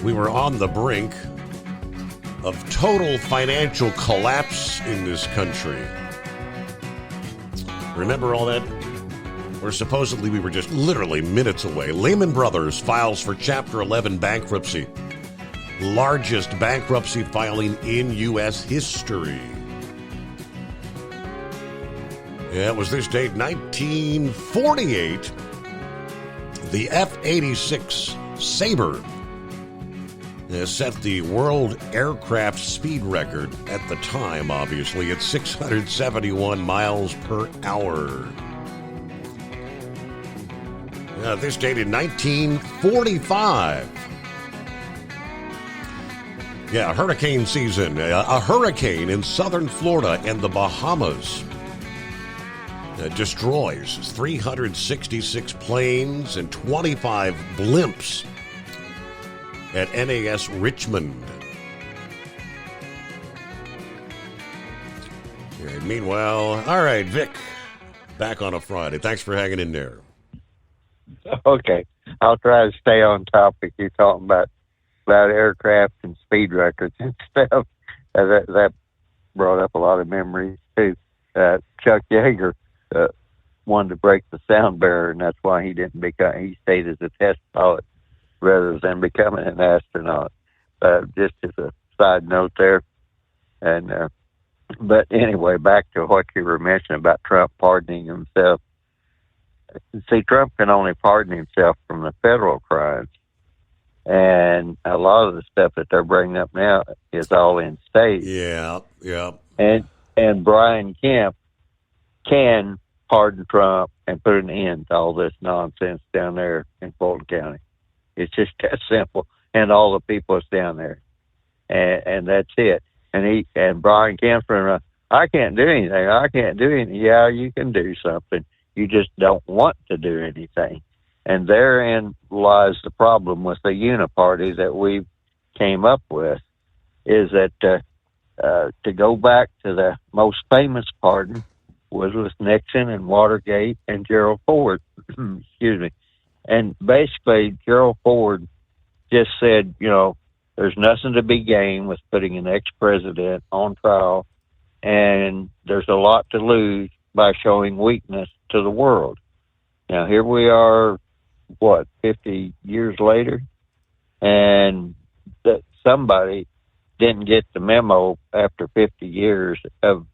we were on the brink of total financial collapse in this country. Remember all that? Where supposedly we were just literally minutes away. Lehman Brothers files for Chapter 11 bankruptcy. Largest bankruptcy filing in U.S. history. Yeah, it was this date, 1948. The F-86 Sabre set the world aircraft speed record at the time, obviously, at 671 miles per hour. This date in 1945. Yeah, hurricane season. A hurricane in southern Florida and the Bahamas destroys 366 planes and 25 blimps at NAS Richmond. Okay, meanwhile, all right, Vic, back on a Friday. Thanks for hanging in there. Okay, I'll try to stay on topic. You're talking about aircraft and speed records and stuff. That brought up a lot of memories too. Chuck Yeager wanted to break the sound barrier, and that's why he didn't become. He stayed as a test pilot rather than becoming an astronaut. Just as a side note there. And but anyway, back to what you were mentioning about Trump pardoning himself. See, Trump can only pardon himself from the federal crimes. And a lot of the stuff that they're bringing up now is all in state. Yeah. And Brian Kemp can pardon Trump and put an end to all this nonsense down there in Fulton County. It's just that simple. And all the people that's down there. And that's it. And Brian Kemp's running, I can't do anything. Yeah, you can do something. You just don't want to do anything. And therein lies the problem with the uniparty that we came up with, is that to go back to the most famous pardon was with Nixon and Watergate and Gerald Ford. Excuse me. And basically, Gerald Ford just said, there's nothing to be gained with putting an ex-president on trial, and there's a lot to lose by showing weakness to the world. Now, here we are, 50 years later, and that somebody didn't get the memo after 50 years of,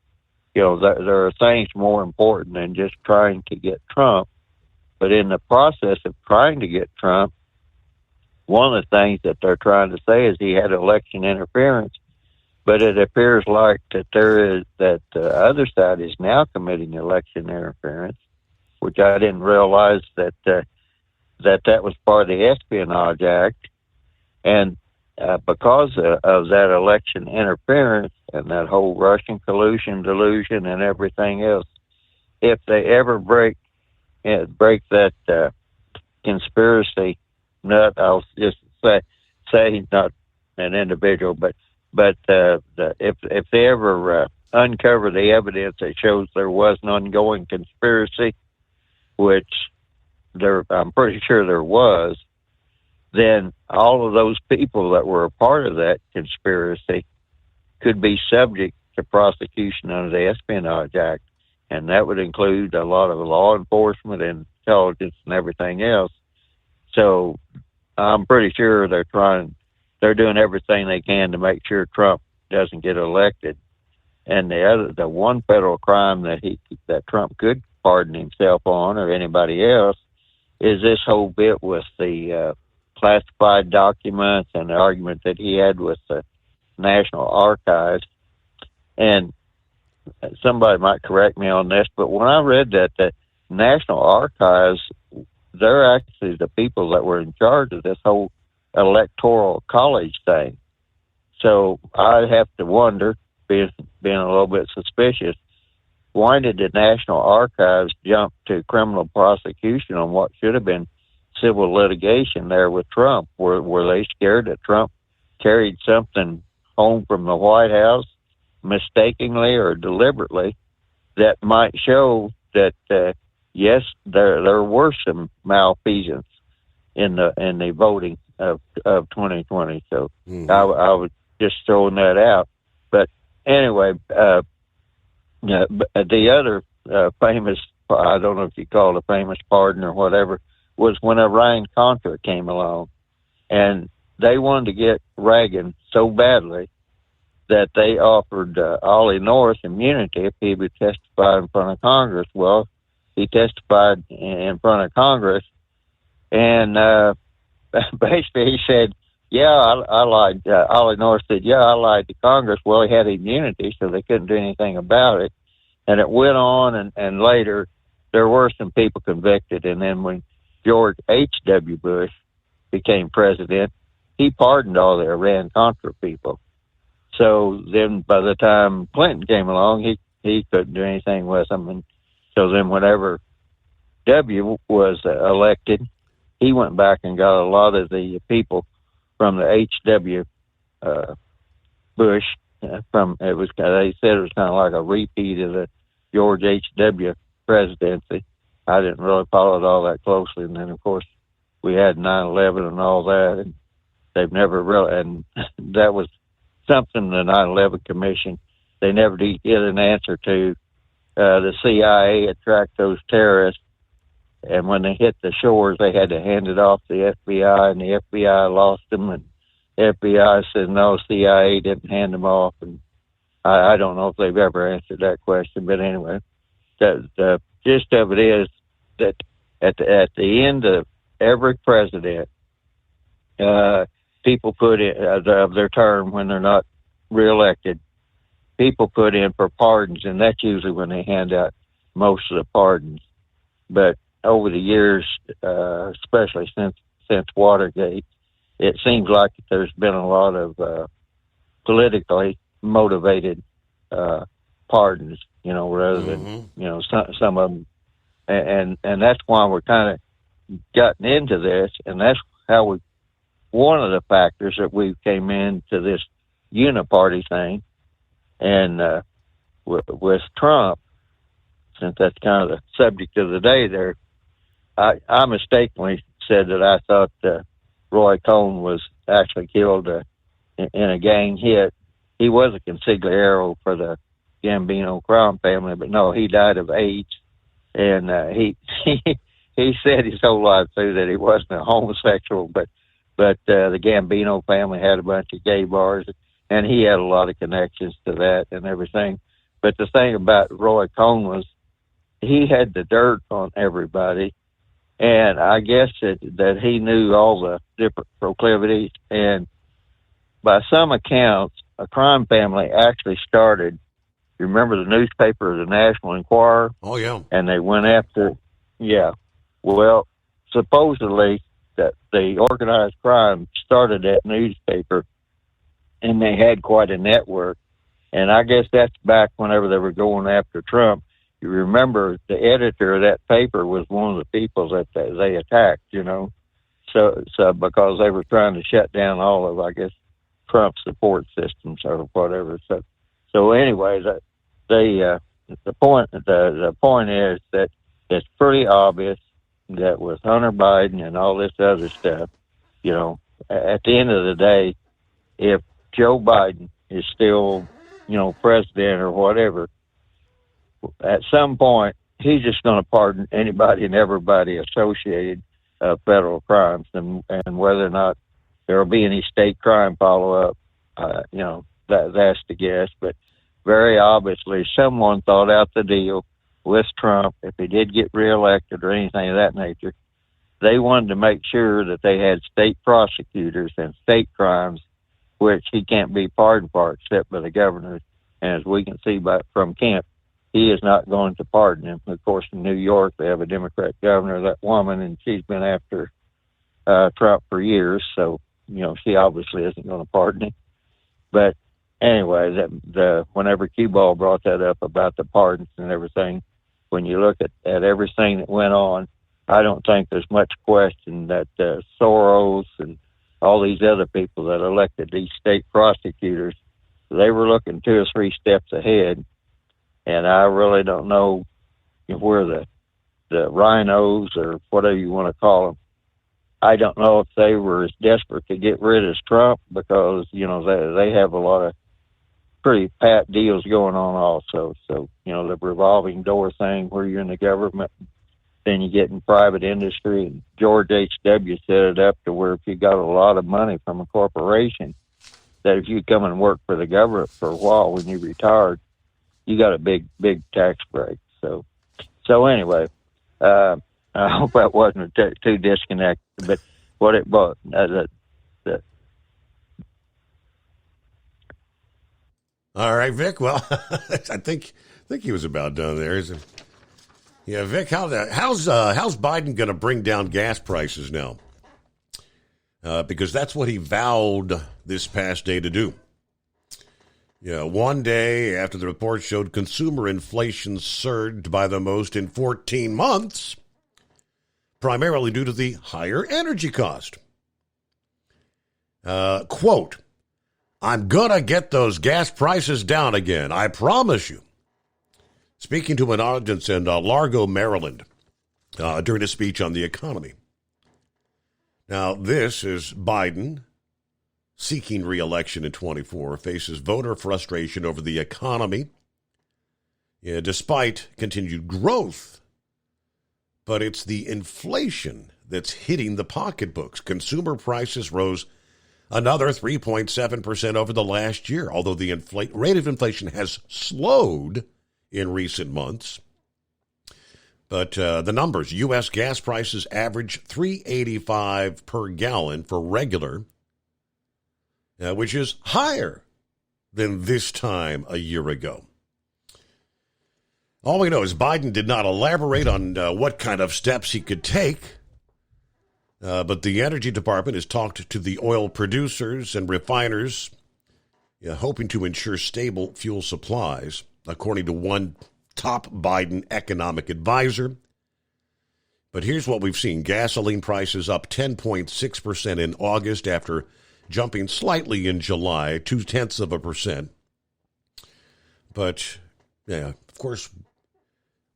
there are things more important than just trying to get Trump. But in the process of trying to get Trump, one of the things that they're trying to say is he had election interference. But it appears like that the other side is now committing election interference, which I didn't realize that was part of the Espionage Act. And because of that election interference and that whole Russian collusion, delusion, and everything else, if they ever break that conspiracy nut, I'll just say say, not an individual, but if they ever uncover the evidence that shows there was an ongoing conspiracy, which I'm pretty sure there was, then all of those people that were a part of that conspiracy could be subject to prosecution under the Espionage Act, and that would include a lot of law enforcement and intelligence and everything else. So I'm pretty sure they're doing everything they can to make sure Trump doesn't get elected. And the one federal crime that Trump could pardon himself on, or anybody else, is this whole bit with the classified documents and the argument that he had with the National Archives. And somebody might correct me on this, but when I read that, the National Archives, they're actually the people that were in charge of this whole electoral college thing. So I have to wonder, being a little bit suspicious, why did the National Archives jump to criminal prosecution on what should have been civil litigation there with Trump? Were they scared that Trump carried something home from the White House mistakenly or deliberately that might show that yes, there were some malfeasance in the voting of 2020. So I was just throwing that out. But anyway, the other famous, I don't know if you call it a famous pardon or whatever, was when Iran-Contra came along. And they wanted to get Reagan so badly that they offered Ollie North immunity if he would testify in front of Congress. Well, he testified in front of Congress, and basically he said, yeah, I lied. Ollie North said, yeah, I lied to Congress. Well, he had immunity, so they couldn't do anything about it. And it went on, and later there were some people convicted. And then when George H.W. Bush became president, he pardoned all the Iran-Contra people. So then by the time Clinton came along, he couldn't do anything with them. And so then whenever W was elected, he went back and got a lot of the people from the H.W. Bush. They said it was kind of like a repeat of the George H.W. presidency. I didn't really follow it all that closely. And then, of course, we had 9/11 and all that, and they've never really, and that was something the 9/11 Commission, they never did get an answer to. The CIA had tracked those terrorists, and when they hit the shores, they had to hand it off to the FBI, and the FBI lost them, and the FBI said, no, CIA didn't hand them off. And I don't know if they've ever answered that question, but anyway, the gist of it is that at the end of every president, people put in of their term when they're not reelected, people put in for pardons, and that's usually when they hand out most of the pardons. But over the years, especially since Watergate, it seems like there's been a lot of politically motivated pardons, rather than some of them, and that's why we're kind of gotten into this, and that's how one of the factors that we came into this uniparty thing, and with Trump, since that's kind of the subject of the day there, I mistakenly said that I thought Roy Cohn was actually killed in a gang hit. He was a consigliere for the Gambino crime family, but no, he died of AIDS, and he said his whole life too that he wasn't a homosexual, but the Gambino family had a bunch of gay bars, and he had a lot of connections to that and everything. But the thing about Roy Cohn was he had the dirt on everybody, and I guess that he knew all the different proclivities. And by some accounts, a crime family actually started. You remember the newspaper, the National Enquirer? Oh, yeah. And they went after, yeah. Well, supposedly that the organized crime started that newspaper, and they had quite a network. And I guess that's back whenever they were going after Trump. You remember the editor of that paper was one of the people that they attacked, So because they were trying to shut down all of, I guess, Trump support systems or whatever. So anyway, the point is that it's pretty obvious that with Hunter Biden and all this other stuff, you know, at the end of the day, if Joe Biden is still, you know, president or whatever, at some point he's just going to pardon anybody and everybody associated federal crimes, and whether or not there will be any state crime follow-up, you know, that's the guess. But very obviously someone thought out the deal with Trump. If he did get reelected or anything of that nature, they wanted to make sure that they had state prosecutors and state crimes, which he can't be pardoned for except by the governor. And as we can see from Kemp, he is not going to pardon him. Of course, in New York, they have a Democrat governor, that woman, and she's been after Trump for years. So, you know, she obviously isn't going to pardon him. But anyway, whenever Q-Ball brought that up about the pardons and everything, when you look at everything that went on, I don't think there's much question that Soros and all these other people that elected these state prosecutors, they were looking 2 or 3 steps ahead. And I really don't know where the rhinos or whatever you want to call them, I don't know if they were as desperate to get rid of Trump because, you know, they have a lot of pretty pat deals going on also. So, you know, the revolving door thing where you're in the government, then you get in private industry. And George H.W. set it up to where if you got a lot of money from a corporation, that if you come and work for the government for a while when you retired, you got a big tax break. So anyway, I hope that wasn't too disconnected, but what it was, All right, Vic. Well, I think he was about done there. Yeah, Vic. How's Biden going to bring down gas prices now? Because that's what he vowed this past day to do. Yeah, one day after the report showed consumer inflation surged by the most in 14 months, primarily due to the higher energy cost. Quote, "I'm going to get those gas prices down again, I promise you." Speaking to an audience in Largo, Maryland, during a speech on the economy. Now, this is Biden, seeking re-election in 24, faces voter frustration over the economy, despite continued growth. But it's the inflation that's hitting the pocketbooks. Consumer prices rose another 3.7% over the last year, although the rate of inflation has slowed in recent months. But the numbers, U.S. gas prices average $3.85 per gallon for regular, which is higher than this time a year ago. All we know is Biden did not elaborate on what kind of steps he could take, but the Energy Department has talked to the oil producers and refiners, hoping to ensure stable fuel supplies, according to one top Biden economic advisor. But here's what we've seen. Gasoline prices up 10.6% in August after jumping slightly in July, 0.2%. But, of course,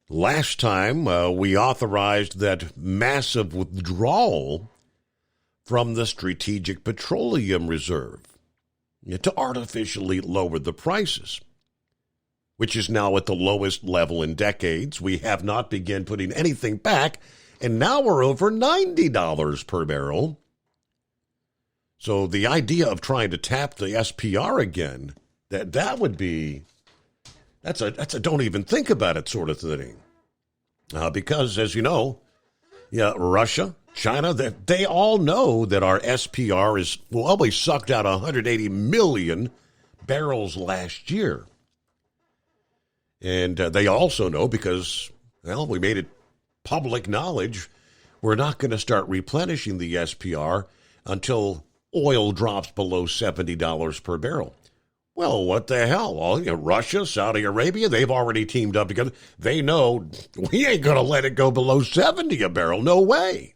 last time we authorized that massive withdrawal from the Strategic Petroleum Reserve to artificially lower the prices, which is now at the lowest level in decades. We have not begun putting anything back, and now we're over $90 per barrel. So the idea of trying to tap the SPR again, that would be, that's a don't even think about it sort of thing. Because, as you know, Russia, China, they all know that our SPR we sucked out 180 million barrels last year. And they also know because, we made it public knowledge, we're not going to start replenishing the SPR until oil drops below $70 per barrel. Well, what the hell? Well, Russia, Saudi Arabia, they've already teamed up together. They know we ain't going to let it go below 70 a barrel. No way.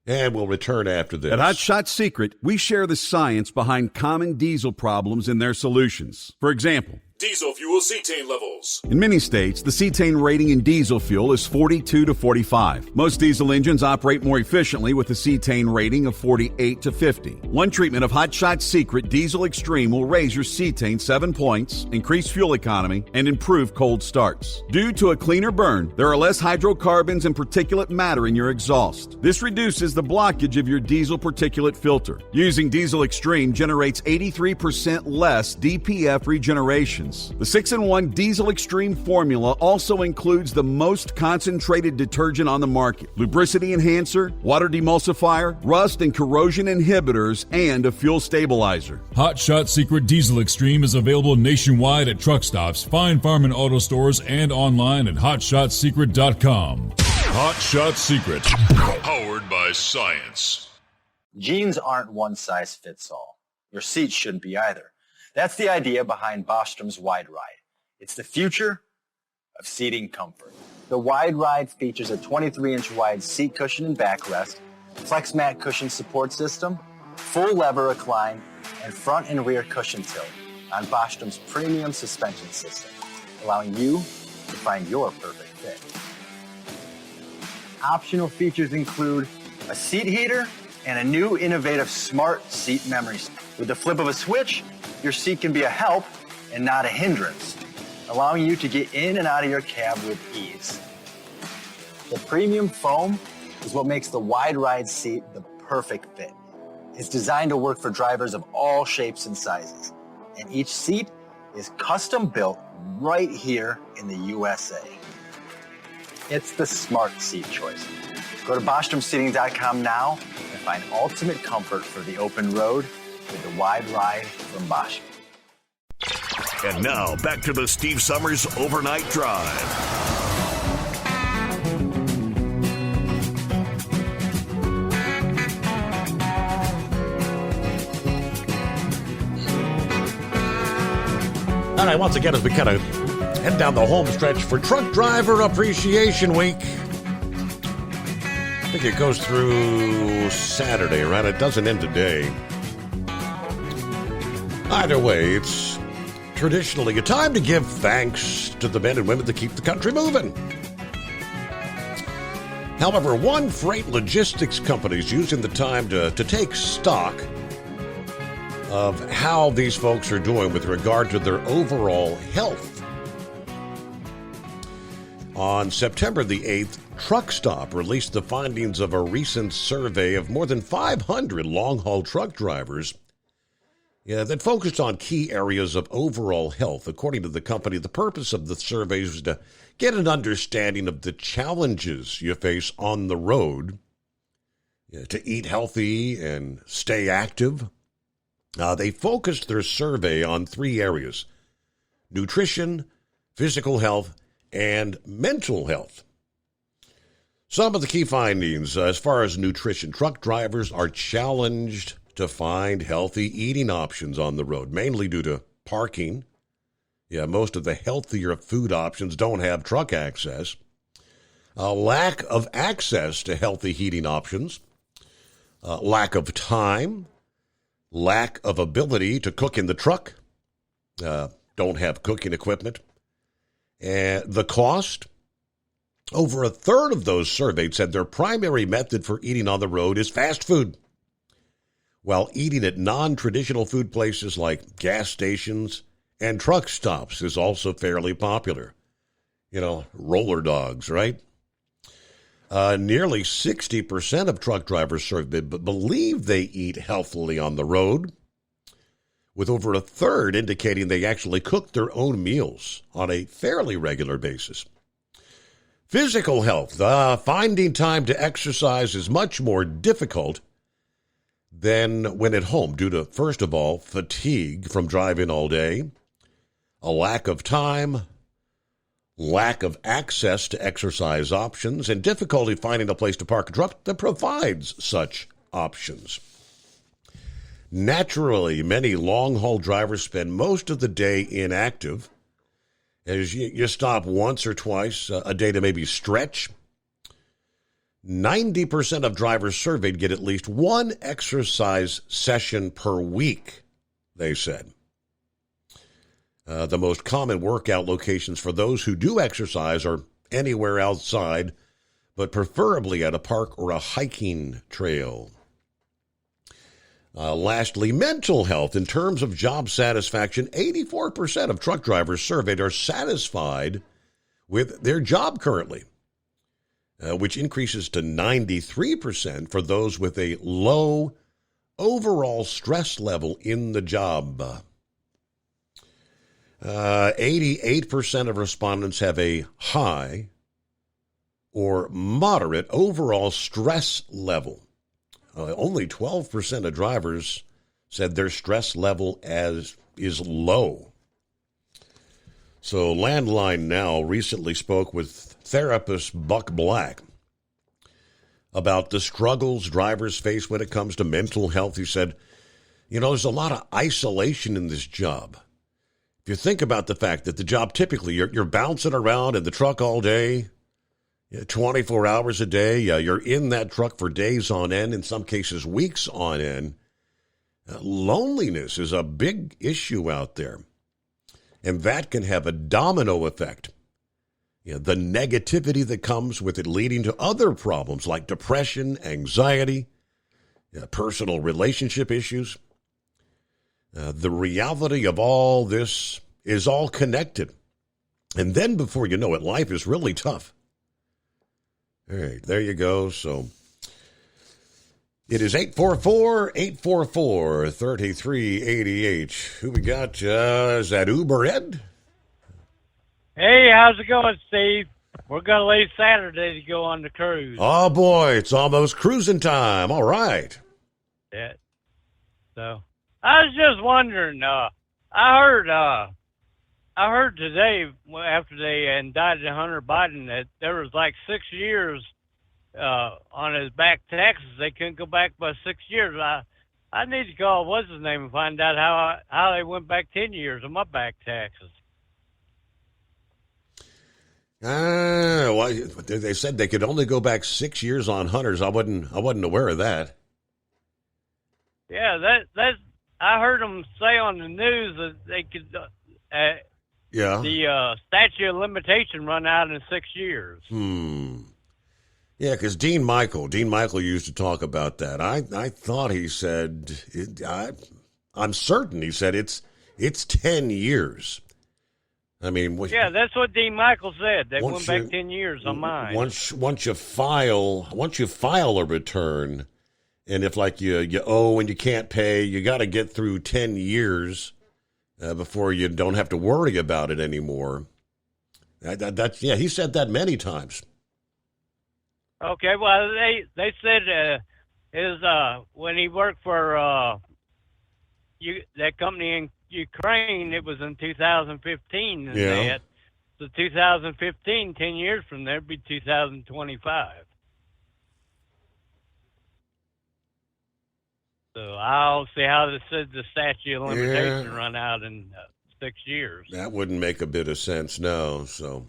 And we'll return after this. At Hot Shot Secret, we share the science behind common diesel problems and their solutions. For example, Diesel fuel cetane levels. in many states, the cetane rating in diesel fuel is 42 to 45. Most diesel engines operate more efficiently with a cetane rating of 48 to 50. One treatment of Hot Shot Secret Diesel Extreme will raise your cetane 7 points, increase fuel economy, and improve cold starts. Due to a cleaner burn, there are less hydrocarbons and particulate matter in your exhaust. This reduces the blockage of your diesel particulate filter. Using Diesel Extreme generates 83% less DPF regeneration. The 6-in-1 Diesel Extreme formula also includes the most concentrated detergent on the market, lubricity enhancer, water demulsifier, rust and corrosion inhibitors, and a fuel stabilizer. Hot Shot Secret Diesel Extreme is available nationwide at truck stops, Fine Farm and auto stores, and online at hotshotsecret.com. Hot Shot Secret, powered by science. Jeans aren't one size fits all. Your seats shouldn't be either. That's the idea behind Bostrom's Wide Ride. It's the future of seating comfort. The Wide Ride features a 23-inch wide seat cushion and backrest, flex mat cushion support system, full lever recline, and front and rear cushion tilt on Bostrom's premium suspension system, allowing you to find your perfect fit. Optional features include a seat heater and a new innovative smart seat memory. With the flip of a switch, your seat can be a help and not a hindrance, allowing you to get in and out of your cab with ease. The premium foam is what makes the Wide Ride seat the perfect fit. It's designed to work for drivers of all shapes and sizes, and each seat is custom built right here in the USA. It's the smart seat choice. Go to BostromSeating.com now and find ultimate comfort for the open road with the Wide Ride from Bosch. And now, back to the Steve Summers Overnight Drive. All right, once again, as we kind of head down the home stretch for Truck Driver Appreciation Week. I think it goes through Saturday, right? It doesn't end today. Either way, it's traditionally a time to give thanks to the men and women that keep the country moving. However, one freight logistics company is using the time to take stock of how these folks are doing with regard to their overall health. On September the 8th, Truck Stop released the findings of a recent survey of more than 500 long-haul truck drivers that focused on key areas of overall health. According to the company, the purpose of the survey was to get an understanding of the challenges you face on the road, to eat healthy and stay active. They focused their survey on 3 areas: nutrition, physical health, and mental health. Some of the key findings as far as nutrition: truck drivers are challenged to find healthy eating options on the road, mainly due to parking. Most of the healthier food options don't have truck access. A lack of access to healthy eating options. Lack of time. Lack of ability to cook in the truck. Don't have cooking equipment. And the cost. Over a third of those surveyed said their primary method for eating on the road is fast food, while eating at non-traditional food places like gas stations and truck stops is also fairly popular. Roller dogs, right? Nearly 60% of truck drivers surveyed believe they eat healthily on the road, with over a third indicating they actually cook their own meals on a fairly regular basis. Physical health. Finding time to exercise is much more difficult than when at home due to, first of all, fatigue from driving all day, a lack of time, lack of access to exercise options, and difficulty finding a place to park a truck that provides such options. Naturally, many long-haul drivers spend most of the day inactive, as you stop once or twice a day to maybe stretch, 90% of drivers surveyed get at least one exercise session per week, they said. The most common workout locations for those who do exercise are anywhere outside, but preferably at a park or a hiking trail. Lastly, mental health. In terms of job satisfaction, 84% of truck drivers surveyed are satisfied with their job currently, which increases to 93% for those with a low overall stress level in the job. 88% of respondents have a high or moderate overall stress level. Only 12% of drivers said their stress level is low. So Landline Now recently spoke with therapist Buck Black about the struggles drivers face when it comes to mental health. He said, there's a lot of isolation in this job. If you think about the fact that the job typically you're bouncing around in the truck all day, 24 hours a day, you're in that truck for days on end, in some cases weeks on end. Loneliness is a big issue out there, and that can have a domino effect. The negativity that comes with it leading to other problems like depression, anxiety, personal relationship issues. The reality of all this is all connected. And then before you know it, life is really tough. All right, there you go. So it is 844-844-3388. Who we got? Is that Uber Ed? Hey, how's it going, Steve? We're going to leave Saturday to go on the cruise. Oh, boy, it's almost cruising time. All right. Yeah. So I was just wondering, I heard today after they indicted Hunter Biden that there was like 6 years on his back taxes. They couldn't go back by 6 years. I need to call what's his name and find out how they went back 10 years on my back taxes. Well, they said they could only go back 6 years on Hunters. I wasn't aware of that. Yeah, that's. I heard them say on the news that they could. The statute of limitation run out in 6 years. Yeah, because Dean Michael used to talk about that. I thought he said, I'm certain he said it's 10 years. I mean, yeah, that's what Dean Michael said. They went back 10 years on mine. Once you file a return, and if like you owe and you can't pay, you got to get through 10 years before you don't have to worry about it anymore. That's he said that many times. Okay, well they said when he worked for that company in Ukraine, it was in 2015. And so 2015, 10 years from there, would be 2025. So I'll see how they said the statute of limitation run out in 6 years. That wouldn't make a bit of sense, no. So,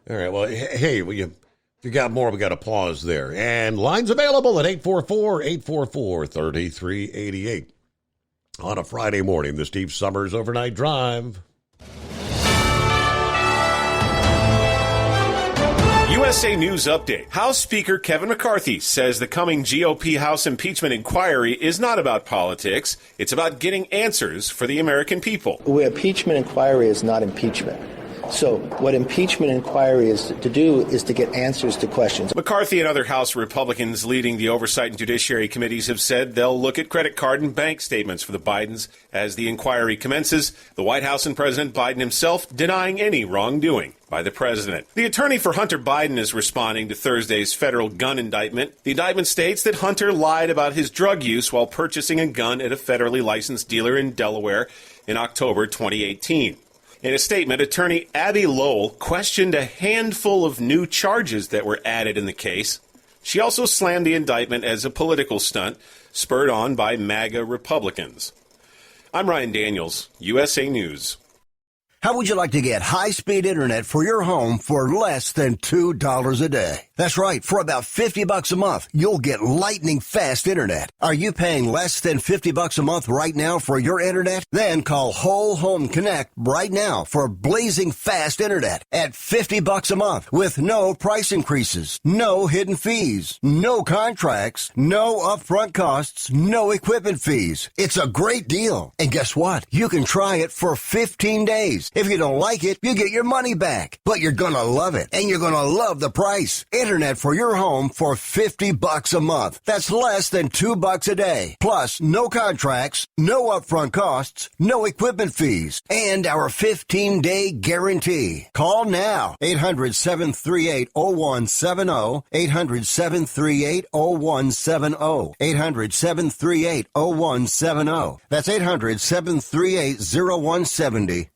all right. Well, hey, if you got more, we got to pause there. And lines available at 844-844-3388 on a Friday morning. The Steve Summers Overnight Drive. USA News Update. House Speaker Kevin McCarthy says the coming GOP House impeachment inquiry is not about politics. It's about getting answers for the American people. Impeachment inquiry is not impeachment. So what impeachment inquiry is to do is to get answers to questions. McCarthy and other House Republicans leading the Oversight and Judiciary Committees have said they'll look at credit card and bank statements for the Bidens as the inquiry commences. The White House and President Biden himself denying any wrongdoing by the president. The attorney for Hunter Biden is responding to Thursday's federal gun indictment. The indictment states that Hunter lied about his drug use while purchasing a gun at a federally licensed dealer in Delaware in October 2018. In a statement, attorney Abby Lowell questioned a handful of new charges that were added in the case. She also slammed the indictment as a political stunt, spurred on by MAGA Republicans. I'm Ryan Daniels, USA News. How would you like to get high-speed internet for your home for less than $2 a day? That's right. For about $50 a month, you'll get lightning fast internet. Are you paying less than $50 a month right now for your internet? Then call Whole Home Connect right now for blazing fast internet at $50 a month with no price increases, no hidden fees, no contracts, no upfront costs, no equipment fees. It's a great deal. And guess what? You can try it for 15 days. If you don't like it, you get your money back. But you're gonna love it, and you're gonna love the price. Internet for your home for $50 a month. That's less than $2 a day. Plus, no contracts, no upfront costs, no equipment fees, and our 15-day guarantee. Call now. 800-738-0170. 800-738-0170. 800-738-0170. That's 800-738-0170.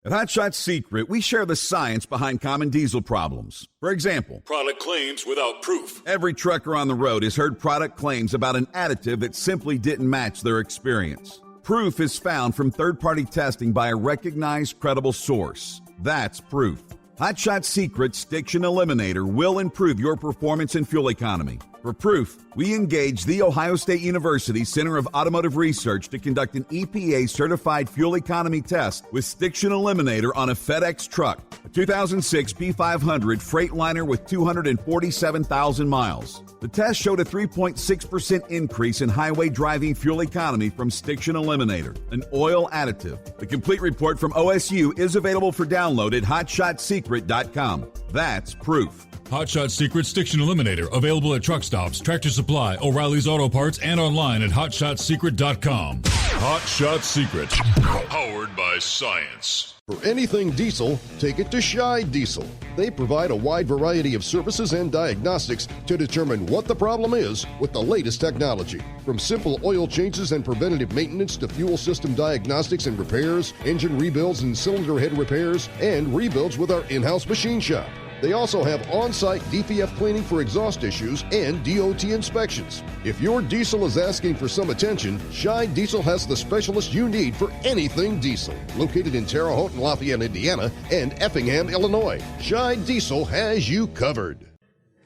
At Hot Shot Secret, we share the science behind common diesel problems. For example, product claims without proof. Every trucker on the road has heard product claims about an additive that simply didn't match their experience. Proof is found from third-party testing by a recognized, credible source. That's proof. Hot Shot Secret Stiction Eliminator will improve your performance and fuel economy. For proof, we engaged the Ohio State University Center of Automotive Research to conduct an EPA-certified fuel economy test with Stiction Eliminator on a FedEx truck, a 2006 P500 Freightliner with 247,000 miles. The test showed a 3.6% increase in highway driving fuel economy from Stiction Eliminator, an oil additive. The complete report from OSU is available for download at hotshotsecret.com. That's proof. Hot Shot Secret Stiction Eliminator, available at truck stops, Tractor Supply, O'Reilly's Auto Parts, and online at hotshotsecret.com. Hot Shot Secret, powered by science. For anything diesel, take it to Scheid Diesel. They provide a wide variety of services and diagnostics to determine what the problem is with the latest technology. From simple oil changes and preventative maintenance to fuel system diagnostics and repairs, engine rebuilds and cylinder head repairs, and rebuilds with our in-house machine shop. They also have on-site DPF cleaning for exhaust issues and DOT inspections. If your diesel is asking for some attention, Scheid Diesel has the specialist you need for anything diesel. Located in Terre Haute and Lafayette, Indiana, and Effingham, Illinois, Scheid Diesel has you covered.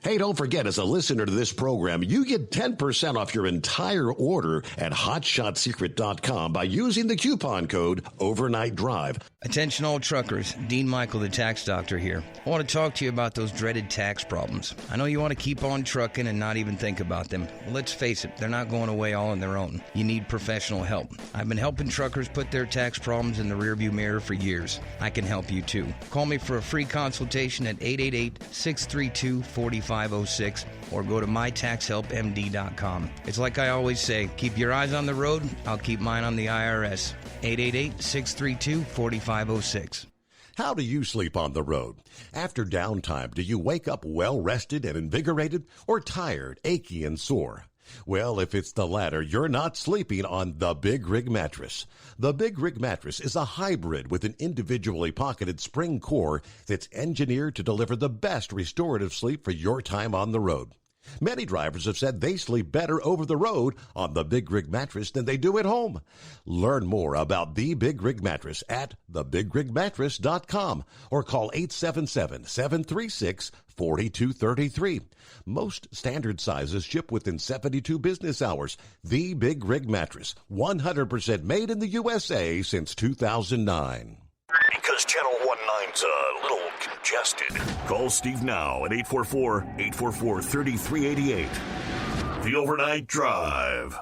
Hey, don't forget, as a listener to this program, you get 10% off your entire order at hotshotsecret.com by using the coupon code Overnight Drive. Attention all truckers, Dean Michael, the tax doctor here. I want to talk to you about those dreaded tax problems. I know you want to keep on trucking and not even think about them. Well, let's face it, they're not going away all on their own. You need professional help. I've been helping truckers put their tax problems in the rearview mirror for years. I can help you too. Call me for a free consultation at 888-632-4506 or go to mytaxhelpmd.com. It's like I always say, keep your eyes on the road, I'll keep mine on the IRS. 888-632-4506. How do you sleep on the road? After downtime, do you wake up well-rested and invigorated or tired, achy, and sore? Well, if it's the latter, you're not sleeping on the Big Rig Mattress. The Big Rig Mattress is a hybrid with an individually pocketed spring core that's engineered to deliver the best restorative sleep for your time on the road. Many drivers have said they sleep better over the road on the Big Rig Mattress than they do at home. Learn more about the Big Rig Mattress at thebigrigmattress.com or call 877-736-4233. Most standard sizes ship within 72 business hours. The Big Rig Mattress, 100% made in the USA since 2009. Because Channel 19's a little congested. Call Steve now at 844-844-3388. The Overnight Drive.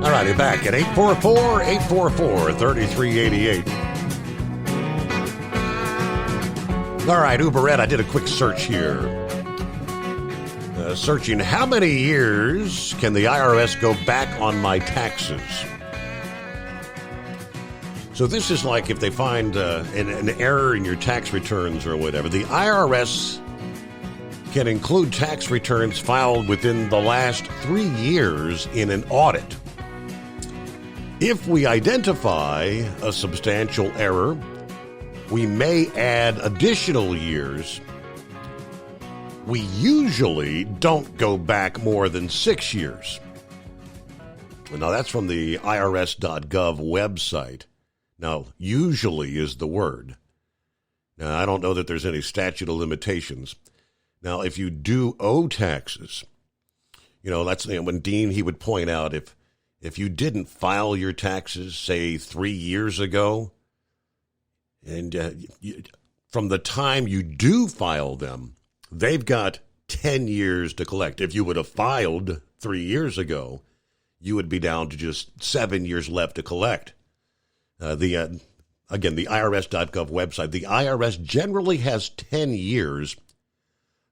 All righty, back at 844-844-3388. All right, Uber Ed, I did a quick search here. Searching how many years can the IRS go back on my taxes? So this is like if they find an error in your tax returns or whatever. The IRS can include tax returns filed within the last 3 years in an audit. If we identify a substantial error, we may add additional years. We usually don't go back more than 6 years. Now, that's from the IRS.gov website. Now, usually is the word. Now, I don't know that there's any statute of limitations. Now, if you do owe taxes, that's when Dean, he would point out if you didn't file your taxes, say 3 years ago, and from the time you do file them, they've got 10 years to collect. If you would have filed 3 years ago, you would be down to just 7 years left to collect. The IRS.gov website, the IRS generally has 10 years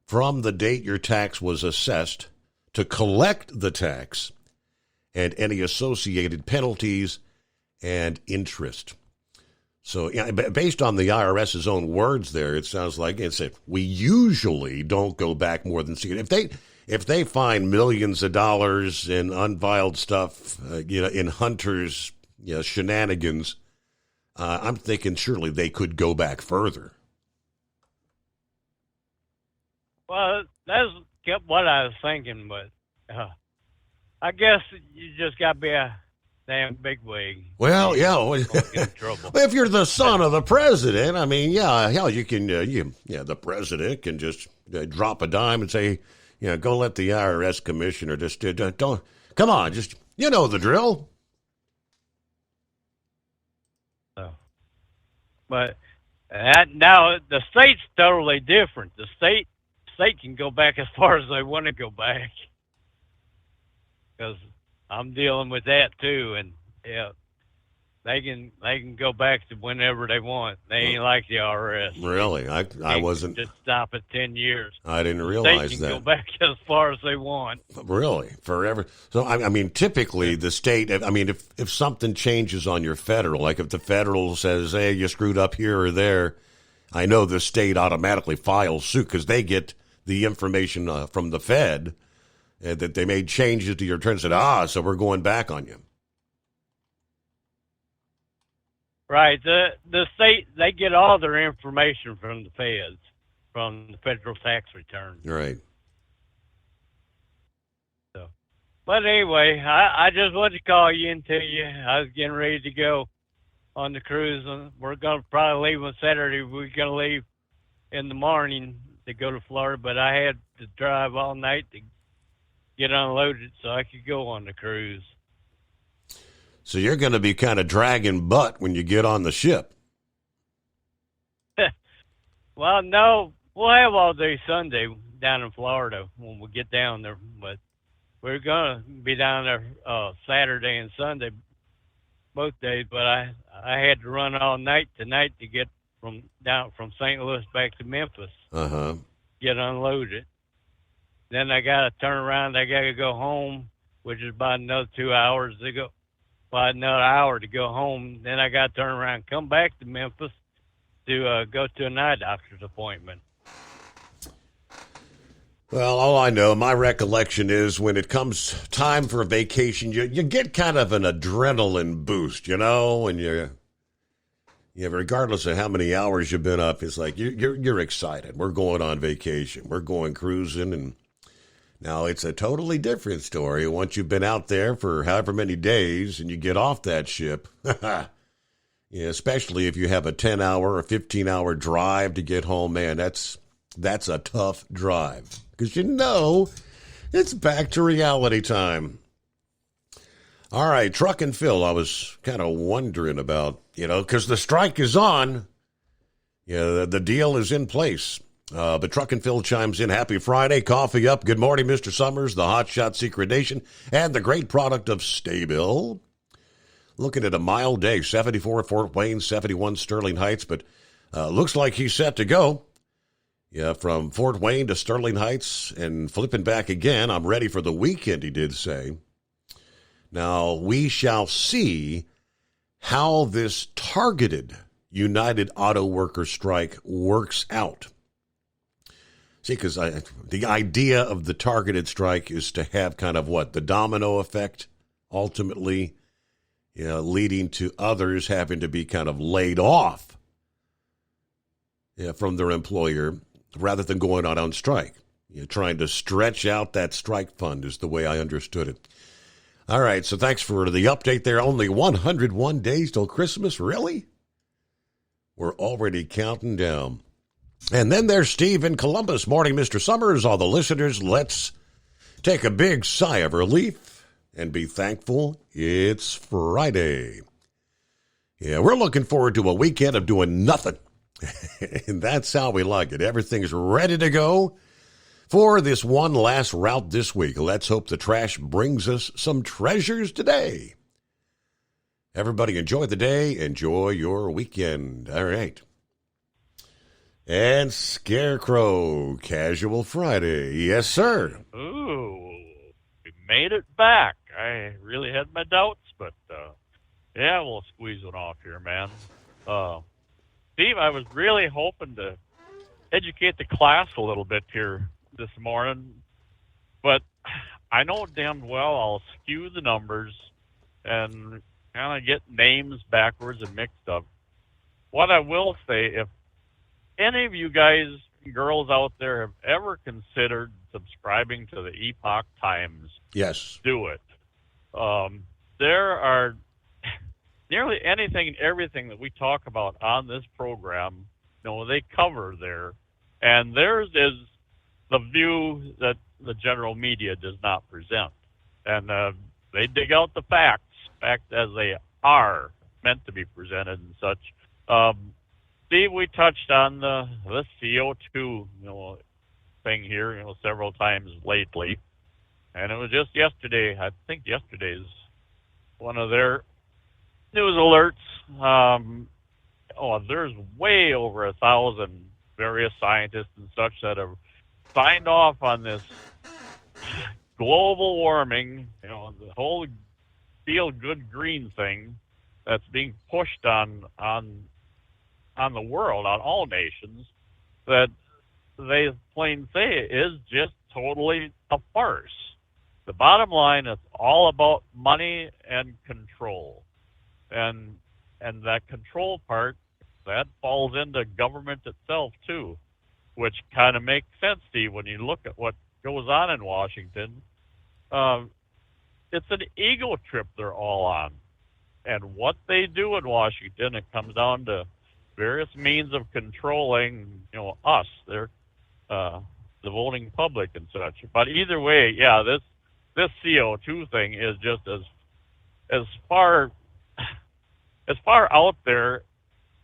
from the date your tax was assessed to collect the tax and any associated penalties and interest. So, based on the IRS's own words there, it sounds like we usually don't go back more than if they find millions of dollars in unfiled stuff, in Hunter's shenanigans, I'm thinking surely they could go back further. Well, that's what I was thinking, but I guess you just got to be a damn bigwig. Well, yeah. Get in trouble. If you're the son of the president, I mean, you can, the president can just drop a dime and say, go let the IRS commissioner just don't, come on, just, the drill. But now the state's totally different. The state can go back as far as they want to go back. Because I'm dealing with that too, and they can go back to whenever they want. They ain't like the IRS. Really, I wasn't. Just stop at 10 years. I didn't realize they can that. go back as far as they want. Really, forever. So I mean, typically the state. I mean, if something changes on your federal, like if the federal says, "Hey, you screwed up here or there," I know the state automatically files suit because they get the information from the Fed. That they made changes to your return, said, so we're going back on you. Right. The state, they get all their information from the feds, from the federal tax return. Right. So, but anyway, I just wanted to call you and tell you I was getting ready to go on the cruise. And we're going to probably leave on Saturday. We're going to leave in the morning to go to Florida, but I had to drive all night to get unloaded so I could go on the cruise. So you're going to be kind of dragging butt when you get on the ship. Well, no, we'll have all day Sunday down in Florida when we get down there, but we're going to be down there Saturday and Sunday, both days, but I had to run all night tonight to get from St. Louis back to Memphis. Get unloaded. Then I got to turn around. I got to go home, which is about another 2 hours to go. About another hour to go home. Then I got to turn around, come back to Memphis to go to an eye doctor's appointment. Well, all I know, my recollection is when it comes time for a vacation, you get kind of an adrenaline boost, and regardless of how many hours you've been up, it's like you're excited. We're going on vacation. We're going cruising, and now it's a totally different story once you've been out there for however many days and you get off that ship. Especially if you have a 10-hour or 15-hour drive to get home, man, that's a tough drive because it's back to reality time. All right, Truck and Phil, I was kind of wondering about, because the strike is on. The deal is in place. But Truck and Phil chimes in. Happy Friday. Coffee up. Good morning, Mr. Summers, the Hot Shot Secret Nation, and the great product of Staybill. Looking at a mild day, 74 at Fort Wayne, 71 Sterling Heights, but looks like he's set to go. Yeah, from Fort Wayne to Sterling Heights and flipping back again. I'm ready for the weekend, he did say. Now, we shall see how this targeted United Auto Worker strike works out. See, because the idea of the targeted strike is to have kind of the domino effect, ultimately, leading to others having to be kind of laid off from their employer rather than going out on strike. Trying to stretch out that strike fund is the way I understood it. All right, so thanks for the update there. Only 101 days till Christmas, really? We're already counting down. And then there's Steve in Columbus. Morning, Mr. Summers. All the listeners, let's take a big sigh of relief and be thankful it's Friday. Yeah, we're looking forward to a weekend of doing nothing. And that's how we like it. Everything's ready to go for this one last route this week. Let's hope the trash brings us some treasures today. Everybody enjoy the day. Enjoy your weekend. All right. And Scarecrow, Casual Friday. Yes, sir. Ooh, we made it back. I really had my doubts, but yeah, we'll squeeze one off here, man. Steve, I was really hoping to educate the class a little bit here this morning, but I know damn well I'll skew the numbers and kind of get names backwards and mixed up. What I will say, if any of you guys, girls out there, have ever considered subscribing to the Epoch Times, yes, do it. There are nearly anything and everything that we talk about on this program, they cover there. And theirs is the view that the general media does not present. And they dig out the facts as they are meant to be presented and such. Steve, we touched on the CO2 thing here several times lately. And it was just yesterday, I think yesterday's one of their news alerts. There's way over 1,000 various scientists and such that have signed off on this global warming, the whole feel-good green thing that's being pushed on the world, on all nations, that they plain say is just totally a farce. The bottom line is all about money and control. And that control part, that falls into government itself, too, which kind of makes sense, Steve, when you look at what goes on in Washington. It's an ego trip they're all on. And what they do in Washington, it comes down to various means of controlling, us, the voting public and such. But either way, yeah, this CO2 thing is just as far out there,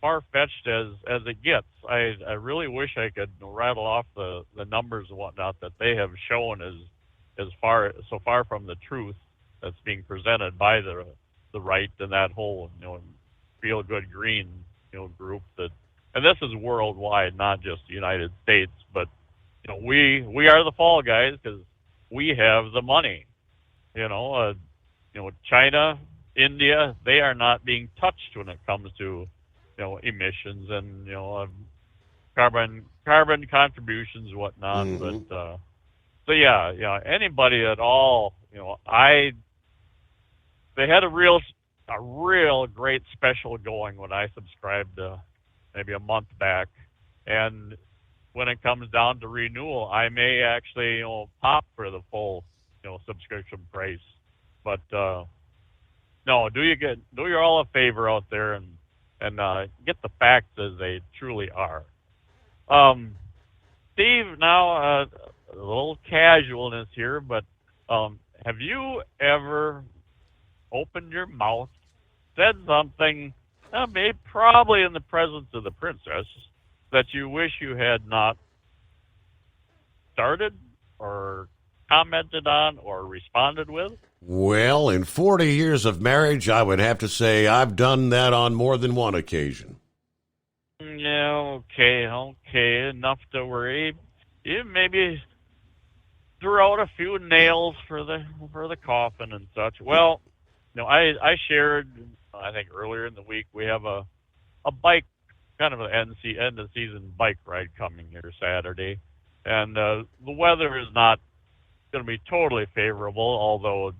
far-fetched as it gets. I really wish I could rattle off the numbers and whatnot that they have shown as so far from the truth that's being presented by the right and that whole feel good green group that, and this is worldwide, not just the United States, but we are the fall guys because we have the money. China, India, they are not being touched when it comes to emissions and carbon contributions and whatnot. Mm-hmm. But so yeah, anybody at all, they had a real great special going when I subscribed maybe a month back, and when it comes down to renewal, I may actually pop for the full subscription price. But no, do you all a favor out there and get the facts as they truly are. Steve, now a little casualness here, but have you ever opened your mouth, said something, maybe probably in the presence of the princess, that you wish you had not started or commented on or responded with? Well, in 40 years of marriage, I would have to say I've done that on more than one occasion. Yeah, okay, enough to worry. You maybe threw out a few nails for the coffin and such. Well, I shared, I think earlier in the week, we have a bike, kind of an end of season bike ride coming here Saturday, and the weather is not going to be totally favorable, although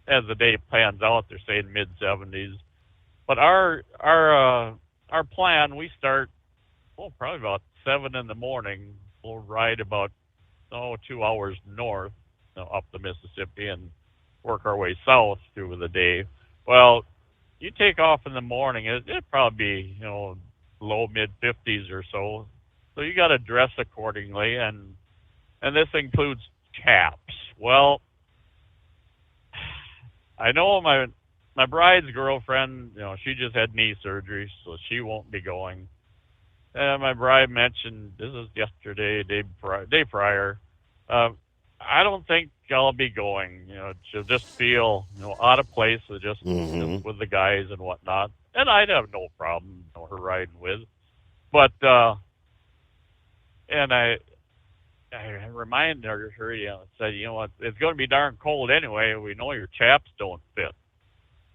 as the day plans out, they're saying mid-70s. But our plan, we start, probably about 7 in the morning. We'll ride about 2 hours north, up the Mississippi, and work our way south through the day. Well, you take off in the morning, it'd probably be, low mid 50s or so. So you got to dress accordingly, and this includes chaps. Well, I know my bride's girlfriend, she just had knee surgery, so she won't be going. And my bride mentioned, this is yesterday, day prior, I don't think I'll be going. She'll just feel, out of place just with the guys and whatnot. And I'd have no problem, her riding with. But, and I reminded her, said, what, it's going to be darn cold anyway. We know your chaps don't fit.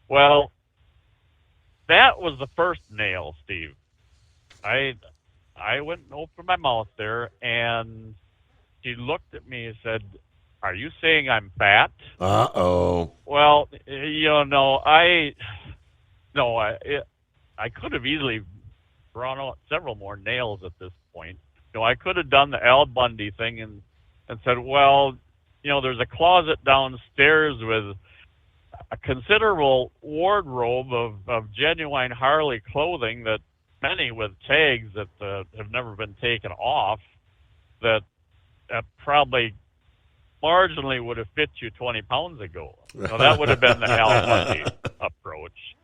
Well, that was the first nail, Steve. I went and opened my mouth there, and she looked at me and said, "Are you saying I'm fat?" Uh-oh. Well, I could have easily drawn out several more nails at this point. I could have done the Al Bundy thing and said, well, there's a closet downstairs with a considerable wardrobe of genuine Harley clothing, that many with tags that have never been taken off, that probably marginally would have fit you 20 pounds ago. That would have been the Al Bundy approach.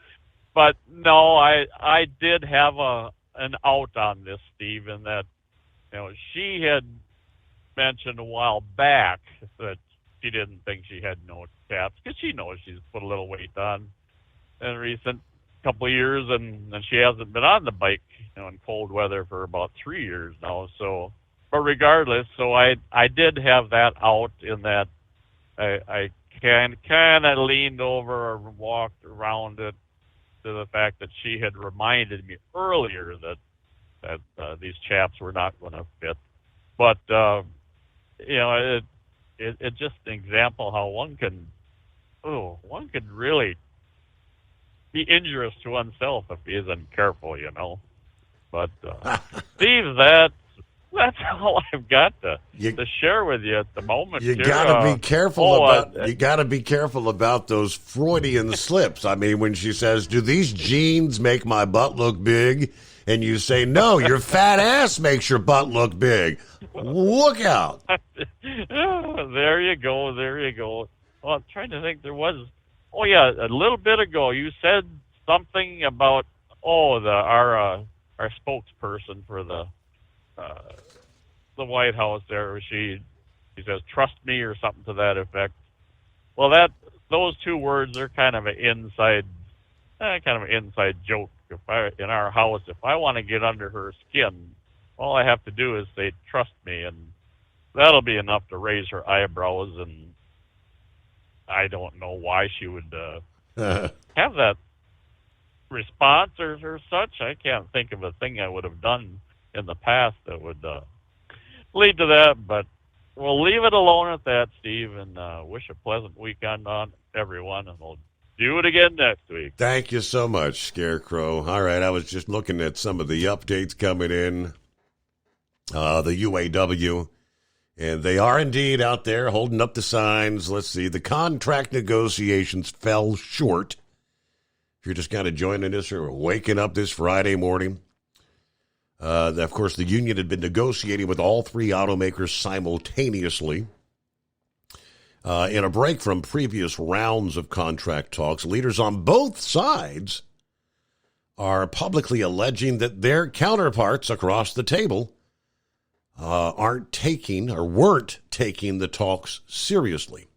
But no, I did have an out on this, Steve, in that she had mentioned a while back that she didn't think she had no chaps, because she knows she's put a little weight on in recent couple of years, and she hasn't been on the bike in cold weather for about 3 years now. So, but regardless, so I did have that out, in that I kind of leaned over or walked around it, to the fact that she had reminded me earlier that these chaps were not going to fit. But it's just an example how one can really be injurious to oneself if he isn't careful, But Steve, that's all I've got to share with you at the moment. You got to be careful you got to be careful about those Freudian slips. I mean, when she says, "Do these jeans make my butt look big?" and you say, "No, your fat ass makes your butt look big." Look out. There you go. Well, I'm trying to think. There was, a little bit ago, you said something about our spokesperson for the White House there. She says, "Trust me," or something to that effect. Well, those two words are kind of an inside joke. In our house, if I want to get under her skin, all I have to do is say, "Trust me," and that'll be enough to raise her eyebrows. And I don't know why she would have that response or such. I can't think of a thing I would have done in the past that would lead to that. But we'll leave it alone at that, Steve, and wish a pleasant weekend on everyone, and we'll do it again next week. Thank you so much, Scarecrow. All right, I was just looking at some of the updates coming in, the UAW, and they are indeed out there holding up the signs. Let's see, the contract negotiations fell short. If you're just kind of joining us or waking up this Friday morning, of course, the union had been negotiating with all three automakers simultaneously. In a break from previous rounds of contract talks, leaders on both sides are publicly alleging that their counterparts across the table weren't taking the talks seriously.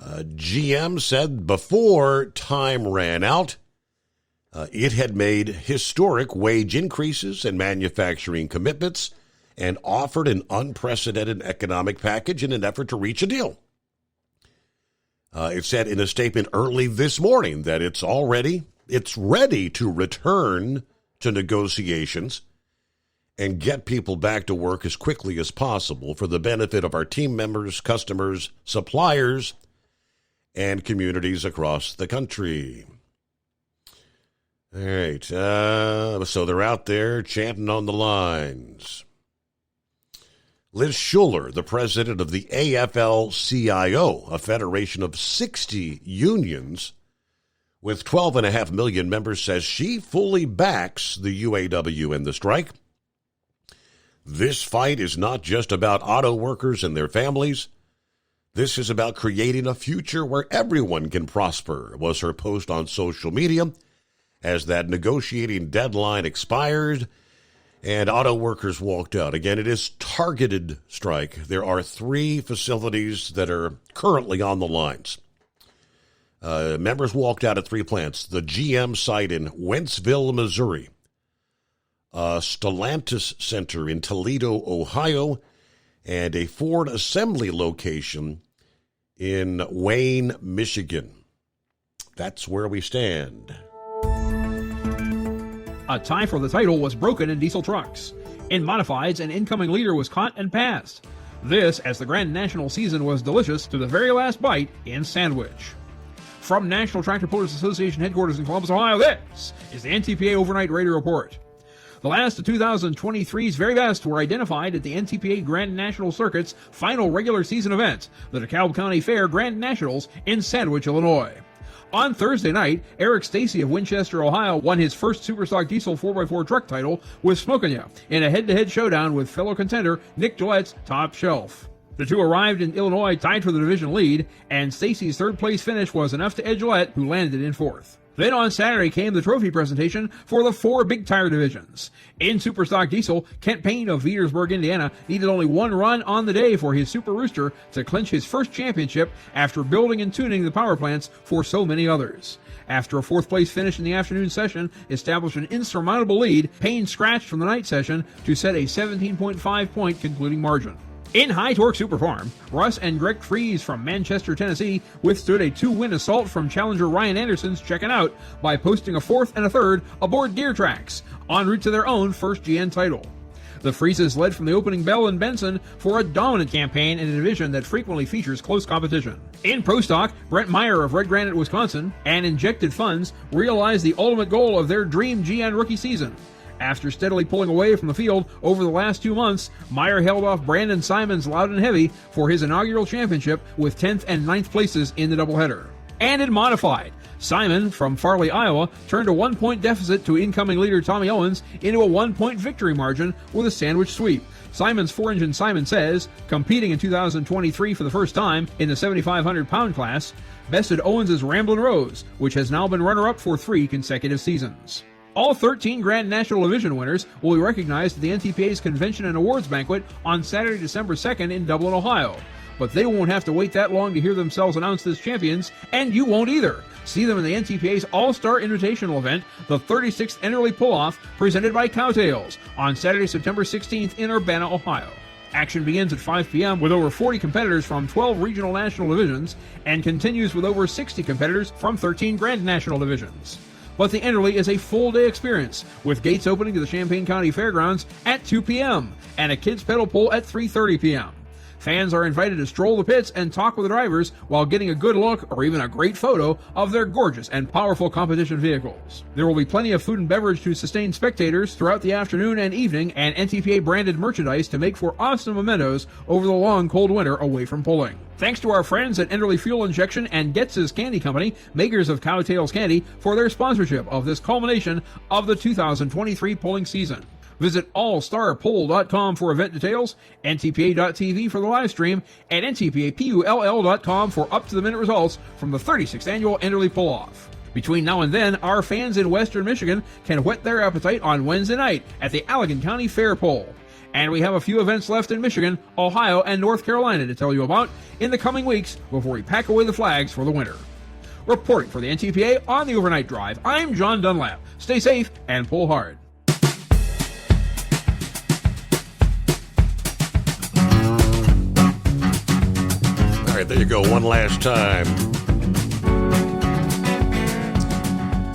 GM said before time ran out, it had made historic wage increases and manufacturing commitments and offered an unprecedented economic package in an effort to reach a deal. It said in a statement early this morning that it's ready to return to negotiations and get people back to work as quickly as possible for the benefit of our team members, customers, suppliers, and communities across the country. All right, so they're out there chanting on the lines. Liz Schuller, the president of the AFL-CIO, a federation of 60 unions with 12.5 million members, says she fully backs the UAW in the strike. This fight is not just about auto workers and their families. This is about creating a future where everyone can prosper, was her post on social media as that negotiating deadline expired and auto workers walked out. Again, it is targeted strike. There are 3 facilities that are currently on the lines. Members walked out at 3 plants. The GM site in Wentzville, Missouri. Stellantis Center in Toledo, Ohio. And a Ford assembly location in Wayne, Michigan. That's where we stand. A tie for the title was broken in diesel trucks. In modifieds, an incoming leader was caught and passed. This as the Grand National season was delicious to the very last bite in Sandwich. From National Tractor Pullers Association headquarters in Columbus, Ohio, this is the NTPA Overnight Radio Report. The last of 2023's very best were identified at the NTPA Grand National Circuit's final regular season event, the DeKalb County Fair Grand Nationals in Sandwich, Illinois. On Thursday night, Eric Stacy of Winchester, Ohio, won his first Superstock Diesel 4x4 truck title with Smokin' Ya in a head-to-head showdown with fellow contender Nick Gillette's Top Shelf. The two arrived in Illinois tied for the division lead, and Stacy's third-place finish was enough to edge Gillette, who landed in fourth. Then on Saturday came the trophy presentation for the 4 big tire divisions. In Superstock Diesel, Kent Payne of Petersburg, Indiana, needed only 1 run on the day for his Super Rooster to clinch his first championship after building and tuning the power plants for so many others. After a 4th-place finish in the afternoon session established an insurmountable lead, Payne scratched from the night session to set a 17.5-point concluding margin. In High Torque Superfarm, Russ and Greg Fries from Manchester, Tennessee withstood a 2-win assault from challenger Ryan Anderson's Checkin' Out by posting a 4th and a 3rd aboard Deer Tracks, en route to their own first GN title. The Frieses led from the opening bell in Benson for a dominant campaign in a division that frequently features close competition. In Pro Stock, Brent Meyer of Red Granite, Wisconsin, and Injected Funds realized the ultimate goal of their dream GN rookie season. After steadily pulling away from the field over the last 2 months, Meyer held off Brandon Simons loud and heavy for his inaugural championship with 10th and 9th places in the doubleheader. And in Modified, Simon from Farley, Iowa, turned a 1-point deficit to incoming leader Tommy Owens into a 1-point victory margin with a sandwich sweep. Simon's 4-engine Simon Says, competing in 2023 for the first time in the 7,500-pound class, bested Owens' Ramblin' Rose, which has now been runner-up for 3 consecutive seasons. All 13 Grand National Division winners will be recognized at the NTPA's Convention and Awards Banquet on Saturday, December 2nd in Dublin, Ohio. But they won't have to wait that long to hear themselves announced as champions, and you won't either. See them in the NTPA's All-Star Invitational event, the 36th Enderley Pull-Off, presented by Cowtails, on Saturday, September 16th in Urbana, Ohio. Action begins at 5 p.m. with over 40 competitors from 12 regional national divisions and continues with over 60 competitors from 13 Grand National divisions. But the Enderley is a full-day experience, with gates opening to the Champaign County Fairgrounds at 2 p.m. and a kids' pedal pull at 3:30 p.m. Fans are invited to stroll the pits and talk with the drivers while getting a good look or even a great photo of their gorgeous and powerful competition vehicles. There will be plenty of food and beverage to sustain spectators throughout the afternoon and evening, and NTPA-branded merchandise to make for awesome mementos over the long, cold winter away from pulling. Thanks to our friends at Enderley Fuel Injection and Getz's Candy Company, makers of Cowtails Candy, for their sponsorship of this culmination of the 2023 pulling season. Visit allstarpoll.com for event details, ntpa.tv for the live stream, and ntpapull.com for up-to-the-minute results from the 36th annual Enderley Pull-Off. Between now and then, our fans in Western Michigan can whet their appetite on Wednesday night at the Allegan County Fair Pull. And we have a few events left in Michigan, Ohio, and North Carolina to tell you about in the coming weeks before we pack away the flags for the winter. Reporting for the NTPA on the Overnight Drive, I'm John Dunlap. Stay safe and pull hard. All right, there you go. One last time.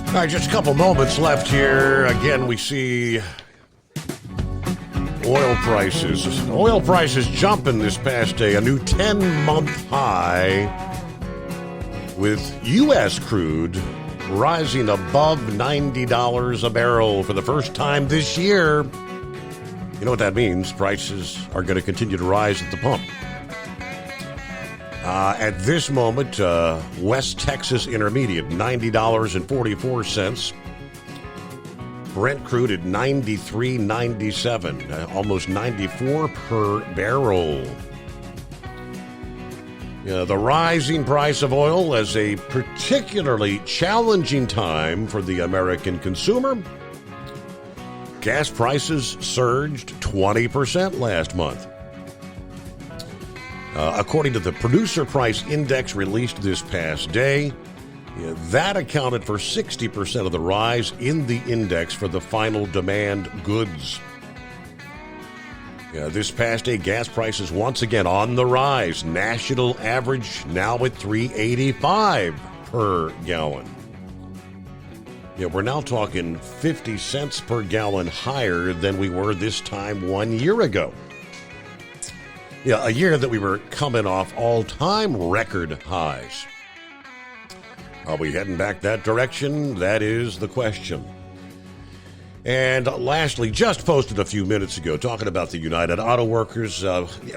All right, just a couple moments left here. Again, we see oil prices. Oil prices jumping this past day. A new 10-month high with U.S. crude rising above $90 a barrel for the first time this year. You know what that means? Prices are going to continue to rise at the pump. At this moment, West Texas Intermediate, $90.44. Brent crude at $93.97, almost $94 per barrel. The rising price of oil as a particularly challenging time for the American consumer. Gas prices surged 20% last month. According to the Producer Price Index released this past day, that accounted for 60% of the rise in the index for the final demand goods. This past day, gas prices once again on the rise. National average now at $3.85 per gallon. We're now talking 50 cents per gallon higher than we were this time 1 year ago. A year that we were coming off all-time record highs. Are we heading back that direction? That is the question. And lastly, just posted a few minutes ago, talking about the United Auto Workers.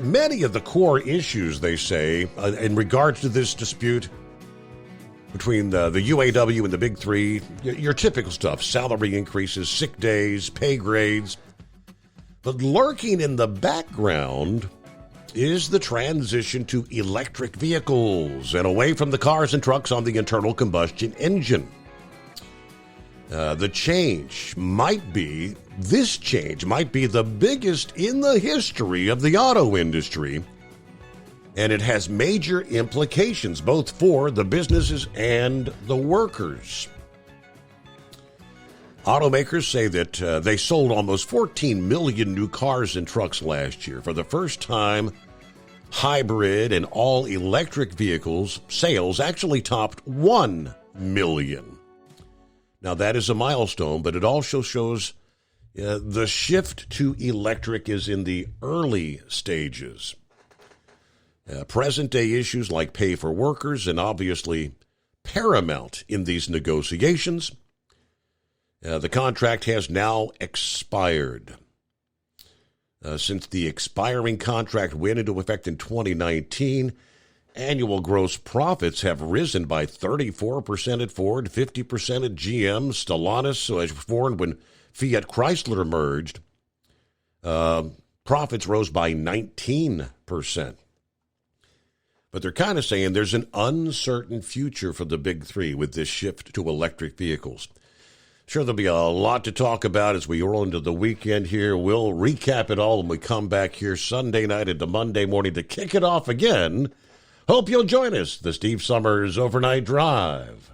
Many of the core issues, they say, in regards to this dispute between the UAW and the Big Three, your typical stuff, salary increases, sick days, pay grades. But lurking in the background is the transition to electric vehicles and away from the cars and trucks on the internal combustion engine. This change might be the biggest in the history of the auto industry, and it has major implications both for the businesses and the workers. Automakers say that they sold almost 14 million new cars and trucks last year. For the first time, hybrid and all-electric vehicles sales actually topped 1 million. Now, that is a milestone, but it also shows the shift to electric is in the early stages. Present-day issues like pay for workers and obviously paramount in these negotiations. The contract has now expired. Since the expiring contract went into effect in 2019, annual gross profits have risen by 34% at Ford, 50% at GM, Stellantis. So as Ford, when Fiat Chrysler merged, profits rose by 19%. But they're kind of saying there's an uncertain future for the Big Three with this shift to electric vehicles. Sure, there'll be a lot to talk about as we roll into the weekend here. We'll recap it all when we come back here Sunday night into Monday morning to kick it off again. Hope you'll join us, the Steve Summers Overnight Drive.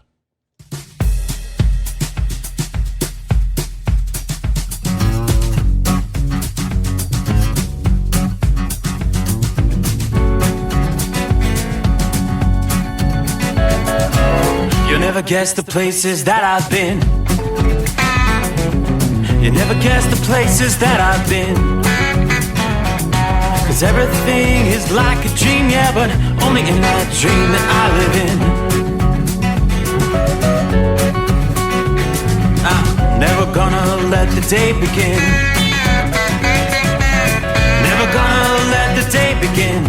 You'll never guess the places that I've been. You never guess the places that I've been. 'Cause everything is like a dream, yeah, but only in that dream that I live in. I'm never gonna let the day begin. Never gonna let the day begin.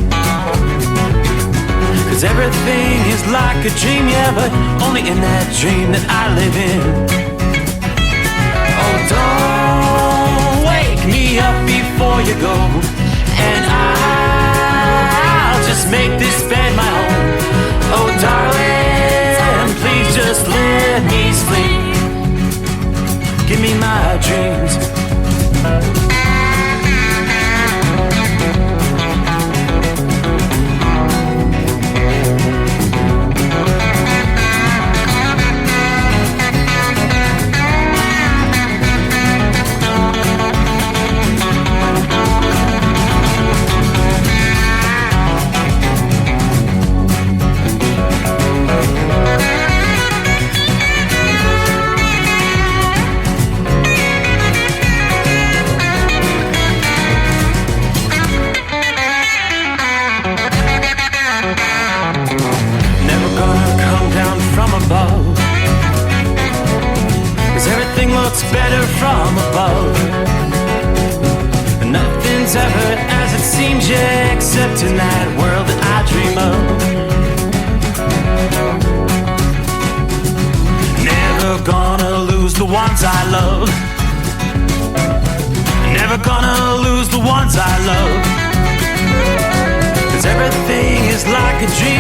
'Cause everything is like a dream, yeah, but only in that dream that I live in. Oh, don't wake me up before you go, and I'll just make this bed my home. Oh, darling, please just let me sleep. Give me my dreams. built in that world that I dream of. Never gonna lose the ones I love. Never gonna lose the ones I love. 'Cause everything is like a dream